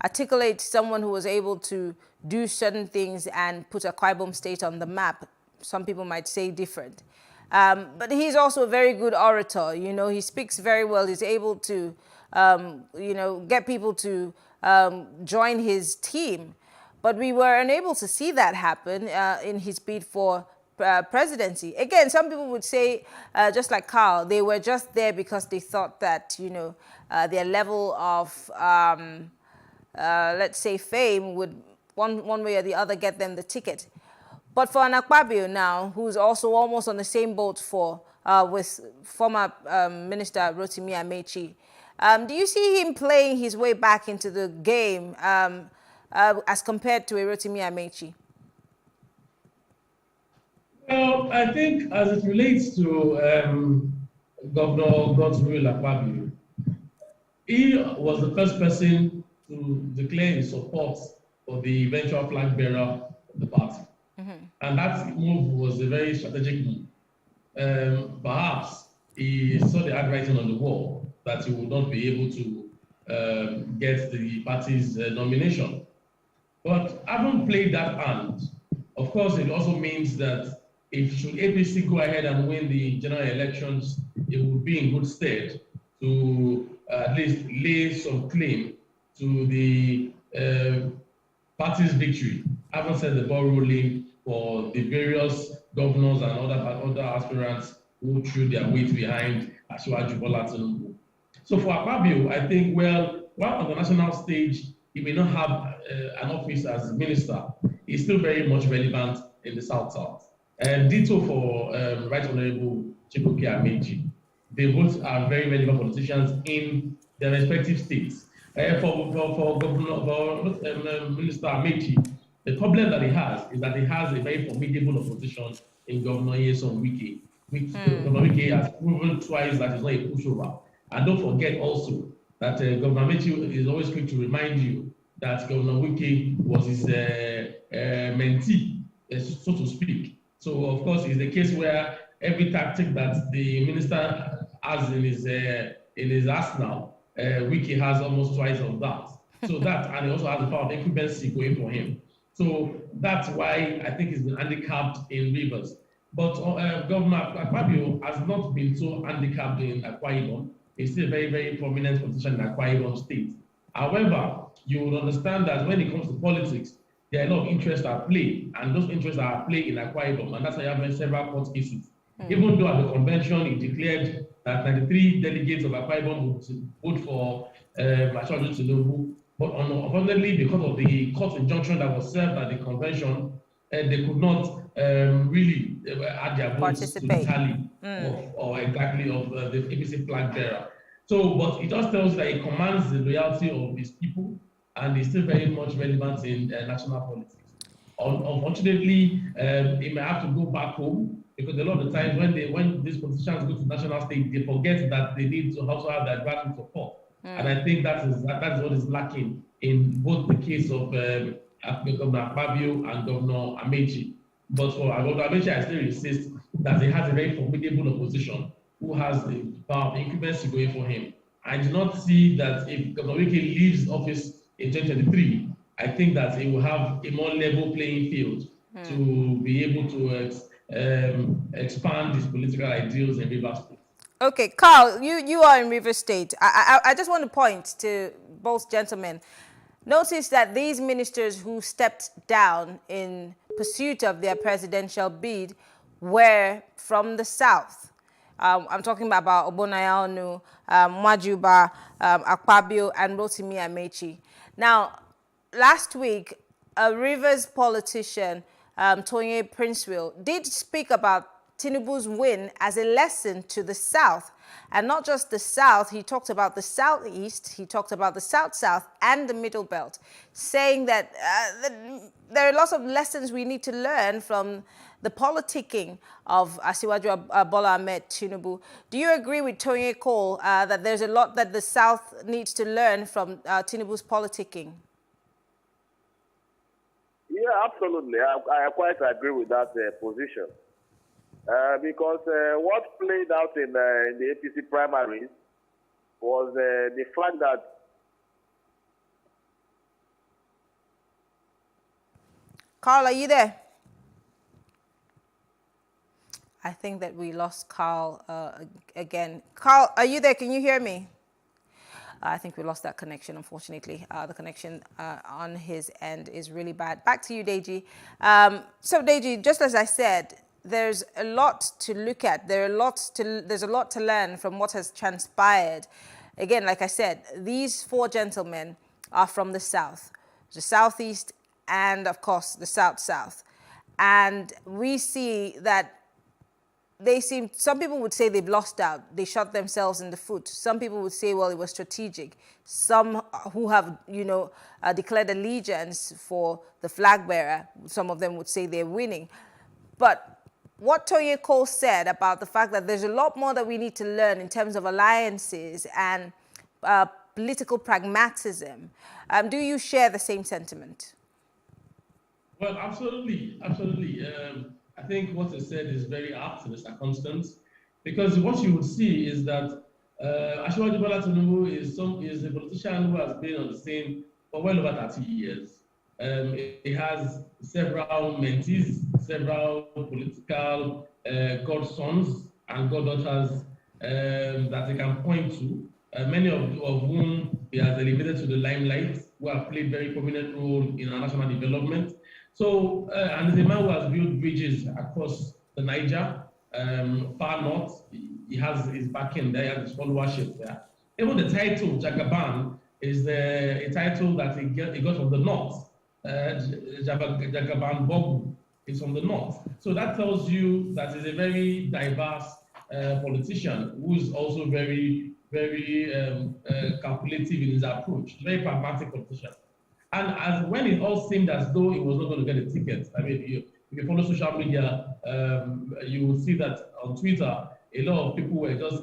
Speaker 2: articulate, someone who was able to do certain things and put Akwa Ibom State on the map. Some people might say different. But he's also a very good orator. You know, he speaks very well. He's able to, get people to join his team. But we were unable to see that happen in his bid for presidency. Again, some people would say, just like Carl, they were just there because they thought that, their level of, let's say, fame would one way or the other get them the ticket. But for an Akpabio now, who's also almost on the same boat with former Minister Rotimi Amechi, do you see him playing his way back into the game as compared to a Rotimi Amechi?
Speaker 3: Well, I think as it relates to Governor Godswill Akpabio, he was the first person to declare his support for the eventual flag bearer of the party. And that move was a very strategic move. Perhaps he saw the handwriting on the wall that he would not be able to get the party's nomination. But having played that hand, of course, it also means that if should APC go ahead and win the general elections, it would be in good stead to at least lay some claim to the party's victory. Having set the ball rolling for the various governors and other aspirants who threw their weight behind Asiwaju Bola Tinubu. So for Akpabio, I think, while on the national stage, he may not have an office as minister, he's still very much relevant in the South-South. And ditto for Right Honorable Chikuke Amechi. They both are very relevant politicians in their respective states. For Minister Amechi, the problem that he has is that he has a very formidable opposition in Governor Nyesom Wike, which Governor Wike has proven twice that he's not a pushover. And don't forget also that Governor Amechi is always quick to remind you that Governor Wike was his mentee, so to speak. So, of course, it's the case where every tactic that the minister has in his arsenal, Wike has almost twice of that. So that, and he also has the power of incumbency going for him. So that's why I think he's been handicapped in Rivers. But Governor Akpabio has not been so handicapped in Akwa Ibom. He's still a very, very prominent politician in Akwa Ibom State. However, you would understand that when it comes to politics, there are a lot of interests at play, and those interests are at play in Akwa Ibom, and that's why you have several court cases. Even though at the convention he declared that 93 delegates of Akwa Ibom would vote for Asiwaju Tinubu, but unfortunately, because of the court injunction that was served at the convention, they could not really add their votes to the tally or exactly of the APC flag bearer. So, but it just tells that he commands the loyalty of his people, and he's still very much relevant in national politics. Unfortunately, he may have to go back home, because a lot of the times when these politicians go to national stage, they forget that they need to also have their grassroots support. And I think that is what is lacking in both the case of Governor Akpabio and Governor Amechi. But for Governor Amechi, I still insist that he has a very formidable opposition who has the power of incumbency going for him. I do not see that if Governor Wike leaves office in 2023, I think that he will have a more level playing field to be able to expand his political ideals in Rivers State.
Speaker 2: Okay, Carl, you are in Rivers State. I just want to point to both gentlemen. Notice that these ministers who stepped down in pursuit of their presidential bid were from the South. I'm talking about Ogbonnaya Onu, Mwajuba, Akpabio, and Rotimi Amechi. Now, last week, a Rivers politician, Tonye Princewill, did speak about Tinubu's win as a lesson to the South. And not just the South, he talked about the Southeast, he talked about the South-South and the Middle Belt, saying that there are lots of lessons we need to learn from the politicking of Asiwaju Bola Ahmed Tinubu. Do you agree with Tonye Cole that there's a lot that the South needs to learn from Tinubu's politicking?
Speaker 6: Yeah, absolutely. I quite agree with that position. Because what played out in the APC primaries was the fact that
Speaker 2: Carl, are you there? I think that we lost Carl again. Carl, are you there? Can you hear me? I think we lost that connection, unfortunately. The connection on his end is really bad. Back to you, Deji. So, Deji, just as I said, there's a lot to look at. There's a lot to learn from what has transpired. Again, like I said, these four gentlemen are from the South, the Southeast, and of course, the South-South. And we see that some people would say they've lost out. They shot themselves in the foot. Some people would say, well, it was strategic. Some who have, declared allegiance for the flag bearer, some of them would say they're winning. But what Tonye Cole said about the fact that there's a lot more that we need to learn in terms of alliances and political pragmatism, do you share the same sentiment?
Speaker 3: Well, absolutely, absolutely. I think what he said is very apt to the circumstance, because what you would see is that Asiwaju Bola Tinubu is a politician who has been on the scene for well over 30 years. He has several mentees, several political godsons and goddaughters that he can point to, many of whom he has elevated to the limelight, who have played very prominent role in our national development. So, and he's a man who has built bridges across the Niger, far north. He has his backing there, he has his followership there. Even the title, Jagaban, is a title that he got from the north. Jagaban Bogu is from the north. So that tells you that he's a very diverse politician who is also very, very calculative in his approach, very pragmatic politician. And when it all seemed as though he was not going to get a ticket, I mean, if you follow social media, you will see that on Twitter, a lot of people were just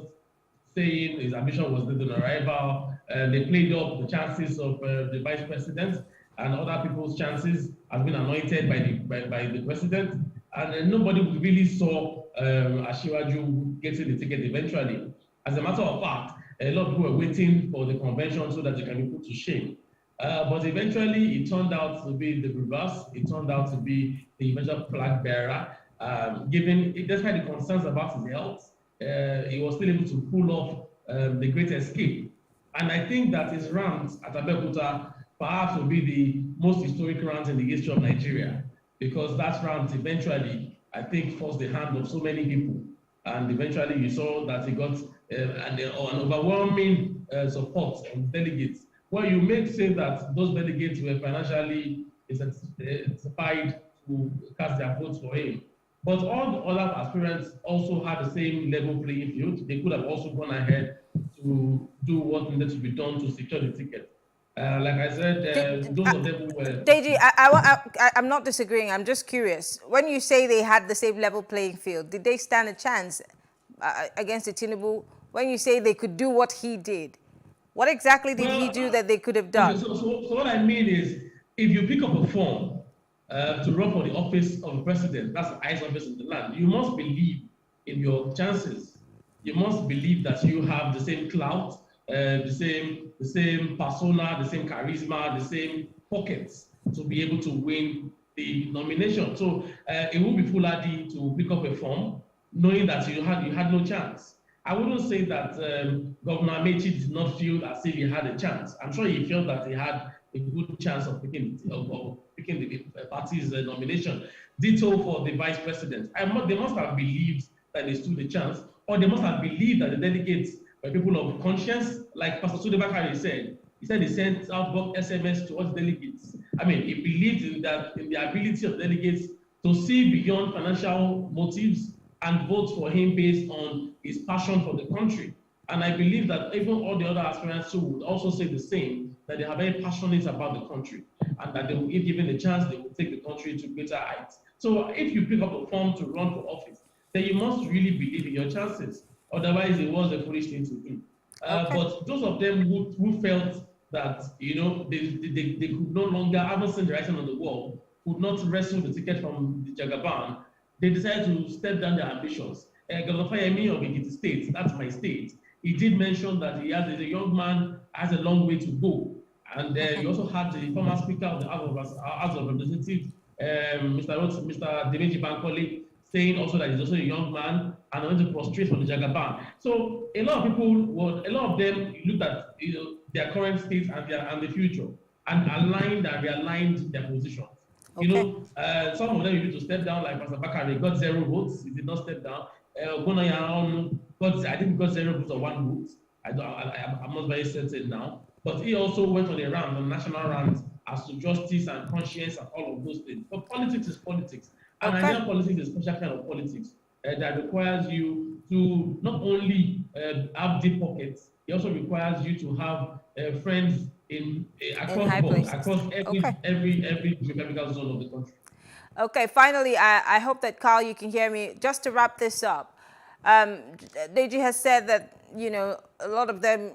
Speaker 3: saying his ambition was dead on arrival. They played up the chances of the vice president, and other people's chances have been anointed by the president. And nobody really saw Asiwaju getting the ticket eventually. As a matter of fact, a lot of people were waiting for the convention so that they can be put to shame. But eventually, it turned out to be the reverse. It turned out to be the eventual flag bearer. Despite the concerns about his health, he was still able to pull off the great escape. And I think that his rant at Abeokuta perhaps will be the most historic rant in the history of Nigeria, because that rant eventually, I think, forced the hand of so many people. And eventually, you saw that he got an overwhelming support from delegates. Well, you may say that those delegates were financially incentivized to cast their votes for him. But all the other aspirants also had the same level playing field. They could have also gone ahead to do what needed to be done to secure the ticket. Like I said, those of them who were...
Speaker 2: Deji, I'm not disagreeing. I'm just curious. When you say they had the same level playing field, did they stand a chance against the Tinubu? When you say they could do what he did, what exactly did he do that they could have done?
Speaker 3: So what I mean is, if you pick up a form to run for the office of the president, that's the highest office in the land, you must believe in your chances. You must believe that you have the same clout, the same persona, the same charisma, the same pockets to be able to win the nomination. So it would be foolhardy to pick up a form knowing that you had no chance. I wouldn't say that Governor Amechi did not feel as if he had a chance. I'm sure he felt that he had a good chance of picking the party's nomination. Ditto for the vice president. They must have believed that they stood a chance. or they must have believed that the delegates were people of conscience, like Pastor Sunday Bakari said. He said he sent out bulk SMS to all the delegates. I mean, he believed in the ability of delegates to see beyond financial motives and vote for him based on his passion for the country. And I believe that even all the other aspirants who would also say the same, that they are very passionate about the country, and that they will, if given the chance, they will take the country to greater heights. So if you pick up a form to run for office, then you must really believe in your chances. Otherwise, it was a foolish thing to do. But those of them who felt that, you know, they could no longer, having seen the writing on the wall, could not wrestle the ticket from the Jagaban, they decided to step down their ambitions. Governor Fayemi of Ekiti State, that's my state, he did mention that he has a young man has a long way to go. And he also had the former Speaker of the House of Representatives, Mr. Demeji Bankole, saying also that he's also a young man and going to prostrate for the Jagaban. So a lot of them looked at, you know, their current state and the future and aligned and realigned their positions. Okay. You know, some of them you need to step down, like Pastor Bakari got 0 votes. He did not step down. Ogunaya I think got 0 votes or 1 vote. I'm not very certain now. But he also went on a round, on national rounds, as to justice and conscience and all of those things. But politics is politics. And Nigerian politics is a special kind of politics that requires you to not only have deep pockets, it also requires you to have friends across every geographical zone of the country.
Speaker 2: Okay, finally, I hope that, Carl, you can hear me. Just to wrap this up, Deji has said that, you know, a lot of them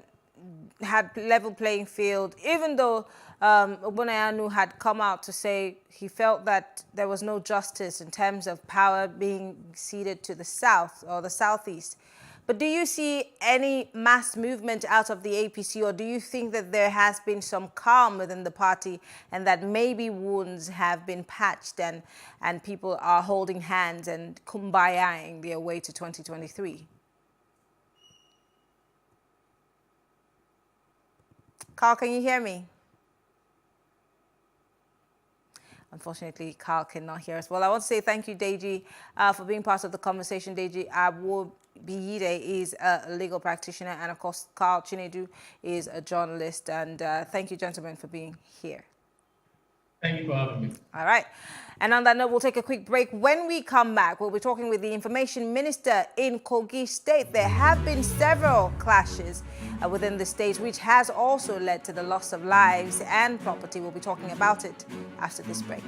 Speaker 2: had level playing field, even though Ogbonnaya had come out to say he felt that there was no justice in terms of power being ceded to the South or the Southeast. But do you see any mass movement out of the APC, or do you think that there has been some calm within the party and that maybe wounds have been patched and people are holding hands and kumbayaing their way to 2023? Carl, can you hear me? Unfortunately, Carl cannot hear us. Well, I want to say thank you, Deji, for being part of the conversation. Deji Awobiyide is a legal practitioner, and of course, Carl Chinedu is a journalist. And thank you, gentlemen, for being here.
Speaker 3: Thank you for having me.
Speaker 2: All right. And on that note, we'll take a quick break. When we come back, we'll be talking with the information minister in Kogi State. There have been several clashes within the state, which has also led to the loss of lives and property. We'll be talking about it after this break.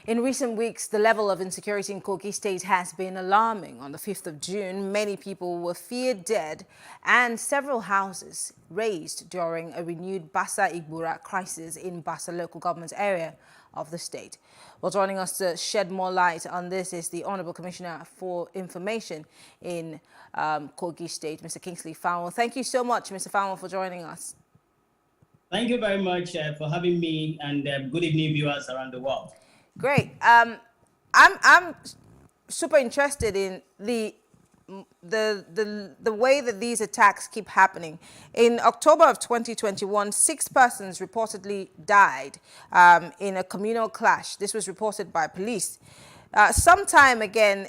Speaker 2: In recent weeks, the level of insecurity in Kogi State has been alarming. On the 5th of June, many people were feared dead and several houses razed during a renewed Bassa Igbura crisis in Bassa local government area of the state. Well, joining us to shed more light on this is the Honourable Commissioner for Information in Kogi State, Mr. Kingsley Fowler. Thank you so much, Mr. Fowler, for joining us.
Speaker 11: Thank you very much for having me, and good evening, viewers around the world.
Speaker 2: Great. I'm super interested in the way that these attacks keep happening. In October of 2021, 6 persons reportedly died in a communal clash. This was reported by police. Sometime again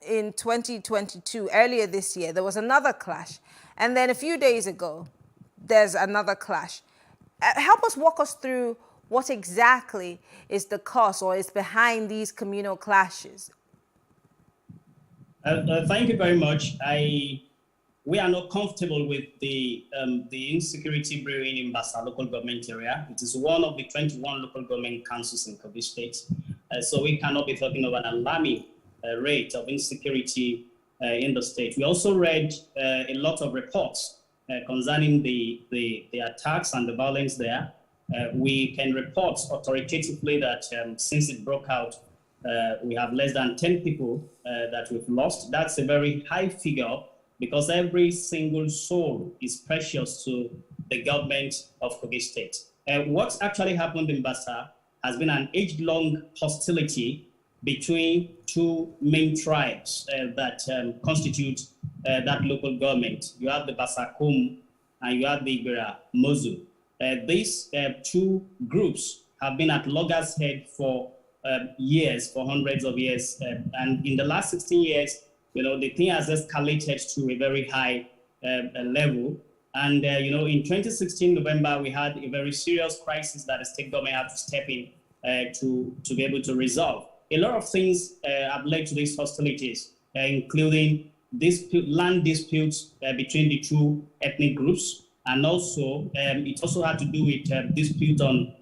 Speaker 2: in 2022, earlier this year, there was another clash. And then a few days ago, there's another clash. Help us walk us through what exactly is the cause or is behind these communal clashes?
Speaker 11: Thank you very much. We are not comfortable with the insecurity brewing in Bassa local government area. It is one of the 21 local government councils in Kogi State. So we cannot be talking of an alarming rate of insecurity in the state. We also read a lot of reports concerning the attacks and the violence there. We can report authoritatively that since it broke out, we have less than 10 people that we've lost. That's a very high figure because every single soul is precious to the government of Kogi State. What's actually happened in Bassa has been an age-long hostility between 2 main tribes that constitute that local government. You have the Bassa Kum and you have the Igbira Mozu. These 2 groups have been at loggerheads for years, for hundreds of years. And in the last 16 years, the thing has escalated to a very high level. And, in 2016, November, we had a very serious crisis that the state government had to step in to be able to resolve. A lot of things have led to these hostilities, including land disputes between the 2 ethnic groups. And also, it also had to do with dispute on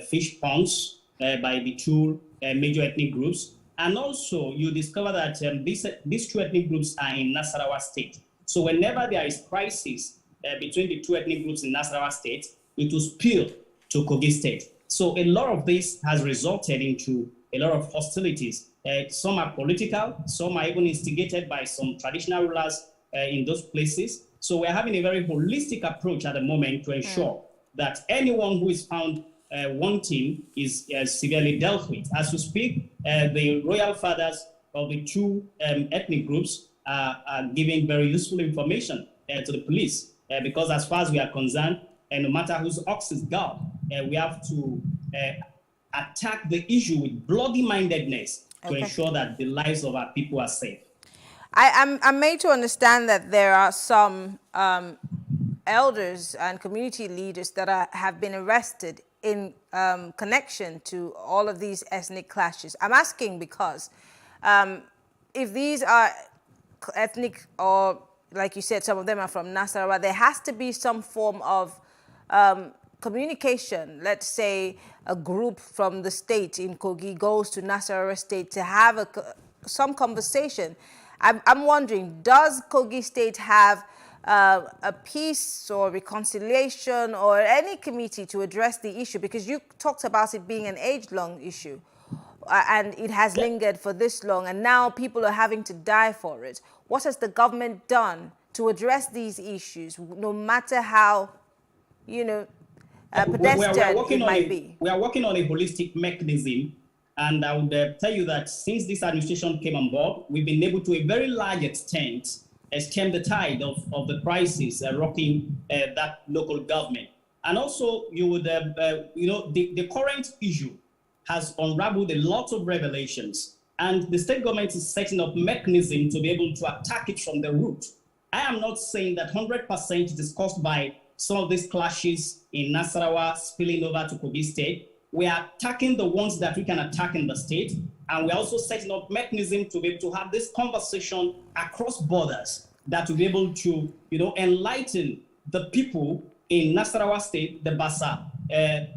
Speaker 11: fish ponds by the 2 major ethnic groups. And also, you discover that these 2 ethnic groups are in Nasarawa State. So whenever there is crisis between the 2 ethnic groups in Nasarawa State, it will spill to Kogi State. So a lot of this has resulted into a lot of hostilities. Some are political, some are even instigated by some traditional rulers in those places. So we're having a very holistic approach at the moment to ensure that anyone who is found wanting is severely dealt with. As we speak, the royal fathers of the 2 ethnic groups are giving very useful information to the police because as far as we are concerned, no matter whose ox is God, we have to attack the issue with bloody-mindedness to ensure that the lives of our people are safe.
Speaker 2: I'm made to understand that there are some elders and community leaders that have been arrested in connection to all of these ethnic clashes. I'm asking because if these are ethnic or, like you said, some of them are from Nasarawa, there has to be some form of communication. Let's say a group from the state in Kogi goes to Nasarawa State to have some conversation. I'm wondering, does Kogi State have a peace or reconciliation or any committee to address the issue? Because you talked about it being an age-long issue and it has lingered for this long and now people are having to die for it. What has the government done to address these issues, no matter how, pedestrian it might be?
Speaker 11: We are working on a holistic mechanism. And I would tell you that since this administration came on board, we've been able to a very large extent stem the tide of the crisis rocking that local government. And also, you would, the current issue has unraveled a lot of revelations, and the state government is setting up mechanism to be able to attack it from the root. I am not saying that 100% it is caused by some of these clashes in Nasarawa spilling over to Kogi State. We are attacking the ones that we can attack in the state, and we're also setting up mechanism to be able to have this conversation across borders that will be able to, enlighten the people in Nasarawa State, the Bassa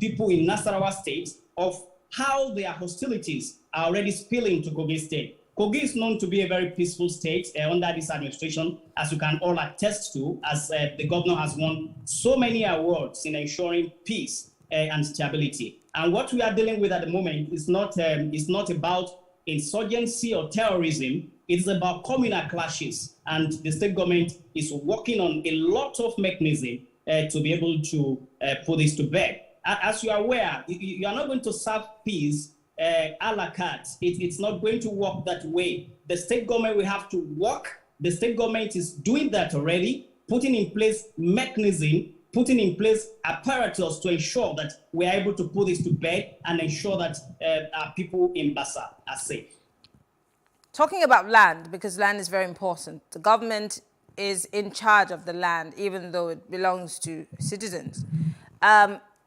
Speaker 11: people in Nasarawa State, of how their hostilities are already spilling to Kogi State. Kogi is known to be a very peaceful state under this administration, as you can all attest to, as the governor has won so many awards in ensuring peace and stability. And what we are dealing with at the moment is not about insurgency or terrorism. It's about communal clashes, and the state government is working on a lot of mechanisms to be able to put this to bed. As you are aware, you are not going to serve peace a la carte. It's not going to work that way. The state government will have to work. The state government is doing that already, putting in place mechanism, putting in place apparatus to ensure that we are able to put this to bed and ensure that our people in Bassa are safe.
Speaker 2: Talking about land, because land is very important. The government is in charge of the land, even though it belongs to citizens.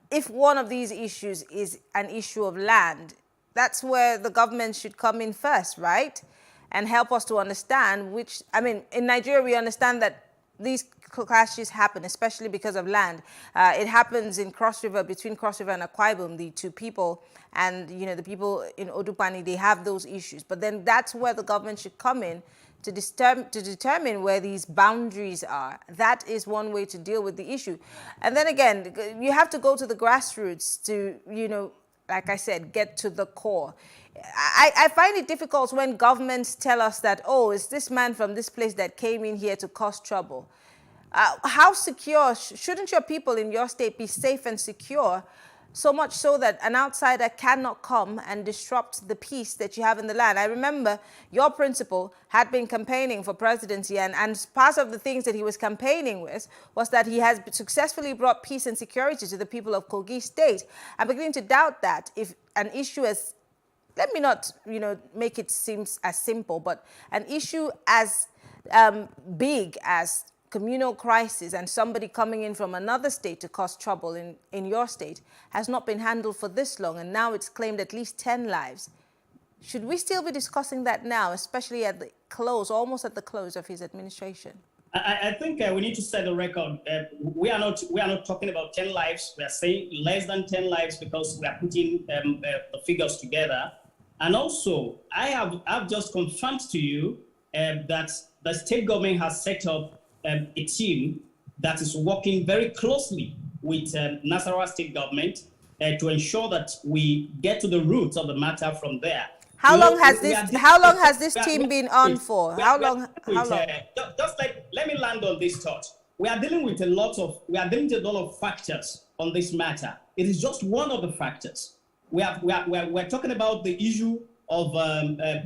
Speaker 2: If one of these issues is an issue of land, that's where the government should come in first, right? And help us to understand which, I mean, in Nigeria, we understand that these clashes happen, especially because of land. It happens in Cross River, between Cross River and Akwa Ibom, the two people, and the people in Odupani, they have those issues. But then that's where the government should come in to determine where these boundaries are. That is one way to deal with the issue. And then again, you have to go to the grassroots to, like I said, get to the core. I find it difficult when governments tell us that, oh, it's this man from this place that came in here to cause trouble. How secure, shouldn't your people in your state be safe and secure, so much so that an outsider cannot come and disrupt the peace that you have in the land? I remember your principal had been campaigning for presidency, and part of the things that he was campaigning with was that he has successfully brought peace and security to the people of Kogi State. I'm beginning to doubt that if an issue as, let me not, make it seem as simple, but an issue as big as communal crisis and somebody coming in from another state to cause trouble in your state has not been handled for this long, and now it's claimed at least 10 lives. Should we still be discussing that now, especially at the close, almost at the close of his administration?
Speaker 11: I think we need to set the record. We are not talking about 10 lives. We are saying less than 10 lives because we are putting the figures together. And also, I've just confirmed to you that the state government has set up a team that is working very closely with Nasarawa state government to ensure that we get to the roots of the matter from there.
Speaker 2: How long has this team been on for? How long?
Speaker 11: Let me land on this thought. We are dealing with a lot of factors on this matter. It is just one of the factors. We're talking about the issue of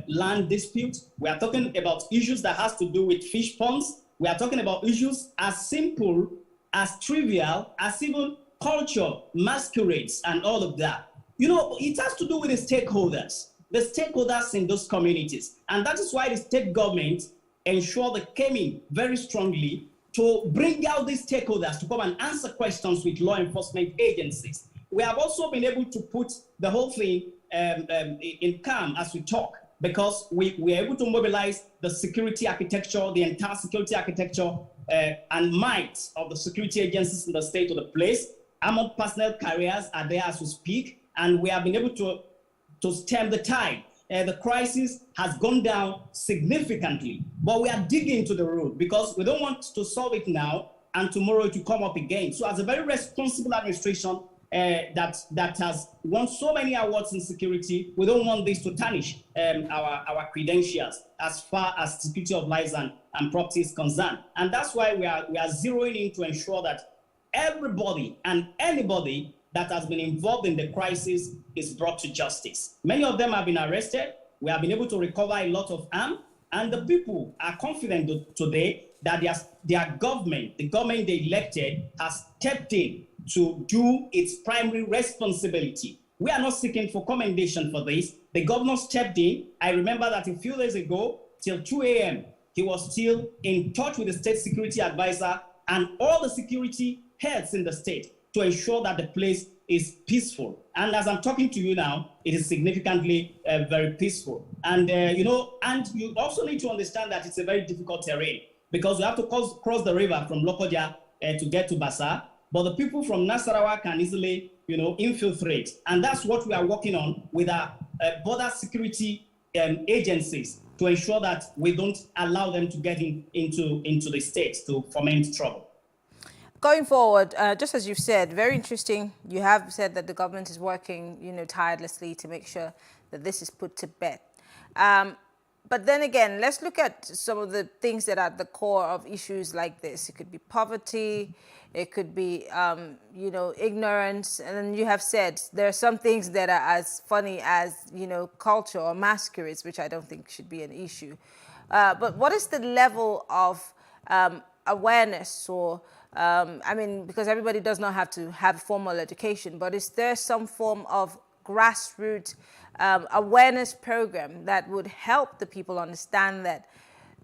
Speaker 11: land dispute. We are talking about issues that has to do with fish ponds. We are talking about issues as simple, as trivial, as even culture, masquerades, and all of that. It has to do with the stakeholders in those communities. And that is why the state government ensured they came in very strongly to bring out these stakeholders to come and answer questions with law enforcement agencies. We have also been able to put the whole thing in calm as we talk, because we are able to mobilize the security architecture, the entire security architecture and might of the security agencies in the state of the place. Armored personnel carriers are there as we speak, and we have been able to stem the tide. The crisis has gone down significantly, but we are digging into the root because we don't want to solve it now and tomorrow it will come up again. So as a very responsible administration, that has won so many awards in security, we don't want this to tarnish our credentials as far as security of lives and property is concerned. And that's why we are zeroing in to ensure that everybody and anybody that has been involved in the crisis is brought to justice. Many of them have been arrested. We have been able to recover a lot of arms, and the people are confident today that their government, the government they elected, has stepped in to do its primary responsibility. We are not seeking for commendation for this. The governor stepped in. I remember that a few days ago, till 2 a.m., he was still in touch with the state security advisor and all the security heads in the state to ensure that the place is peaceful. And as I'm talking to you now, it is significantly very peaceful. And, and you also need to understand that it's a very difficult terrain because you have to cross the river from Lokoja to get to Bassa. But the people from Nasarawa can easily infiltrate. And that's what we are working on with our border security agencies to ensure that we don't allow them to get into the state to foment trouble.
Speaker 2: Going forward, just as you've said, very interesting. You have said that the government is working, tirelessly to make sure that this is put to bed. But then again, let's look at some of the things that are at the core of issues like this. It could be poverty, it could be, ignorance. And then you have said there are some things that are as funny as, culture or masquerades, which I don't think should be an issue. But what is the level of awareness or, because everybody does not have to have formal education, but is there some form of grassroots awareness program that would help the people understand that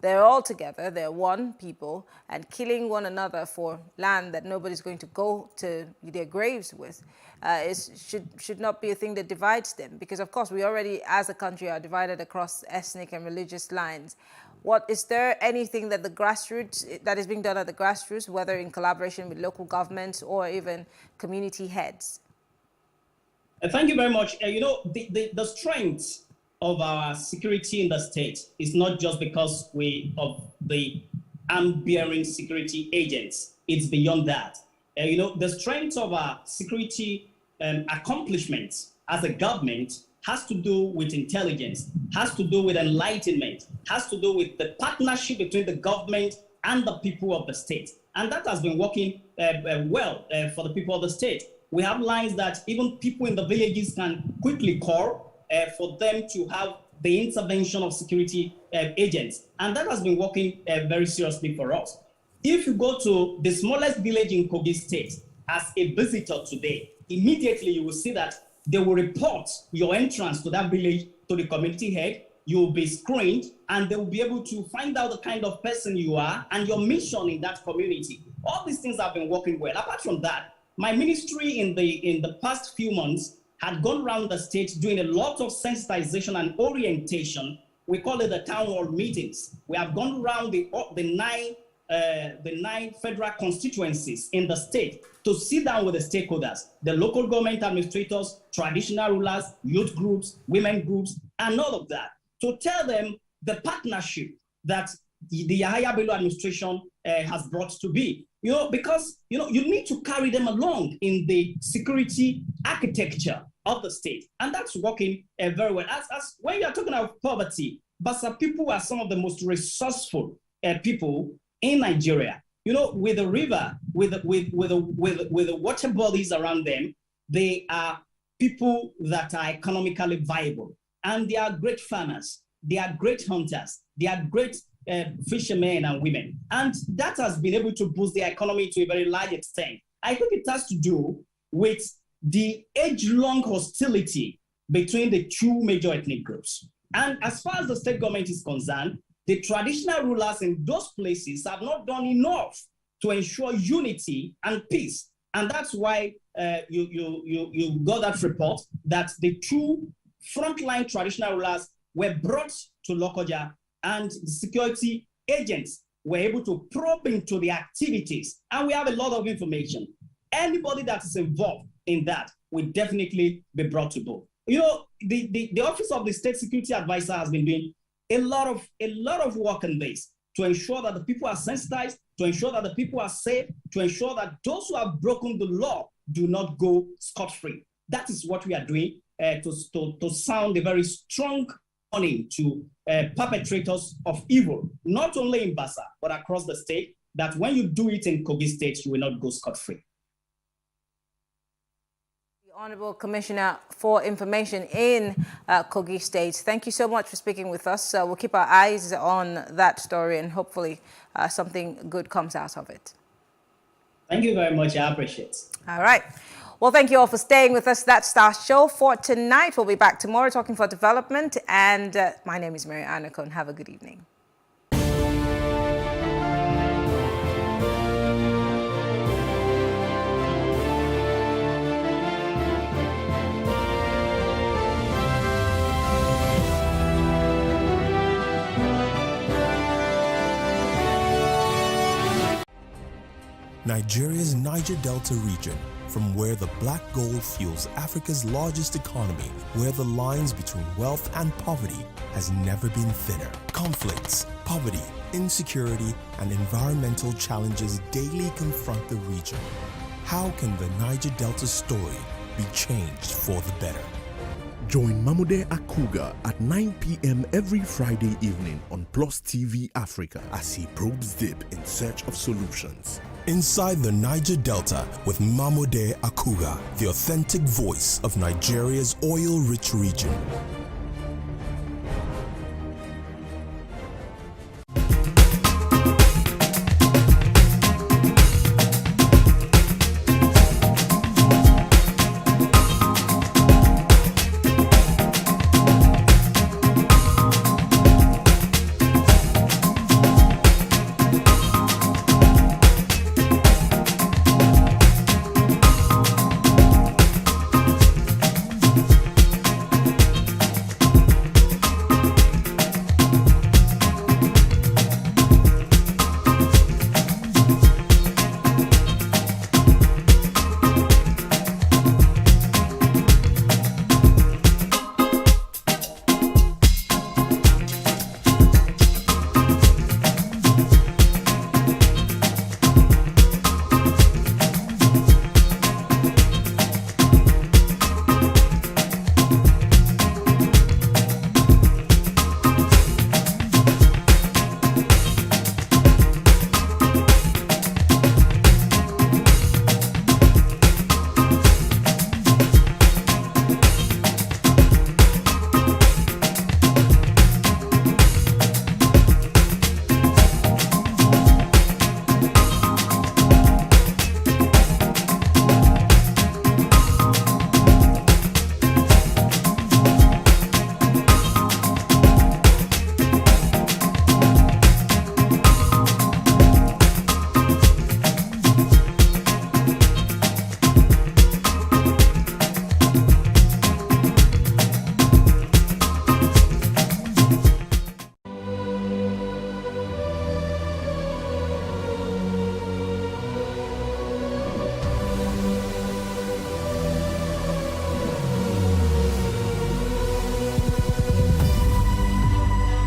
Speaker 2: they're all together, they're one people, and killing one another for land that nobody's going to go to their graves with should not be a thing that divides them? Because, of course, we already, as a country, are divided across ethnic and religious lines. Is there anything that that is being done at the grassroots, whether in collaboration with local governments or even community heads?
Speaker 11: Thank you very much. The strength of our security in the state is not just because of the arm-bearing security agents. It's beyond that. The strength of our security accomplishments as a government has to do with intelligence, has to do with enlightenment, has to do with the partnership between the government and the people of the state. And that has been working well for the people of the state. We have lines that even people in the villages can quickly call for them to have the intervention of security agents. And that has been working very seriously for us. If you go to the smallest village in Kogi State as a visitor today, immediately you will see that they will report your entrance to that village to the community head. You will be screened, and they will be able to find out the kind of person you are and your mission in that community. All these things have been working well. Apart from that, my ministry in the past few months had gone around the state doing a lot of sensitization and orientation. We call it the town hall meetings. We have gone around the nine federal constituencies in the state to sit down with the stakeholders, the local government administrators, traditional rulers, youth groups, women groups, and all of that, to tell them the partnership that the Yahaya Bello administration has brought to be. Because you need to carry them along in the security architecture of the state. And that's working very well. As when you're talking about poverty, Bassa people are some of the most resourceful people in Nigeria. With the river, with the water bodies around them, they are people that are economically viable. And they are great farmers. They are great hunters. They are great fishermen and women. And that has been able to boost the economy to a very large extent. I think it has to do with the age-long hostility between the two major ethnic groups. And as far as the state government is concerned, the traditional rulers in those places have not done enough to ensure unity and peace. And that's why you got that report that the two frontline traditional rulers were brought to Lokoja, and the security agents were able to probe into the activities. And we have a lot of information. Anybody that is involved in that will definitely be brought to book. The Office of the State Security Advisor has been doing a lot of work on this to ensure that the people are sensitized, to ensure that the people are safe, to ensure that those who have broken the law do not go scot-free. That is what we are doing to sound a very strong warning to perpetrators of evil, not only in Bassa, but across the state, that when you do it in Kogi State, you will not go scot-free.
Speaker 2: The Honorable Commissioner for Information in Kogi State, thank you so much for speaking with us. We'll keep our eyes on that story, and hopefully something good comes out of it.
Speaker 11: Thank you very much. I appreciate it.
Speaker 2: All right. Well, thank you all for staying with us. That's our show for tonight. We'll be back tomorrow talking for development. And my name is Mary Anacone. Have a good evening.
Speaker 14: Nigeria's Niger Delta region, from where the black gold fuels Africa's largest economy, where the lines between wealth and poverty has never been thinner. Conflicts, poverty, insecurity, and environmental challenges daily confront the region. How can the Niger Delta story be changed for the better?
Speaker 19: Join Mamude Akuga at 9 p.m. every Friday evening on Plus TV Africa as he probes deep in search of solutions.
Speaker 14: Inside the Niger Delta with Mamude Akuga, the authentic voice of Nigeria's oil-rich region.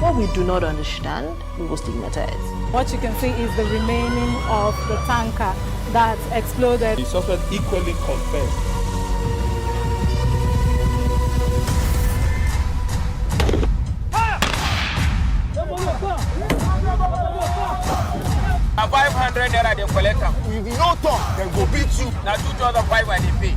Speaker 20: What we do not understand, we will stigmatize.
Speaker 7: What you can see is the remaining of the tanker that exploded.
Speaker 24: The suspect equally confessed.
Speaker 25: And 500 naira they collect them. If you no talk, then go beat you. Now 2,500 and they pay.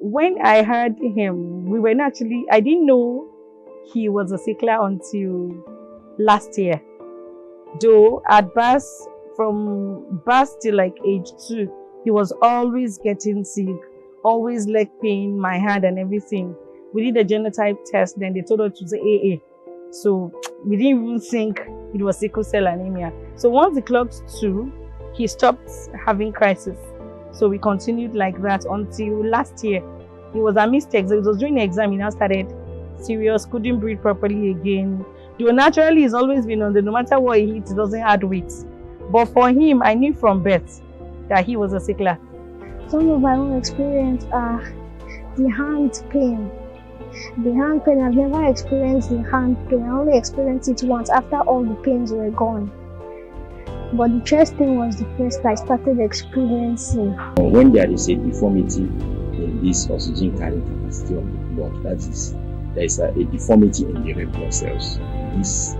Speaker 10: when I heard him, I didn't know he was a sickler until last year. Though at birth, from birth till like age 2, he was always getting sick, always leg pain, my hand and everything. We did a genotype test, then they told us to say AA. So we didn't even think it was sickle cell anemia. So once it clocked 2, he stopped having crisis. So we continued like that until last year. He was amidst exam. It was during the exam, he now started serious, couldn't breathe properly again. Though naturally, he's always been on no matter what he eats, he doesn't add weight. But for him, I knew from birth that he was a sickler.
Speaker 12: Some of my own experience are the hand pain. The hand pain, I've never experienced the hand pain. I only experienced it once after all the pains were gone. But the chest thing was the first I started experiencing.
Speaker 13: When there is a deformity in this oxygen carrying capacity of the blood, that is, there is a deformity in the red blood cells. This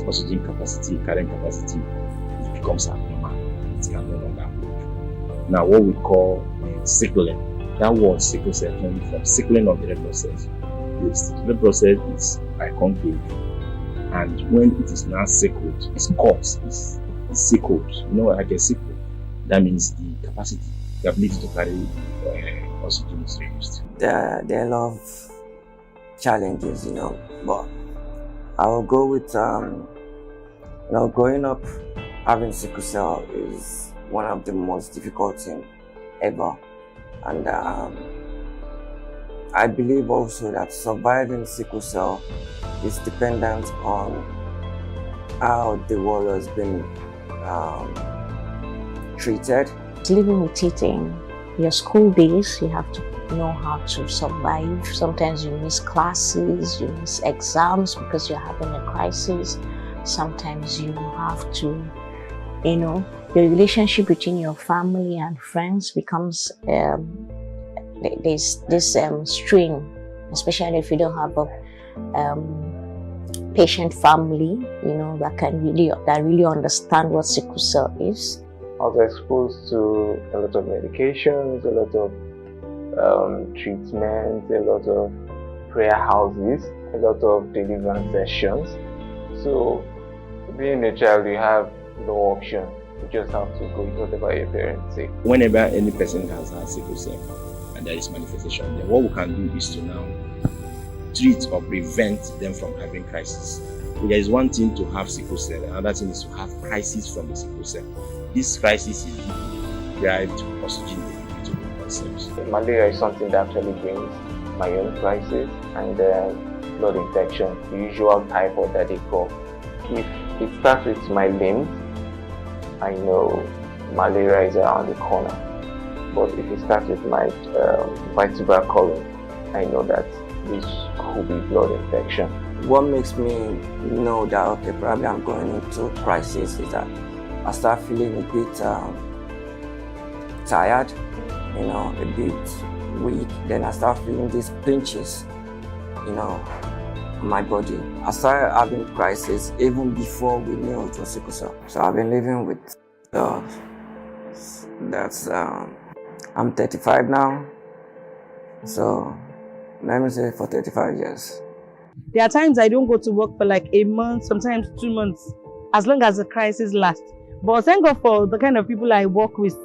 Speaker 13: oxygen capacity, carrying capacity, it becomes abnormal. It can no longer hold. Now, what we call sickling, that word sickle cell comes from sickling of the red blood cells. The red blood cell is biconcave, and when it is now sickled, its corpse is sickled. Like a sickle. That means the capacity, the ability to carry oxygen is reduced.
Speaker 16: There are a lot of challenges, but I will go with, growing up having sickle cell is one of the most difficult things ever. And I believe also that surviving sickle cell is dependent on how the warrior has been treated.
Speaker 20: Living with it in your school days, you have to know how to survive. Sometimes you miss classes, you miss exams because you're having a crisis. Sometimes you have to, the relationship between your family and friends becomes, there's this strain, especially if you don't have a patient family, that really understand what sickle cell is.
Speaker 21: I was exposed to a lot of medications, a lot of treatments, a lot of prayer houses, a lot of deliverance sessions. So, being a child, you have no option. You just have to go with whatever your parents say.
Speaker 13: Whenever any person has sickle cell and there is manifestation, then what we can do is to now treat or prevent them from having crisis. There is one thing to have sickle cell, another thing is to have crisis from the sickle cell. This crisis is derived to oxygen to the blood cells.
Speaker 21: Malaria is something that actually brings my own crisis and blood infection, the usual typhoid that they call. If it starts with my limbs, I know malaria is around the corner. But if it starts with my vertebral column, I know that this could be blood infection.
Speaker 16: What makes me know that, okay, probably I'm going into crisis is that I start feeling a bit tired, a bit weak. Then I start feeling these pinches, on my body. I started having crisis even before we knew it was sickle cell. So I've been living with I'm 35 now. So let me say for 35 years.
Speaker 10: There are times I don't go to work for like a month, sometimes 2 months, as long as the crisis lasts. But thank God for the kind of people I work with.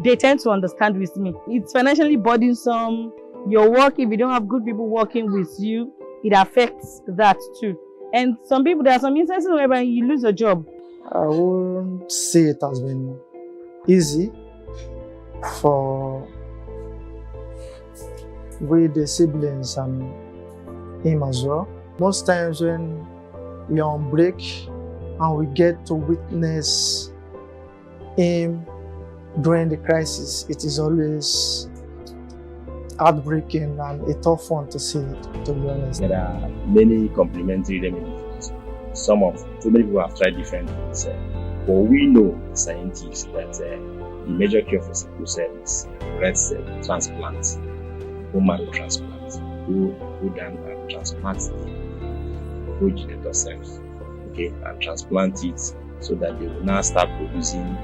Speaker 10: They tend to understand with me. It's financially burdensome. Your work, if you don't have good people working with you, it affects that too. And some people, there are some instances where you lose a job.
Speaker 26: I wouldn't say it has been easy with the siblings and him as well. Most times when we are on break and we get to witness him during the crisis, it is always heartbreaking and a tough one to see, to be honest.
Speaker 13: There are many complementary remedies. So many people have tried different things. But we know, scientists, that the major cure for sickle cell is red cell transplant, bone marrow transplant. Go down and transplant the progenitor cells, and transplant it so that they will now start producing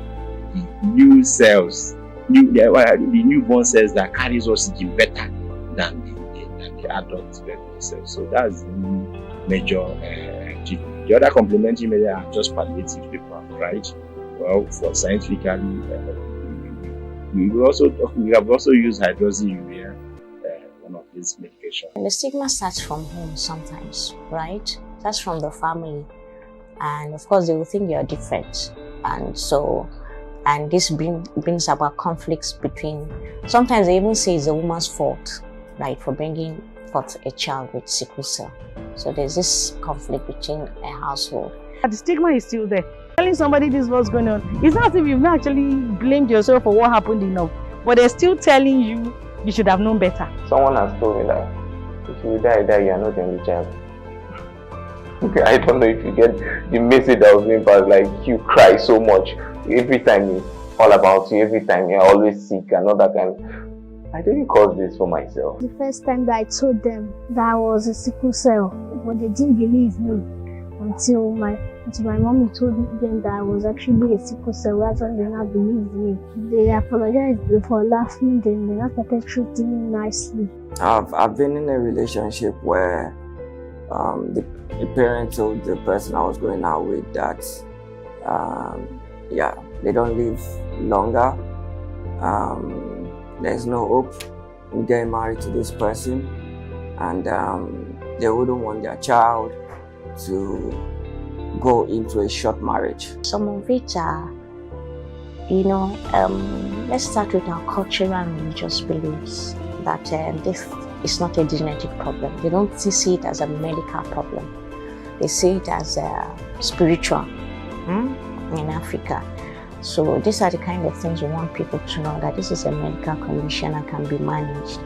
Speaker 13: the new cells the newborn cells that carries oxygen better than the adult red blood cells. So that's the major treatment. The other complementary measures are just palliative people, right? Well, for scientifically, we have also used hydroxyurea, one of these medications.
Speaker 20: And the stigma starts from home sometimes, right? That's from the family. And of course, they will think you're different. And this brings about conflicts between, sometimes they even say it's the woman's fault, right, for bringing forth a child with sickle cell. So there's this conflict between a household.
Speaker 10: The stigma is still there. Telling somebody this is what's going on, it's not as if you've not actually blamed yourself for what happened enough, but they're still telling you you should have known better.
Speaker 21: Someone has told me that if you die, you are not the only child. Okay, I don't know if you get the message that was being passed, like you cry so much. Every time it's all about you, every time you're always sick and all that kind of. I didn't cause this for myself.
Speaker 12: The first time that I told them that I was a sickle cell, but they didn't believe me until my mommy told them that I was actually a sickle cell. That's when they not believed me. They apologized for laughing, then they not started treating me nicely.
Speaker 16: I've been in a relationship where the parent told the person I was going out with that they don't live longer. There's no hope in getting married to this person, and they wouldn't want their child to go into a short marriage.
Speaker 20: Some of it are, let's start with our cultural and religious beliefs that this is not a genetic problem. They don't see it as a medical problem. They see it as spiritual in Africa. So these are the kind of things we want people to know, that this is a medical condition and can be managed.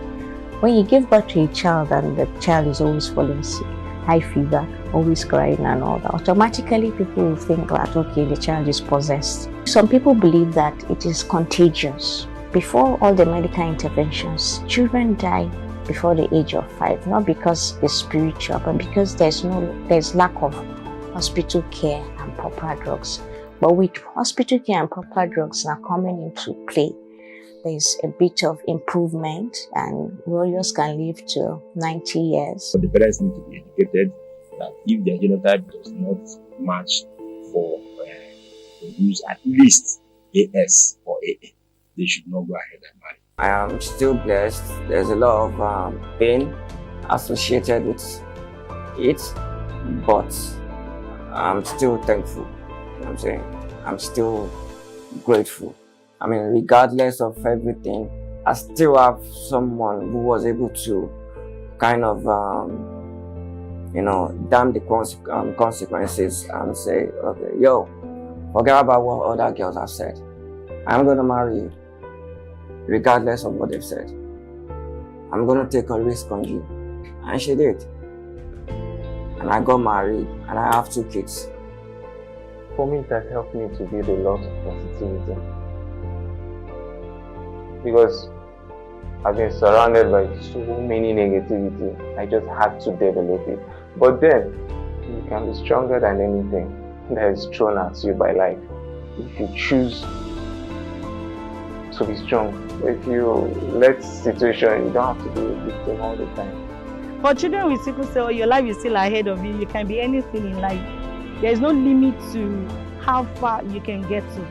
Speaker 20: When you give birth to a child and the child is always falling sick, high fever, always crying and all that, automatically people will think that, okay, the child is possessed. Some people believe that it is contagious. Before all the medical interventions, children die before the age of 5, not because it's spiritual, but because there's lack of hospital care and proper drugs. But with hospital care and proper drugs now coming into play, there's a bit of improvement, and warriors can live to 90 years.
Speaker 13: So the parents need to be educated that if their genotype does not match for to use at least AS or AA, they should not go ahead and marry.
Speaker 16: I am still blessed. There's a lot of pain associated with it, but I'm still thankful. You know what I'm saying? I'm still grateful. I mean, regardless of everything, I still have someone who was able to kind of, damn the consequences and say, okay, yo, forget about what other girls have said. I'm going to marry you, regardless of what they've said. I'm going to take a risk on you. And she did. And I got married, and I have 2 kids.
Speaker 21: For me, that helped me to build a lot of positivity. Because I've been surrounded by so many negativity, I just had to develop it. But then, you can be stronger than anything that is thrown at you by life. If you choose to be strong, if you let situation, you don't have to be a victim all the time.
Speaker 10: For children with sickle cell, your life is still ahead of you. You can be anything in life. There is no limit to how far you can get to.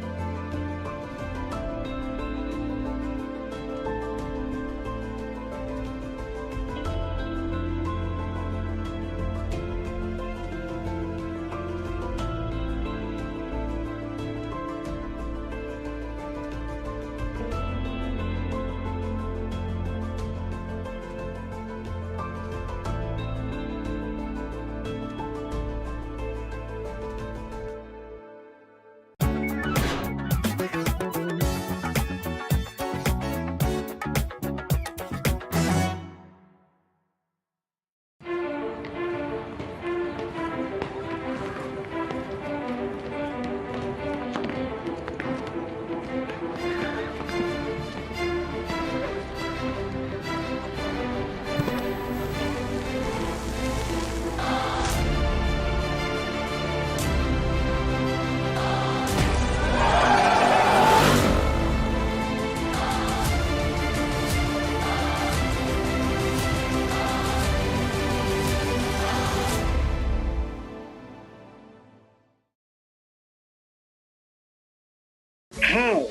Speaker 5: How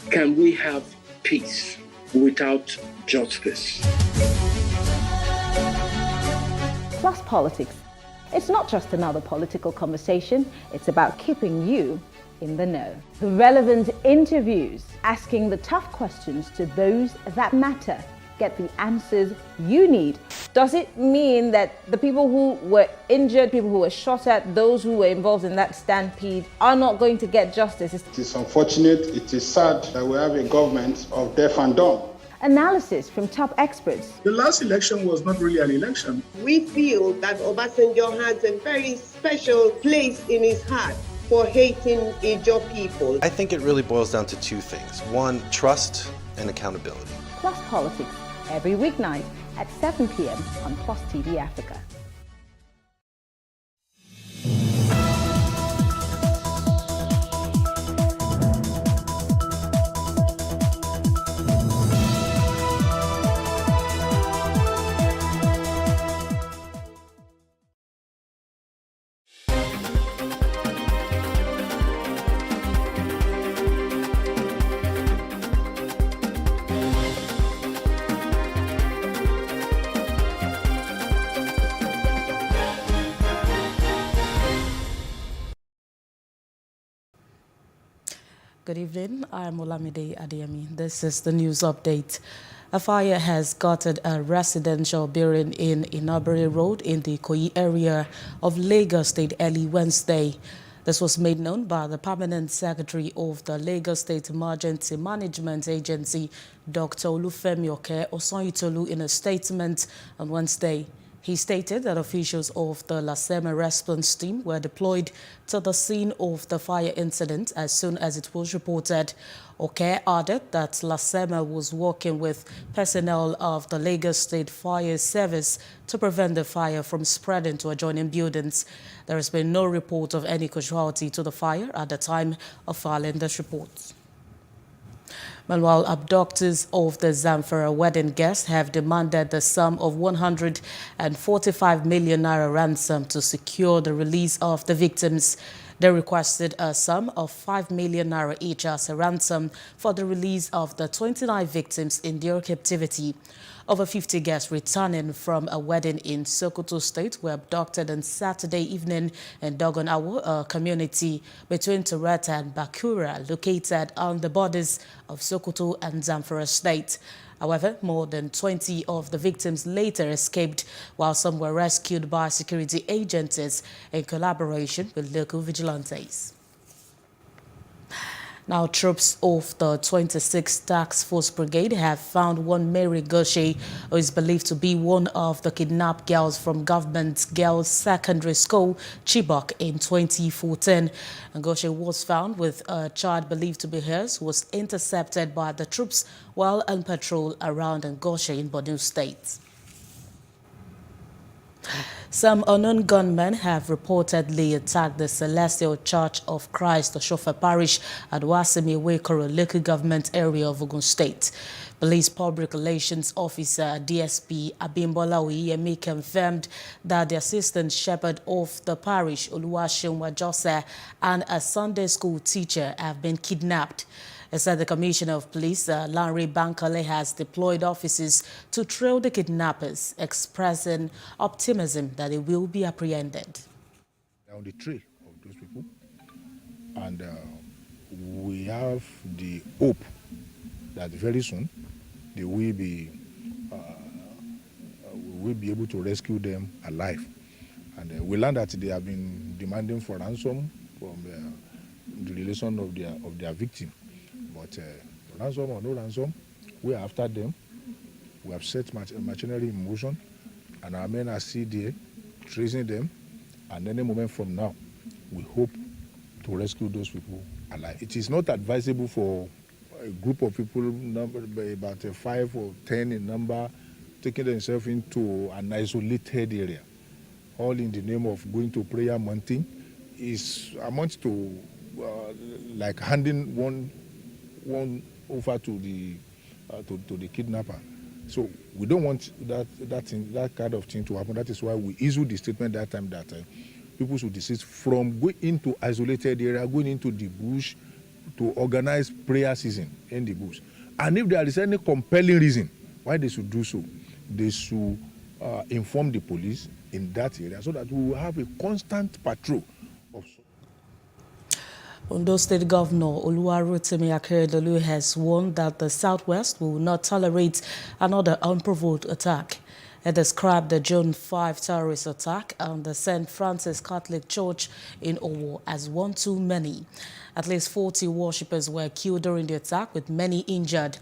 Speaker 5: can we have peace without justice?
Speaker 2: Plus Politics. It's not just another political conversation, it's about keeping you in the know. The relevant interviews, asking the tough questions to those that matter. Get the answers you need. Does it mean that the people who were injured, people who were shot at, those who were involved in that stampede are not going to get justice?
Speaker 8: It is unfortunate, it is sad that we have a government of deaf and dumb.
Speaker 2: Analysis from top experts.
Speaker 8: The last election was not really an election.
Speaker 9: We feel that Obasanjo has a very special place in his heart for hating Ijaw people.
Speaker 15: I think it really boils down to two things. One, trust and accountability.
Speaker 2: Plus Politics, every weeknight at 7 p.m. on Plus TV Africa.
Speaker 17: Good evening, I'm Olamide Adeyemi. This is the news update. A fire has gutted a residential building in Inabere Road in the Ikoyi area of Lagos State early Wednesday. This was made known by the Permanent Secretary of the Lagos State Emergency Management Agency, Dr. Olufemi Oke Osanyitolu, in a statement on Wednesday. He stated that officials of the Lasema response team were deployed to the scene of the fire incident as soon as it was reported. Oke added that Lasema was working with personnel of the Lagos State Fire Service to prevent the fire from spreading to adjoining buildings. There has been no report of any casualty to the fire at the time of filing this report. Meanwhile, abductors of the Zamfara wedding guests have demanded the sum of 145 million naira ransom to secure the release of the victims. They requested a sum of 5 million naira each as a ransom for the release of the 29 victims in their captivity. Over 50 guests returning from a wedding in Sokoto State were abducted on Saturday evening in Dogonawo, a community between Toreta and Bakura, located on the borders of Sokoto and Zamfara State. However, more than 20 of the victims later escaped, while some were rescued by security agencies in collaboration with local vigilantes. Now, troops of the 26th Task Force Brigade have found one Mary Goshe, who is believed to be one of the kidnapped girls from Government Girls Secondary School, Chibok, in 2014. And Goshe was found with a child believed to be hers, who was intercepted by the troops while on patrol around Ngoshe in Borno State. Some unknown gunmen have reportedly attacked the Celestial Church of Christ, Oshofa Parish, at Wasemi Wekoro local government area of Ogun State. Police Public Relations Officer DSP Abimbola Oyeyemi confirmed that the assistant shepherd of the parish, Oluwaseun Wajose, and a Sunday school teacher have been kidnapped. It said the Commissioner of Police, Lanre Bankole, has deployed officers to trail the kidnappers, expressing optimism that they will be apprehended.
Speaker 22: On the trail of those people, and we have the hope that very soon they will be able to rescue them alive. And we learned that they have been demanding for ransom from the relation of their victim. But ransom or no ransom, we are after them. We have set machinery in motion, and our men are still there, tracing them. And any moment from now, we hope to rescue those people alive. It is not advisable for a group of people, about 5 or 10 in number, taking themselves into an isolated area, all in the name of going to prayer mountain, amounts to like handing one over to the kidnapper. So we don't want that kind of thing to happen. That is why we issued the statement that time that people should desist from going into isolated area, going into the bush, to organize prayer season in the bush. And if there is any compelling reason why they should do so, they should inform the police in that area so that we will have a constant patrol of.
Speaker 17: Ondo State Governor Oluwarotimi Akeredolu has warned that the Southwest will not tolerate another unprovoked attack. He described the June 5 terrorist attack on the St. Francis Catholic Church in Owo as one too many. At least 40 worshippers were killed during the attack, with many injured.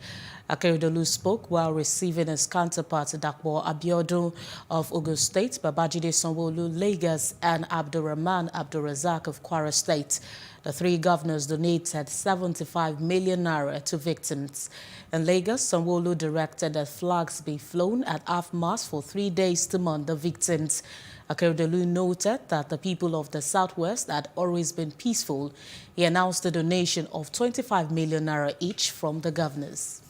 Speaker 17: Akeredolu spoke while receiving his counterpart Dapo Abiodun of Ogun State, Babajide Sanwo-Olu, Lagos, and Abdurrahman Abdurrazak of Kwara State. The three governors donated 75 million naira to victims. In Lagos, Sanwo-Olu directed that flags be flown at half-mast for 3 days to mourn the victims. Akeredolu noted that the people of the Southwest had always been peaceful. He announced a donation of 25 million naira each from the governors.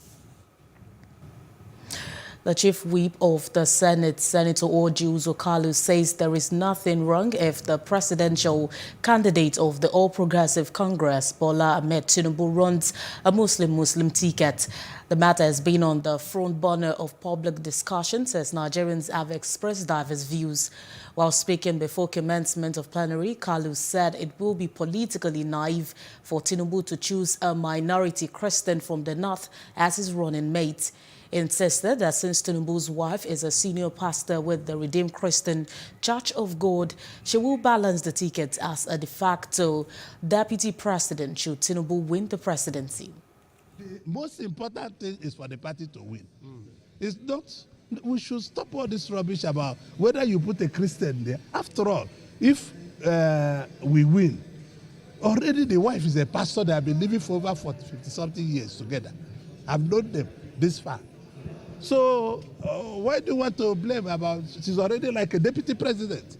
Speaker 17: The chief whip of the Senate, Senator Orji Uzor Kalu, says there is nothing wrong if the presidential candidate of the All Progressive Congress, Bola Ahmed Tinubu, runs a Muslim ticket. The matter has been on the front burner of public discussions as Nigerians have expressed diverse views. While speaking before commencement of plenary, Kalu said it will be politically naive for Tinubu to choose a minority Christian from the north as his running mate. He insisted that since Tinubu's wife is a senior pastor with the Redeemed Christian Church of God, she will balance the ticket as a de facto deputy president should Tinubu win the presidency.
Speaker 1: The most important thing is for the party to win. It's not, we should stop all this rubbish about whether you put a Christian there. After all, if we win, already the wife is a pastor that have been living for over 50-something years together. I've known them this far. So why do you want to blame about, she's already like a deputy president?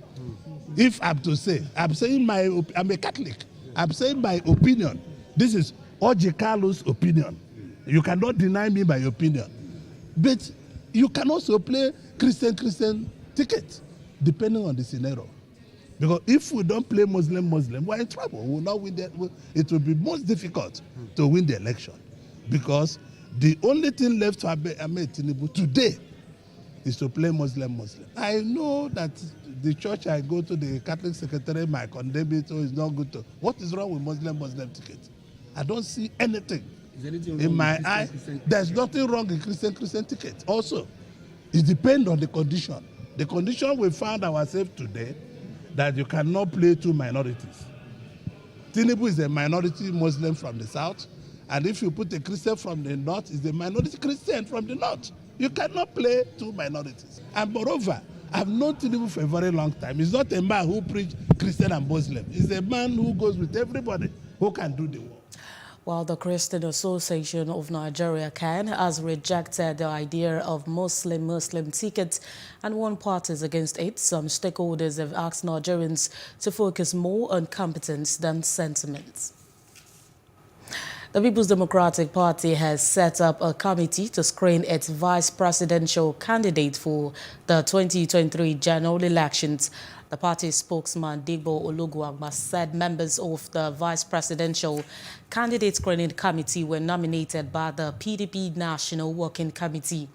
Speaker 1: If I'm to say, I'm a Catholic, I'm saying my opinion. This is Orji Kalu's opinion. You cannot deny me my opinion. But you can also play Christian ticket, depending on the scenario. Because if we don't play Muslim, we're in trouble. We will not win it will be most difficult to win the election. Because the only thing left to Ahmed Tinubu today is to play Muslim. I know that the church I go to, the Catholic secretary, might condemn it, so it's not good to. What is wrong with Muslim ticket? I don't see anything. In my eye, there's nothing wrong with Christian ticket. Also, it depends on the condition. The condition we found ourselves today, that you cannot play two minorities. Tinubu is a minority Muslim from the south, and if you put a Christian from the north, it's a minority Christian from the north. You cannot play two minorities. And moreover, I've known Tinubu for a very long time. He's not a man who preaches Christian and Muslim. He's a man who goes with everybody who can do the work.
Speaker 17: While the Christian Association of Nigeria, CAN, has rejected the idea of Muslim tickets and warned parties against it, some stakeholders have asked Nigerians to focus more on competence than sentiments. The People's Democratic Party has set up a committee to screen its vice presidential candidate for the 2023 general elections. The party's spokesman, Digbo Ologunagba, said members of the vice presidential candidate screening committee were nominated by the PDP National Working Committee.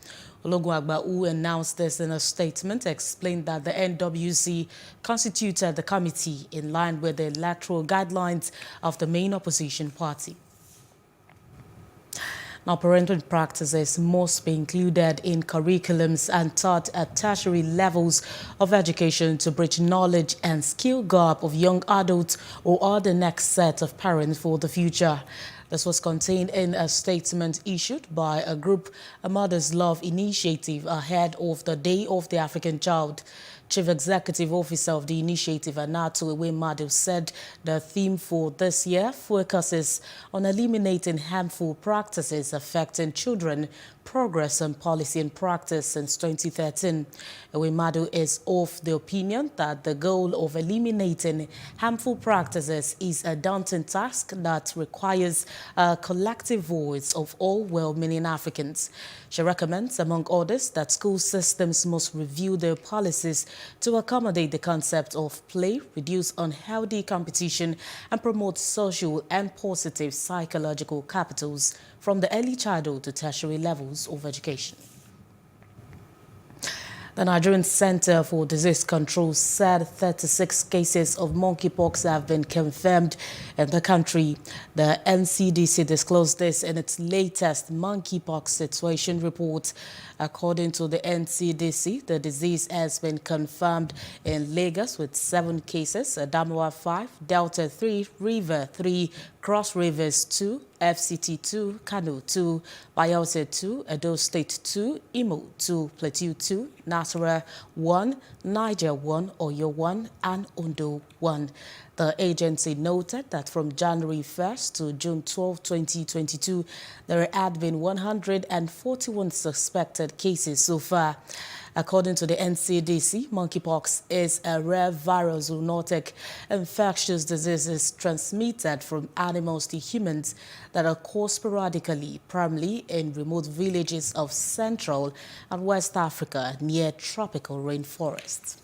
Speaker 17: Ologunagba, who announced this in a statement, explained that the NWC constituted the committee in line with the electoral guidelines of the main opposition party. Now, parenting practices must be included in curriculums and taught at tertiary levels of education to bridge knowledge and skill gap of young adults or are the next set of parents for the future. This was contained in a statement issued by a group, a Mother's Love initiative, ahead of the Day of the African Child. Chief Executive Officer of the initiative, Anato Ewemadu, said the theme for this year focuses on eliminating harmful practices affecting children, progress on policy and practice since 2013. Ewemadu is of the opinion that the goal of eliminating harmful practices is a daunting task that requires a collective voice of all well-meaning Africans. She recommends, among others, that school systems must review their policies to accommodate the concept of play, reduce unhealthy competition, and promote social and positive psychological capitals from the early childhood to tertiary levels of education. The Nigerian Center for Disease Control said 36 cases of monkeypox have been confirmed in the country. The NCDC disclosed this in its latest monkeypox situation report. According to the NCDC, the disease has been confirmed in Lagos with 7 cases, Adamawa 5, Delta 3, River 3, Cross Rivers 2, FCT 2, Kano 2, Bayelsa 2, Edo State 2, Imo 2, Plateau 2, Nasarawa 1, Niger 1, Oyo 1, and Ondo 1. The agency noted that from January 1st to June 12, 2022, there had been 141 suspected cases so far. According to the NCDC, monkeypox is a rare viral zoonotic infectious disease transmitted from animals to humans that occur sporadically, primarily in remote villages of Central and West Africa near tropical rainforests.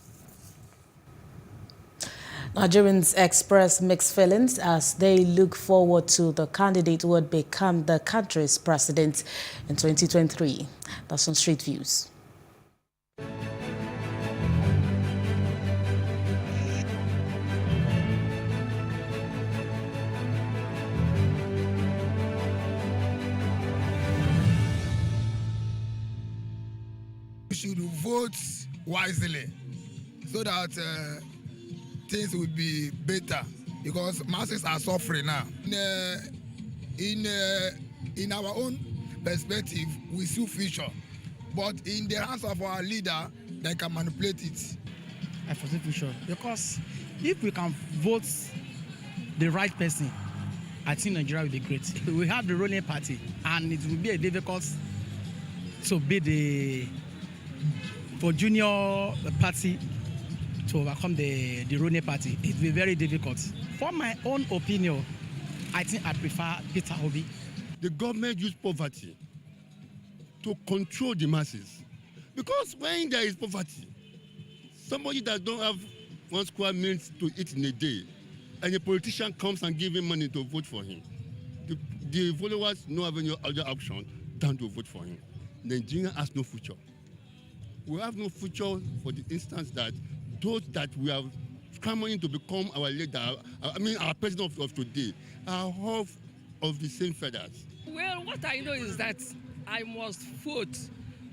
Speaker 17: Nigerians express mixed feelings as they look forward to the candidate who would become the country's president in 2023. That's on Street Views.
Speaker 3: We should vote wisely so that things will be better, because masses are suffering now. In our own perspective, we see future, but in the hands of our leader, they can manipulate it.
Speaker 4: I foresee future, because if we can vote the right person, I think Nigeria will be great. We have the ruling party, and it will be a difficult to be for junior party to overcome the ruling party. It will be very difficult. For my own opinion, I think I prefer Peter Obi.
Speaker 6: The government use poverty to control the masses. Because when there is poverty, somebody that don't have 1 square meal to eat in a day, and a politician comes and gives him money to vote for him, the followers don't have any other option than to vote for him. Nigeria has no future. We have no future for the instance that those that we are clamoring to become our leader, our president of today, are all of the same feathers.
Speaker 11: Well, what I know is that I must vote.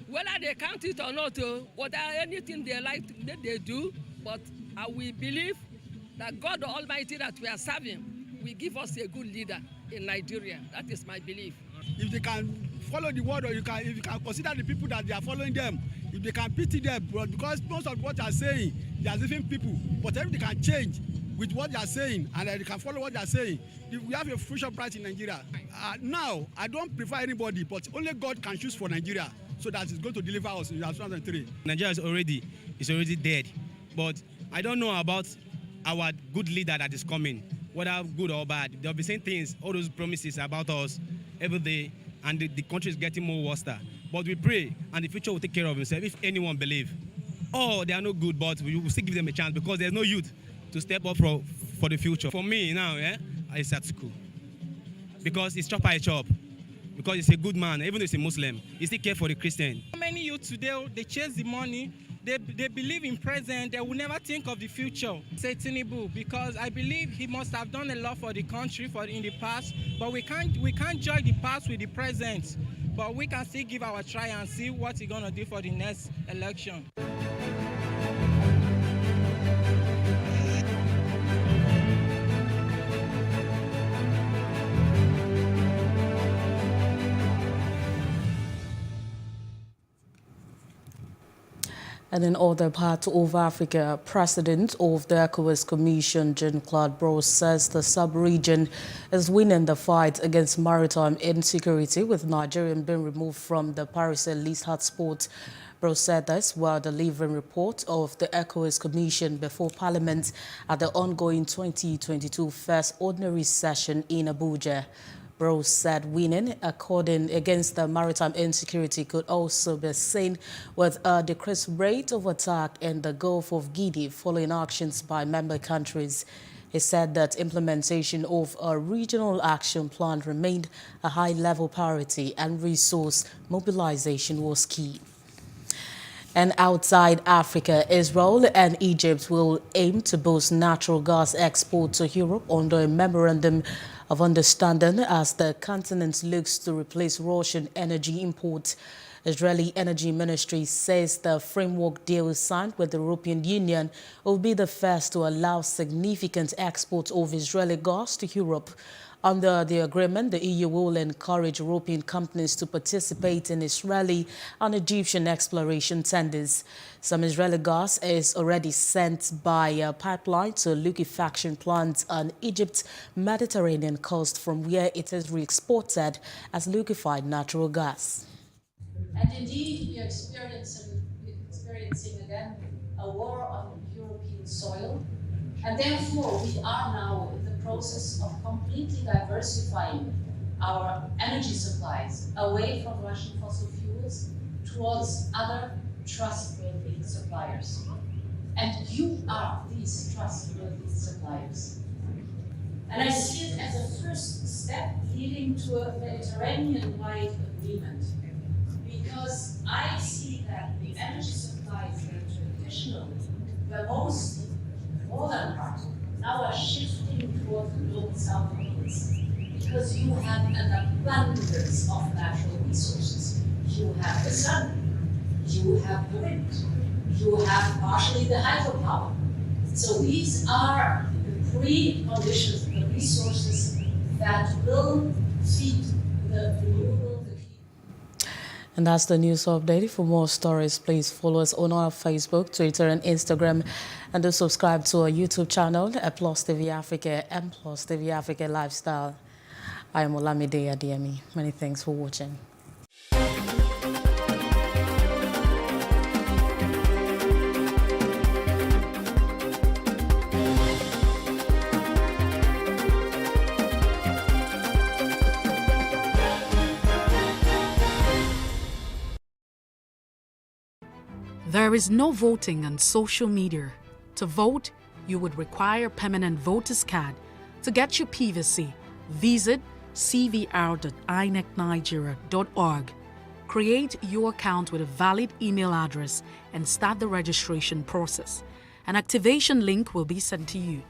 Speaker 11: Whether they count it or not, whether anything they like, they do, but I will believe that God Almighty that we are serving will give us a good leader in Nigeria. That is my belief.
Speaker 4: If they can follow the word, or if you can consider the people that they are following them, if they can pity them, but because most of what they are saying, they are different people. But if they can change with what they are saying and they can follow what they are saying, we have a future bright in Nigeria. Now, I don't prefer anybody, but only God can choose for Nigeria, so that it's going to deliver us in 2003.
Speaker 18: Nigeria is already dead, but I don't know about our good leader that is coming, whether good or bad. They'll be saying things, all those promises about us every day, and the country is getting more worse. But we pray, and the future will take care of itself if anyone believes. Oh, they are no good, but we will still give them a chance, because there's no youth to step up for the future. For me now, it's at school, because it's chop by chop, because he's a good man, even though he's a Muslim, he still care for the Christian.
Speaker 4: Many youth today, they chase the money, they believe in present, they will never think of the future. Say Tinubu, because I believe he must have done a lot for the country in the past, but we can't judge the past with the present. But we can still give our try and see what he's gonna do for the next election.
Speaker 17: And in other parts of Africa, President of the ECOWAS Commission, Jean-Claude Brosse, says the sub-region is winning the fight against maritime insecurity, with Nigeria being removed from the Paris Elite hotspot. Brosse said this while delivering report of the ECOWAS Commission before Parliament at the ongoing 2022 First Ordinary Session in Abuja. Brosse said winning against the maritime insecurity could also be seen with a decreased rate of attack in the Gulf of Guinea following actions by member countries. He said that implementation of a regional action plan remained a high-level priority and resource mobilization was key. And outside Africa, Israel and Egypt will aim to boost natural gas export to Europe under a memorandum of understanding as the continent looks to replace Russian energy imports. Israeli Energy Ministry says the framework deal signed with the European Union will be the first to allow significant exports of Israeli gas to Europe. Under the agreement, the EU will encourage European companies to participate in Israeli and Egyptian exploration tenders. Some Israeli gas is already sent by pipeline to liquefaction plants on Egypt's Mediterranean coast, from where it is re-exported as liquefied natural gas.
Speaker 7: And indeed, we are experiencing again a war on European soil. And therefore, we are now in the process of completely diversifying our energy supplies away from Russian fossil fuels towards other trustworthy suppliers. And you are these trustworthy suppliers. And I see it as a first step leading to a Mediterranean-wide agreement, because I see that the energy supplies that traditionally were mostly northern part now are shifting toward the global south of us, because you have an abundance of natural resources. You have the sun, you have the wind, you have partially the hydropower. So these are the preconditions, the resources that will feed the renewable.
Speaker 17: And that's the news update. For more stories, please follow us on our Facebook, Twitter, and Instagram. And do subscribe to our YouTube channel at Plus TV Africa and Plus TV Africa Lifestyle. I am Olamide Adeyemi. Many thanks for watching.
Speaker 14: There is no voting on social media. To vote, you would require a permanent voter's card. To get your PVC, visit cvr.inecnigeria.org. Create your account with a valid email address and start the registration process. An activation link will be sent to you.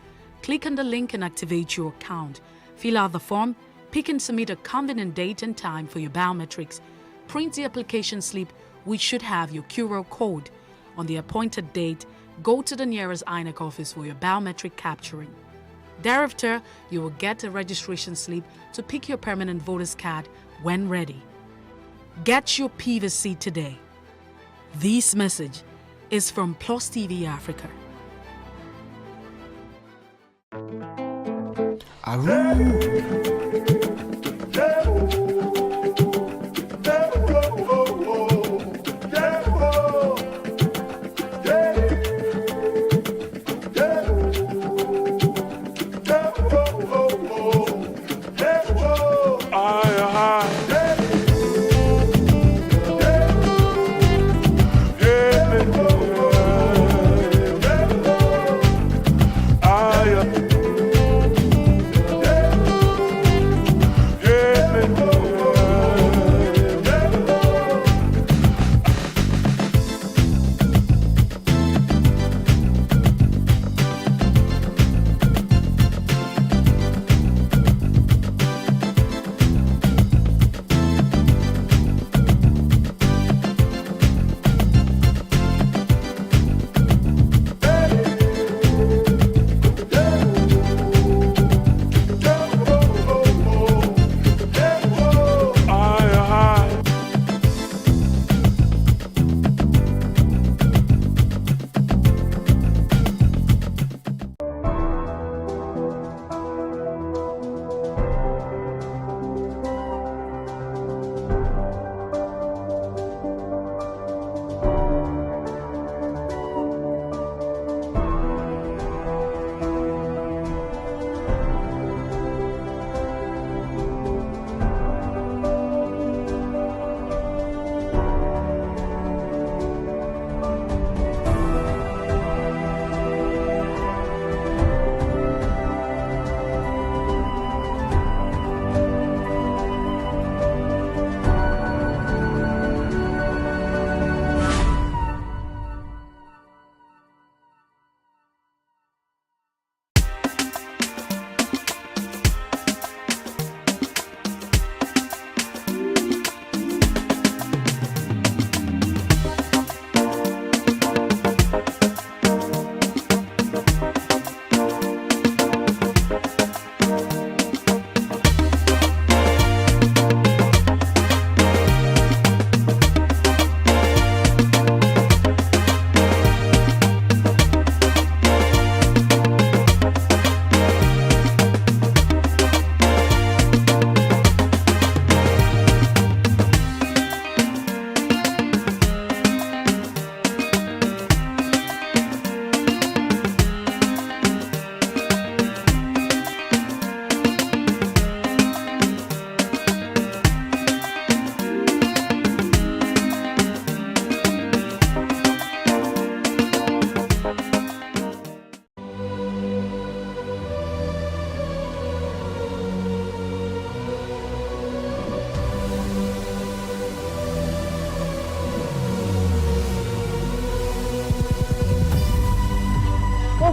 Speaker 14: Click on the link and activate your account. Fill out the form, pick and submit a convenient date and time for your biometrics. Print the application slip, which should have your QR code. On the appointed date, go to the nearest INEC office for your biometric capturing. Thereafter, you will get a registration slip to pick your permanent voter's card when ready. Get your PVC today. This message is from Plus TV Africa.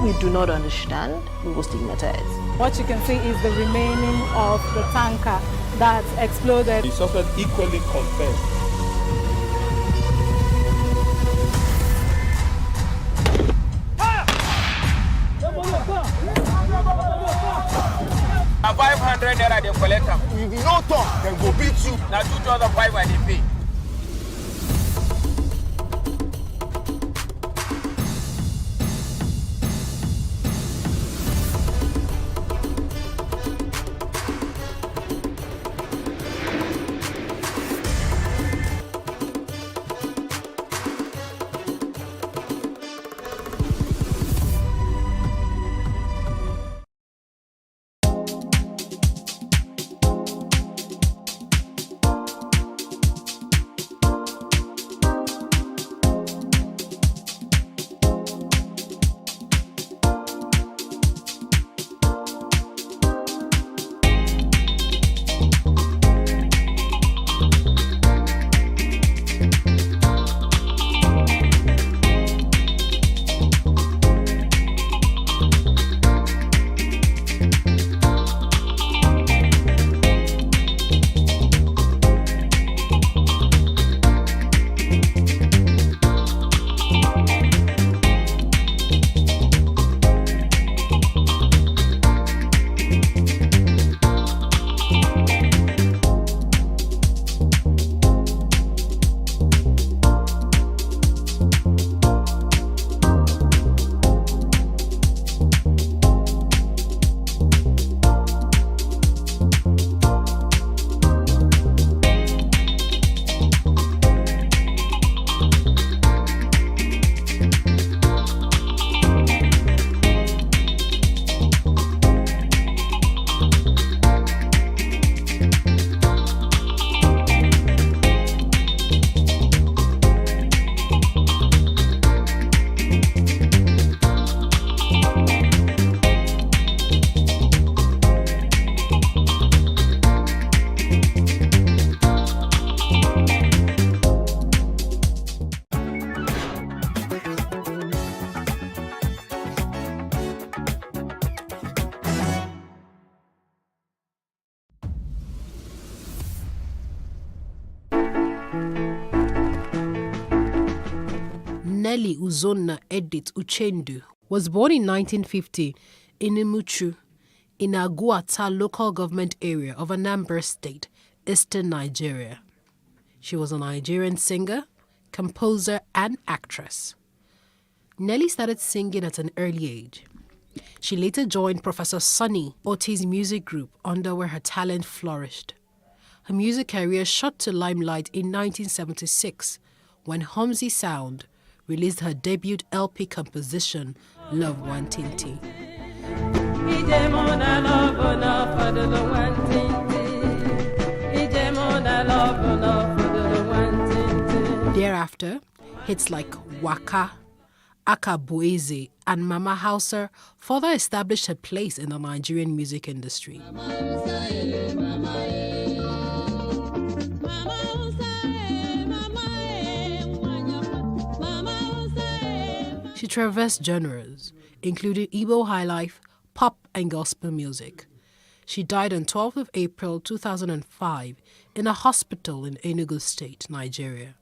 Speaker 12: we do not understand, we will stigmatize.
Speaker 19: What you can see is the remaining of the tanker that exploded.
Speaker 23: The suspect equally confessed.
Speaker 24: Now 500 naira they collect them. If you no talk, then go beat you. Now 2,500 and they pay.
Speaker 25: Nelly Uzonna Edith Uchendu was born in 1950 in Imuchu, in Aguata local government area of Anambra State, eastern Nigeria. She was a Nigerian singer, composer, and actress. Nelly started singing at an early age. She later joined Professor Sonny Oti's music group, under where her talent flourished. Her music career shot to limelight in 1976 when Homzy Sound released her debut LP composition, Love Wantinti. Thereafter, hits like Waka, Akabueze, and Mama Hauser further established her place in the Nigerian music industry. She traversed genres, including Igbo highlife, pop, and gospel music. She died on 12th of April 2005 in a hospital in Enugu State, Nigeria,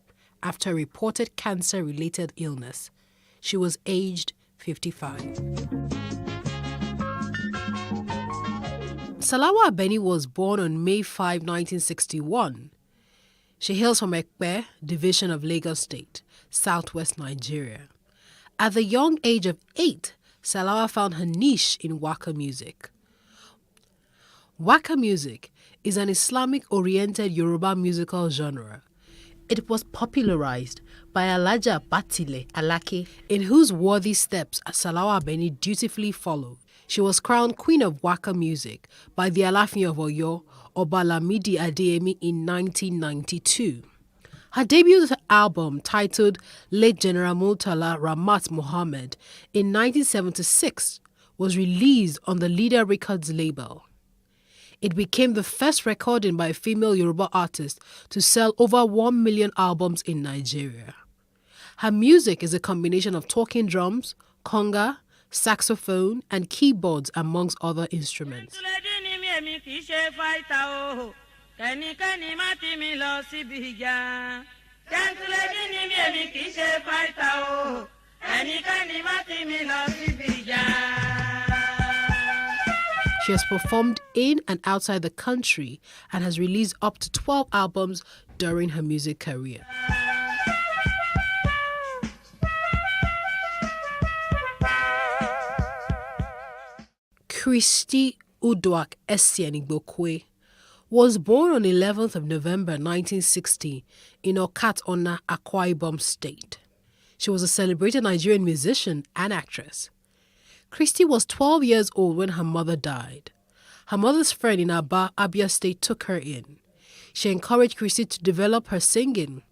Speaker 25: after a reported cancer-related illness. She was aged 55. Salawa Abeni was born on May 5, 1961. She hails from Ekpe, division of Lagos State, southwest Nigeria. At the young age of 8, Salawa found her niche in Waka music. Waka music is an Islamic-oriented Yoruba musical genre. It was popularized by Alaja Batile Alake, in whose worthy steps Salawa Abeni dutifully followed. She was crowned Queen of Waka music by the Alafin of Oyo, Oba Lamidi Adeyemi, in 1992. Her debut album, titled Late General Murtala Ramat Mohammed, in 1976, was released on the Leader Records label. It became the first recording by a female Yoruba artist to sell over 1 million albums in Nigeria. Her music is a combination of talking drums, conga, saxophone, and keyboards, amongst other instruments. She has performed in and outside the country and has released up to 12 albums during her music career. Christy Uduak Esienigbokwe was born on 11th of November 1960 in Okat Ona, Akwa Ibom State. She was a celebrated Nigerian musician and actress. Christy was 12 years old when her mother died. Her mother's friend in Aba, Abia State, took her in. She encouraged Christy to develop her singing.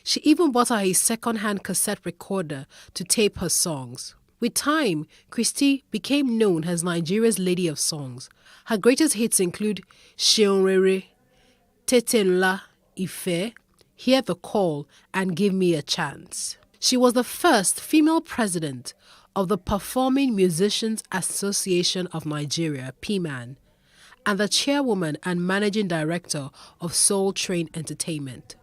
Speaker 25: She even bought her a second-hand cassette recorder to tape her songs. With time, Christy became known as Nigeria's Lady of Songs. Her greatest hits include Sheonrere, Tete Nla, Ife, Hear the Call, and Give Me a Chance. She was the first female president of the Performing Musicians Association of Nigeria, PMAN, and the chairwoman and managing director of Soul Train Entertainment.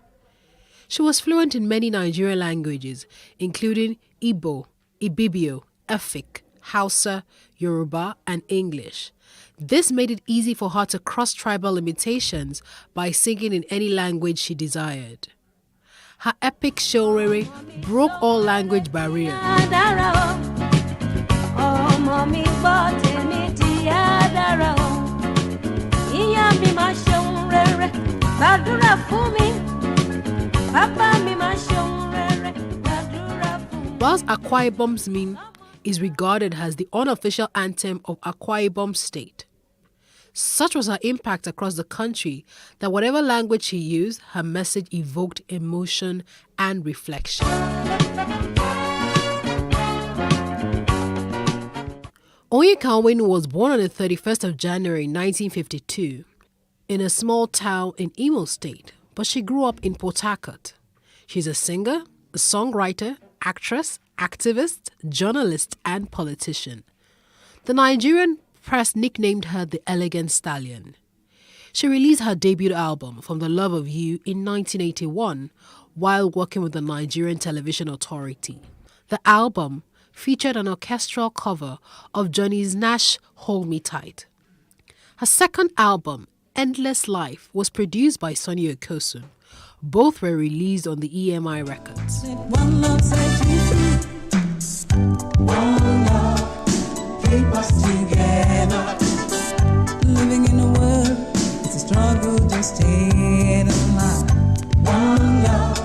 Speaker 25: She was fluent in many Nigerian languages, including Igbo, Ibibio, Efik, Hausa, Yoruba, and English. This made it easy for her to cross tribal limitations by singing in any language she desired. Her epic Sheonrere broke all language barriers. Whilst Akwa Ibom's Min is regarded as the unofficial anthem of Akwa Ibom State, such was her impact across the country that whatever language she used, her message evoked emotion and reflection. Onyeka Onwenu was born on the 31st of January 1952 in a small town in Imo State, but she grew up in Port Harcourt. She's a singer, a songwriter, actress, activist, journalist, and politician. The Nigerian press nicknamed her the Elegant Stallion. She released her debut album, From the Love of You, in 1981 while working with the Nigerian Television Authority. The album featured an orchestral cover of Johnny Nash Hold Me Tight. Her second album, Endless Life, was produced by Sonny Okosun. Both were released on the EMI Records.
Speaker 10: One love set you free. One love keep us together. Living in a world, it's a struggle to stay alive. One love.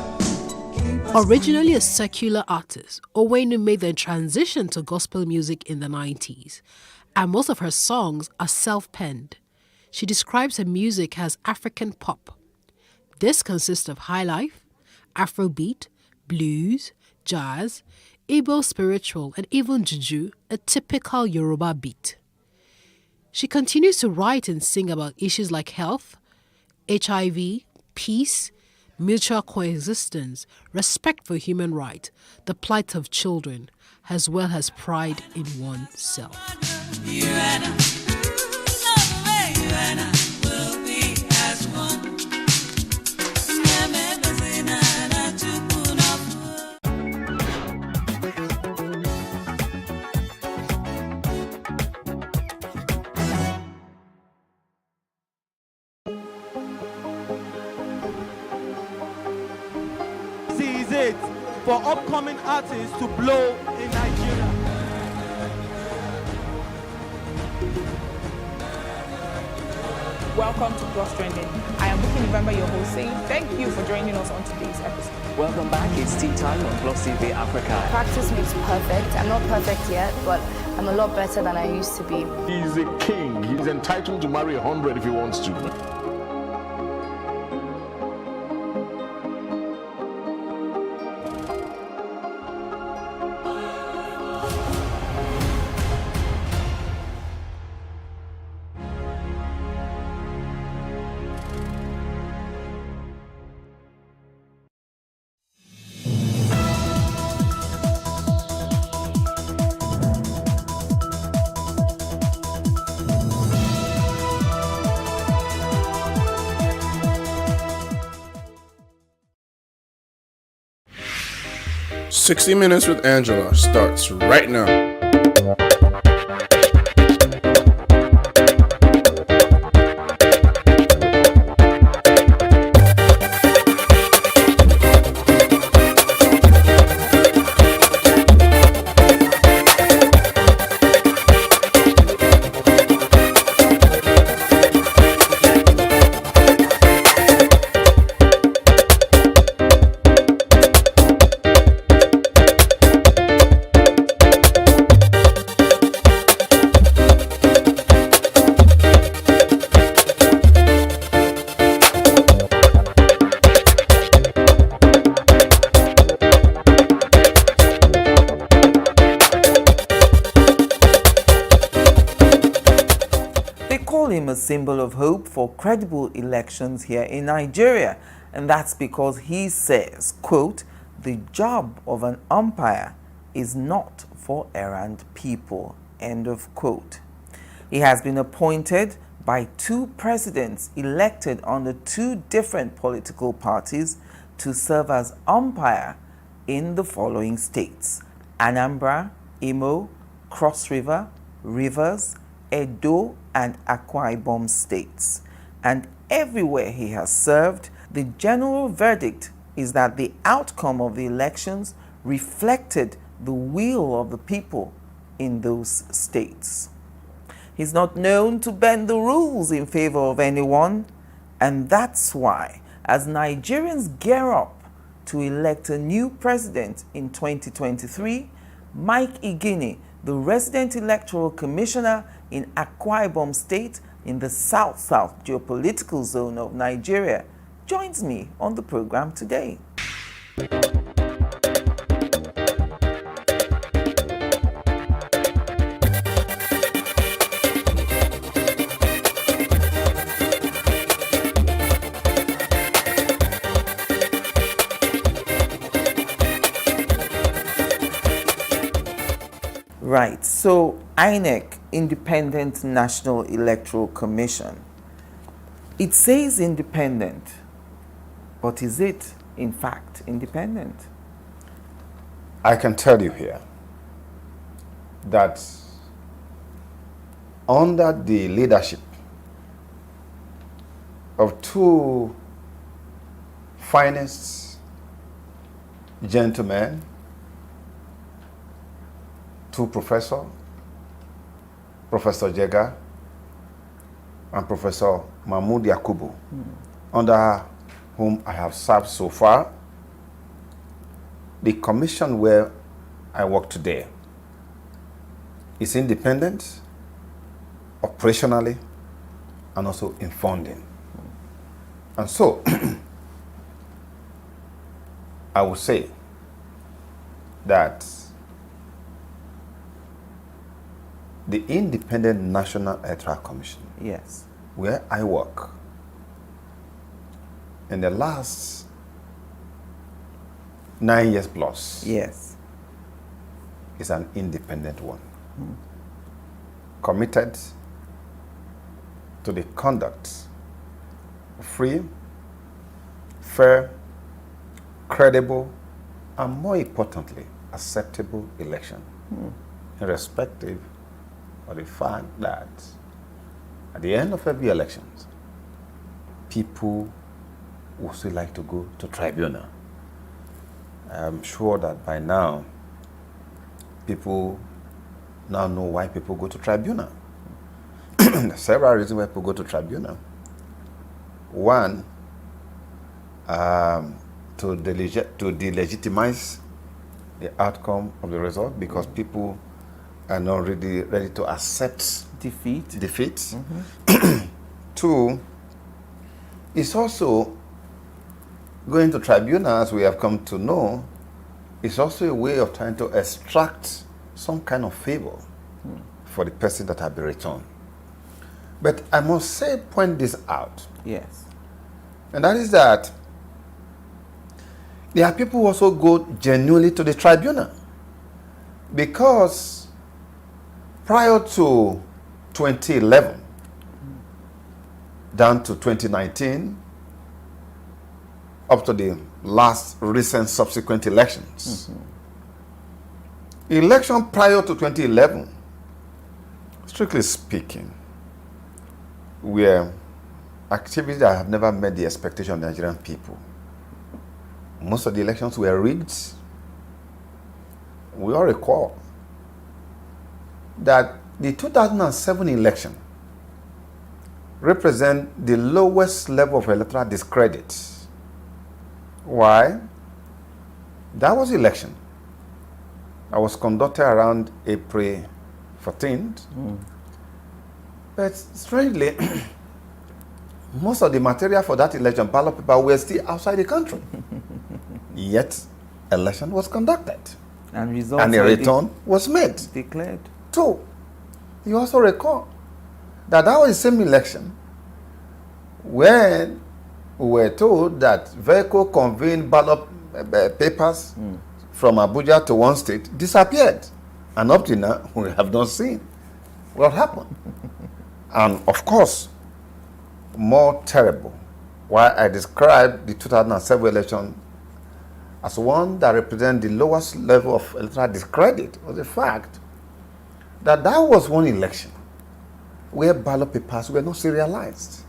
Speaker 25: Originally a secular artist, Onwenu made the transition to gospel music in the 90s, and most of her songs are self-penned. She describes her music as African pop. This consists of highlife, Afrobeat, blues, jazz, Igbo spiritual, and even juju, a typical Yoruba beat. She continues to write and sing about issues like health, HIV, peace, mutual coexistence, respect for human rights, the plight of children, as well as pride in oneself.
Speaker 13: For upcoming artists to blow in Nigeria.
Speaker 16: Welcome to Plus Trending. I am Buki November, your host, saying thank you for joining us on today's episode.
Speaker 20: Welcome back. It's tea time on Plus TV Africa.
Speaker 21: Practice makes perfect. I'm not perfect yet, but I'm a lot better than I used to be.
Speaker 26: He's a king. He's entitled to marry 100 if he wants to.
Speaker 2: 60 Minutes with Angela starts right now.
Speaker 5: A symbol of hope for credible elections here in Nigeria, and that's because he says, quote, "The job of an umpire is not for errand people," end of quote. He has been appointed by 2 presidents elected under 2 different political parties to serve as umpire in the following states: Anambra, Imo, Cross River, Rivers, Edo, and Akwa Ibom states. And everywhere he has served, the general verdict is that the outcome of the elections reflected the will of the people in those states. He's not known to bend the rules in favor of anyone, and that's why, as Nigerians gear up to elect a new president in 2023, Mike Igini, the resident electoral commissioner in Akwa Ibom State in the South-South geopolitical zone of Nigeria, joins me on the program today. Right, so INEC, Independent National Electoral Commission, it says independent, but is it in fact independent?
Speaker 8: I can tell you here that under the leadership of 2 finest gentlemen, 2 professors, Professor Jega and Professor Mahmoud Yakubu, under whom I have served so far, the commission where I work today is independent, operationally, and also in funding. And so, I would say that the Independent National Electoral Commission,
Speaker 5: yes,
Speaker 8: where I work, in the last 9 years plus,
Speaker 5: yes,
Speaker 8: is an independent one, committed to the conduct of free, fair, credible, and more importantly, acceptable election, irrespective of the fact that at the end of every election, people would still like to go to tribunal. I'm sure that by now, people now know why people go to tribunal. There are several reasons why people go to tribunal. One, to delegitimize the outcome of the result, because people are not really ready to accept defeat. 2, it's also going to tribunals, we have come to know, is also a way of trying to extract some kind of favor for the person that has been returned. But I must point this out.
Speaker 5: Yes.
Speaker 8: And that is that there are people who also go genuinely to the tribunal, because prior to 2011 down to 2019, up to the last recent subsequent elections, Election prior to 2011, strictly speaking, were activities that have never met the expectation of the Nigerian people. Most of the elections were rigged. We all recall that the 2007 election represent the lowest level of electoral discredit. Why? That was election. I was conducted around April 14th. But strangely, most of the material for that election, ballot paper, were still outside the country. Yet, election was conducted.
Speaker 5: And results
Speaker 8: and a return was made.
Speaker 5: Declared.
Speaker 8: Two, you also recall that was the same election when we were told that vehicle conveying ballot papers from Abuja to one state disappeared. And up to now, we have not seen what happened. And of course, more terrible, why I described the 2007 election as one that represents the lowest level of electoral discredit, was the fact that was one election where ballot papers were not serialized.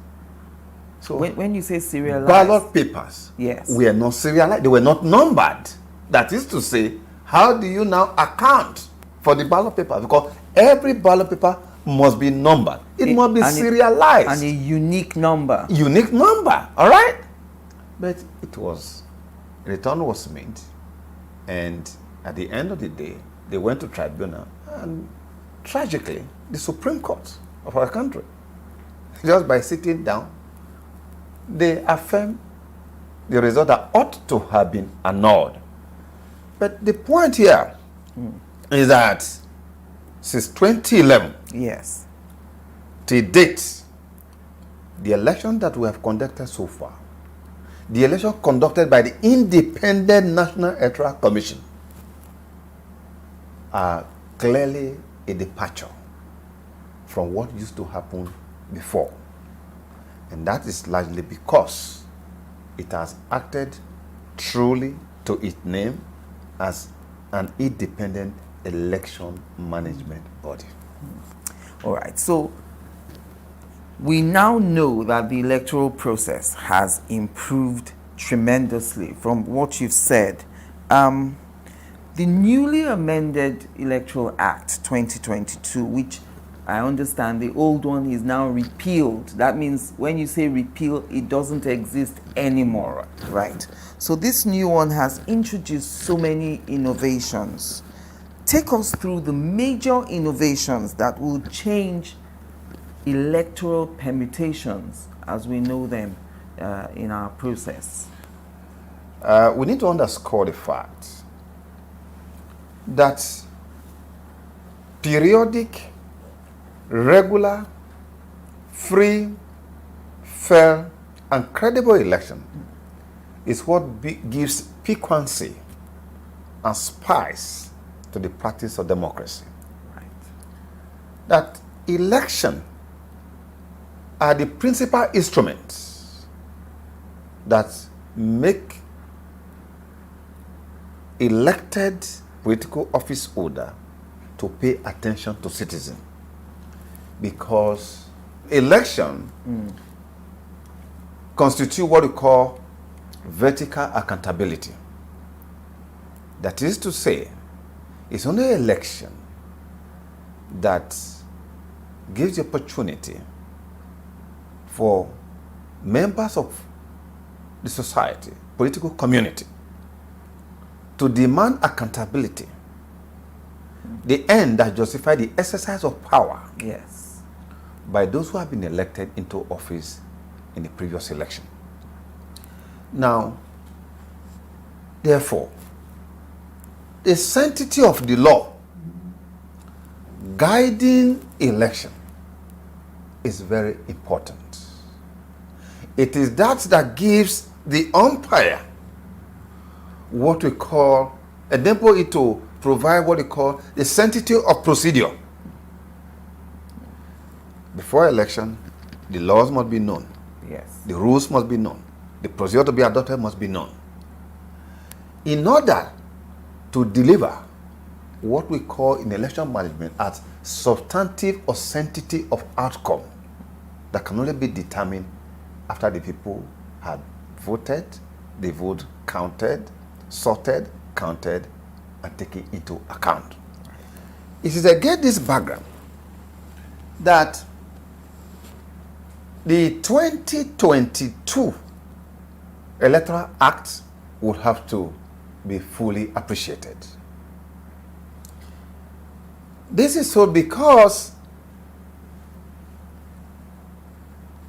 Speaker 8: So
Speaker 5: when you say serialized,
Speaker 8: ballot papers,
Speaker 5: yes,
Speaker 8: were not serialized. They were not numbered. That is to say, how do you now account for the ballot paper? Because every ballot paper must be numbered. It must be serialized.
Speaker 5: And a unique number.
Speaker 8: Unique number, all right? But a return was made. And at the end of the day, they went to tribunal. And tragically, the Supreme Court of our country, just by sitting down, they affirmed the result that ought to have been annulled. But the point here is that since 2011,
Speaker 5: yes,
Speaker 8: to date, the election that we have conducted so far, the election conducted by the Independent National Electoral Commission, are clearly a departure from what used to happen before. And that is largely because it has acted truly to its name as an independent election management body.
Speaker 5: All right, so we now know that the electoral process has improved tremendously from what you've said. The newly amended Electoral Act 2022, which I understand the old one is now repealed. That means when you say repeal, it doesn't exist anymore, right? So this new one has introduced so many innovations. Take us through the major innovations that will change electoral permutations as we know them in our process.
Speaker 8: We need to underscore the fact that periodic, regular, free, fair, and credible election is what gives piquancy and spice to the practice of democracy.
Speaker 5: Right.
Speaker 8: That election are the principal instruments that make elected political office holder to pay attention to citizens. Because election constitute what we call vertical accountability. That is to say, it's only election that gives the opportunity for members of the society, political community, to demand accountability, the end that justify the exercise of power,
Speaker 5: yes,
Speaker 8: by those who have been elected into office in the previous election. Now, therefore, the sanctity of the law guiding election is very important. It is that gives the umpire what we call, enable it to provide what we call the sanctity of procedure. Before election, the laws must be known.
Speaker 5: Yes.
Speaker 8: The rules must be known. The procedure to be adopted must be known. In order to deliver what we call in election management as substantive or sanctity of outcome that can only be determined after the people have voted, the vote counted, sorted, counted, and taken into account. It is against this background that the 2022 Electoral Act would have to be fully appreciated. This is so because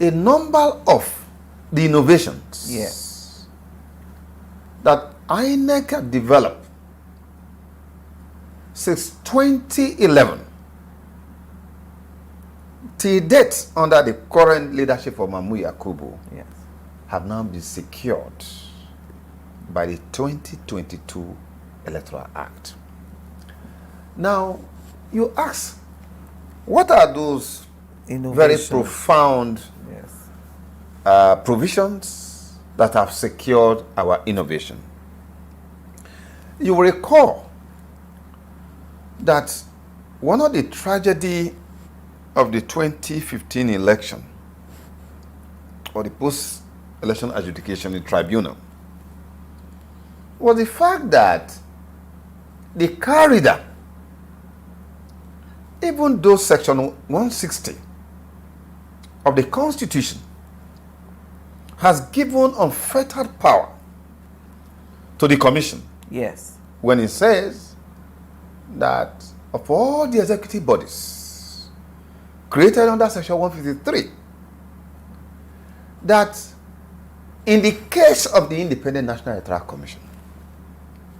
Speaker 8: a number of the innovations that INEC had developed since 2011 till date under the current leadership of Mahmoud Yakubu have now been secured by the 2022 Electoral Act. Now, you ask, what are those very profound provisions that have secured our innovation? You will recall that one of the tragedy of the 2015 election, or the post-election adjudication in tribunal, was the fact that the corridor, even though section 160 of the Constitution has given unfettered power to the commission, when it says that of all the executive bodies created under section 153, that in the case of the Independent National Electoral Commission,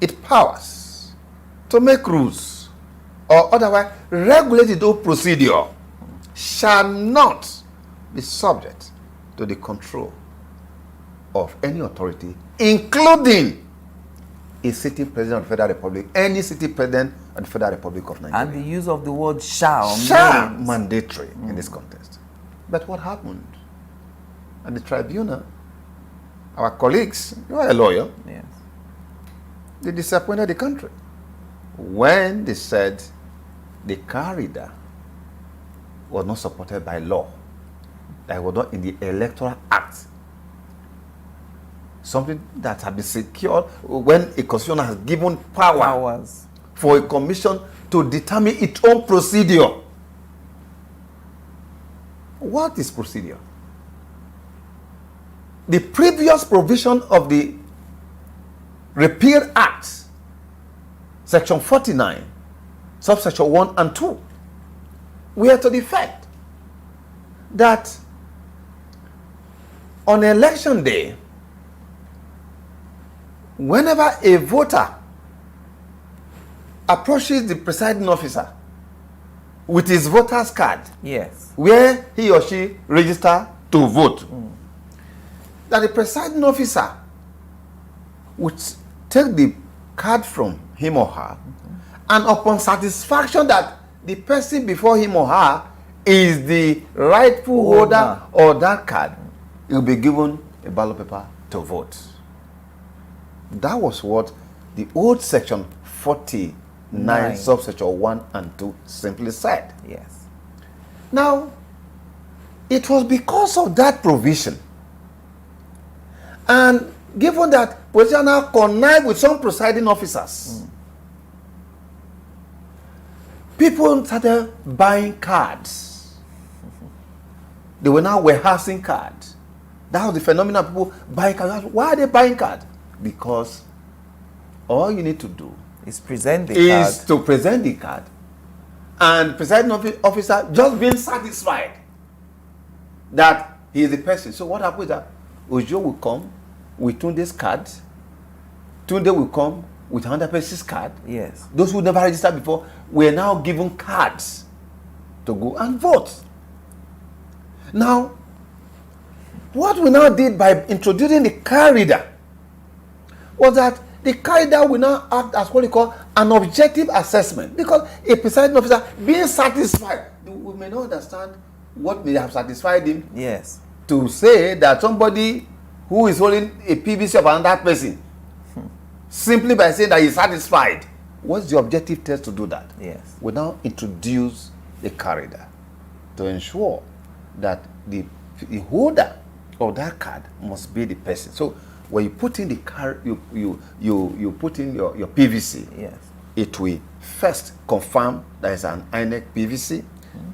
Speaker 8: it powers to make rules or otherwise regulate the whole procedure shall not be subject to the control of any authority, including a sitting president of the Federal Republic, any sitting president of the Federal Republic of Nigeria.
Speaker 5: And the use of the word shall
Speaker 8: mandatory in this context. But what happened? At the tribunal, our colleagues, you are a lawyer, they disappointed the country when they said the corridor was not supported by law, that was not in the Electoral Act. Something that had been secured when a constitution has given powers for a commission to determine its own procedure. What is procedure? The previous provision of the Repeal Act, section 49, subsection 1 and 2, were to the effect that on election day, whenever a voter approaches the presiding officer with his voter's card, where he or she register to vote, that the presiding officer would take the card from him or her, and upon satisfaction that the person before him or her is the rightful holder of that card, he will be given a ballot paper to vote. That was what the old section 49 subsection 1 and 2 simply said. Now, it was because of that provision, and given that politicians now connive with some presiding officers, people started buying cards. They were now warehousing cards. That was the phenomenon of people buying cards. Why are they buying cards? Because all you need to do
Speaker 5: is present the card.
Speaker 8: To present the card, and presiding officer just being satisfied that he is the person. So what happens is that Ojo will come with Tunde's card, Tunde will come with another person's card. Those who never registered before were now given cards to go and vote. Now, what we now did by introducing the corridor was that the corridor will now act as what we call an objective assessment, because a presiding officer being satisfied, we may not understand what may have satisfied him to say that somebody who is holding a PVC of another person, simply by saying that he's satisfied, what's the objective test to do that?
Speaker 5: Yes.
Speaker 8: We now introduce the carrier to ensure that the holder of that card must be the person. So when you put in the card, you put in your PVC.
Speaker 5: Yes.
Speaker 8: It will first confirm that it's an INEC PVC.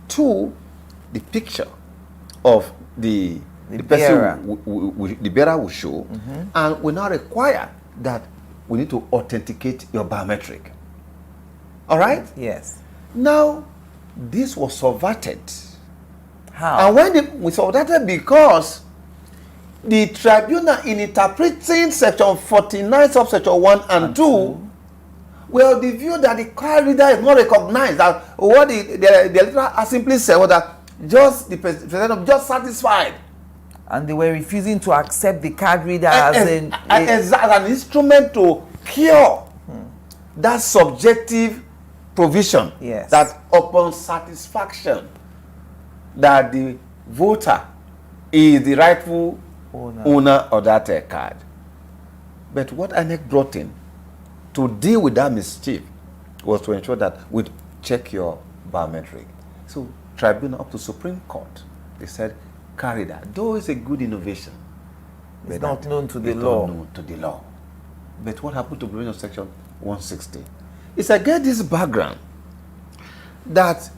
Speaker 8: Two, the picture of the
Speaker 5: bearer.
Speaker 8: person the bearer will show, and we now require that we need to authenticate your biometric. All right?
Speaker 5: Yes.
Speaker 8: Now, this was subverted.
Speaker 5: How?
Speaker 8: And when we subverted because the tribunal, in interpreting section 49, subsection 1 and 2, well, the view that the card reader is not recognized, that what the letter has simply said was that just the president just satisfied.
Speaker 5: And they were refusing to accept the card reader as
Speaker 8: an instrument to cure that subjective provision.
Speaker 5: Yes.
Speaker 8: That upon satisfaction that the voter is the rightful owner of that card. But what INEC brought in to deal with that mischief was to ensure that we check your biometric. So tribunal up to Supreme Court, they said, carry that. Though it's a good innovation,
Speaker 5: it's not known to the law.
Speaker 8: Not known to the law. But what happened to provision of section 160? It's again this background that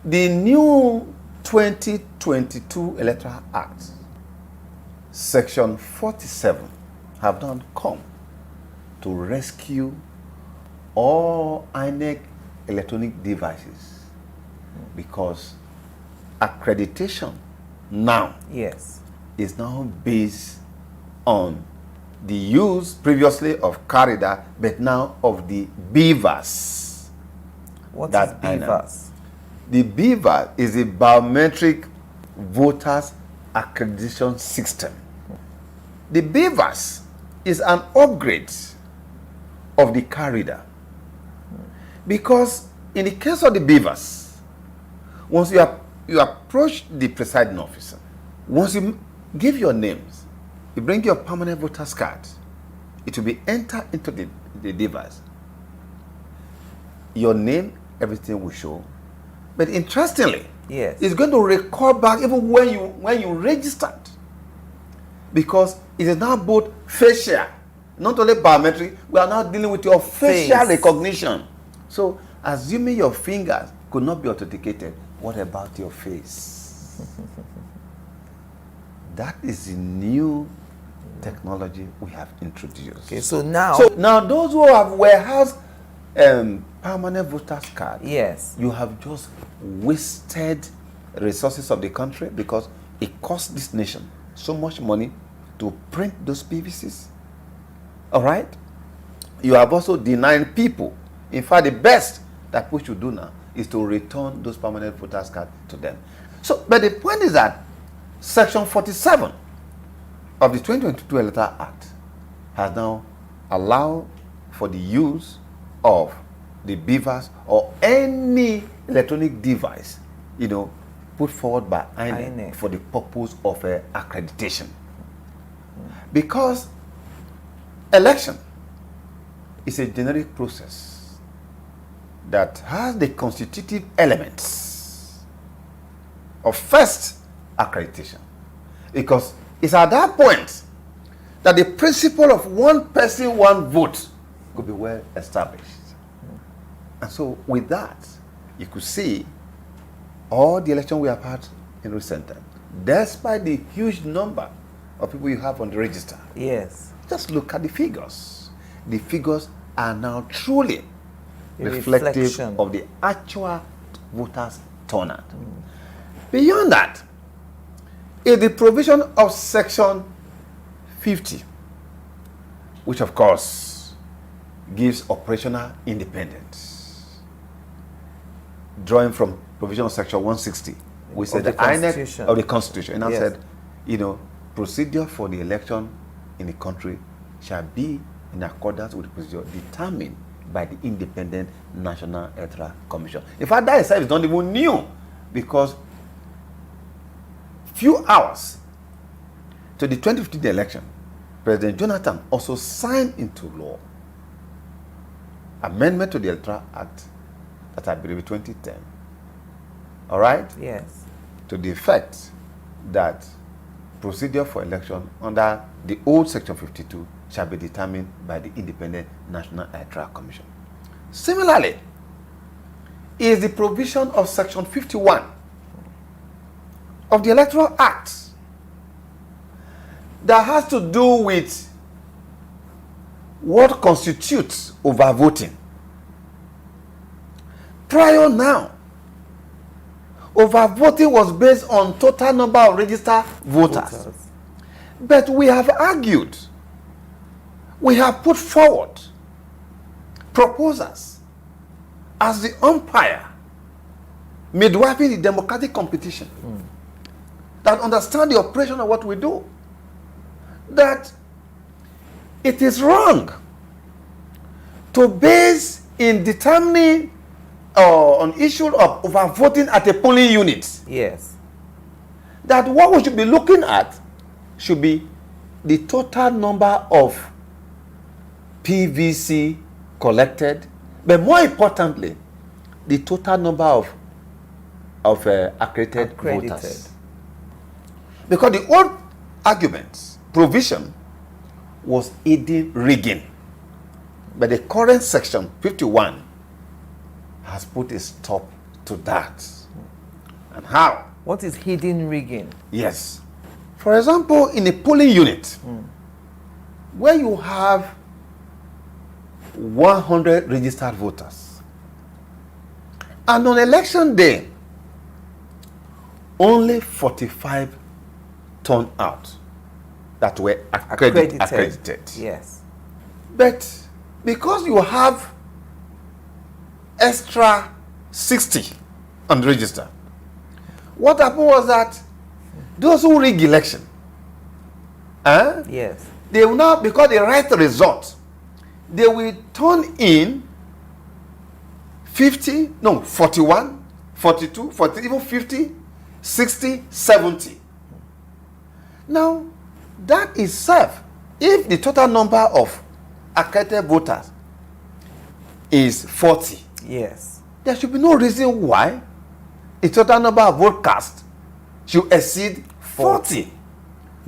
Speaker 8: the new 2022 Electoral Act, section 47, have now come to rescue all INEC electronic devices, because accreditation now is now based on the use previously of carrier, but now of the BVAS.
Speaker 5: What is BVAS?
Speaker 8: The BVAS is the Biometric Voters Accreditation System. The BVAS is an upgrade of the carrier, because in the case of the BVAS, once you approach the presiding officer, once you give your names, you bring your permanent voter's card, it will be entered into the device. Your name, everything will show. But interestingly, it's going to record back even when you registered, because it is now both facial, not only biometric. We are now dealing with your facial recognition. So, assuming your fingers could not be authenticated, what about your face? That is the new technology we have introduced.
Speaker 5: Okay, so now
Speaker 8: those who have warehouse permanent voters card, you have just wasted resources of the country, because it costs this nation so much money to print those PVCs. All right? You have also denied people. In fact, the best that we should do now is to return those permanent voters cards to them. So, but the point is that section 47 of the 2022 Electoral Act has now allowed for the use of the BVAS or any electronic device, put forward by INEC for the purpose of accreditation. Because election is a generic process that has the constitutive elements of first accreditation, because it's at that point that the principle of one person, one vote could be well established. And so with that, you could see all the election we have had in recent time, despite the huge number of people you have on the register. Just look at the figures. The figures are now truly reflective of the actual voters' turnout. Beyond that is the provision of section 50, which of course gives operational independence, drawing from provision of section 160, we said the INEC of the Constitution, and I said, procedure for the election in the country shall be in accordance with the procedure determined by the Independent National Electoral Commission. In fact, that itself is not even new, because few hours to the 2015 election, President Jonathan also signed into law amendment to the Electoral Act that I believe in 2010. All right?
Speaker 5: Yes.
Speaker 8: To the effect that procedure for election under the old Section 52 shall be determined by the Independent National Electoral Commission. Similarly, is the provision of Section 51 of the Electoral Act that has to do with what constitutes overvoting. Prior now, overvoting was based on total number of registered voters. But we have argued, we have put forward proposals as the umpire midwifing the democratic competition that understand the operation of what we do, that it is wrong to base in determining on issue of overvoting at a polling unit.
Speaker 5: Yes.
Speaker 8: That what we should be looking at should be the total number of PVC collected, but more importantly, the total number of accredited voters. Because the old argument, provision, was aiding rigging. But the current Section 51 has put a stop to that. And how?
Speaker 5: What is hidden rigging?
Speaker 8: Yes. For example, in a polling unit, where you have 100 registered voters, and on election day, only 45 turned out that were accredited.
Speaker 5: Yes.
Speaker 8: But because you have extra 60 unregistered, what happened was that those who rig election,
Speaker 5: yes,
Speaker 8: they will now, because the right result, they will turn in 41, 42, 40, even 50, 60, 70. Now, that itself, if the total number of accredited voters is 40,
Speaker 5: yes,
Speaker 8: there should be no reason why the total number of vote cast should exceed 40.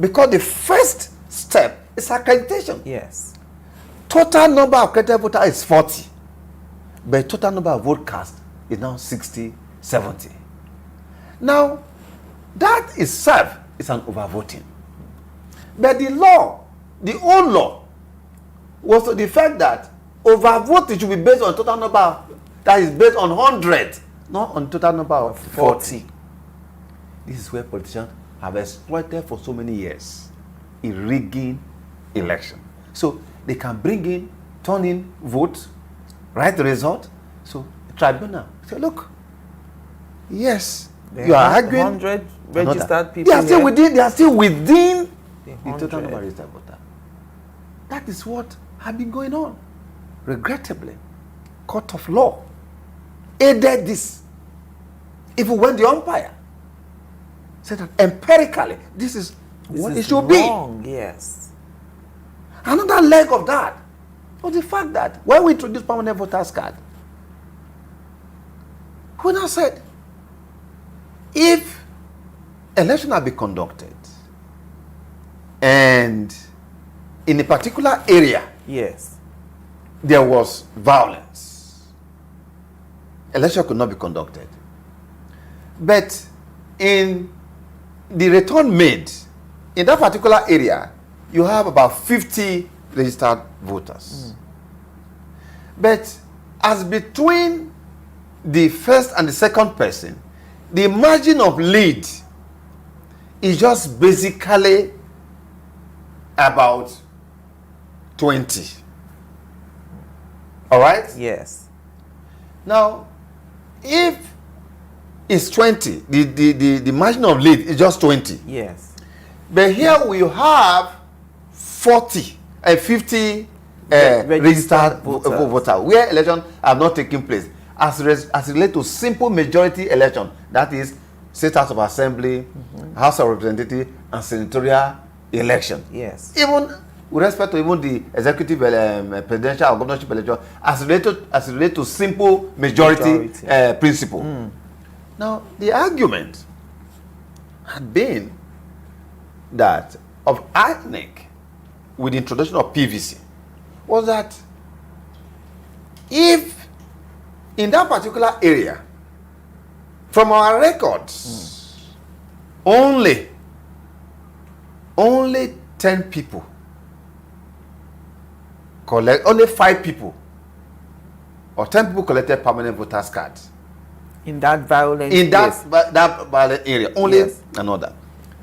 Speaker 8: Because the first step is accreditation.
Speaker 5: Yes.
Speaker 8: Total number of accredited voters is 40. But total number of vote cast is now 60, 70. Now, that itself is an overvoting. But the law, the old law, was to the fact that overvoting should be based on total number that is based on 100, not on total number of 40. This is where politicians have exploited for so many years in rigging election. So they can bring in, turn in votes, write the result. So the tribunal say, look, yes, you are arguing
Speaker 5: 100 registered people.
Speaker 8: They are still within the total number of registered voters. That is what has been going on. Regrettably, court of law aided this. Even when the umpire said that empirically, this is what it should
Speaker 5: wrong, be. Yes.
Speaker 8: Another leg of that was the fact that when we introduced permanent voters card, we now said, if election had been conducted and in a particular area,
Speaker 5: yes,
Speaker 8: there was violence, election could not be conducted. But in the return made in that particular area, you have about 50 registered voters. But as between the first and the second person, the margin of lead is just basically about 20. All right?
Speaker 5: Yes.
Speaker 8: Now, if it's 20, the margin of lead is just 20.
Speaker 5: Yes.
Speaker 8: But here we have 40 and 50 registered voters where elections have not taken place as related to simple majority election, that is State House of Assembly, House of Representatives, and senatorial election.
Speaker 5: Yes.
Speaker 8: Even with respect to even the executive, presidential or governorship election, as related to simple majority. Principle. Now, the argument had been that of INEC with the introduction of PVC was that if in that particular area, from our records, only 10 people only 5 people or 10 people collected permanent voters cards
Speaker 5: in that violent
Speaker 8: that violent area, only another.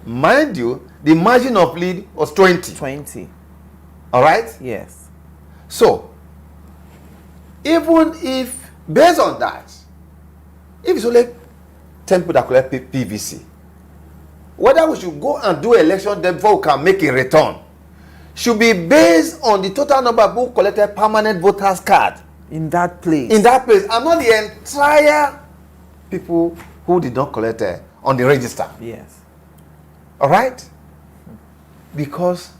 Speaker 8: Mind you, the margin of lead was 20. All right?
Speaker 5: Yes.
Speaker 8: So, even if, based on that, if it's only 10 people that collect PVC, whether we should go and do election then before we can make a return should be based on the total number of people who collected permanent voters card
Speaker 5: in that place.
Speaker 8: And not the entire people who did not collect on the register.
Speaker 5: Yes.
Speaker 8: All right? Because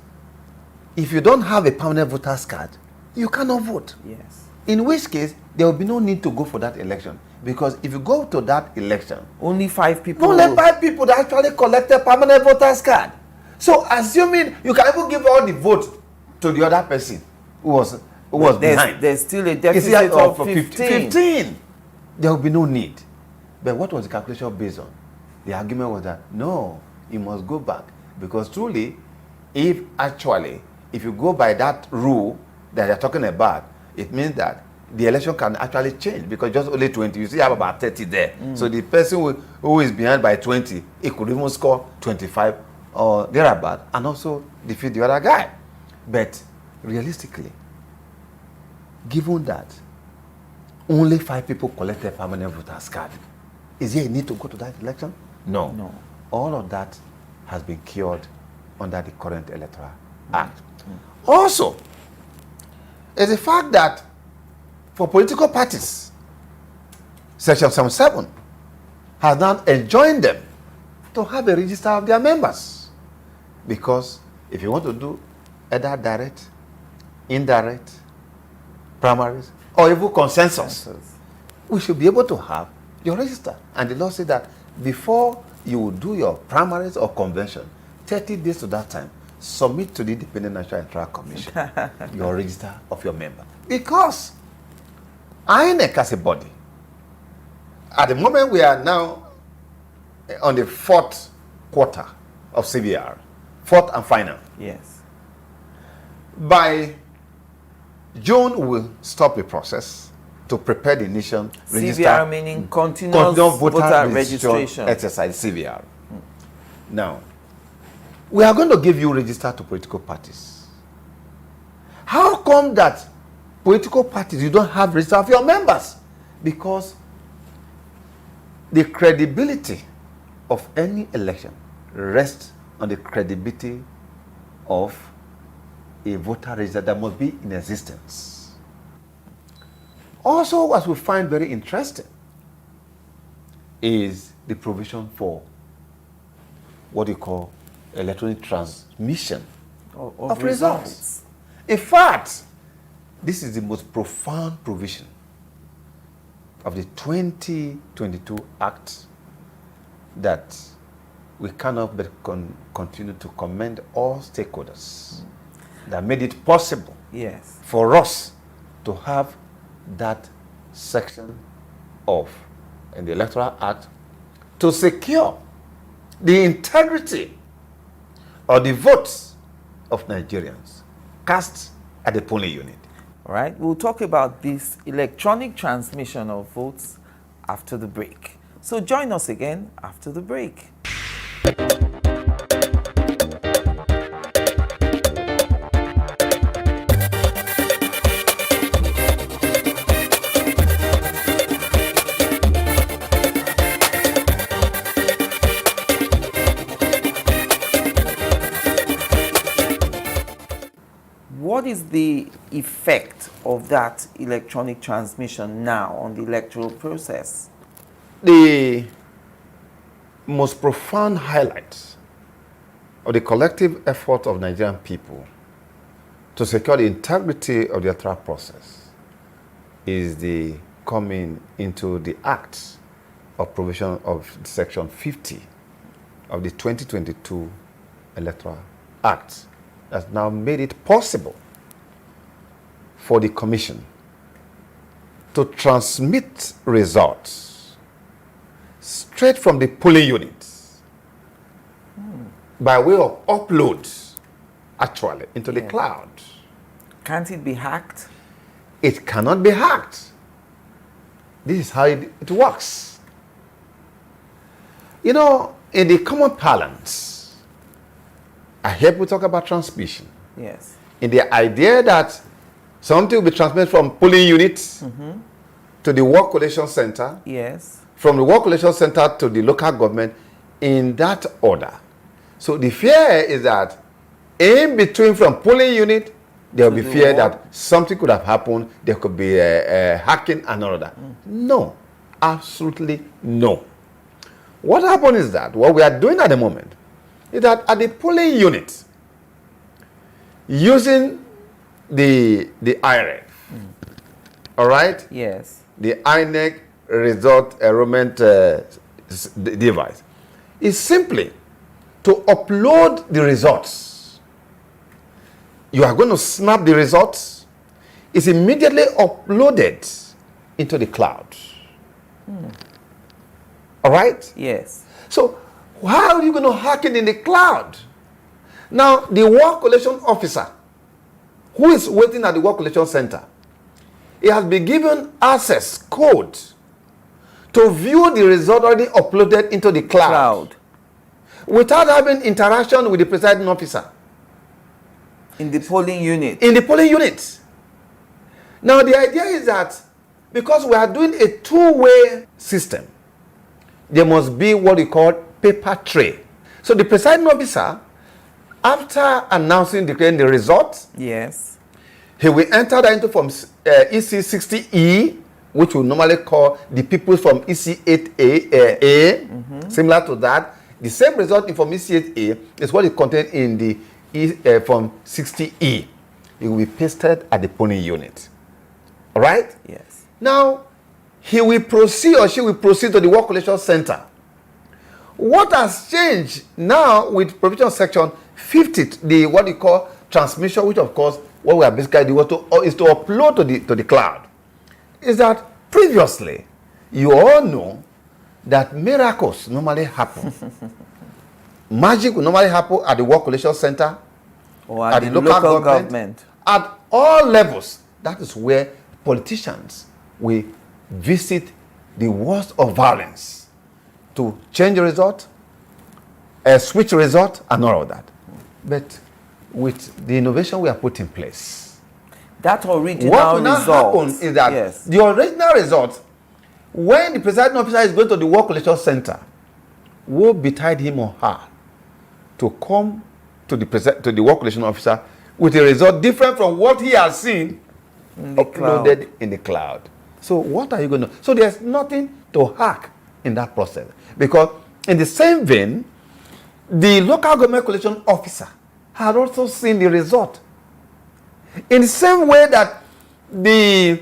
Speaker 8: if you don't have a permanent voters card, you cannot vote.
Speaker 5: Yes.
Speaker 8: In which case, there will be no need to go for that election. Because if you go to that election,
Speaker 5: only 5 people.
Speaker 8: Only 5 people that actually collected permanent voters card. So assuming you can even give all the vote to the other person who was behind.
Speaker 5: There's still a deficit of
Speaker 8: 15. There will be no need. But what was the calculation based on? The argument was that no, you must go back. Because truly, if you go by that rule that you're talking about, it means that the election can actually change because just only 20, you see, you have about 30 there. So the person who is behind by 20, it could even score 25 or thereabout and also defeat the other guy. But realistically, given that only 5 people collected permanent voters card, is there a need to go to that election? No. All of that has been cured under the current Electoral Act. Also, it's the fact that for political parties, Section 77 has now enjoined them to have a register of their members. Because if you want to do either direct, indirect, primaries, or even consensus, we should be able to have your register. And the law said that before you do your primaries or convention, 30 days to that time, submit to the Independent National Electoral Commission your register of your member. Because INEC as a body, at the moment we are now on the 4th quarter of CBR, 4th and final.
Speaker 5: Yes.
Speaker 8: By June, we'll stop the process to prepare the nation register.
Speaker 5: CVR meaning continuous voter registration
Speaker 8: exercise, CVR. Now, we are going to give you register to political parties. How come that political parties, you don't have register of your members? Because the credibility of any election rests on the credibility of a voter register that must be in existence. Also, what we find very interesting is the provision for what you call electronic transmission of results. In fact, this is the most profound provision of the 2022 Act that we cannot but continue to commend all stakeholders that made it possible for us to have that section of in the Electoral Act to secure the integrity of the votes of Nigerians cast at the polling unit.
Speaker 5: All right, we'll talk about this electronic transmission of votes after the break. So join us again after the break. What is the effect of that electronic transmission now on the electoral process?
Speaker 8: The most profound highlight of the collective effort of Nigerian people to secure the integrity of the electoral process is the coming into the act of provision of Section 50 of the 2022 Electoral Act that's now made it possible for the Commission to transmit results straight from the polling units by way of upload, actually, into the cloud.
Speaker 5: Can't it be hacked?
Speaker 8: It cannot be hacked. This is how it works. You know, in the common parlance, I hear people talk about transmission.
Speaker 5: Yes.
Speaker 8: In the idea that something will be transmitted from polling units to the work collation center.
Speaker 5: Yes.
Speaker 8: From the work collation center to the local government in that order. So the fear is that in between from polling unit, there will be fear that something could have happened. There could be hacking and all of that. No, absolutely no. What happened is that what we are doing at the moment is that at the polling unit, using the IREF, all right?
Speaker 5: Yes.
Speaker 8: The INEC result enrollment device is simply to upload the results. You are going to snap the results. It's immediately uploaded into the cloud. All right?
Speaker 5: Yes.
Speaker 8: So how are you going to hack it in the cloud? Now, the work collection officer who is waiting at the work collection center, he has been given access code to view the result already uploaded into the cloud without having interaction with the presiding officer.
Speaker 5: In the polling unit?
Speaker 8: In the polling unit. Now, the idea is that because we are doing a two-way system, there must be what we call paper trail. So the presiding officer, after announcing declaring the results,
Speaker 5: yes,
Speaker 8: he will enter that into from EC60E, which we normally call the people from EC8A, similar to that. The same result from EC8A is what is contained in the from 60E. It will be pasted at the polling unit. All right?
Speaker 5: Yes.
Speaker 8: Now, he will proceed or she will proceed to the work collection center. What has changed now with provision section 50, the what you call transmission, which of course what we are basically doing is to upload to the cloud, is that previously you all know that miracles normally happen. Magic will normally happen at the work collection center,
Speaker 5: or at the local government.
Speaker 8: At all levels. That is where politicians will visit the worst of violence to change the result, switch result, and all of that. But with the innovation we have put in place,
Speaker 5: that original
Speaker 8: what will now
Speaker 5: result
Speaker 8: happen is that the original result, when the presiding officer is going to the work collection center, will betide him or her to come to the work collection officer with a result different from what he has seen uploaded in the cloud. So what are you going to... So there's nothing to hack in that process. Because in the same vein, the local government collection officer had also seen the result. In the same way that the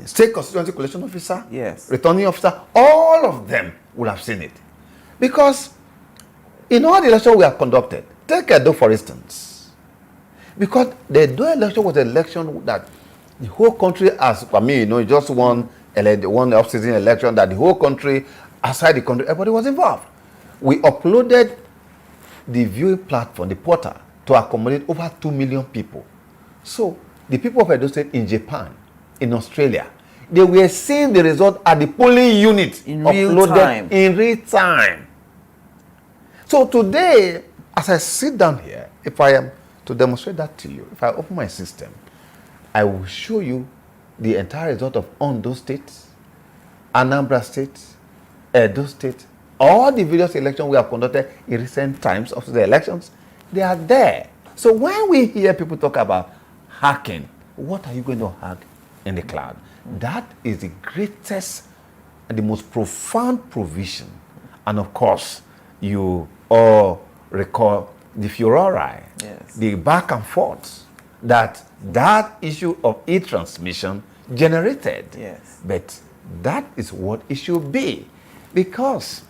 Speaker 8: state constituency collection officer, returning officer, all of them will have seen it. Because in all the elections we have conducted, take Edo for instance, because the Edo election was an election that the whole country, as for me, just one off-season election that the whole country, outside the country, everybody was involved. We uploaded the viewing platform, the portal, to accommodate over 2 million people. So the people of Edo State in Japan, in Australia, they were seeing the result at the polling unit
Speaker 5: in real time.
Speaker 8: In real time. So today, as I sit down here, if I am to demonstrate that to you, if I open my system, I will show you the entire result of Ondo State, Anambra State, Edo State, all the various elections we have conducted in recent times of the elections, they are there. So when we hear people talk about hacking, what are you going to hack in the cloud? That is the greatest and the most profound provision. And of course, you all recall the furore, the back and forth that issue of e-transmission generated.
Speaker 5: Yes.
Speaker 8: But that is what it should be, because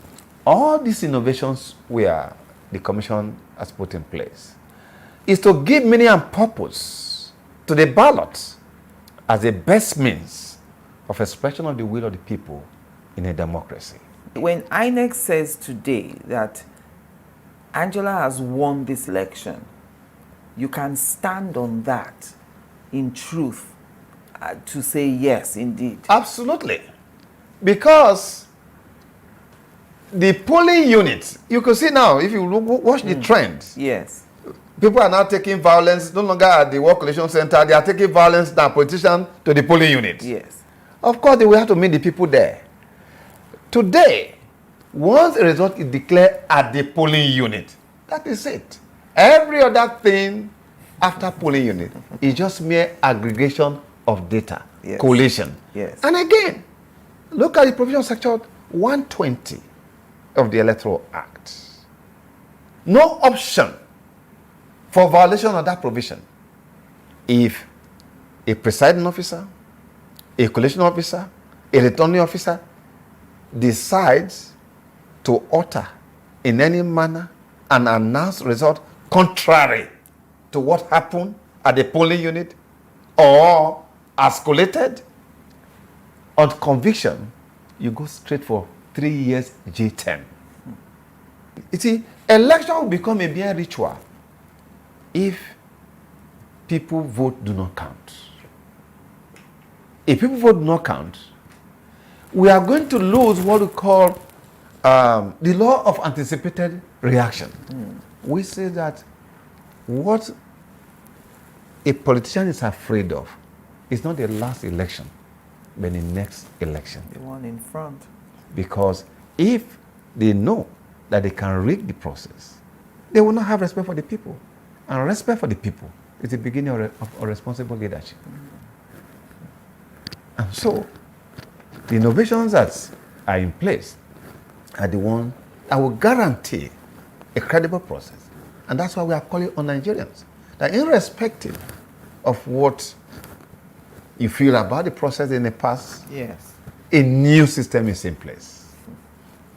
Speaker 8: all these innovations the Commission has put in place is to give meaning and purpose to the ballot as the best means of expression of the will of the people in a democracy.
Speaker 5: When INEC says today that Angela has won this election, you can stand on that in truth to say yes, indeed.
Speaker 8: Absolutely. Because the polling units, you can see now, if you watch the trends.
Speaker 5: Yes.
Speaker 8: People are now taking violence, no longer at the Work Collation Center, they are taking violence than politicians to the polling unit.
Speaker 5: Yes.
Speaker 8: Of course, they will have to meet the people there. Today, once a result is declared at the polling unit, that is it. Every other thing after polling unit is just mere aggregation of data, collation.
Speaker 5: Yes.
Speaker 8: And again, look at the provision section 120 of the Electoral Act. No option for violation of that provision if a presiding officer, a collation officer, a returning officer decides to alter in any manner an announced result contrary to what happened at the polling unit or as collated, on conviction, you go straight for 3 years jail term. You see, election will become a mere ritual if people vote do not count. If people vote do not count, we are going to lose what we call the law of anticipated reaction. We say that what a politician is afraid of is not the last election, but the next election.
Speaker 5: The one in front.
Speaker 8: Because if they know that they can rig the process, they will not have respect for the people. And respect for the people is the beginning of responsible leadership. And so, the innovations that are in place are the ones that will guarantee a credible process. And that's why we are calling on Nigerians that, irrespective of what you feel about the process in the past,
Speaker 5: yes,
Speaker 8: a new system is in place.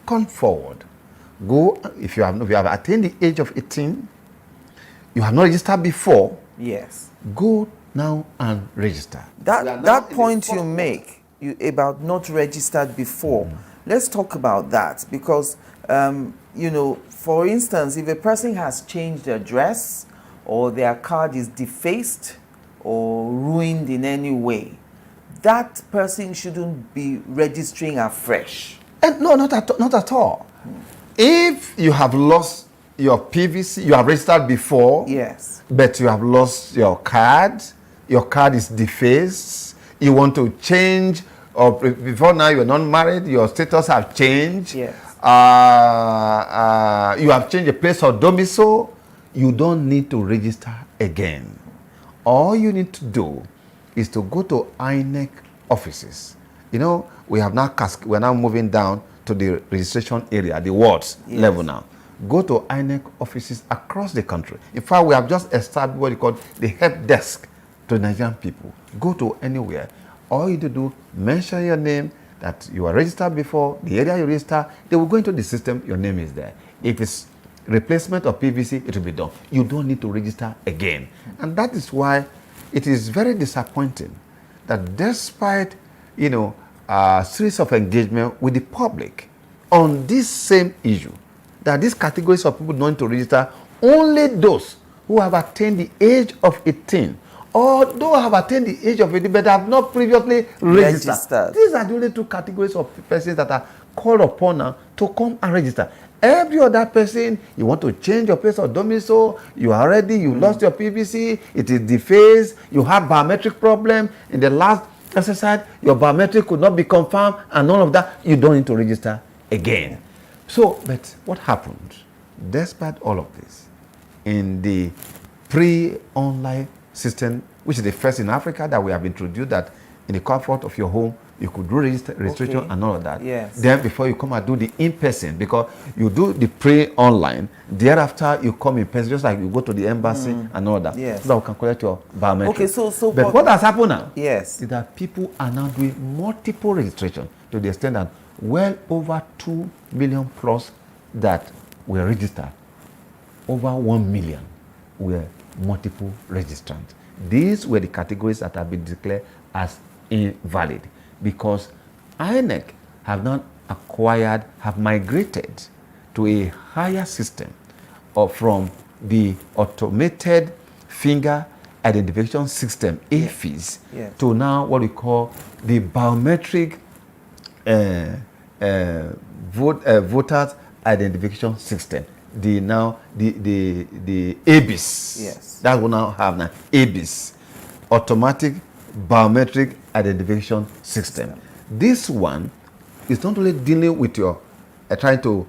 Speaker 8: Come forward. Go, if you have attained the age of 18, you have not registered before,
Speaker 5: yes, go
Speaker 8: now and register.
Speaker 5: That point you make about not registered before, let's talk about that, because you know, for instance, if a person has changed their address or their card is defaced or ruined in any way, that person shouldn't be registering afresh.
Speaker 8: And no, not at all. If you have lost your PVC, you have registered before,
Speaker 5: yes,
Speaker 8: but you have lost your card is defaced, you want to change, or before now you're not married, your status have changed,
Speaker 5: yes,
Speaker 8: you have changed the place of domicile, you don't need to register again. All you need to do is to go to INEC offices. You know, we're now moving down to the registration area, the wards level now. Go to INEC offices across the country. In fact, we have just established what you call the help desk to Nigerian people. Go to anywhere. All you need to do, mention your name, that you are registered before, the area you register, they will go into the system, your name is there. If it's replacement of PVC, it will be done. You don't need to register again. And that is why it is very disappointing that despite, you know, a series of engagement with the public on this same issue, that these categories of people don't need to register, only those who have attained the age of 18 or those have attained the age of 18 but have not previously registered. These are the only two categories of persons that are called upon now to come and register. Every other person, you want to change your place of domicile, you are ready, you lost your PVC, it is defaced, you have biometric problem, in the last exercise, your biometric could not be confirmed, and none of that, you don't need to register again. So, but what happened? Despite all of this, in the pre-online system, which is the first in Africa that we have introduced, that in the comfort of your home, You could do registration and all of that.
Speaker 5: Yes.
Speaker 8: Then before you come and do the in-person, because you do the pre-online, thereafter you come in person, just like you go to the embassy and all that.
Speaker 5: Yes.
Speaker 8: So that we can collect your biometrics.
Speaker 5: Okay, so
Speaker 8: but what has happened now?
Speaker 5: Yes.
Speaker 8: Is that people are now doing multiple registration to the extent that well over 2 million plus that were registered, over 1 million were multiple registrants. These were the categories that have been declared as invalid because INEC have not acquired, have migrated to a higher system or from the automated finger identification system, AFIS, to now what we call the biometric voters identification system. The ABIS.
Speaker 5: Yes.
Speaker 8: That will now have now ABIS, automatic biometric identification system. This one is not only dealing with your trying to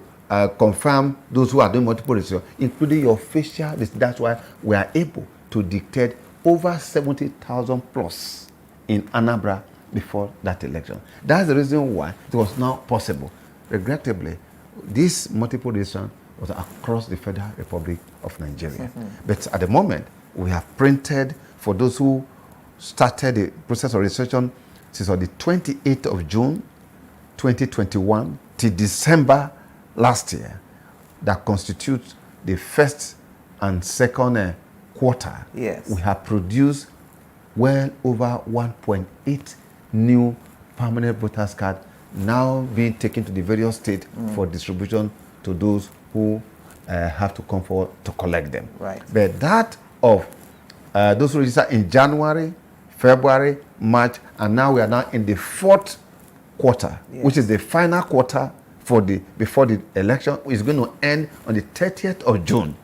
Speaker 8: confirm those who are doing multiple registration, including your facial. That's why we are able to detect over 70,000 plus in Anambra before that election. That's the reason why it was now possible. Regrettably, this multiple registration was across the Federal Republic of Nigeria. But at the moment, we have printed for those who started the process of registration since on the 28th of June 2021 till December last year, that constitutes the first and second quarter.
Speaker 5: Yes.
Speaker 8: We have produced well over 1.8 new permanent voters cards now being taken to the various states for distribution to those who have to come forward to collect them.
Speaker 5: Right.
Speaker 8: But that of those who registered in January, February, March, and now we are now in the fourth quarter, which is the final quarter for before the election is going to end on the 30th of June.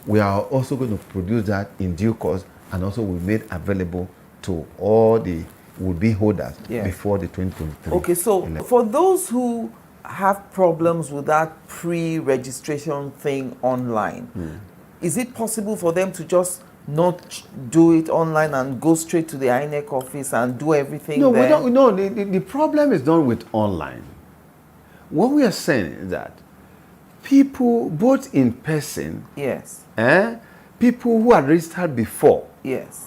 Speaker 8: We are also going to produce that in due course, and also we made available to all the would-be holders before the 2023.
Speaker 5: Okay, so for those who have problems with that pre-registration thing online, is it possible for them to just not do it online and go straight to the INEC office and do everything
Speaker 8: there?
Speaker 5: No,
Speaker 8: the problem is not with online. What we are saying is that people, both in person, people who are registered before,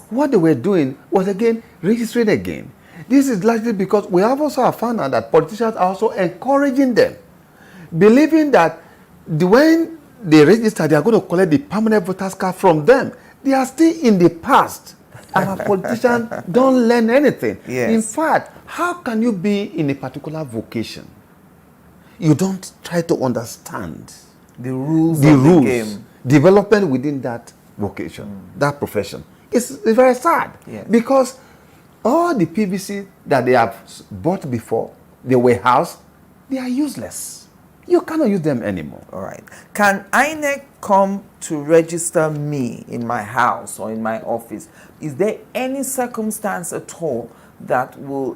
Speaker 8: what they were doing was again registering again. This is largely because we have also found out that politicians are also encouraging them, believing that when they register, they are going to collect the permanent voters card from them. They are still in the past. Our politicians don't learn anything. In fact, how can you be in a particular vocation? You don't try to understand
Speaker 5: the rules of the game.
Speaker 8: Development within that vocation, that profession. It's very sad because all the PVC that they have bought before, they were housed, they are useless. You cannot use them anymore.
Speaker 5: All right. Can INEC come to register me in my house or in my office? Is there any circumstance at all that will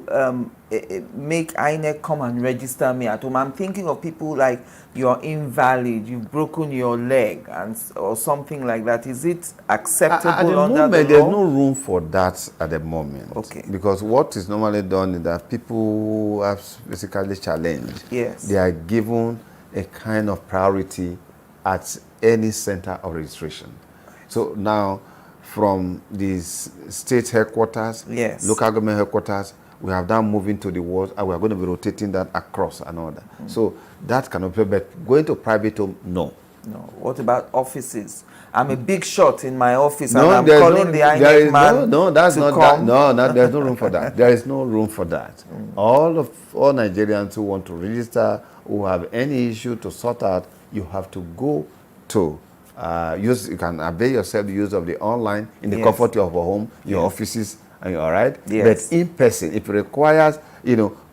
Speaker 5: make INEC come and register me at home? I'm thinking of people like you're invalid, you've broken your leg, or something like that. Is it acceptable
Speaker 8: at the
Speaker 5: under
Speaker 8: moment,
Speaker 5: the law?
Speaker 8: there's no room for that at the moment.
Speaker 5: Okay.
Speaker 8: Because what is normally done is that people who have basically challenged, they are given a kind of priority at any center of registration. So now, from the state headquarters, local government headquarters, we have now moving to the wards, and we are going to be rotating that across and all that. So that cannot be, but going to private home, no.
Speaker 5: No. What about offices? I'm a big shot in my office, and I'm calling the INEC man to come.
Speaker 8: There's no room for that. There is no room for that. All Nigerians who want to register, who have any issue to sort out, you have to go to you can avail yourself the use of the online in the comfort of your home, your offices, and all right. But in person, if it requires,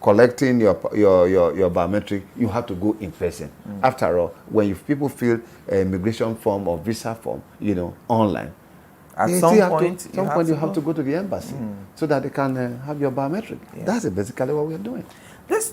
Speaker 8: collecting your biometric, you have to go in person. After all, when people fill a immigration form or visa form, online,
Speaker 5: at some point
Speaker 8: you have to go to the embassy so that they can have your biometric. That's basically what we're doing.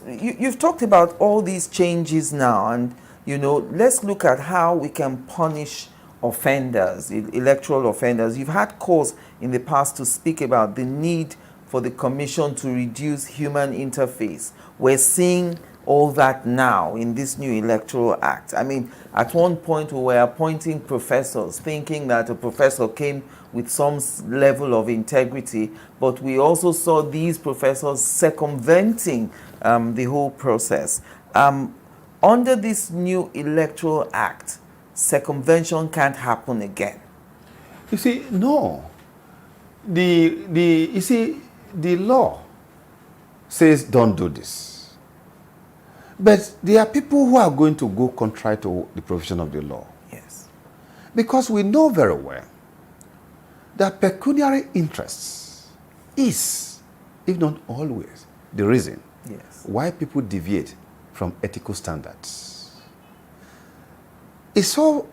Speaker 5: You've talked about all these changes now, and let's look at how we can punish offenders, electoral offenders. You've had calls in the past to speak about the need for the commission to reduce human interface. We're seeing all that now in this new electoral act. I mean, at one point we were appointing professors, thinking that a professor came with some level of integrity, but we also saw these professors circumventing the whole process. Under this new electoral act, circumvention can't happen again.
Speaker 8: You see, no. You see, the law says don't do this. But there are people who are going to go contrary to the provision of the law.
Speaker 5: Yes.
Speaker 8: Because we know very well that pecuniary interests is, if not always, the reason why people deviate from ethical standards. It's so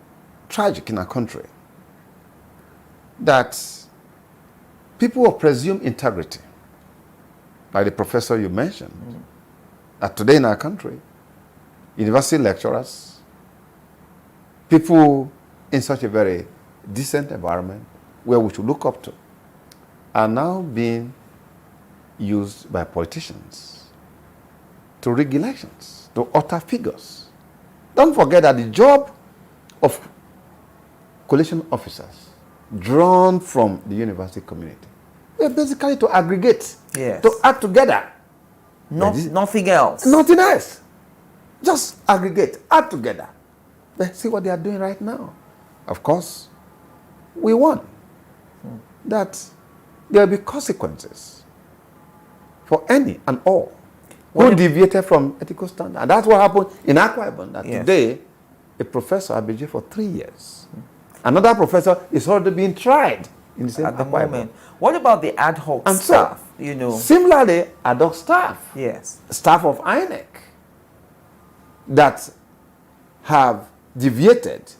Speaker 8: tragic in our country that people of presumed integrity, like the professor you mentioned, that today in our country, university lecturers, people in such a very decent environment where we should look up to, are now being used by politicians to rig elections, to utter figures. Don't forget that the job of collation officers drawn from the university community is basically to aggregate, to act together.
Speaker 5: Nothing else.
Speaker 8: Nothing else. Just aggregate, act together. But see what they are doing right now. Of course, we want that there will be consequences for any and all who deviated from ethical standards. And that's what happened in Akwa Ibom, that today a professor has been jailed for 3 years. Another professor is already being tried in the same
Speaker 5: at the
Speaker 8: Akwa Ibom.
Speaker 5: moment. What about the ad hoc
Speaker 8: And
Speaker 5: staff?
Speaker 8: so,
Speaker 5: You know,
Speaker 8: similarly, ad hoc staff, staff of INEC, that have deviated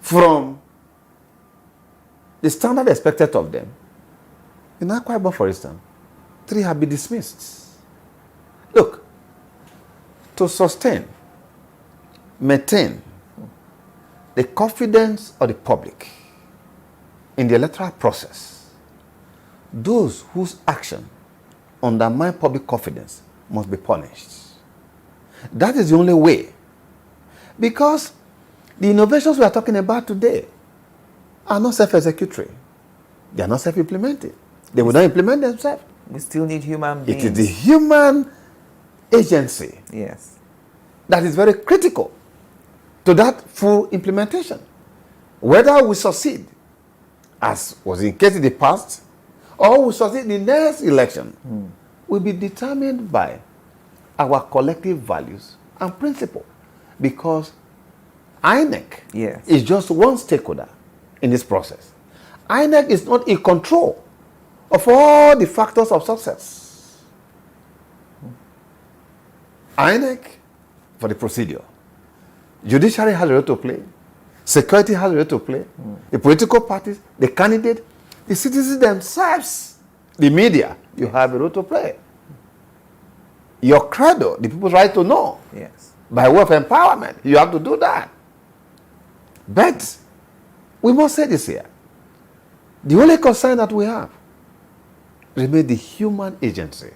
Speaker 8: from the standard expected of them. In Akwa Ibom, for instance, 3 have been dismissed. Look, to sustain, maintain the confidence of the public in the electoral process, those whose action undermine public confidence must be punished. That is the only way. Because the innovations we are talking about today are not self-executory. They are not self-implemented. They will not implement themselves.
Speaker 5: We still need human beings.
Speaker 8: It is the human agency that is very critical to that full implementation. Whether we succeed, as was in case in the past, or we succeed in the next election, will be determined by our collective values and principle. Because INEC is just one stakeholder in this process. INEC is not in control of all the factors of success. INEC for the procedure. Judiciary has a role to play. Security has a role to play. The political parties, the candidate, the citizens themselves, the media, you have a role to play. Your credo, the people's right to know. By way of empowerment, you have to do that. But we must say this here. The only concern that we have remains the human agency.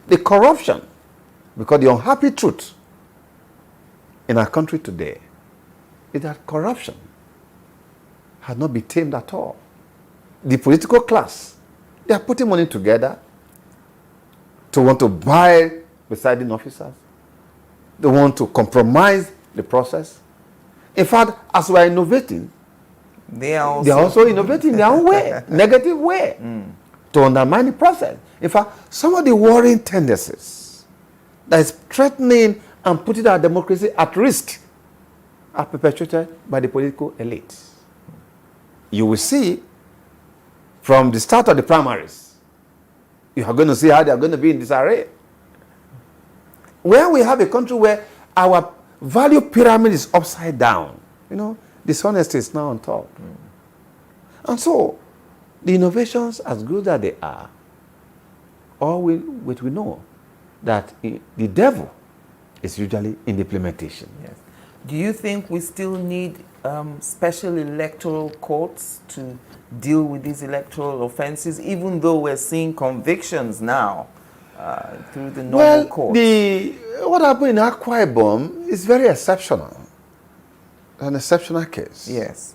Speaker 8: The corruption, because the unhappy truth in our country today is that corruption has not been tamed at all. The political class, they are putting money together to want to buy presiding officers. They want to compromise the process. In fact, as we are innovating, they are also innovating in their own way, negative way, to undermine the process. In fact, some of the worrying tendencies that is threatening and putting our democracy at risk are perpetrated by the political elite. You will see from the start of the primaries, you are going to see how they are going to be in disarray. Where we have a country where our value pyramid is upside down, you know, dishonesty is now on top. And so, the innovations, as good as they are, all we know that the devil is usually in the implementation.
Speaker 5: Do you think we still need special electoral courts to deal with these electoral offenses, even though we're seeing convictions now through the normal courts?
Speaker 8: What happened in Akwa Ibom is very exceptional. An exceptional case.
Speaker 5: Yes.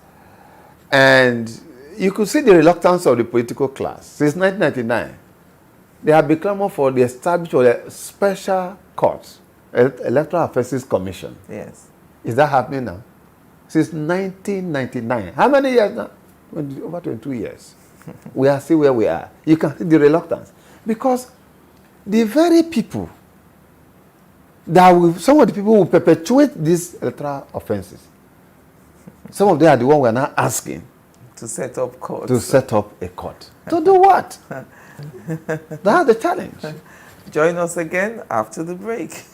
Speaker 8: And you could see the reluctance of the political class. Since 1999, they have been clamoring for the establishment of a special court, Electoral Offences Commission.
Speaker 5: Yes.
Speaker 8: Is that happening now? Since 1999. How many years now? Over 22 years. We are still where we are. You can see the reluctance. Because the very people some of the people who perpetuate these electoral offenses, some of them are the ones we are now asking
Speaker 5: to set up courts.
Speaker 8: To set up a court. To do what? That's the challenge.
Speaker 5: Join us again after the break.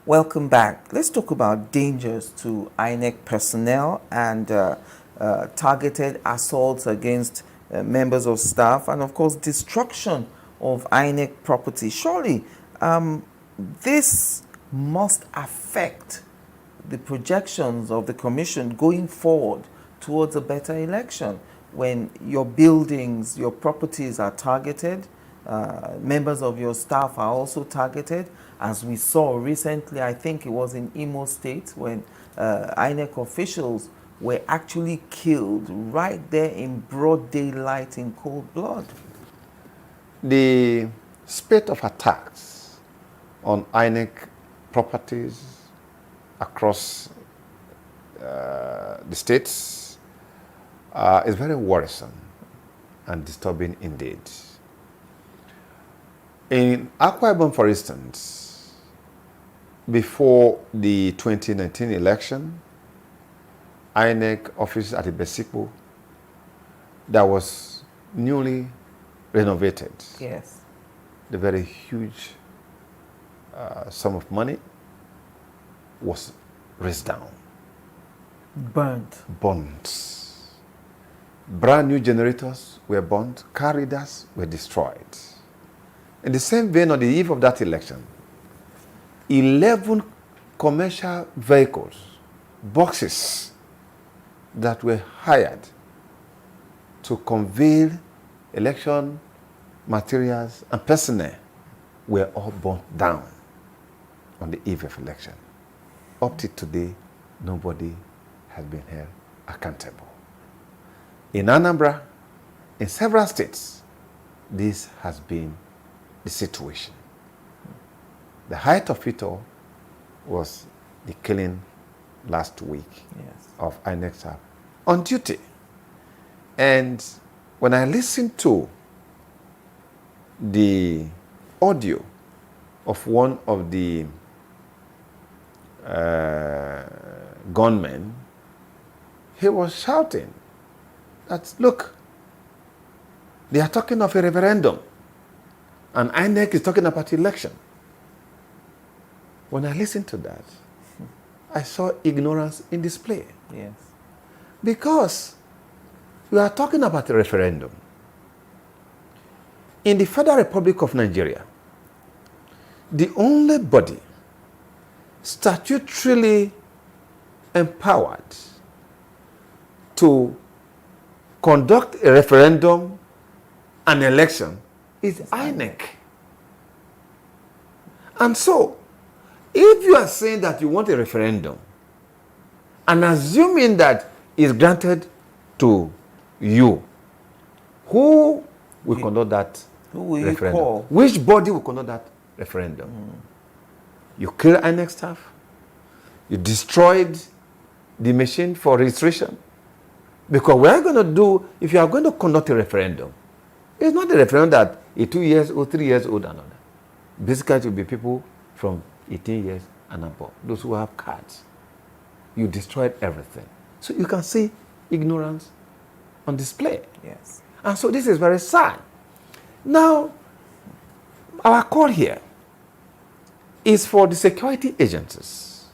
Speaker 5: Welcome back. Let's talk about dangers to INEC personnel and targeted assaults against members of staff, and of course destruction of INEC property. Surely this must affect the projections of the Commission going forward towards a better election when your buildings, your properties are targeted, members of your staff are also targeted. As we saw recently, I think it was in Imo State, when INEC officials were actually killed right there in broad daylight in cold blood.
Speaker 8: The spate of attacks on INEC properties across the states is very worrisome and disturbing indeed. In Akwa Ibom, for instance, before the 2019 election, INEC office at Ibesikpo that was newly renovated.
Speaker 5: Yes.
Speaker 8: The very huge sum of money was raised down.
Speaker 5: Burnt.
Speaker 8: Burnt. Brand new generators were burnt. Car readers were destroyed. In the same vein, on the eve of that election, 11 commercial vehicles, boxes that were hired to convey election materials and personnel were all burnt down on the eve of election. Up to today, nobody has been held accountable. In Anambra, in several states, this has been the situation. The height of it all was the killing last week of INEC staff on duty. And when I listened to the audio of one of the gunmen, he was shouting that, look, they are talking of a referendum and INEC is talking about election. When I listened to that, I saw ignorance in display.
Speaker 5: Yes.
Speaker 8: Because we are talking about a referendum. In the Federal Republic of Nigeria, the only body statutorily empowered to conduct a referendum and election is INEC. And so, if you are saying that you want a referendum and assuming that it's granted to you, who will conduct that referendum?
Speaker 5: You call?
Speaker 8: Which body will conduct that referendum? You kill INEC staff. You destroyed the machine for registration. Because we are going to do, if you are going to conduct a referendum, it's not a referendum that is 2 years old, 3 years old, and other. Basically, it will be people from 18 years and above, those who have cards. You destroyed everything. So you can see ignorance on display.
Speaker 5: Yes.
Speaker 8: And so this is very sad. Now, our call here is for the security agencies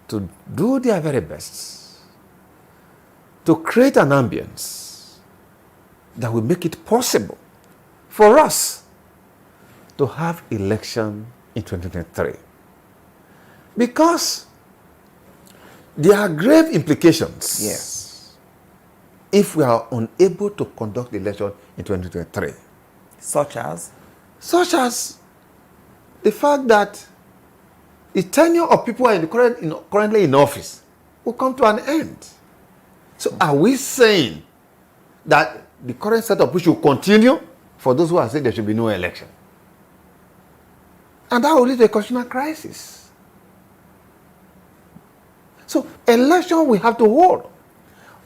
Speaker 8: to do their very best to create an ambience that will make it possible for us to have election in 2023. Because there are grave implications.
Speaker 5: Yes.
Speaker 8: If we are unable to conduct the election in 2023.
Speaker 5: Such as?
Speaker 8: Such as the fact that the tenure of people who are currently in office will come to an end. So are we saying that the current setup should continue for those who are saying there should be no election? And that will lead to a constitutional crisis. So election we have to hold.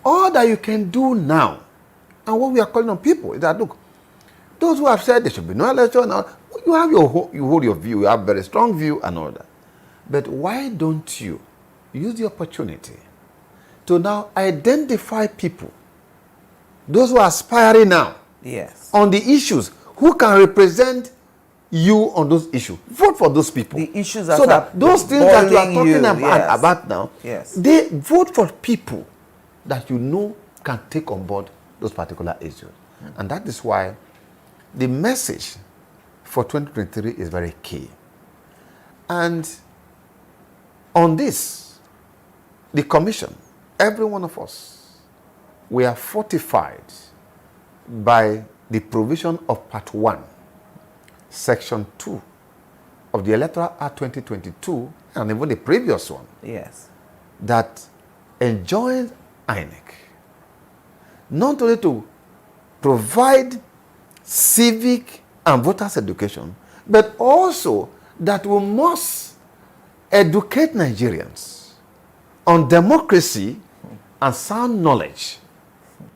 Speaker 8: All that you can do now, and what we are calling on people is that, look, those who have said there should be no election, you hold your view, you have a very strong view and all that. But why don't you use the opportunity to now identify people, those who are aspiring now,
Speaker 5: yes,
Speaker 8: on the issues, who can represent you on those issues. Vote for those people.
Speaker 5: The issues
Speaker 8: so that those things that you are talking about now,
Speaker 5: yes,
Speaker 8: they vote for people that you know can take on board those particular issues. And that is why the message for 2023 is very key. And on this, the commission, every one of us, we are fortified by the provision of Part 1, Section 2 of the Electoral Act 2022, and even the previous one,
Speaker 5: yes,
Speaker 8: that enjoins INEC not only to provide civic and voters education, but also that we must educate Nigerians on democracy and sound knowledge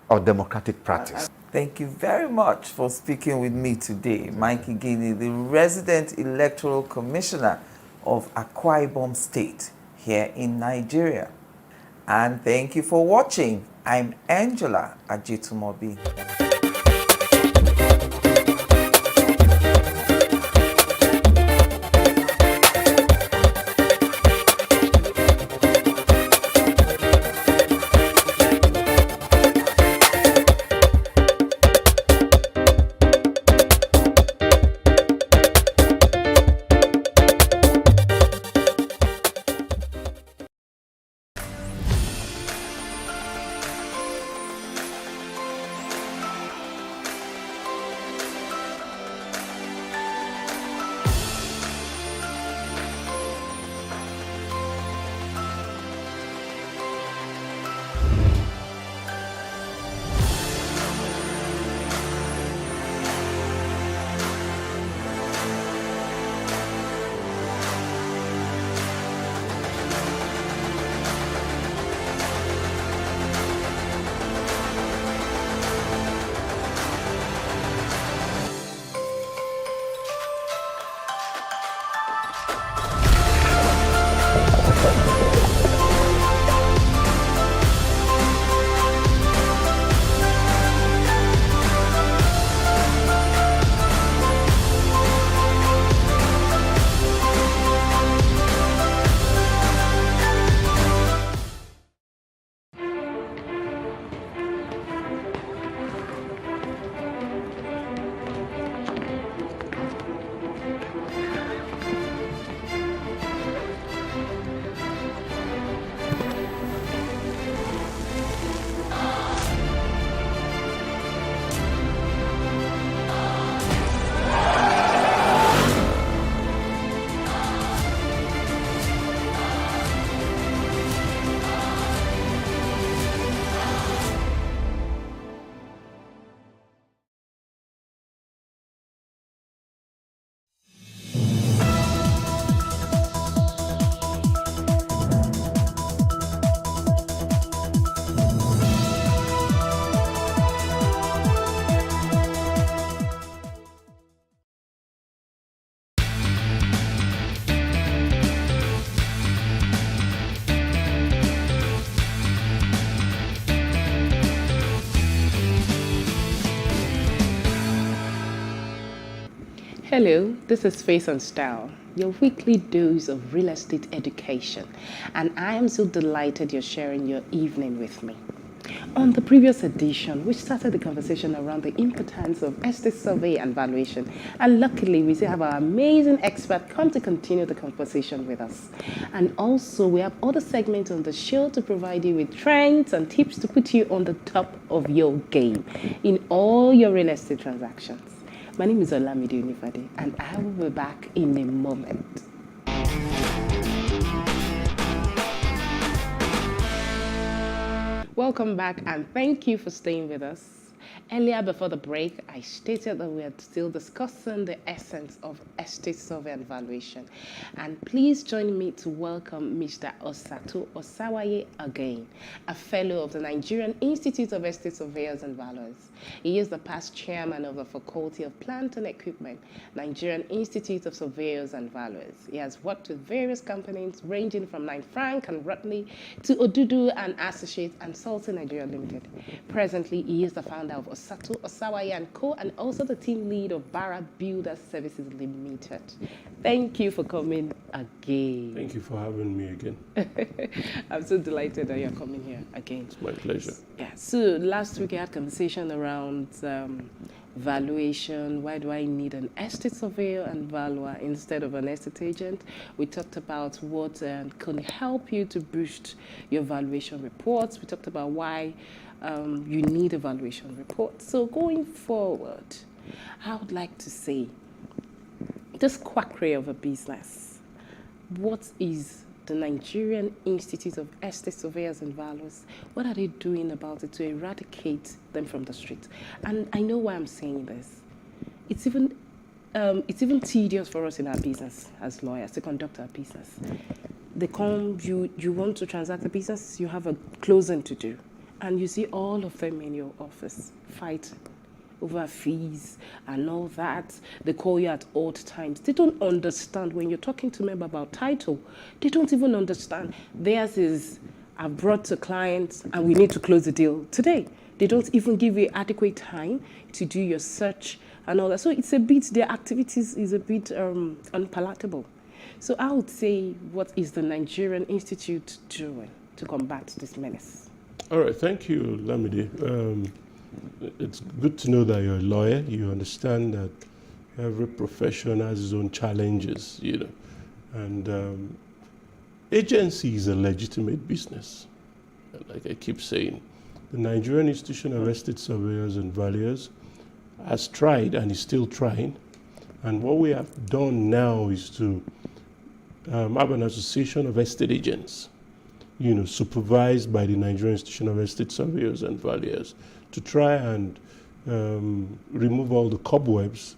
Speaker 8: of democratic practice.
Speaker 5: Thank you very much for speaking with me today, Mike Igini, the resident electoral commissioner of Akwa Ibom State here in Nigeria. And thank you for watching. I'm Angela Ajitumobi.
Speaker 1: Hello, this is Face and Style, your weekly dose of real estate education, and I am so delighted you're sharing your evening with me. On the previous edition, we started the conversation around the importance of estate survey and valuation, and luckily we still have our amazing expert come to continue the conversation with us. And also we have other segments on the show to provide you with trends and tips to put you on the top of your game in all your real estate transactions. My name is Olamide Unifade, and I will be back in a moment. Welcome back, and thank you for staying with us. Earlier before the break, I stated that we are still discussing the essence of estate survey and valuation. And please join me to welcome Mr. Osatu Osawaye again, a fellow of the Nigerian Institute of Estate Surveyors and Valuers. He is the past chairman of the Faculty of Plant and Equipment, Nigerian Institute of Surveyors and Valuers. He has worked with various companies ranging from Knight Frank and Rutley to Odudu and Associates and Salty Nigeria Limited. Presently, he is the founder of Osatu Osawaye & Co. and also the team lead of Barra Builder Services Limited. Thank you for coming again.
Speaker 3: Thank you for having me again.
Speaker 1: I'm so delighted that you're coming here again.
Speaker 3: It's my pleasure.
Speaker 1: Yeah. So last week I had a conversation around valuation. Why do I need an estate surveyor and valuer instead of an estate agent? We talked about what can help you to boost your valuation reports. We talked about why you need a valuation report. So going forward, I would like to say, this quackery of a business, what is the Nigerian Institute of Estate Surveyors and Valuers, what are they doing about it to eradicate them from the street? And I know why I'm saying this. It's even tedious for us in our business as lawyers to conduct our business. They come, you want to transact a business, you have a closing to do. And you see all of them in your office fighting over fees and all that. They call you at odd times. They don't understand when you're talking to them about title. They don't even understand. Theirs is, I've brought to clients and we need to close the deal today. They don't even give you adequate time to do your search and all that. So it's a bit, their activities is a bit unpalatable. So I would say, what is the Nigerian Institute doing to combat this menace?
Speaker 3: All right, thank you, Lamide. It's good to know that you're a lawyer. You understand that every profession has its own challenges, you know. And agency is a legitimate business. Like I keep saying, the Nigerian Institution of Estate Surveyors and Valuers has tried and is still trying. And what we have done now is to have an association of estate agents, you know, supervised by the Nigerian Institution of Estate Surveyors and Valuers, to try and remove all the cobwebs,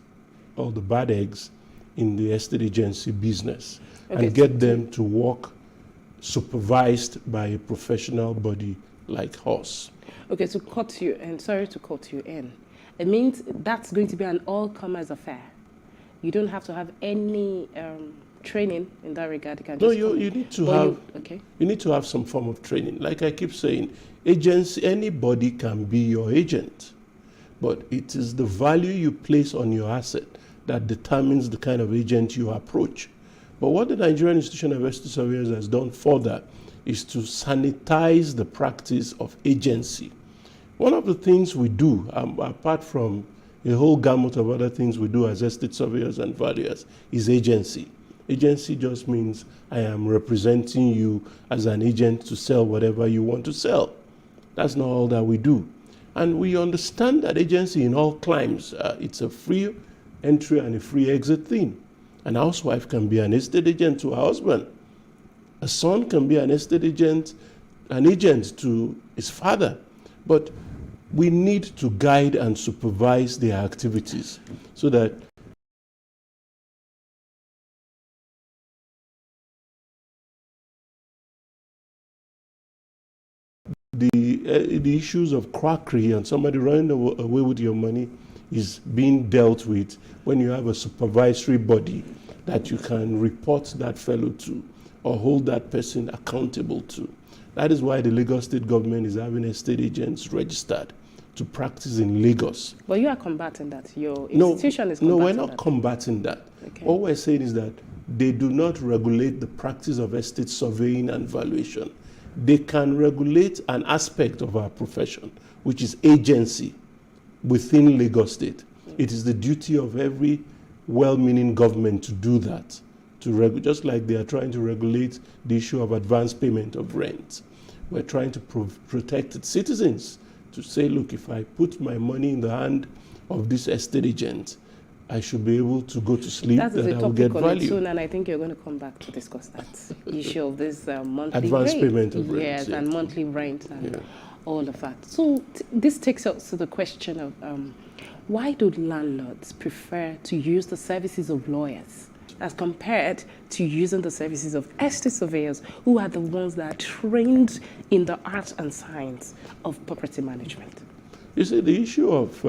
Speaker 3: all the bad eggs in the estate agency business, and get them to work supervised by a professional body like us.
Speaker 1: Okay, to cut you, and sorry to cut you in, it means that's going to be an all-comers affair. You don't have to have any training in that regard.
Speaker 3: You need to have. You need to have some form of training. Like I keep saying, agency, anybody can be your agent, but it is the value you place on your asset that determines the kind of agent you approach. But what the Nigerian Institution of Estate Surveyors has done further is to sanitize the practice of agency. One of the things we do, apart from a whole gamut of other things we do as estate surveyors and valuers, is agency. Agency just means I am representing you as an agent to sell whatever you want to sell. That's not all that we do. And we understand that agency in all climes, it's a free entry and a free exit thing. An housewife can be an estate agent to her husband. A son can be an estate agent, an agent to his father. But we need to guide and supervise their activities so that the issues of quackery and somebody running away with your money is being dealt with when you have a supervisory body that you can report that fellow to or hold that person accountable to. That is why the Lagos State government is having estate agents registered to practice in Lagos.
Speaker 1: But you are combating that. Your institution is combating that.
Speaker 3: No, we're not combating that.
Speaker 1: Okay.
Speaker 3: All we're saying is that they do not regulate the practice of estate surveying and valuation. They can regulate an aspect of our profession, which is agency within Lagos State. It is the duty of every well-meaning government to do that, just like they are trying to regulate the issue of advance payment of rent. We're trying to protect its citizens, to say, look, if I put my money in the hand of this estate agent, I should be able to go to sleep, that I will get value.
Speaker 1: Soon, and I think you're going to come back to discuss that issue of this monthly
Speaker 3: advance
Speaker 1: rate.
Speaker 3: Payment of rent.
Speaker 1: Yes, and monthly rent and all of that. So this takes us to the question of why do landlords prefer to use the services of lawyers as compared to using the services of estate surveyors, who are the ones that are trained in the art and science of property management?
Speaker 3: You see, the issue of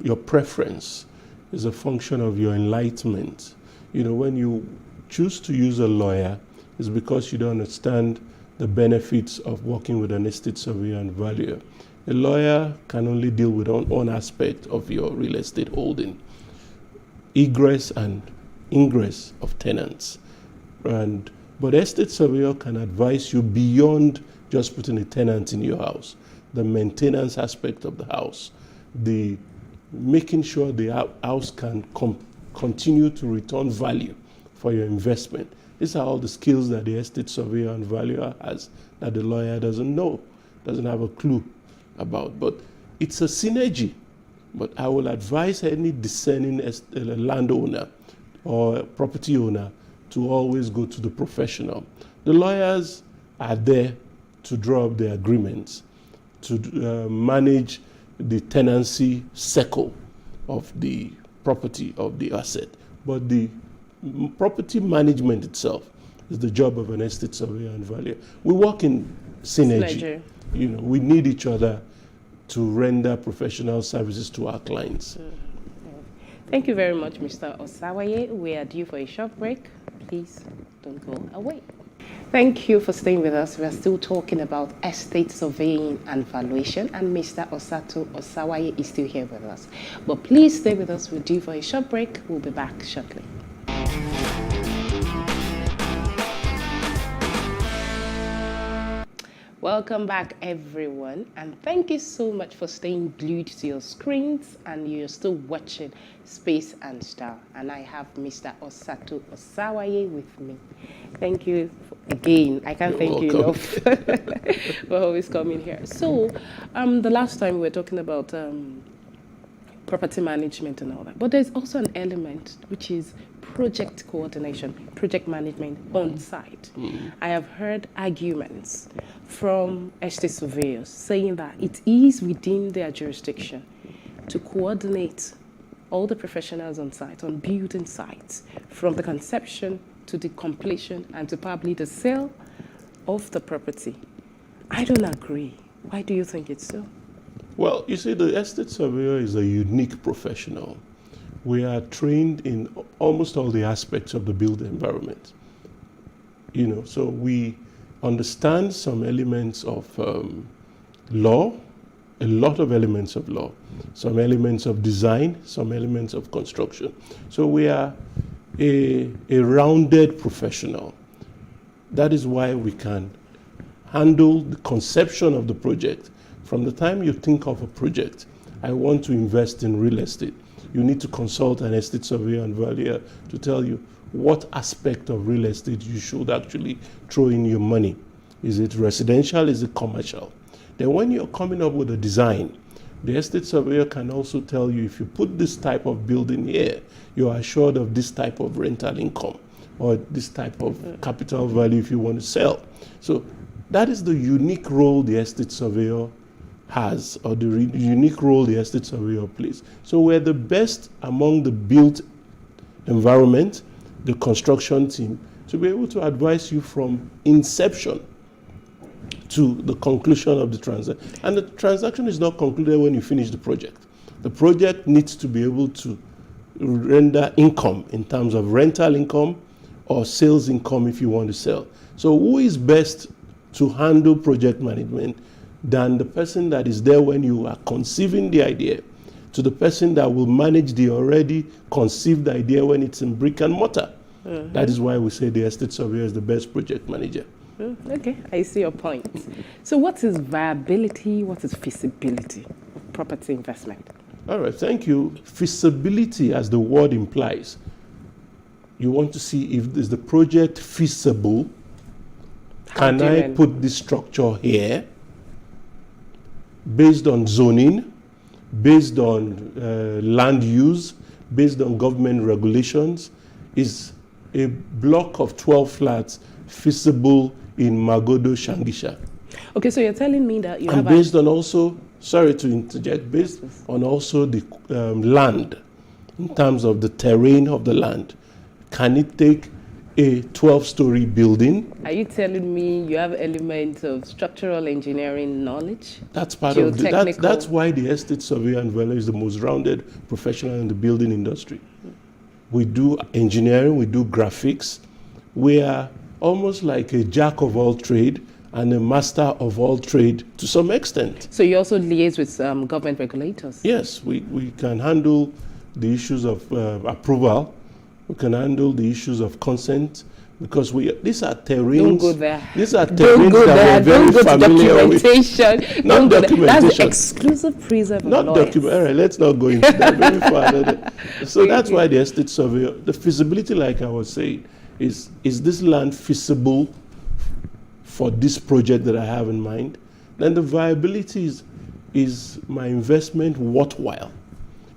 Speaker 3: your preference is a function of your enlightenment. You know, when you choose to use a lawyer, it's because you don't understand the benefits of working with an estate surveyor and valuer. A lawyer can only deal with one aspect of your real estate holding, egress and ingress of tenants. But estate surveyor can advise you beyond just putting a tenant in your house, the maintenance aspect of the house, the making sure the house can continue to return value for your investment. These are all the skills that the estate surveyor and valuer has that the lawyer doesn't know, doesn't have a clue about. But it's a synergy. But I will advise any discerning landowner or property owner to always go to the professional. The lawyers are there to draw up the agreements, to manage the tenancy cycle of the property, of the asset. But the property management itself is the job of an estate surveyor and valuer. We work in synergy. You know, we need each other to render professional services to our clients.
Speaker 1: Thank you very much, Mr. Osawaye. We are due for a short break. Please don't go away. Thank you for staying with us. We are still talking about estate surveying and valuation, and Mr. Osato Osawaye is still here with us. But please stay with us. We're due for a short break. We'll be back shortly. Welcome back, everyone, and thank you so much for staying glued to your screens, and you're still watching Space and Style. And I have Mr. Osato Osawaye with me. Thank you again. I can't thank you enough for always coming here. So, the last time we were talking about property management and all that, but there's also an element which is project coordination, project management on site. I have heard arguments from estate surveyors saying that it is within their jurisdiction to coordinate all the professionals on site, on building sites, from the conception to the completion and to probably the sale of the property. I don't agree. Why do you think it's so?
Speaker 3: Well, you see, the estate surveyor is a unique professional. We are trained in almost all the aspects of the built environment. You know, so we understand some elements of law, a lot of elements of law, some elements of design, some elements of construction. So we are a rounded professional. That is why we can handle the conception of the project. From the time you think of a project, I want to invest in real estate, you need to consult an estate surveyor and valuer to tell you what aspect of real estate you should actually throw in your money. Is it residential? Is it commercial? Then when you're coming up with a design, the estate surveyor can also tell you, if you put this type of building here, you are assured of this type of rental income or this type of capital value if you want to sell. So that is the unique role the estate surveyor has, or the unique role the estate surveyor plays. So we're the best among the built environment, the construction team, to be able to advise you from inception to the conclusion of the transaction. And the transaction is not concluded when you finish the project. The project needs to be able to render income in terms of rental income or sales income if you want to sell. So who is best to handle project management? than the person that is there when you are conceiving the idea to the person that will manage the already conceived idea when it's in brick and mortar. That is why we say the estate surveyor is the best project manager.
Speaker 1: Okay, I see your point. So what is viability, what is feasibility of property investment?
Speaker 3: All right, thank you. Feasibility, as the word implies, you want to see if is the project feasible. Can I put this structure here based on zoning, based on land use, based on government regulations? Is a block of 12 flats feasible in Magodo, Shangisha?
Speaker 1: Okay, so you're telling me that you have
Speaker 3: based on also, sorry to interject, based on also the land, in terms of the terrain of the land. Can it take a 12-story building?
Speaker 1: Are you telling me you have elements of structural engineering knowledge?
Speaker 3: That's part of that's why the estate surveyor and valuer is the most rounded professional in the building industry. We do engineering, we do graphics. We are almost like a jack of all trade and a master of all trade to some extent.
Speaker 1: So you also liaise with government regulators?
Speaker 3: Yes, we can handle the issues of approval. We can handle the issues of consent, because these are terrains.
Speaker 1: Don't go there.
Speaker 3: These are terrains that we're very familiar with.
Speaker 1: Not documentation. That's the exclusive preserve of
Speaker 3: Not documentation. All right, let's not go into that very far. So that's why the estate surveyor, the feasibility, like I was saying, is this land feasible for this project that I have in mind? Then the viability is my investment worthwhile?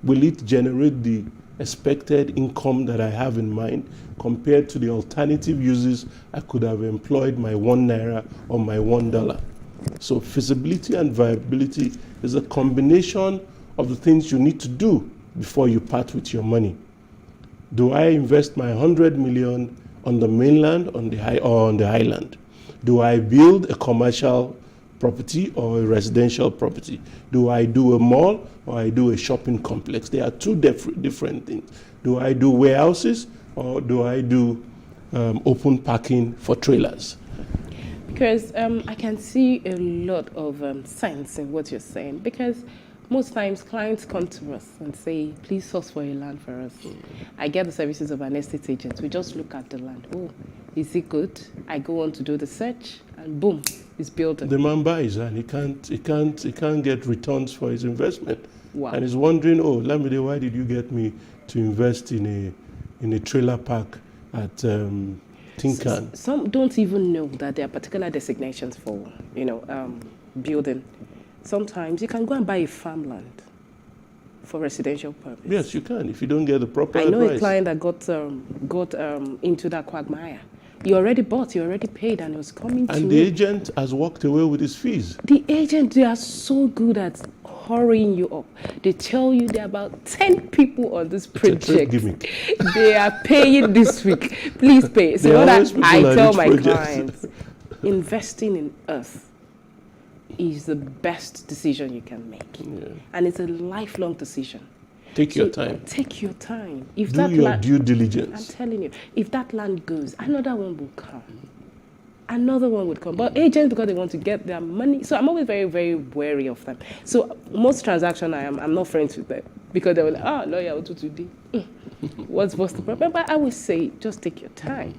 Speaker 3: Will it generate the expected income that I have in mind compared to the alternative uses I could have employed my ₦1 or my $1? So feasibility and viability is a combination of the things you need to do before you part with your money. Do I invest my 100 million on the mainland or on the island? Do I build a commercial property or a residential property? Do I do a mall or I do a shopping complex? They are two different things. Do I do warehouses or do I do open parking for trailers?
Speaker 1: Because I can see a lot of sense in what you're saying, because most times clients come to us and say, please source for a land for us. I get the services of an estate agent. We just look at the land. Oh, is it good? I go on to do the search and boom, it's built.
Speaker 3: The man buys and he can't get returns for his investment.
Speaker 1: Wow.
Speaker 3: And he's wondering, oh, Lamide, why did you get me to invest in a trailer park at Tinkan?
Speaker 1: Some don't even know that there are particular designations for, building. Sometimes you can go and buy a farmland for residential purpose.
Speaker 3: Yes, you can, if you don't get the proper
Speaker 1: advice. I know
Speaker 3: advice.
Speaker 1: A client that got into that quagmire. You already bought, you already paid, and it was coming to
Speaker 3: And the agent has walked away with his fees.
Speaker 1: The agent, they are so good at hurrying you up. They tell you there are about 10 people on this project. They are paying this week. Please pay. So what I tell my clients, investing in us is the best decision you can make.
Speaker 3: Yeah.
Speaker 1: And it's a lifelong decision.
Speaker 3: Take your time.
Speaker 1: Take your time. If
Speaker 3: Do your due diligence.
Speaker 1: I'm telling you, if that land goes, another one will come. Another one would come. But agents, because they want to get their money, so I'm always very, very wary of them. So most transactions, I'm not friends with them, because they will like, oh, lawyer, what to do? What's the problem? But I would say, just take your time.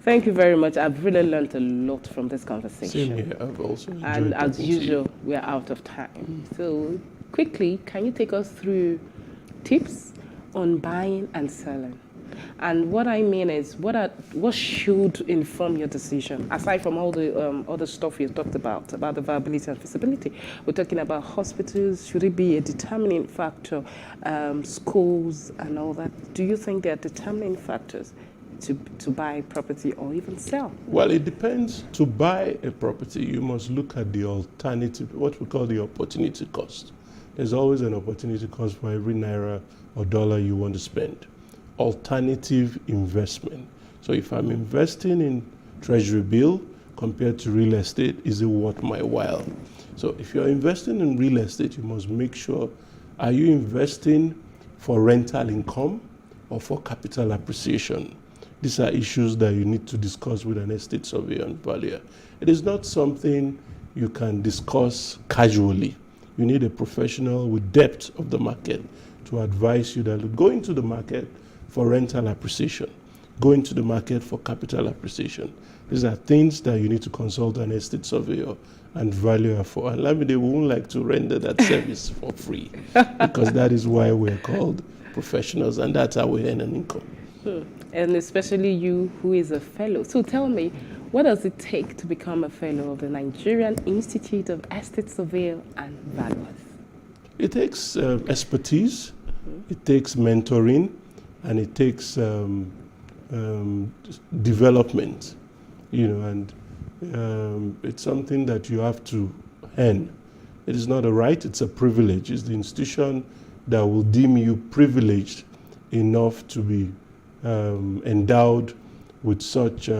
Speaker 1: Thank you very much. I've really learned a lot from this conversation.
Speaker 3: Same here. I've also enjoyed
Speaker 1: And as
Speaker 3: talking to you.
Speaker 1: usual, we're out of time. So quickly, can you take us through tips on buying and selling? And what I mean is, what should inform your decision? Aside from all the other stuff you talked about the viability and feasibility, we're talking about hospitals. Should it be a determining factor? Schools and all that. Do you think they're determining factors to buy property or even sell?
Speaker 3: Well, it depends. To buy a property, you must look at the alternative, what we call the opportunity cost. There's always an opportunity cost for every naira or dollar you want to spend. Alternative investment. So if I'm investing in treasury bill compared to real estate, is it worth my while? So if you're investing in real estate, you must make sure, are you investing for rental income or for capital appreciation? These are issues that you need to discuss with an estate surveyor and valuer. It is not something you can discuss casually. You need a professional with depth of the market to advise you that go into the market for rental appreciation, go into the market for capital appreciation. These are things that you need to consult an estate surveyor and valuer for. And Lamide won't like to render that service for free because that is why we're called professionals, and that's how we earn an income.
Speaker 1: And especially you who is a fellow. So tell me, what does it take to become a fellow of the Nigerian Institute of Estate Surveyor and Valuers?
Speaker 3: It takes expertise, it takes mentoring, and it takes development, and it's something that you have to earn. It is not a right, it's a privilege. It's the institution that will deem you privileged enough to be endowed with such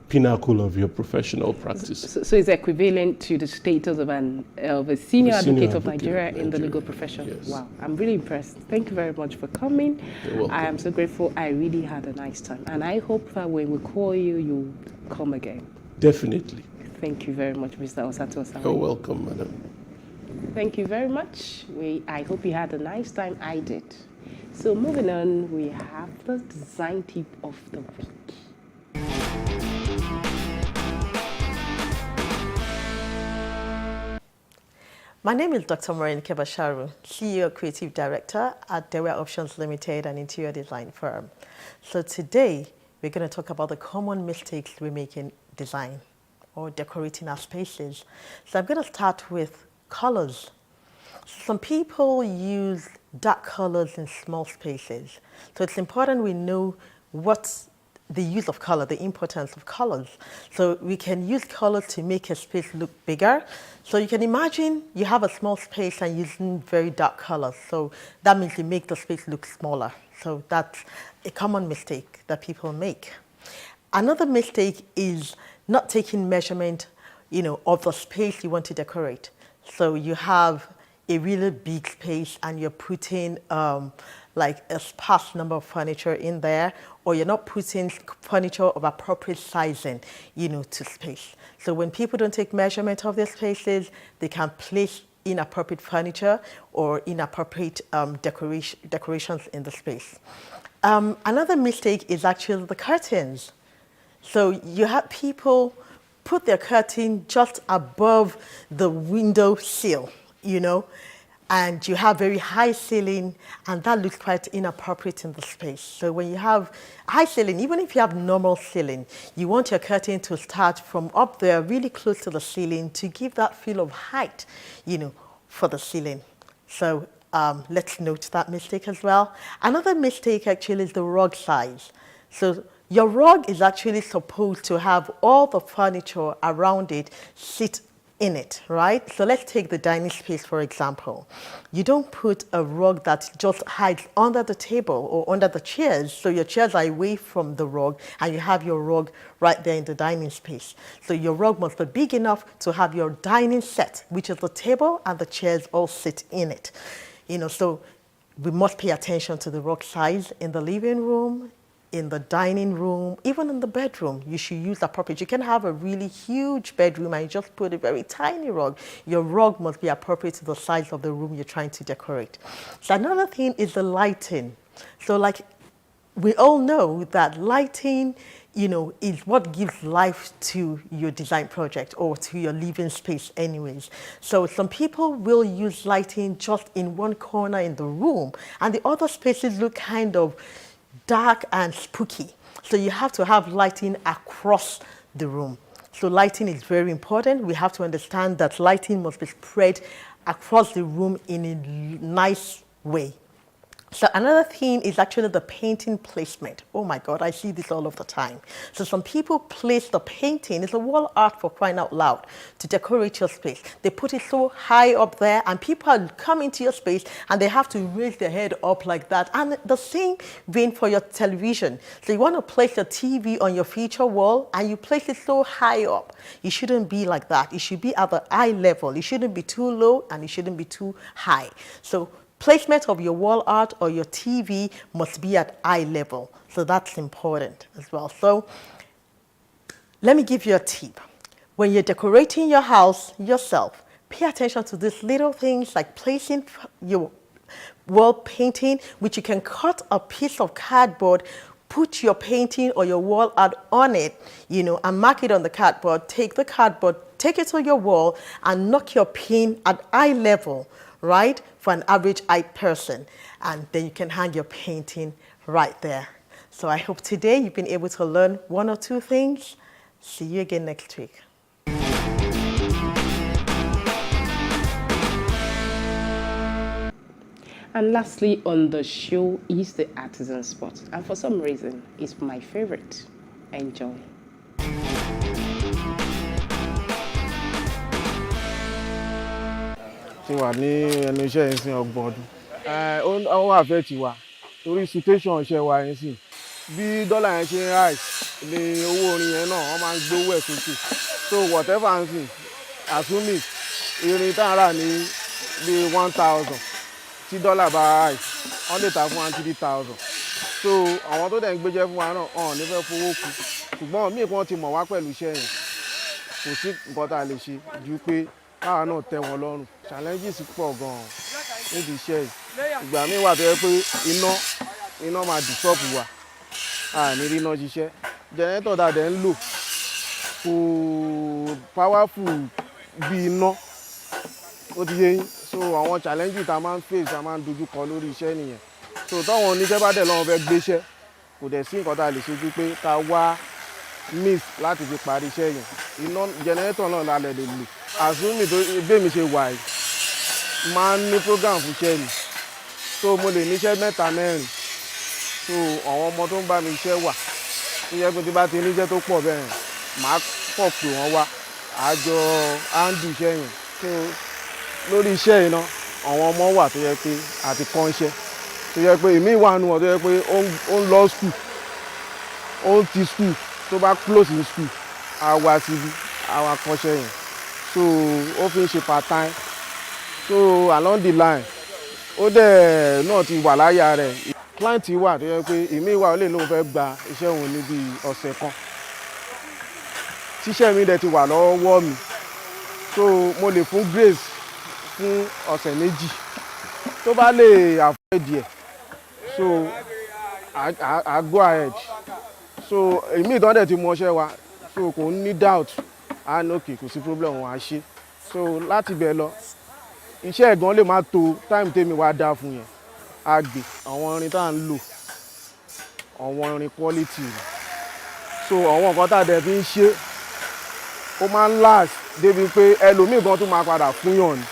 Speaker 3: pinnacle of your professional practice.
Speaker 1: So it's equivalent to the status of a senior advocate of Nigeria in the legal profession.
Speaker 3: Yes.
Speaker 1: Wow, I'm really impressed. Thank you very much for coming.
Speaker 3: You're welcome.
Speaker 1: I am so grateful. I really had a nice time. And I hope that when we call you, you'll come again.
Speaker 3: Definitely.
Speaker 1: Thank you very much, Mr. Osato Osawani.
Speaker 3: You're welcome, madam.
Speaker 1: Thank you very much. I hope you had a nice time. I did. So moving on, we have the design tip of the week.
Speaker 6: My name is Dr. Maureen Kebasharu, CEO Creative Director at Dewey Options Limited, an interior design firm. So today, we're going to talk about the common mistakes we make in design or decorating our spaces. So I'm going to start with colors. Some people use dark colors in small spaces. So it's important we know what's the use of color, the importance of colors. So we can use colors to make a space look bigger. So you can imagine you have a small space and using very dark colors. So that means you make the space look smaller. So that's a common mistake that people make. Another mistake is not taking measurement, of the space you want to decorate. So you have a really big space and you're putting like a sparse number of furniture in there, or you're not putting furniture of appropriate sizing, to space. So when people don't take measurement of their spaces, they can place inappropriate furniture or inappropriate decorations in the space. Another mistake is actually the curtains. So you have people put their curtain just above the window sill, and you have very high ceiling, and that looks quite inappropriate in the space. So when you have high ceiling, even if you have normal ceiling, you want your curtain to start from up there, really close to the ceiling, to give that feel of height, for the ceiling. So let's note that mistake as well. Another mistake actually is the rug size. So your rug is actually supposed to have all the furniture around it sit in it, right? So let's take the dining space, for example. You don't put a rug that just hides under the table or under the chairs, so your chairs are away from the rug and you have your rug right there in the dining space. So your rug must be big enough to have your dining set, which is the table and the chairs all sit in it. So we must pay attention to the rug size in the living room, in the dining room, even in the bedroom. You should use appropriate. You can have a really huge bedroom and you just put a very tiny rug. Your rug must be appropriate to the size of the room you're trying to decorate. So another thing is the lighting. So like we all know that lighting, is what gives life to your design project or to your living space anyways. So some people will use lighting just in one corner in the room and the other spaces look kind of dark and spooky. So you have to have lighting across the room. So lighting is very important. We have to understand that lighting must be spread across the room in a nice way. So another thing is actually the painting placement. Oh my God, I see this all of the time. So some people place the painting, it's a wall art for crying out loud, to decorate your space. They put it so high up there and people come into your space and they have to raise their head up like that. And the same vein for your television. So you want to place your TV on your feature wall and you place it so high up. You shouldn't be like that. It should be at the eye level. It shouldn't be too low and it shouldn't be too high. So placement of your wall art or your TV must be at eye level. So that's important as well. So let me give you a tip. When you're decorating your house yourself, pay attention to these little things like placing your wall painting, which you can cut a piece of cardboard, put your painting or your wall art on it, and mark it on the cardboard. Take the cardboard, take it to your wall, and knock your pin at eye level, right, for an average eye person. And then you can hang your painting right there. So I hope today you've been able to learn one or two things. See you again next week.
Speaker 1: And lastly on the show is the artisan spot. And for some reason, it's my favorite. Enjoy.
Speaker 4: Ṣé wà ní ẹnu iṣẹ́ yẹn sí ọgbọ̀n ọdún. Ó wà fẹ́ ti wà torí situation iṣẹ́ wa yẹn sì. Bí dọ́là yẹn ṣe ń rise ni owó orin yẹn náà wọ́n máa ń gbówó ẹ̀ sókè. So whatever ń sìn, assuming irin tá a rà ní bí 1,000 tí dọ́là bá rise, wọ́n lè ta fún wa 3,000. So àwọn tó dẹ̀ ń gbéjẹ́ fún wa náà ọ̀n nífẹ̀ẹ́ fowó kù. Ṣùgbọ́n míì kan ti mọ̀ wá pẹ̀lú iṣẹ́ yẹn. Kò sí nǹkan tá a lè ṣe ju pé káwa náà tẹ́ wọn lọ́rùn. Challenges pọ̀ gan-an níbi iṣẹ́ yìí. Ìgbà míì wà tó yẹ pé iná máa disturb wa. A ní rí iná ṣiṣẹ́. Generator tá a dẹ̀ ń lò kò powerful bí iná. Ó ti yé yín. So àwọn challenges tá a máa ń face, tá a máa ń dojú kọ lórí iṣẹ́ nìyẹn. So táwọn oníṣẹ́ bá dẹ̀ lọ́wọ́ fẹ́ gbéṣẹ́, kò dẹ̀ sí nǹkan tá a lè ṣe ju pé ká wá means láti fi parí iṣẹ́ yẹn. Iná generator náà la lè lò. Àsúmì tó gbé mi ṣe wà yìí, máa ń ní program fún iṣẹ́ mi. So mo lè níṣẹ́ 3 4. So àwọn ọmọ tó ń bá mi iṣẹ́ wà. Tó yẹ pé tí bá ti níṣẹ́ tó pọ̀ bẹ́ẹ̀, màá pọ̀ pé wọ́n wá. Àjọ handle iṣẹ́ yẹn. So lórí iṣẹ́ yìí náà, àwọn ọmọ wà tó yẹ pé àti kọ́ iṣẹ́. Tó yẹ pé èmi wà nù wọn tó yẹ pé ó ń lọ school. Ó ń ti school. Tó bá close in school, a wá síbi, a wá kọ́ṣẹ́ yẹn. So ó fi ń ṣe part time. So along the line, ó dẹ̀ náà ti wà láyà rẹ̀. Client wà tó yẹ pé èmi wà ó lè lóun fẹ́ gba iṣẹ́ òun ní bí ọ̀sẹ̀ kan. Tíṣẹ́ mi dẹ̀ ti wà lọ́wọ́ mi. So mo lè fún grace fún ọ̀sẹ̀ 2. Tó bá lè avoid ẹ̀, so I go ahead. So èmi ìtàn dẹ̀ ti mọ iṣẹ́ wa, so kò ní doubt. Okay, kò sí problem wọn á ṣe. So láti bẹ̀ lọ, iṣẹ́ ẹ̀gán lè má tó time tèmi wá dá fún yẹn. A gbé àwọn irin tá à ń lò, àwọn irin quality. So àwọn nǹkan tá a dẹ̀ fi ń ṣe, ó máa ń last débi pé ẹlòmíì gan tún máa padà fún yàn ni.